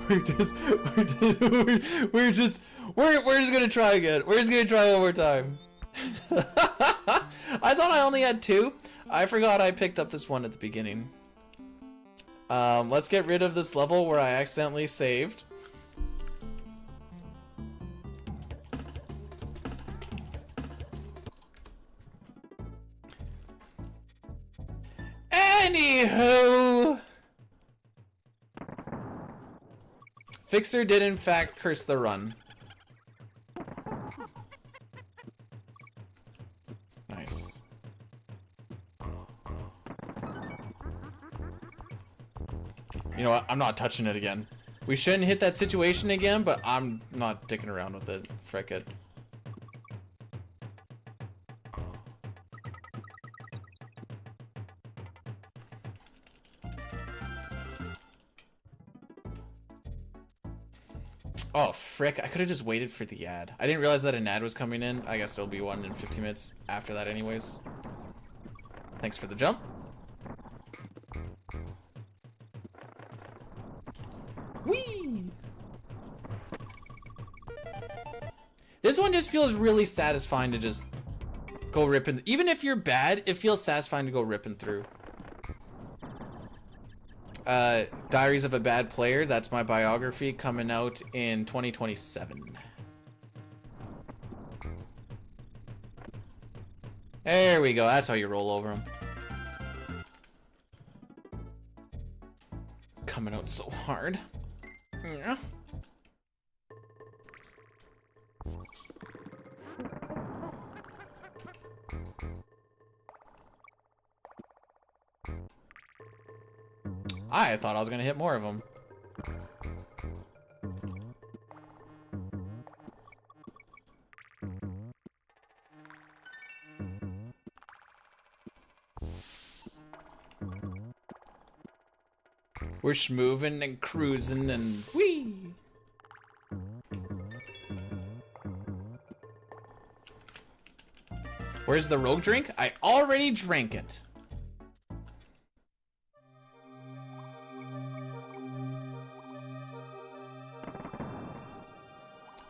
we're just gonna try again. We're just gonna try one more time. I thought I only had two. I forgot I picked up this one at the beginning. Let's get rid of this level where I accidentally saved. Fixer did in fact curse the run. Nice. You know what? I'm not touching it again. We shouldn't hit that situation again, but I'm not dicking around with it. Frick it. Oh, frick. I could have just waited for the ad. I didn't realize that an ad was coming in. I guess there'll be one in 15 minutes after that anyways. Thanks for the jump. Whee! This one just feels really satisfying to just go ripping. Even if you're bad, it feels satisfying to go ripping through. Diaries of a Bad Player, that's my biography, coming out in 2027. There we go, that's how you roll over them. Coming out so hard. Yeah. I thought I was gonna hit more of them. We're schmoving and cruising and whee! Where's the rogue drink? I already drank it.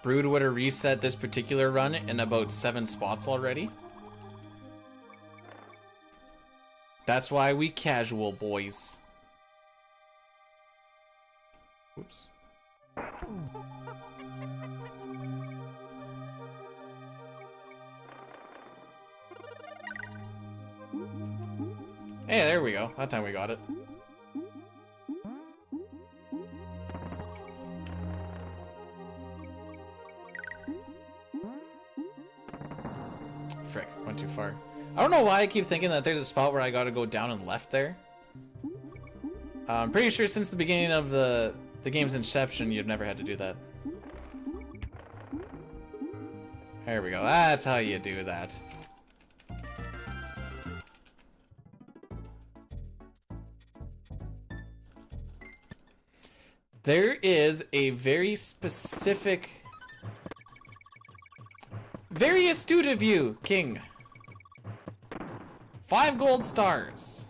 Brood would have reset this particular run in about 7 spots already. That's why we casual boys. Oops. Hey, there we go. That time we got it. Frick, went too far. I don't know why I keep thinking that there's a spot where I gotta go down and left there. I'm pretty sure since the beginning of the game's inception, you've never had to do that. There we go. That's how you do that. There is a very specific... Very astute of you, King. 5 gold stars.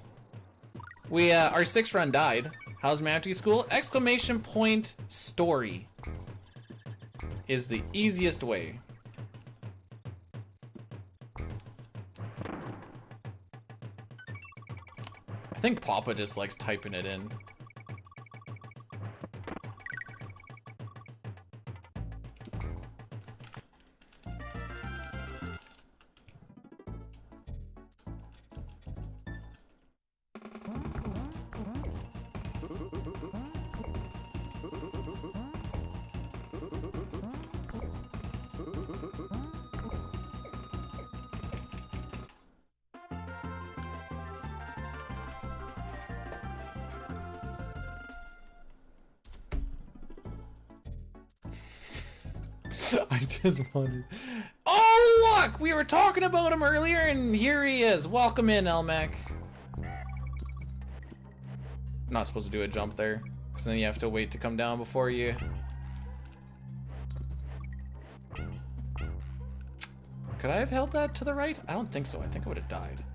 We, our 6th run died. How's Mountie School? Exclamation point story is the easiest way. I think Papa just likes typing it in. I just wanted... Oh, look! We were talking about him earlier, and here he is. Welcome in, Elmac. Not supposed to do a jump there, because then you have to wait to come down before you... Could I have held that to the right? I don't think so. I think I would have died.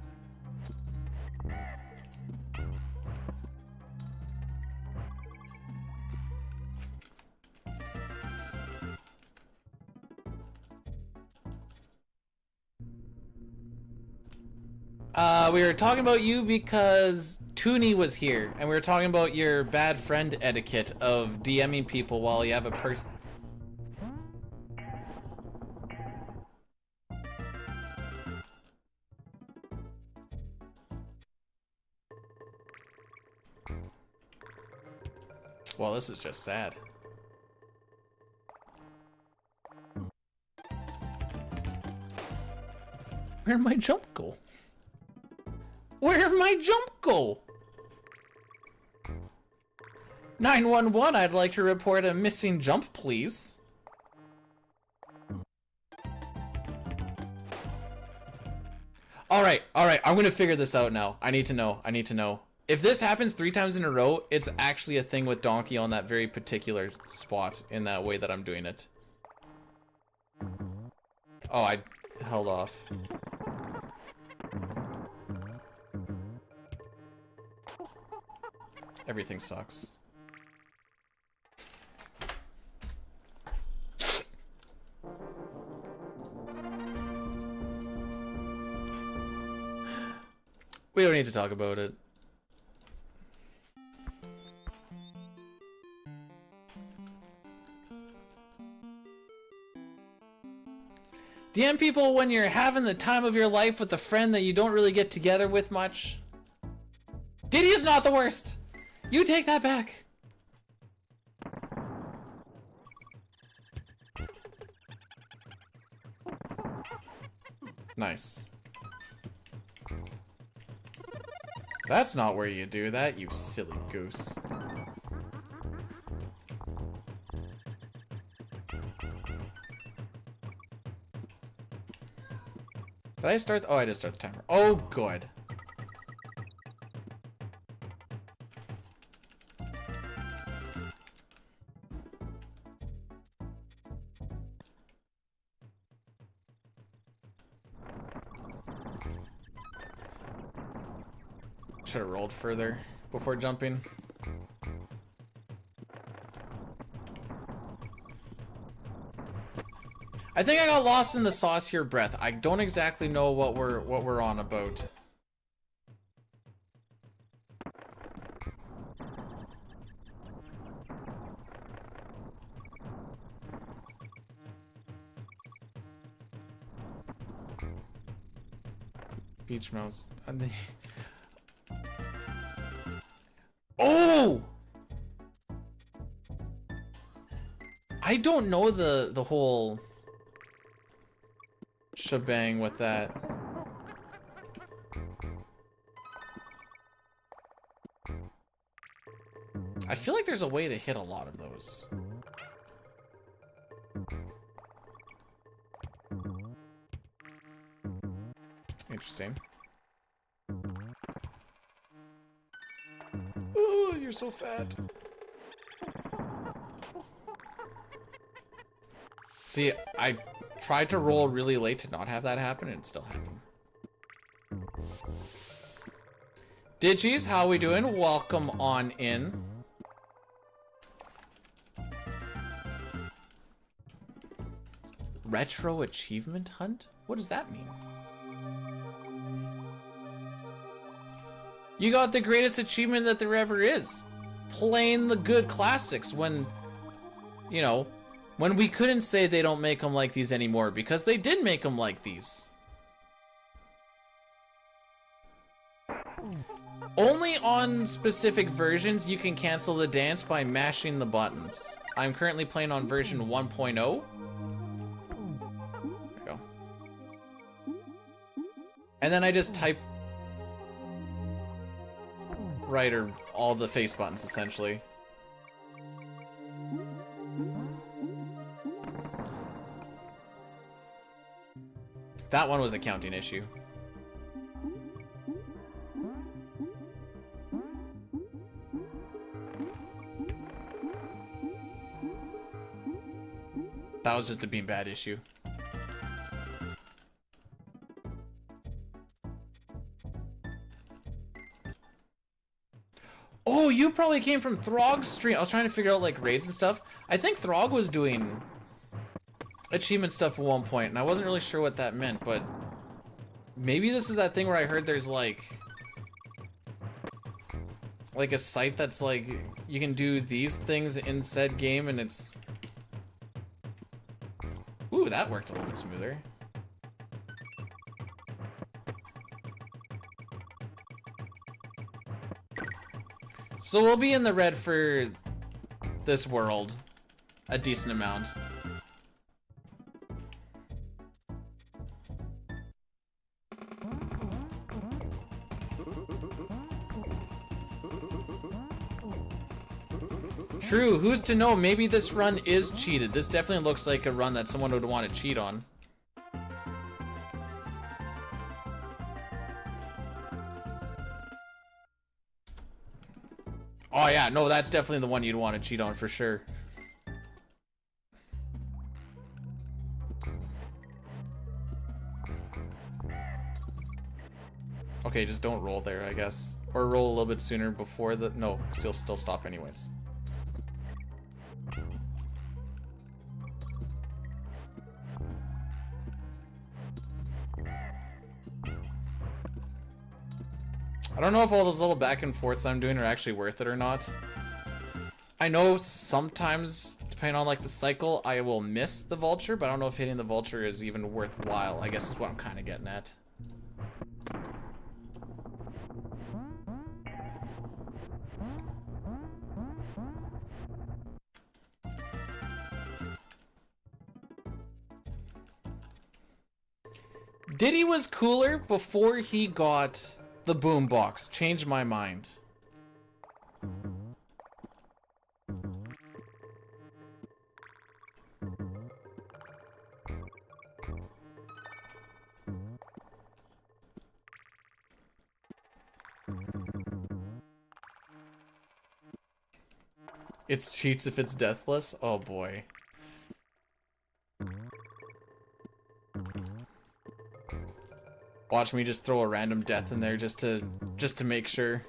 We were talking about you because Toonie was here, and we were talking about your bad friend etiquette of DMing people while you have a person. Well, this is just sad. Where'd my jump go? Where'd my jump go? 911, I'd like to report a missing jump, please. Alright, I'm gonna figure this out now. I need to know. If this happens 3 times in a row, it's actually a thing with Donkey on that very particular spot in that way that I'm doing it. Oh, I held off. Everything sucks. We don't need to talk about it. DM people when you're having the time of your life with a friend that you don't really get together with much. Diddy is not the worst. You take that back. Nice. That's not where you do that, you silly goose. Did I start? Oh, I did start the timer. Oh, good. Should have rolled further before jumping. I think I got lost in the sauce here, Breath. I don't exactly know what we're on about. Beach mouse. Oh! I don't know the whole shebang with that. I feel like there's a way to hit a lot of those. Interesting. Ooh, you're so fat. See, I tried to roll really late to not have that happen, and it still happened. Digis, how we doing? Welcome on in. Retro achievement hunt? What does that mean? You got the greatest achievement that there ever is. Playing the good classics when, you know, when we couldn't say they don't make them like these anymore, because they did make them like these. Only on specific versions you can cancel the dance by mashing the buttons. I'm currently playing on version 1.0. There we go. And then I just type right or all the face buttons essentially. That one was a counting issue. That was just a beanbag issue. Oh, you probably came from Throg's stream. I was trying to figure out like raids and stuff. I think Throg was doing achievement stuff at one point, and I wasn't really sure what that meant, but maybe this is that thing where I heard there's like a site that's like you can do these things in said game, and it's ooh, that worked a little bit smoother. So we'll be in the red for this world a decent amount. True, who's to know? Maybe this run is cheated. This definitely looks like a run that someone would want to cheat on. Oh yeah, no, that's definitely the one you'd want to cheat on for sure. Okay, just don't roll there, I guess. Or roll a little bit sooner before the... No, because you'll still stop anyways. I don't know if all those little back and forths I'm doing are actually worth it or not. I know sometimes, depending on like the cycle, I will miss the vulture, but I don't know if hitting the vulture is even worthwhile, I guess is what I'm kind of getting at. Diddy was cooler before he got the boombox. Changed my mind. It's cheats if it's deathless? Oh boy. Watch me just throw a random death in there just to make sure.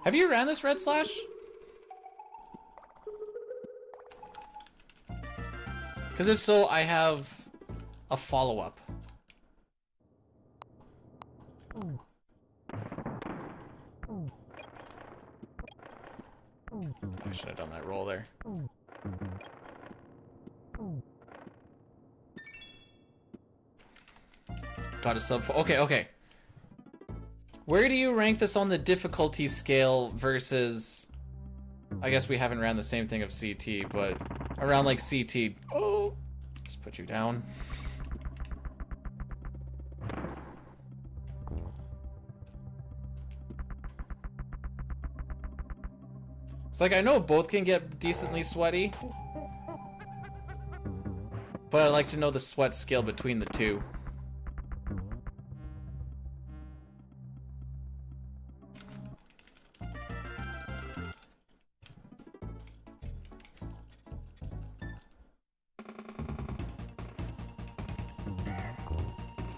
Have you ran this red slash? Because if so, I have a follow-up. I should have done that roll there. Got a sub. Okay. Where do you rank this on the difficulty scale versus... I guess we haven't ran the same thing of CT, but around like CT. Oh, just put you down. It's like, I know both can get decently sweaty, but I'd like to know the sweat scale between the two.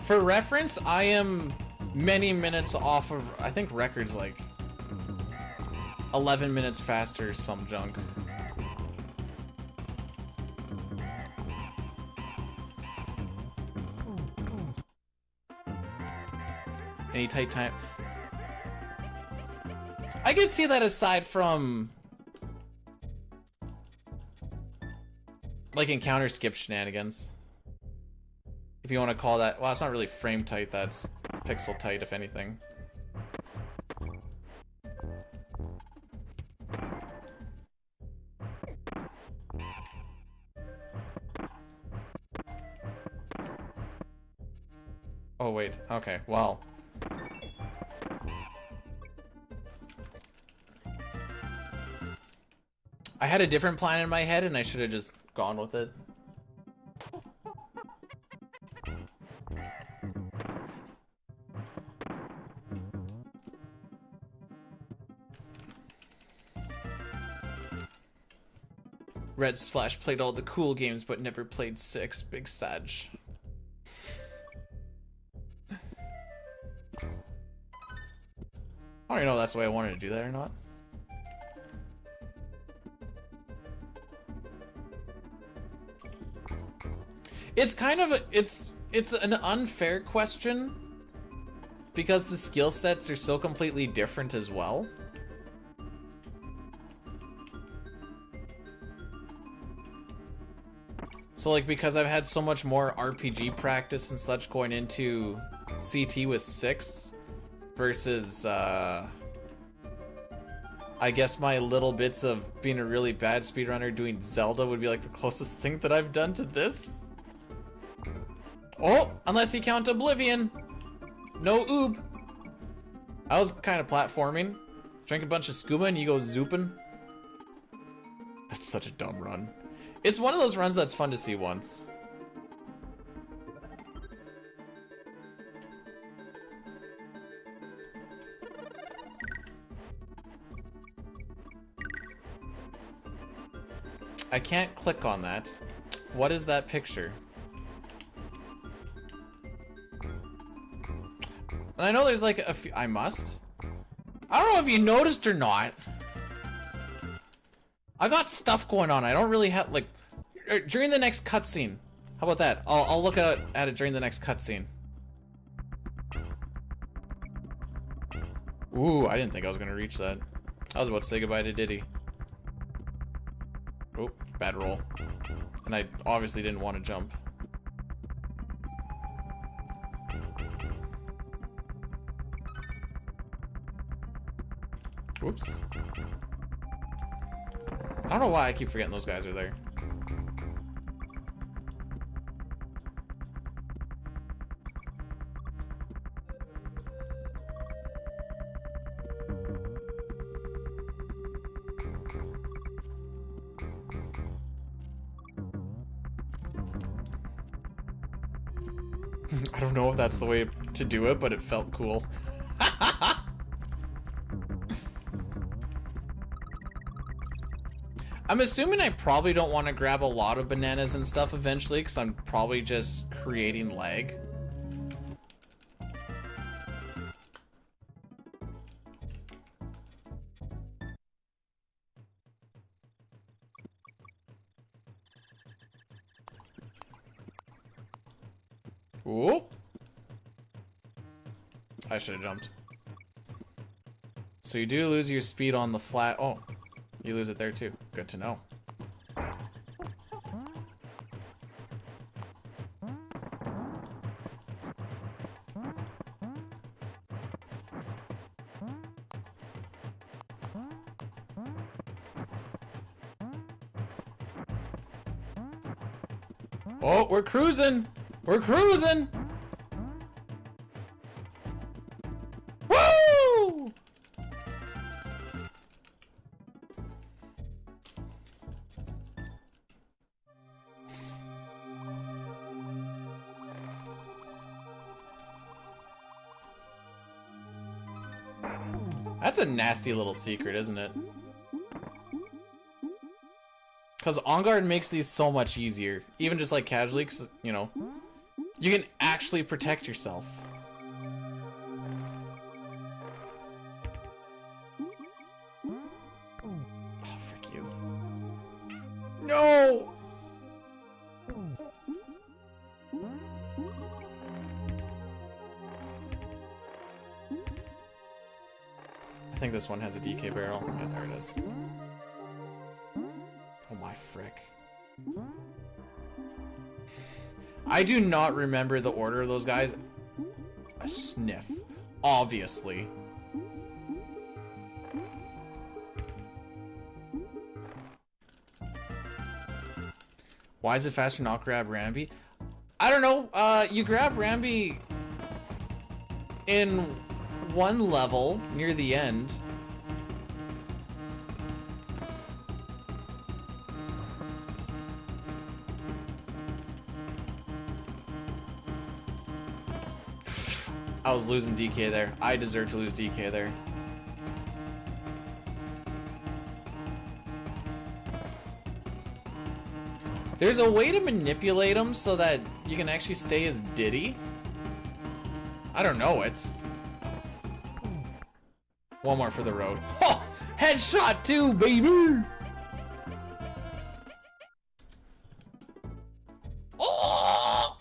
For reference, I am many minutes off of, I think record's like 11 minutes faster or some junk. Any tight time? I could see that aside from like encounter skip shenanigans. If you want to call that, well, it's not really frame tight, that's pixel tight, if anything. Oh, wait, okay, well. I had a different plan in my head and I should have just gone with it. Red Slash played all the cool games but never played 6. Big Sag. I don't even know if that's the way I wanted to do that or not. It's kind of a, it's an unfair question because the skill sets are so completely different as well. So like, because I've had so much more RPG practice and such going into CT with 6 versus I guess my little bits of being a really bad speedrunner doing Zelda would be like the closest thing that I've done to this. Oh, unless you count Oblivion. No oob. I was kind of platforming. Drink a bunch of scuba and you go zooping. That's such a dumb run. It's one of those runs that's fun to see once. I can't click on that. What is that picture? And I know there's like a few. I must. I don't know if you noticed or not. I got stuff going on. I don't really have like during the next cutscene. How about that? I'll look at it during the next cutscene. Ooh, I didn't think I was gonna reach that. I was about to say goodbye to Diddy. Oh, bad roll. And I obviously didn't want to jump. Whoops. I don't know why I keep forgetting those guys are there. I don't know if that's the way to do it, but it felt cool. I'm assuming I probably don't want to grab a lot of bananas and stuff eventually, because I'm probably just creating lag. Ooh. I should have jumped. So you do lose your speed on the flat. Oh, you lose it there too. Good to know. Oh, we're cruising! We're cruising! Woo! That's a nasty little secret, isn't it? Because On Guard makes these so much easier. Even just like casually, because, you know, you can actually protect yourself. Oh, frick you. No! I think this one has a DK barrel. Yeah, there it is. Oh my frick. I do not remember the order of those guys. A sniff. Obviously. Why is it faster to not grab Ramby? I don't know. You grab Ramby in one level near the end. I was losing DK there. I deserve to lose DK there. There's a way to manipulate him so that you can actually stay as Diddy. I don't know it. One more for the road. Oh, headshot too, baby! Oh!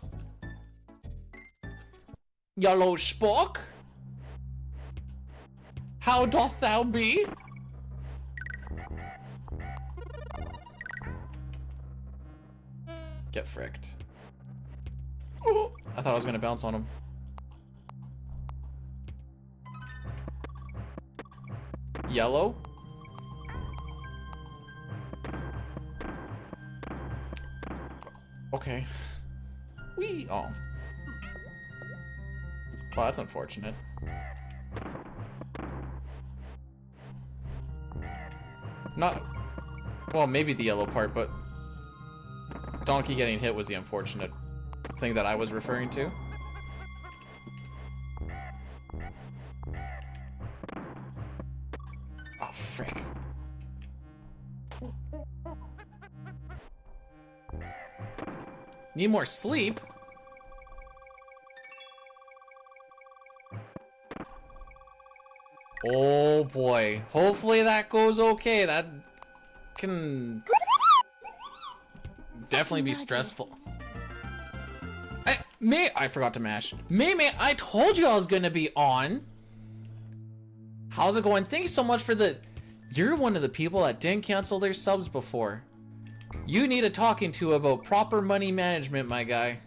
Yellow Spock? How doth thou be? Get fricked. Oh, I thought I was gonna bounce on him. Yellow? Okay. Wee! Oh. Well, that's unfortunate. Not... Well, maybe the yellow part, but... Donkey getting hit was the unfortunate thing that I was referring to. Oh, frick. Need more sleep? Oh boy. Hopefully that goes okay. That can definitely be stressful. I forgot to mash. May, I told you I was gonna be on. How's it going? Thank you so much for the... You're one of the people that didn't cancel their subs before. You need a talking to about proper money management, my guy.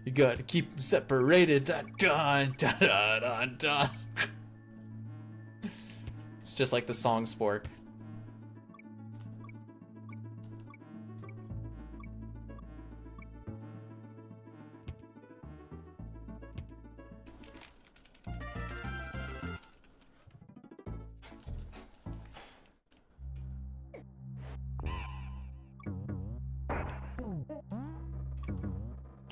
You gotta keep them separated. Dun, dun, dun, dun, dun, dun. It's just like the song Spork.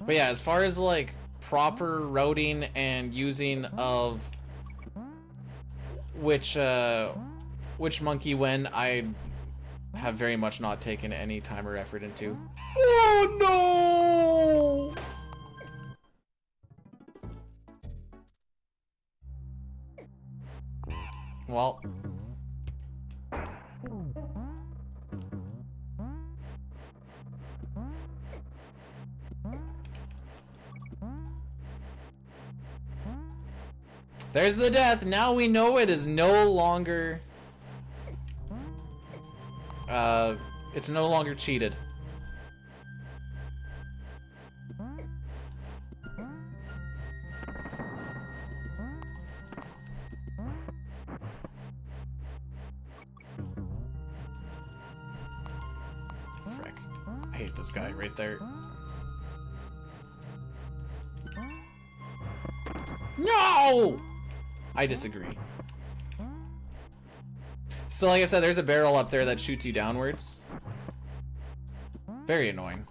But yeah, as far as like proper routing and using of which monkey when, I have very much not taken any time or effort into. Oh no! Well. There's the death. Now we know it is no longer... it's no longer cheated. Frick. I hate this guy right there. No! I disagree. So like I said, there's a barrel up there that shoots you downwards. Very annoying.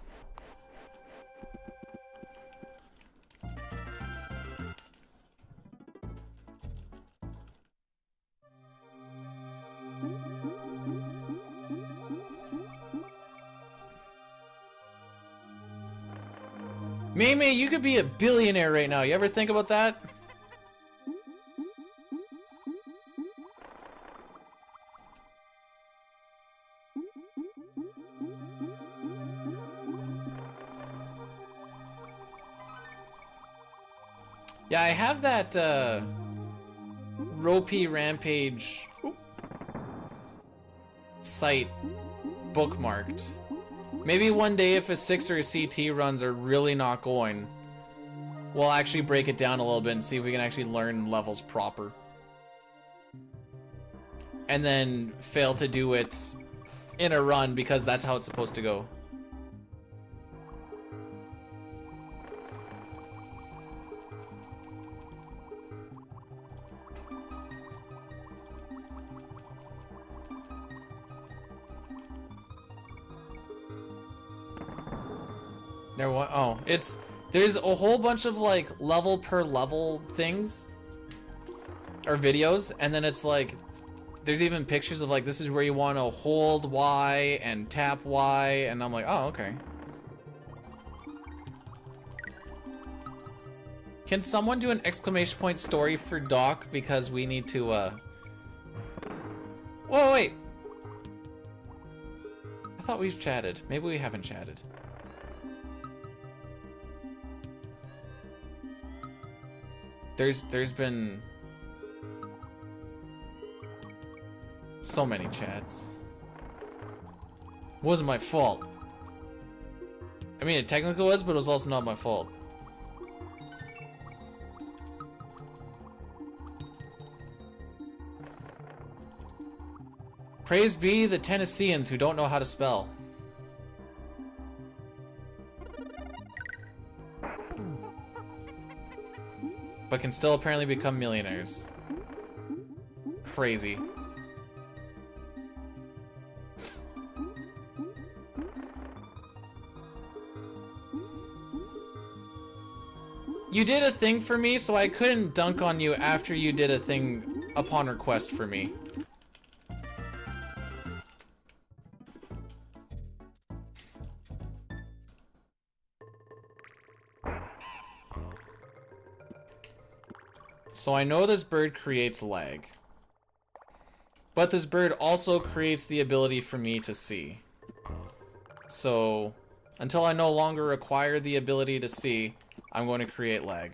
May, you could be a billionaire right now. You ever think about that? Yeah, I have that, Ropey Rampage site bookmarked. Maybe one day if a 6 or a CT runs are really not going, we'll actually break it down a little bit and see if we can actually learn levels proper. And then fail to do it in a run because that's how it's supposed to go. There what? Oh, there's a whole bunch of like level per level things or videos, and then it's like there's even pictures of like this is where you want to hold Y and tap Y, and I'm like, oh, okay. Can someone do an exclamation point story for Doc because we need to Whoa, wait. I thought we've chatted. Maybe we haven't chatted. There's been so many chats. It wasn't my fault. I mean, it technically was, but it was also not my fault. Praise be the Tennesseans who don't know how to spell. but can still apparently become millionaires. Crazy. You did a thing for me, so I couldn't dunk on you after you did a thing upon request for me. So I know this bird creates lag. But this bird also creates the ability for me to see. So, until I no longer require the ability to see, I'm going to create lag.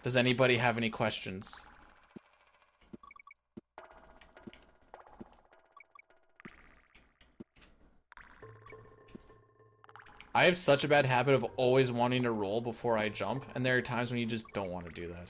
Does anybody have any questions? I have such a bad habit of always wanting to roll before I jump, and there are times when you just don't want to do that.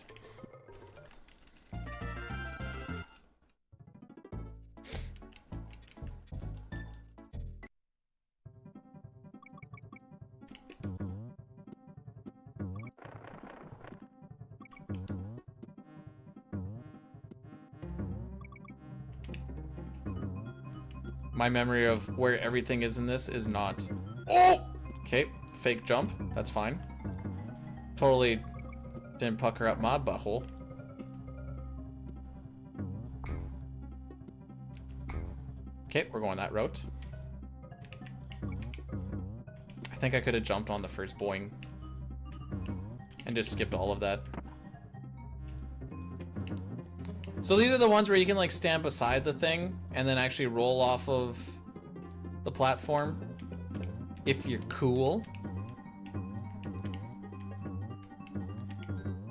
My memory of where everything is in this is not... Oh! Okay, fake jump. That's fine. Totally didn't pucker up my butthole. Okay, we're going that route. I think I could have jumped on the first boing and just skipped all of that. So these are the ones where you can like stand beside the thing and then actually roll off of the platform if you're cool.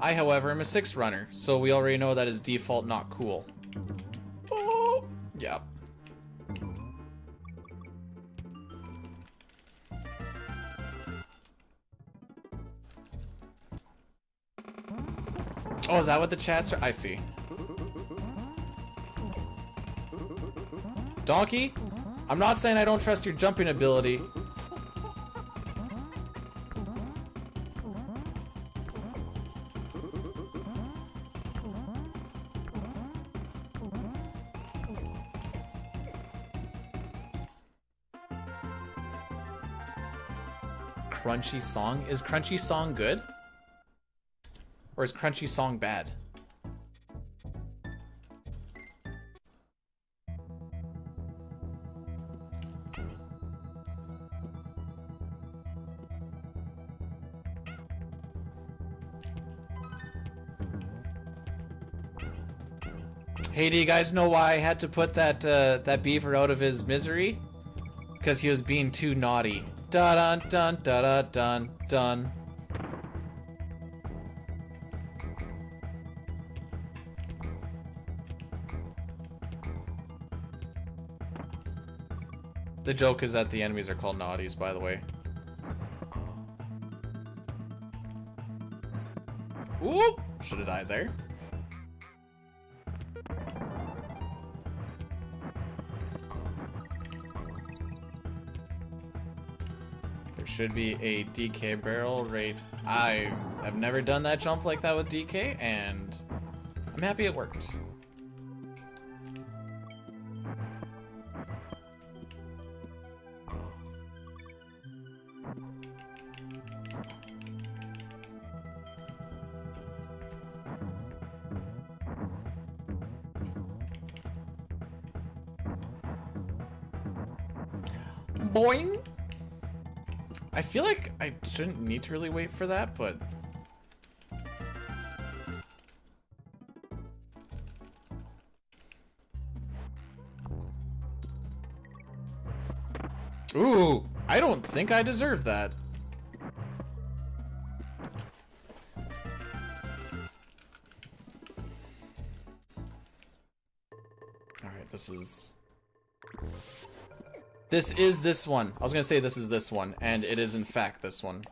I, however, am a 6 runner, so we already know that is default not cool. Oh, yeah. Oh, is that what the chats are? I see. Donkey, I'm not saying I don't trust your jumping ability. Crunchy song? Is Crunchy song good? Or is Crunchy song bad? Hey, do you guys know why I had to put that that beaver out of his misery? Because he was being too naughty. Dun dun dun dun dun dun. The joke is that the enemies are called naughties, by the way. Ooh! Should have died there. Should be a DK barrel rate. I have never done that jump like that with DK, and I'm happy it worked. Boing! I feel like I shouldn't need to really wait for that, but... Ooh, I don't think I deserve that. Alright, this is this one. I was gonna say this is this one, and it is in fact this one.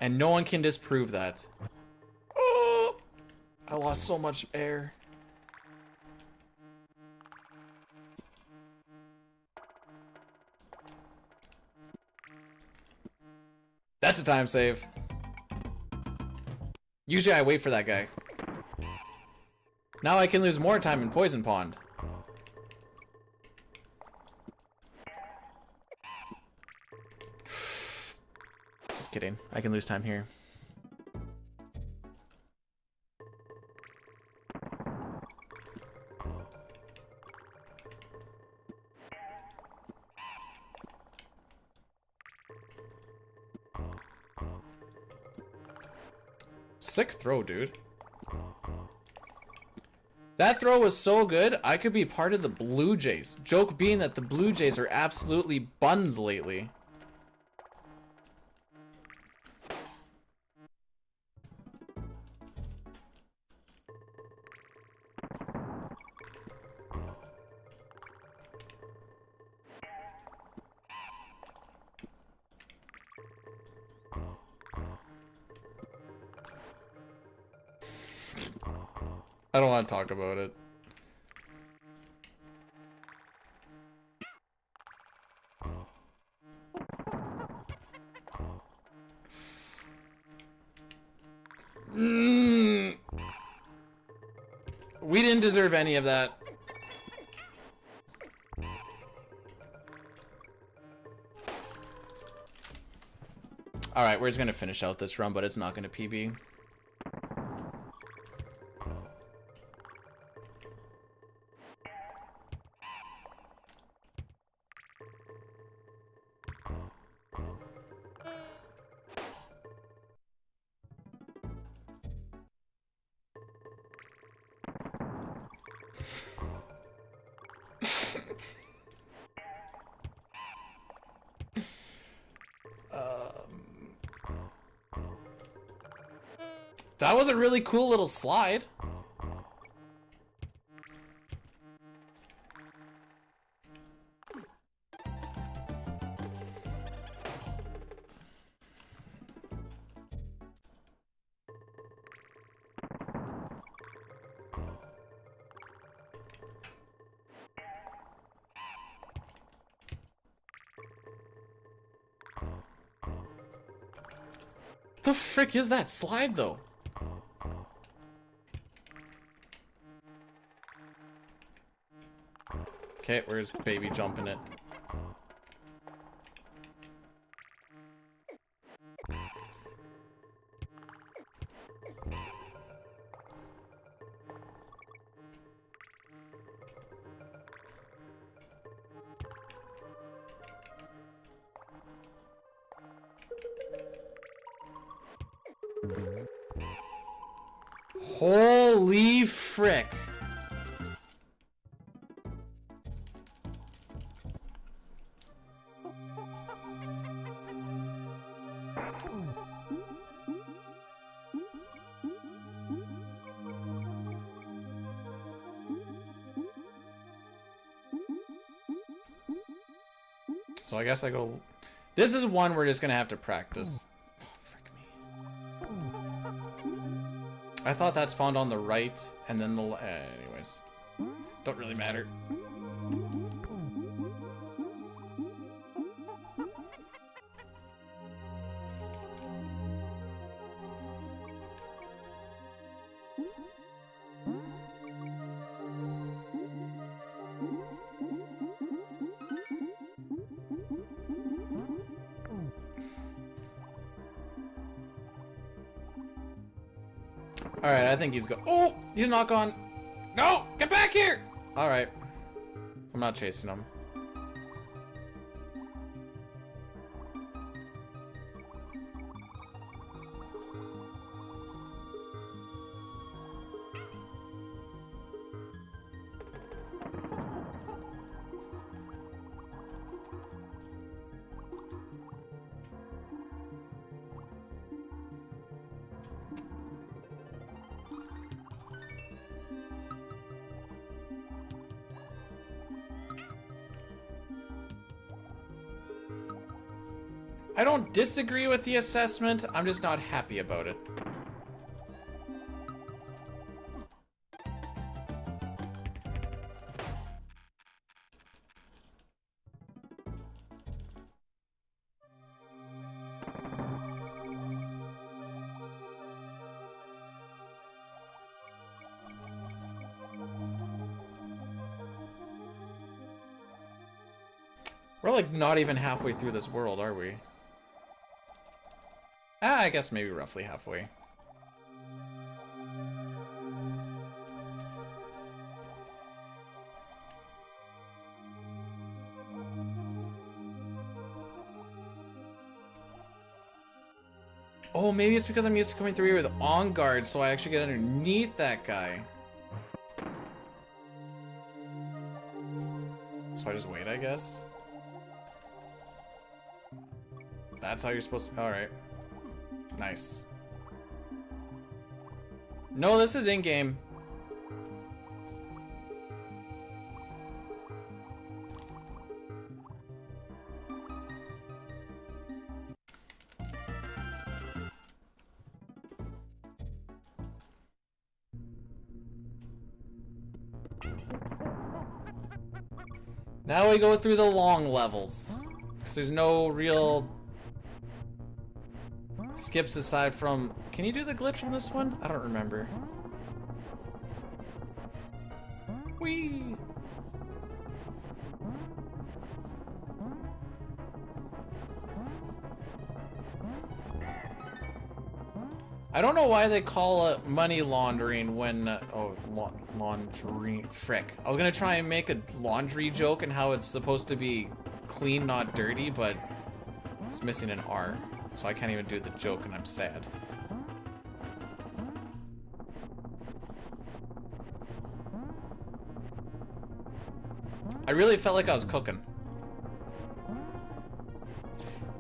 And no one can disprove that. Oh! I lost so much air. That's a time save. Usually I wait for that guy. Now I can lose more time in Poison Pond. Just kidding. I can lose time here. Sick throw, dude. That throw was so good, I could be part of the Blue Jays. Joke being that the Blue Jays are absolutely buns lately. I don't want to talk about it. We didn't deserve any of that. Alright, we're just gonna finish out this run, but it's not gonna PB. That was a really cool little slide. The frick is that slide though? Okay, where's baby jumping it? Holy frick. So I guess I go... This is one we're just gonna have to practice. Oh, frick me. I thought that spawned on the right, and then the... anyways. Don't really matter. Alright, I think he's go- Oh! He's not gone! No! Get back here! Alright. I'm not chasing him. I don't disagree with the assessment, I'm just not happy about it. We're like not even halfway through this world, are we? Ah, I guess maybe roughly halfway. Oh, maybe it's because I'm used to coming through here with on guard, so I actually get underneath that guy. So I just wait, I guess. That's how you're supposed to. Alright. Nice. No, this is in-game. Now we go through the long levels. Because there's no real skips aside from... Can you do the glitch on this one? I don't remember. Whee! I don't know why they call it money laundering when... laundry... Frick. I was gonna try and make a laundry joke and how it's supposed to be clean, not dirty, but it's missing an R. So I can't even do the joke and I'm sad. I really felt like I was cooking.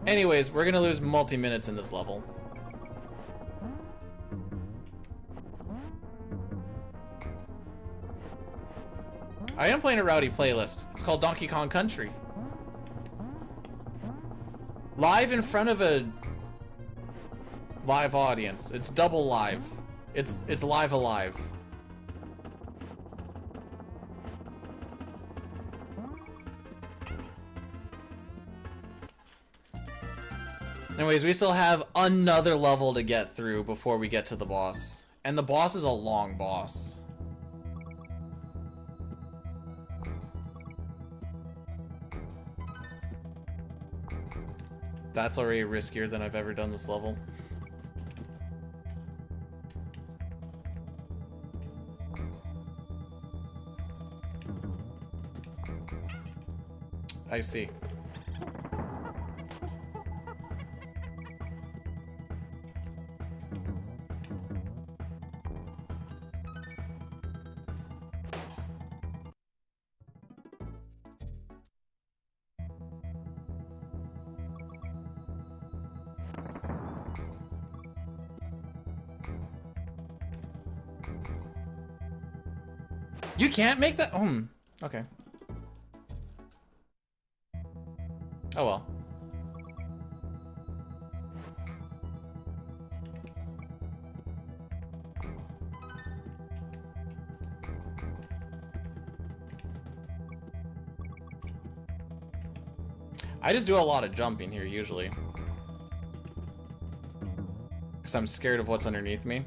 Anyways, we're gonna lose multi-minutes in this level. I am playing a rowdy playlist. It's called Donkey Kong Country. Live in front of a live audience. It's double live. It's live alive. Anyways, we still have another level to get through before we get to the boss. And the boss is a long boss. That's already riskier than I've ever done this level. I see. You can't make that? Okay. Oh well. I just do a lot of jumping here usually. Because I'm scared of what's underneath me.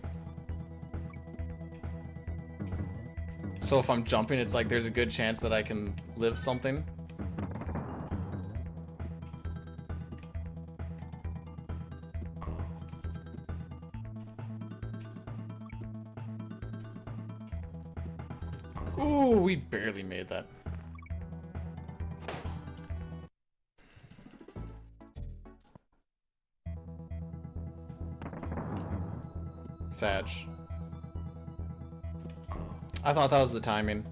So if I'm jumping, it's like there's a good chance that I can live something. Ooh, we barely made that. Sag. I thought that was the timing.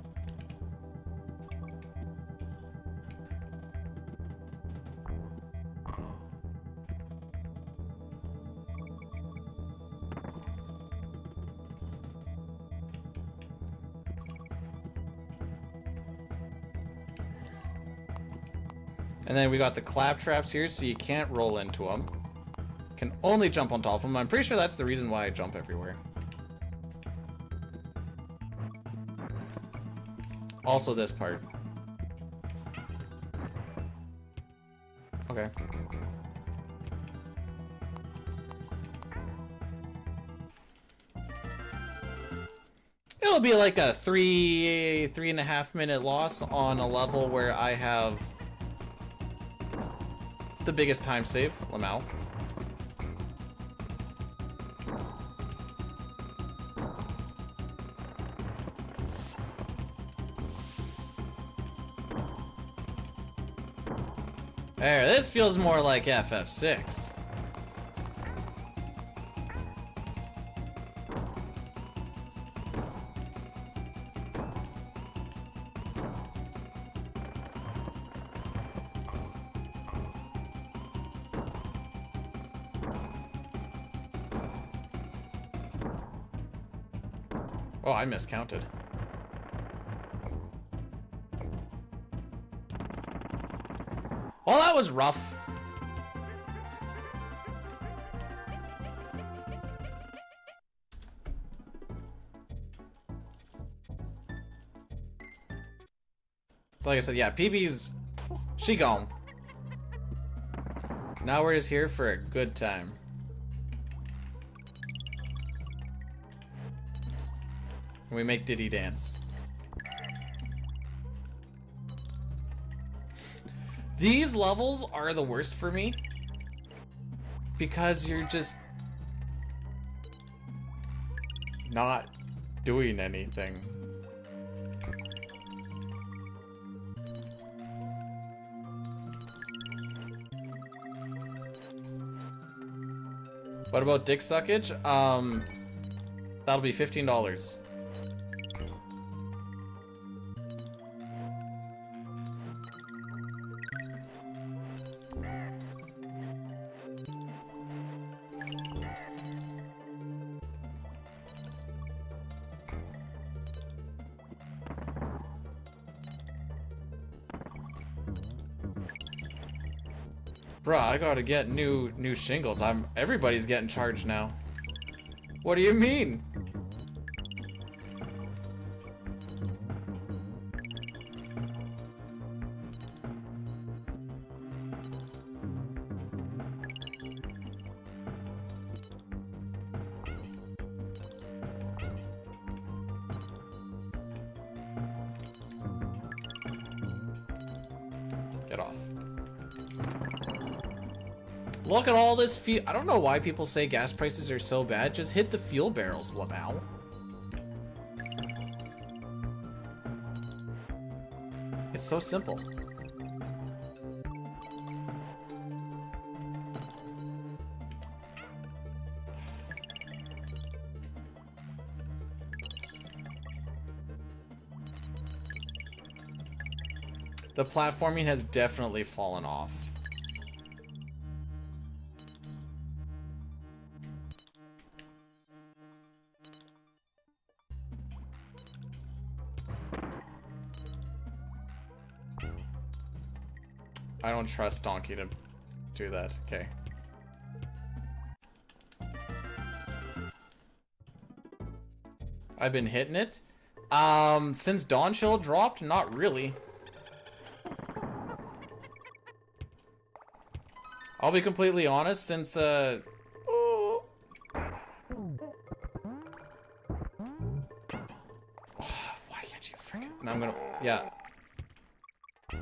And then we got the clap traps here, so you can't roll into them. Can only jump on top of them. I'm pretty sure that's the reason why I jump everywhere. Also this part. Okay. It'll be like a 3.5 minute loss on a level where I have the biggest time save, Lamau. There, this feels more like FF6. Oh, I miscounted. Well, that was rough. So like I said, yeah, PB's... she gone. Now we're just here for a good time. And we make Diddy dance. These levels are the worst for me because you're just not doing anything. What about dick suckage? That'll be $15. Bruh, I gotta get new shingles. Everybody's getting charged now. What do you mean? Get off. Look at all this fuel. I don't know why people say gas prices are so bad. Just hit the fuel barrels, Lamau. It's so simple. The platforming has definitely fallen off. I don't trust Donkey to do that. Okay. I've been hitting it. Since Dawn Chill dropped, not really. I'll be completely honest, since oh. Why can't you freaking? And I'm gonna, yeah.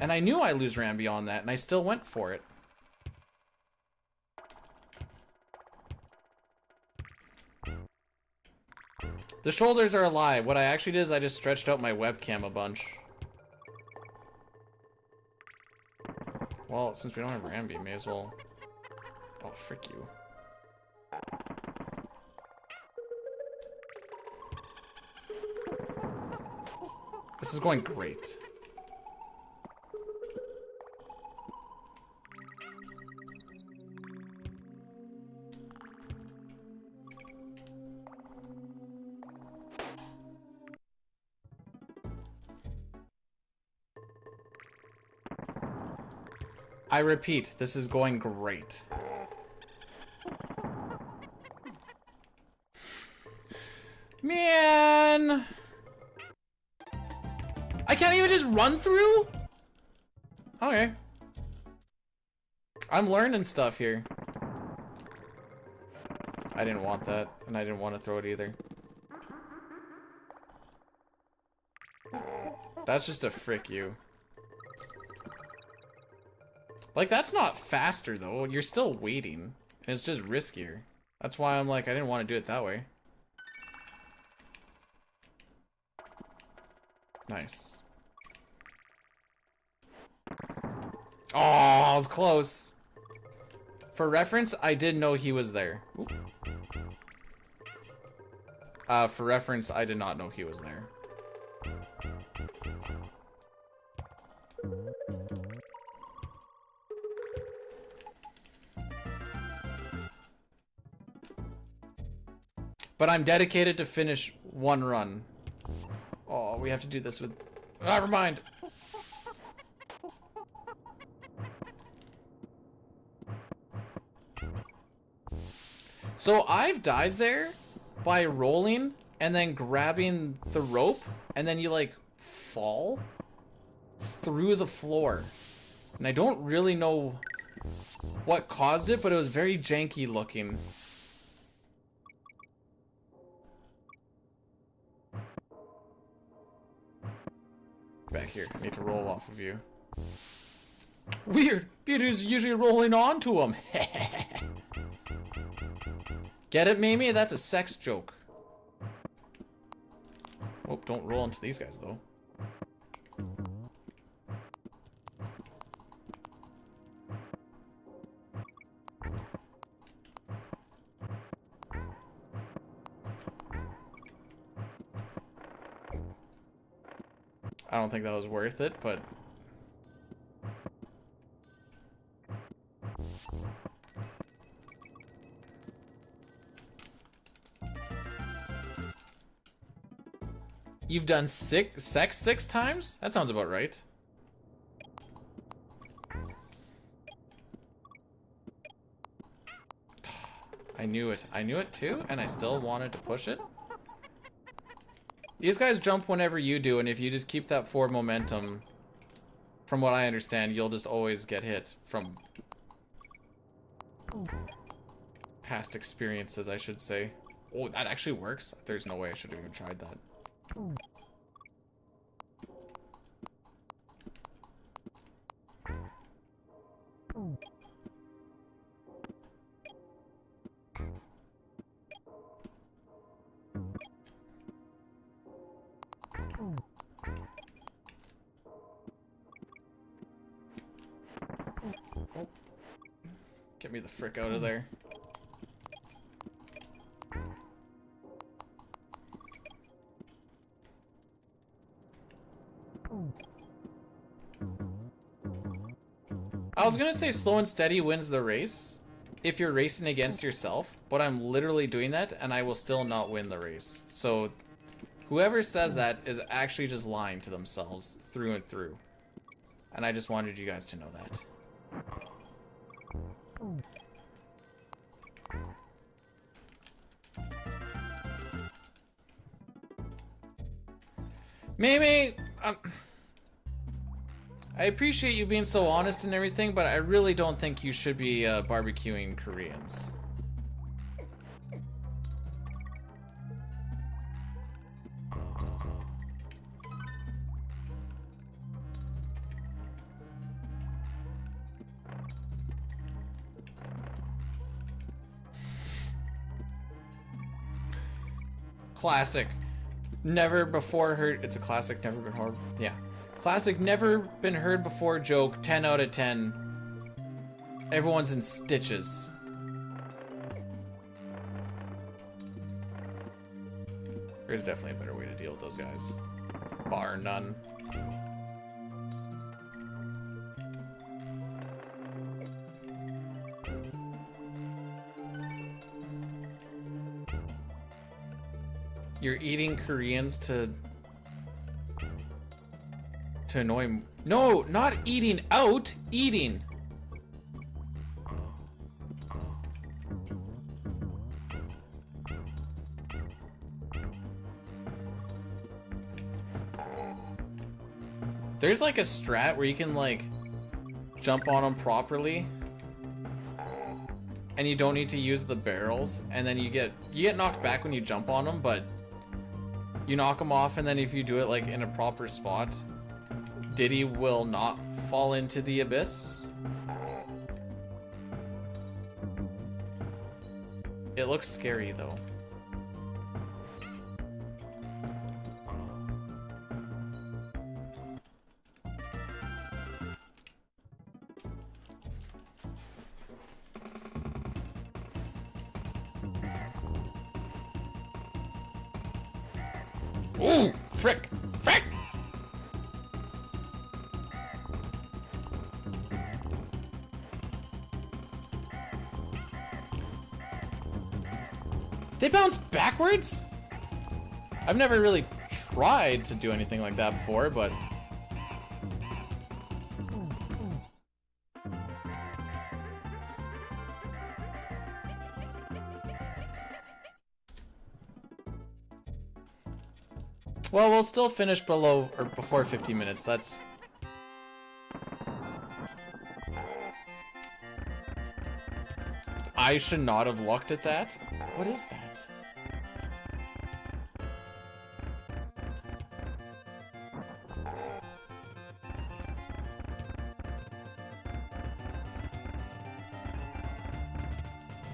And I knew I lose Rambi on that, and I still went for it. The shoulders are alive. What I actually did is I just stretched out my webcam a bunch. Well, since we don't have Rambi, may as well... Oh, frick you. This is going great. I repeat, this is going great. Man! I can't even just run through? Okay. I'm learning stuff here. I didn't want that, and I didn't want to throw it either. That's just a frick you. Like, that's not faster, though. You're still waiting. And it's just riskier. That's why I'm like, I didn't want to do it that way. Nice. Oh, I was close. For reference, I did know he was there. For reference, I did not know he was there. But I'm dedicated to finish one run. Oh, we have to do this with... Never mind. So I've died there by rolling and then grabbing the rope, and then you like fall through the floor. And I don't really know what caused it, but it was very janky looking. Back here. I need to roll off of you. Weird! Beauty's usually rolling onto him. Get it, Mimi? That's a sex joke. Oh, don't roll into these guys, though. I don't think that was worth it, but... You've done sex 6 times? That sounds about right. I knew it. I knew it too, and I still wanted to push it. These guys jump whenever you do, and if you just keep that forward momentum, from what I understand, you'll just always get hit from past experiences, I should say. Oh, that actually works? There's no way I should have even tried that. Oh. Get me the frick out of there. I was gonna say slow and steady wins the race if you're racing against yourself, but I'm literally doing that and I will still not win the race. So whoever says that is actually just lying to themselves through and through. And I just wanted you guys to know that. Mimi, I appreciate you being so honest and everything, but I really don't think you should be barbecuing Koreans. Classic. Never before heard. It's a classic, never been heard. Yeah. Classic, never been heard before joke. 10 out of 10. Everyone's in stitches. There's definitely a better way to deal with those guys. Bar none. You're eating Koreans to annoy him. No, not eating out, eating. There's like a strat where you can like jump on them properly and you don't need to use the barrels, and then you get knocked back when you jump on them, but you knock them off, and then if you do it like in a proper spot, Diddy will not fall into the abyss. It looks scary though. Ooh, frick! Frick! They bounce backwards? I've never really tried to do anything like that before, but... Well, we'll still finish below or before 50 minutes. That's... I should not have looked at that. What is that?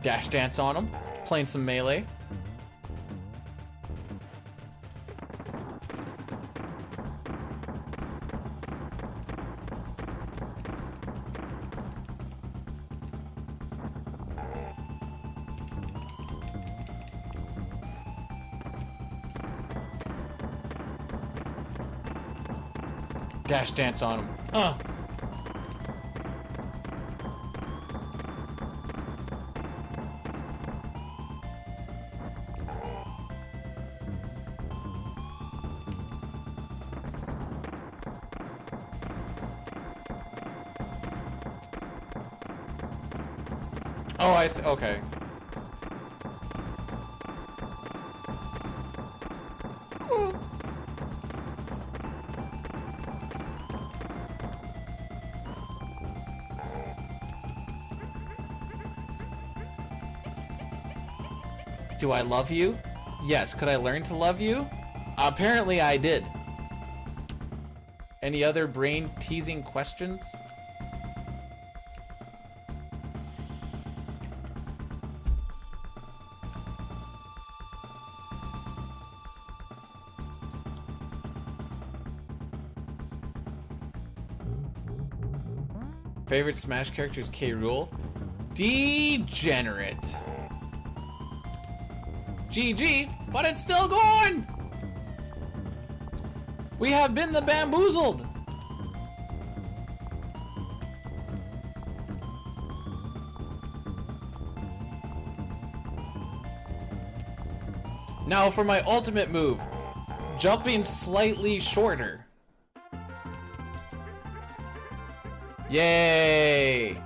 Dash dance on him, playing some melee. Dash dance on him. Oh, I see. Okay. Do I love you? Yes. Could I learn to love you? Apparently I did. Any other brain-teasing questions? Favorite Smash character is K. Rool. Degenerate. GG, but it's still going! We have been the bamboozled! Now for my ultimate move. Jumping slightly shorter. Yay!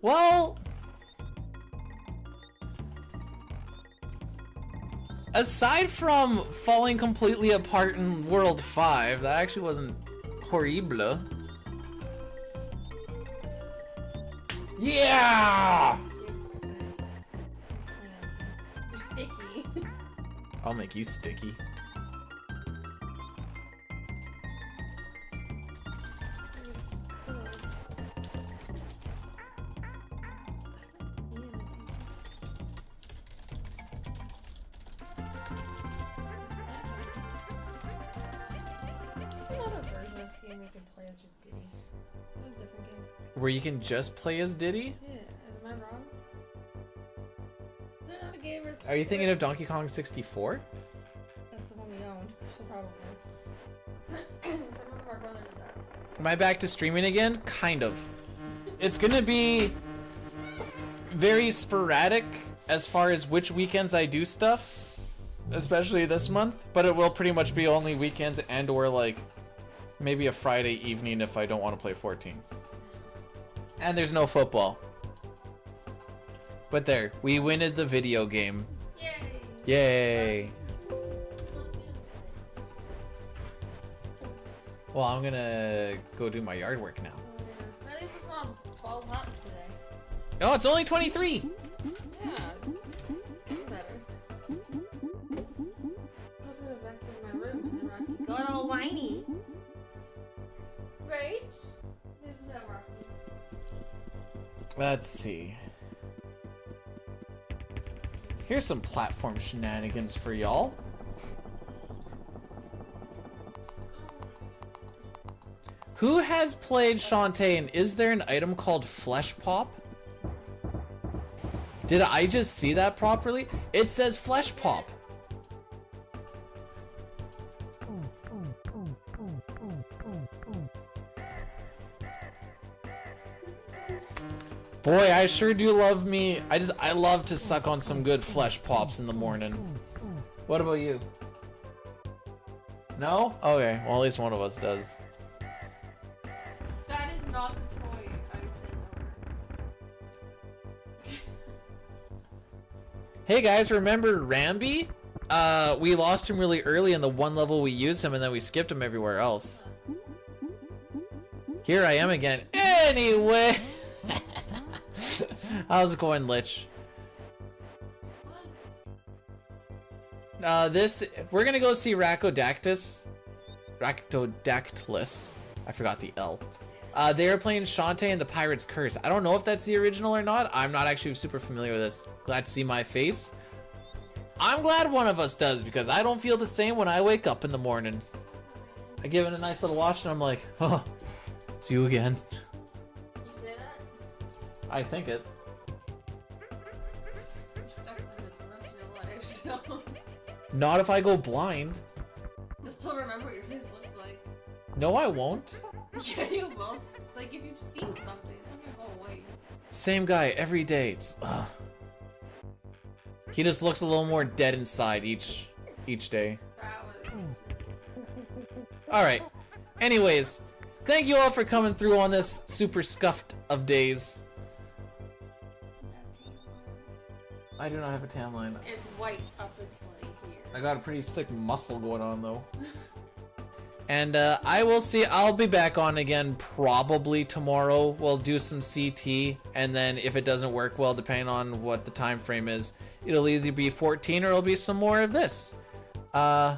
Well... aside from falling completely apart in World 5, that actually wasn't horrible. Yeah! You're sticky. I'll make you sticky. Where you can just play as Diddy? Yeah, am I wrong? They're not a game where Are you thinking of Donkey Kong 64? that's the one we owned, so probably. Some of our brother did that. Am I back to streaming again? Kind of. It's gonna be very sporadic as far as which weekends I do stuff, especially this month, but it will pretty much be only weekends and or like maybe a Friday evening if I don't want to play 14. And there's no football. But there, we winned the video game. Yay! Yay! Well, I'm gonna go do my yard work now. At least it's not balls hot today. Oh, it's only 23! Yeah, it's better. I was gonna vacuum my room and then Rocky got all whiny. Right? Maybe that Rocky. Let's see. Here's some platform shenanigans for y'all. Who has played Shantae, and is there an item called Flesh Pop? Did I just see that properly? It says Flesh Pop. Boy, I sure do love me. I love to suck on some good Flesh Pops in the morning. What about you? No? Okay, well at least one of us does. That is not the toy I sent over. Hey guys, remember Rambi? We lost him really early in the one level we used him, and then we skipped him everywhere else. Here I am again. Anyway! How's it going, Lich? We're gonna go see Rakodactylus. I forgot the L. They are playing Shantae and the Pirate's Curse. I don't know if that's the original or not. I'm not actually super familiar with this. Glad to see my face. I'm glad one of us does, because I don't feel the same when I wake up in the morning. I give it a nice little wash and I'm like, oh, it's you again. You say that? I think it. You're stuck with it the rest of your life, so... Not if I go blind. I still remember what your face looks like. No, I won't. Yeah, you will. It's like if you've seen something, it's not gonna go away. Same guy every day. Ugh. He just looks a little more dead inside each day. That was... Alright. Anyways, thank you all for coming through on this super scuffed of days. I do not have a tan line. It's white up until here. I got a pretty sick muscle going on though. And I'll be back on again probably tomorrow. We'll do some CT, and then if it doesn't work well, depending on what the time frame is, it'll either be 14 or it'll be some more of this. Bye.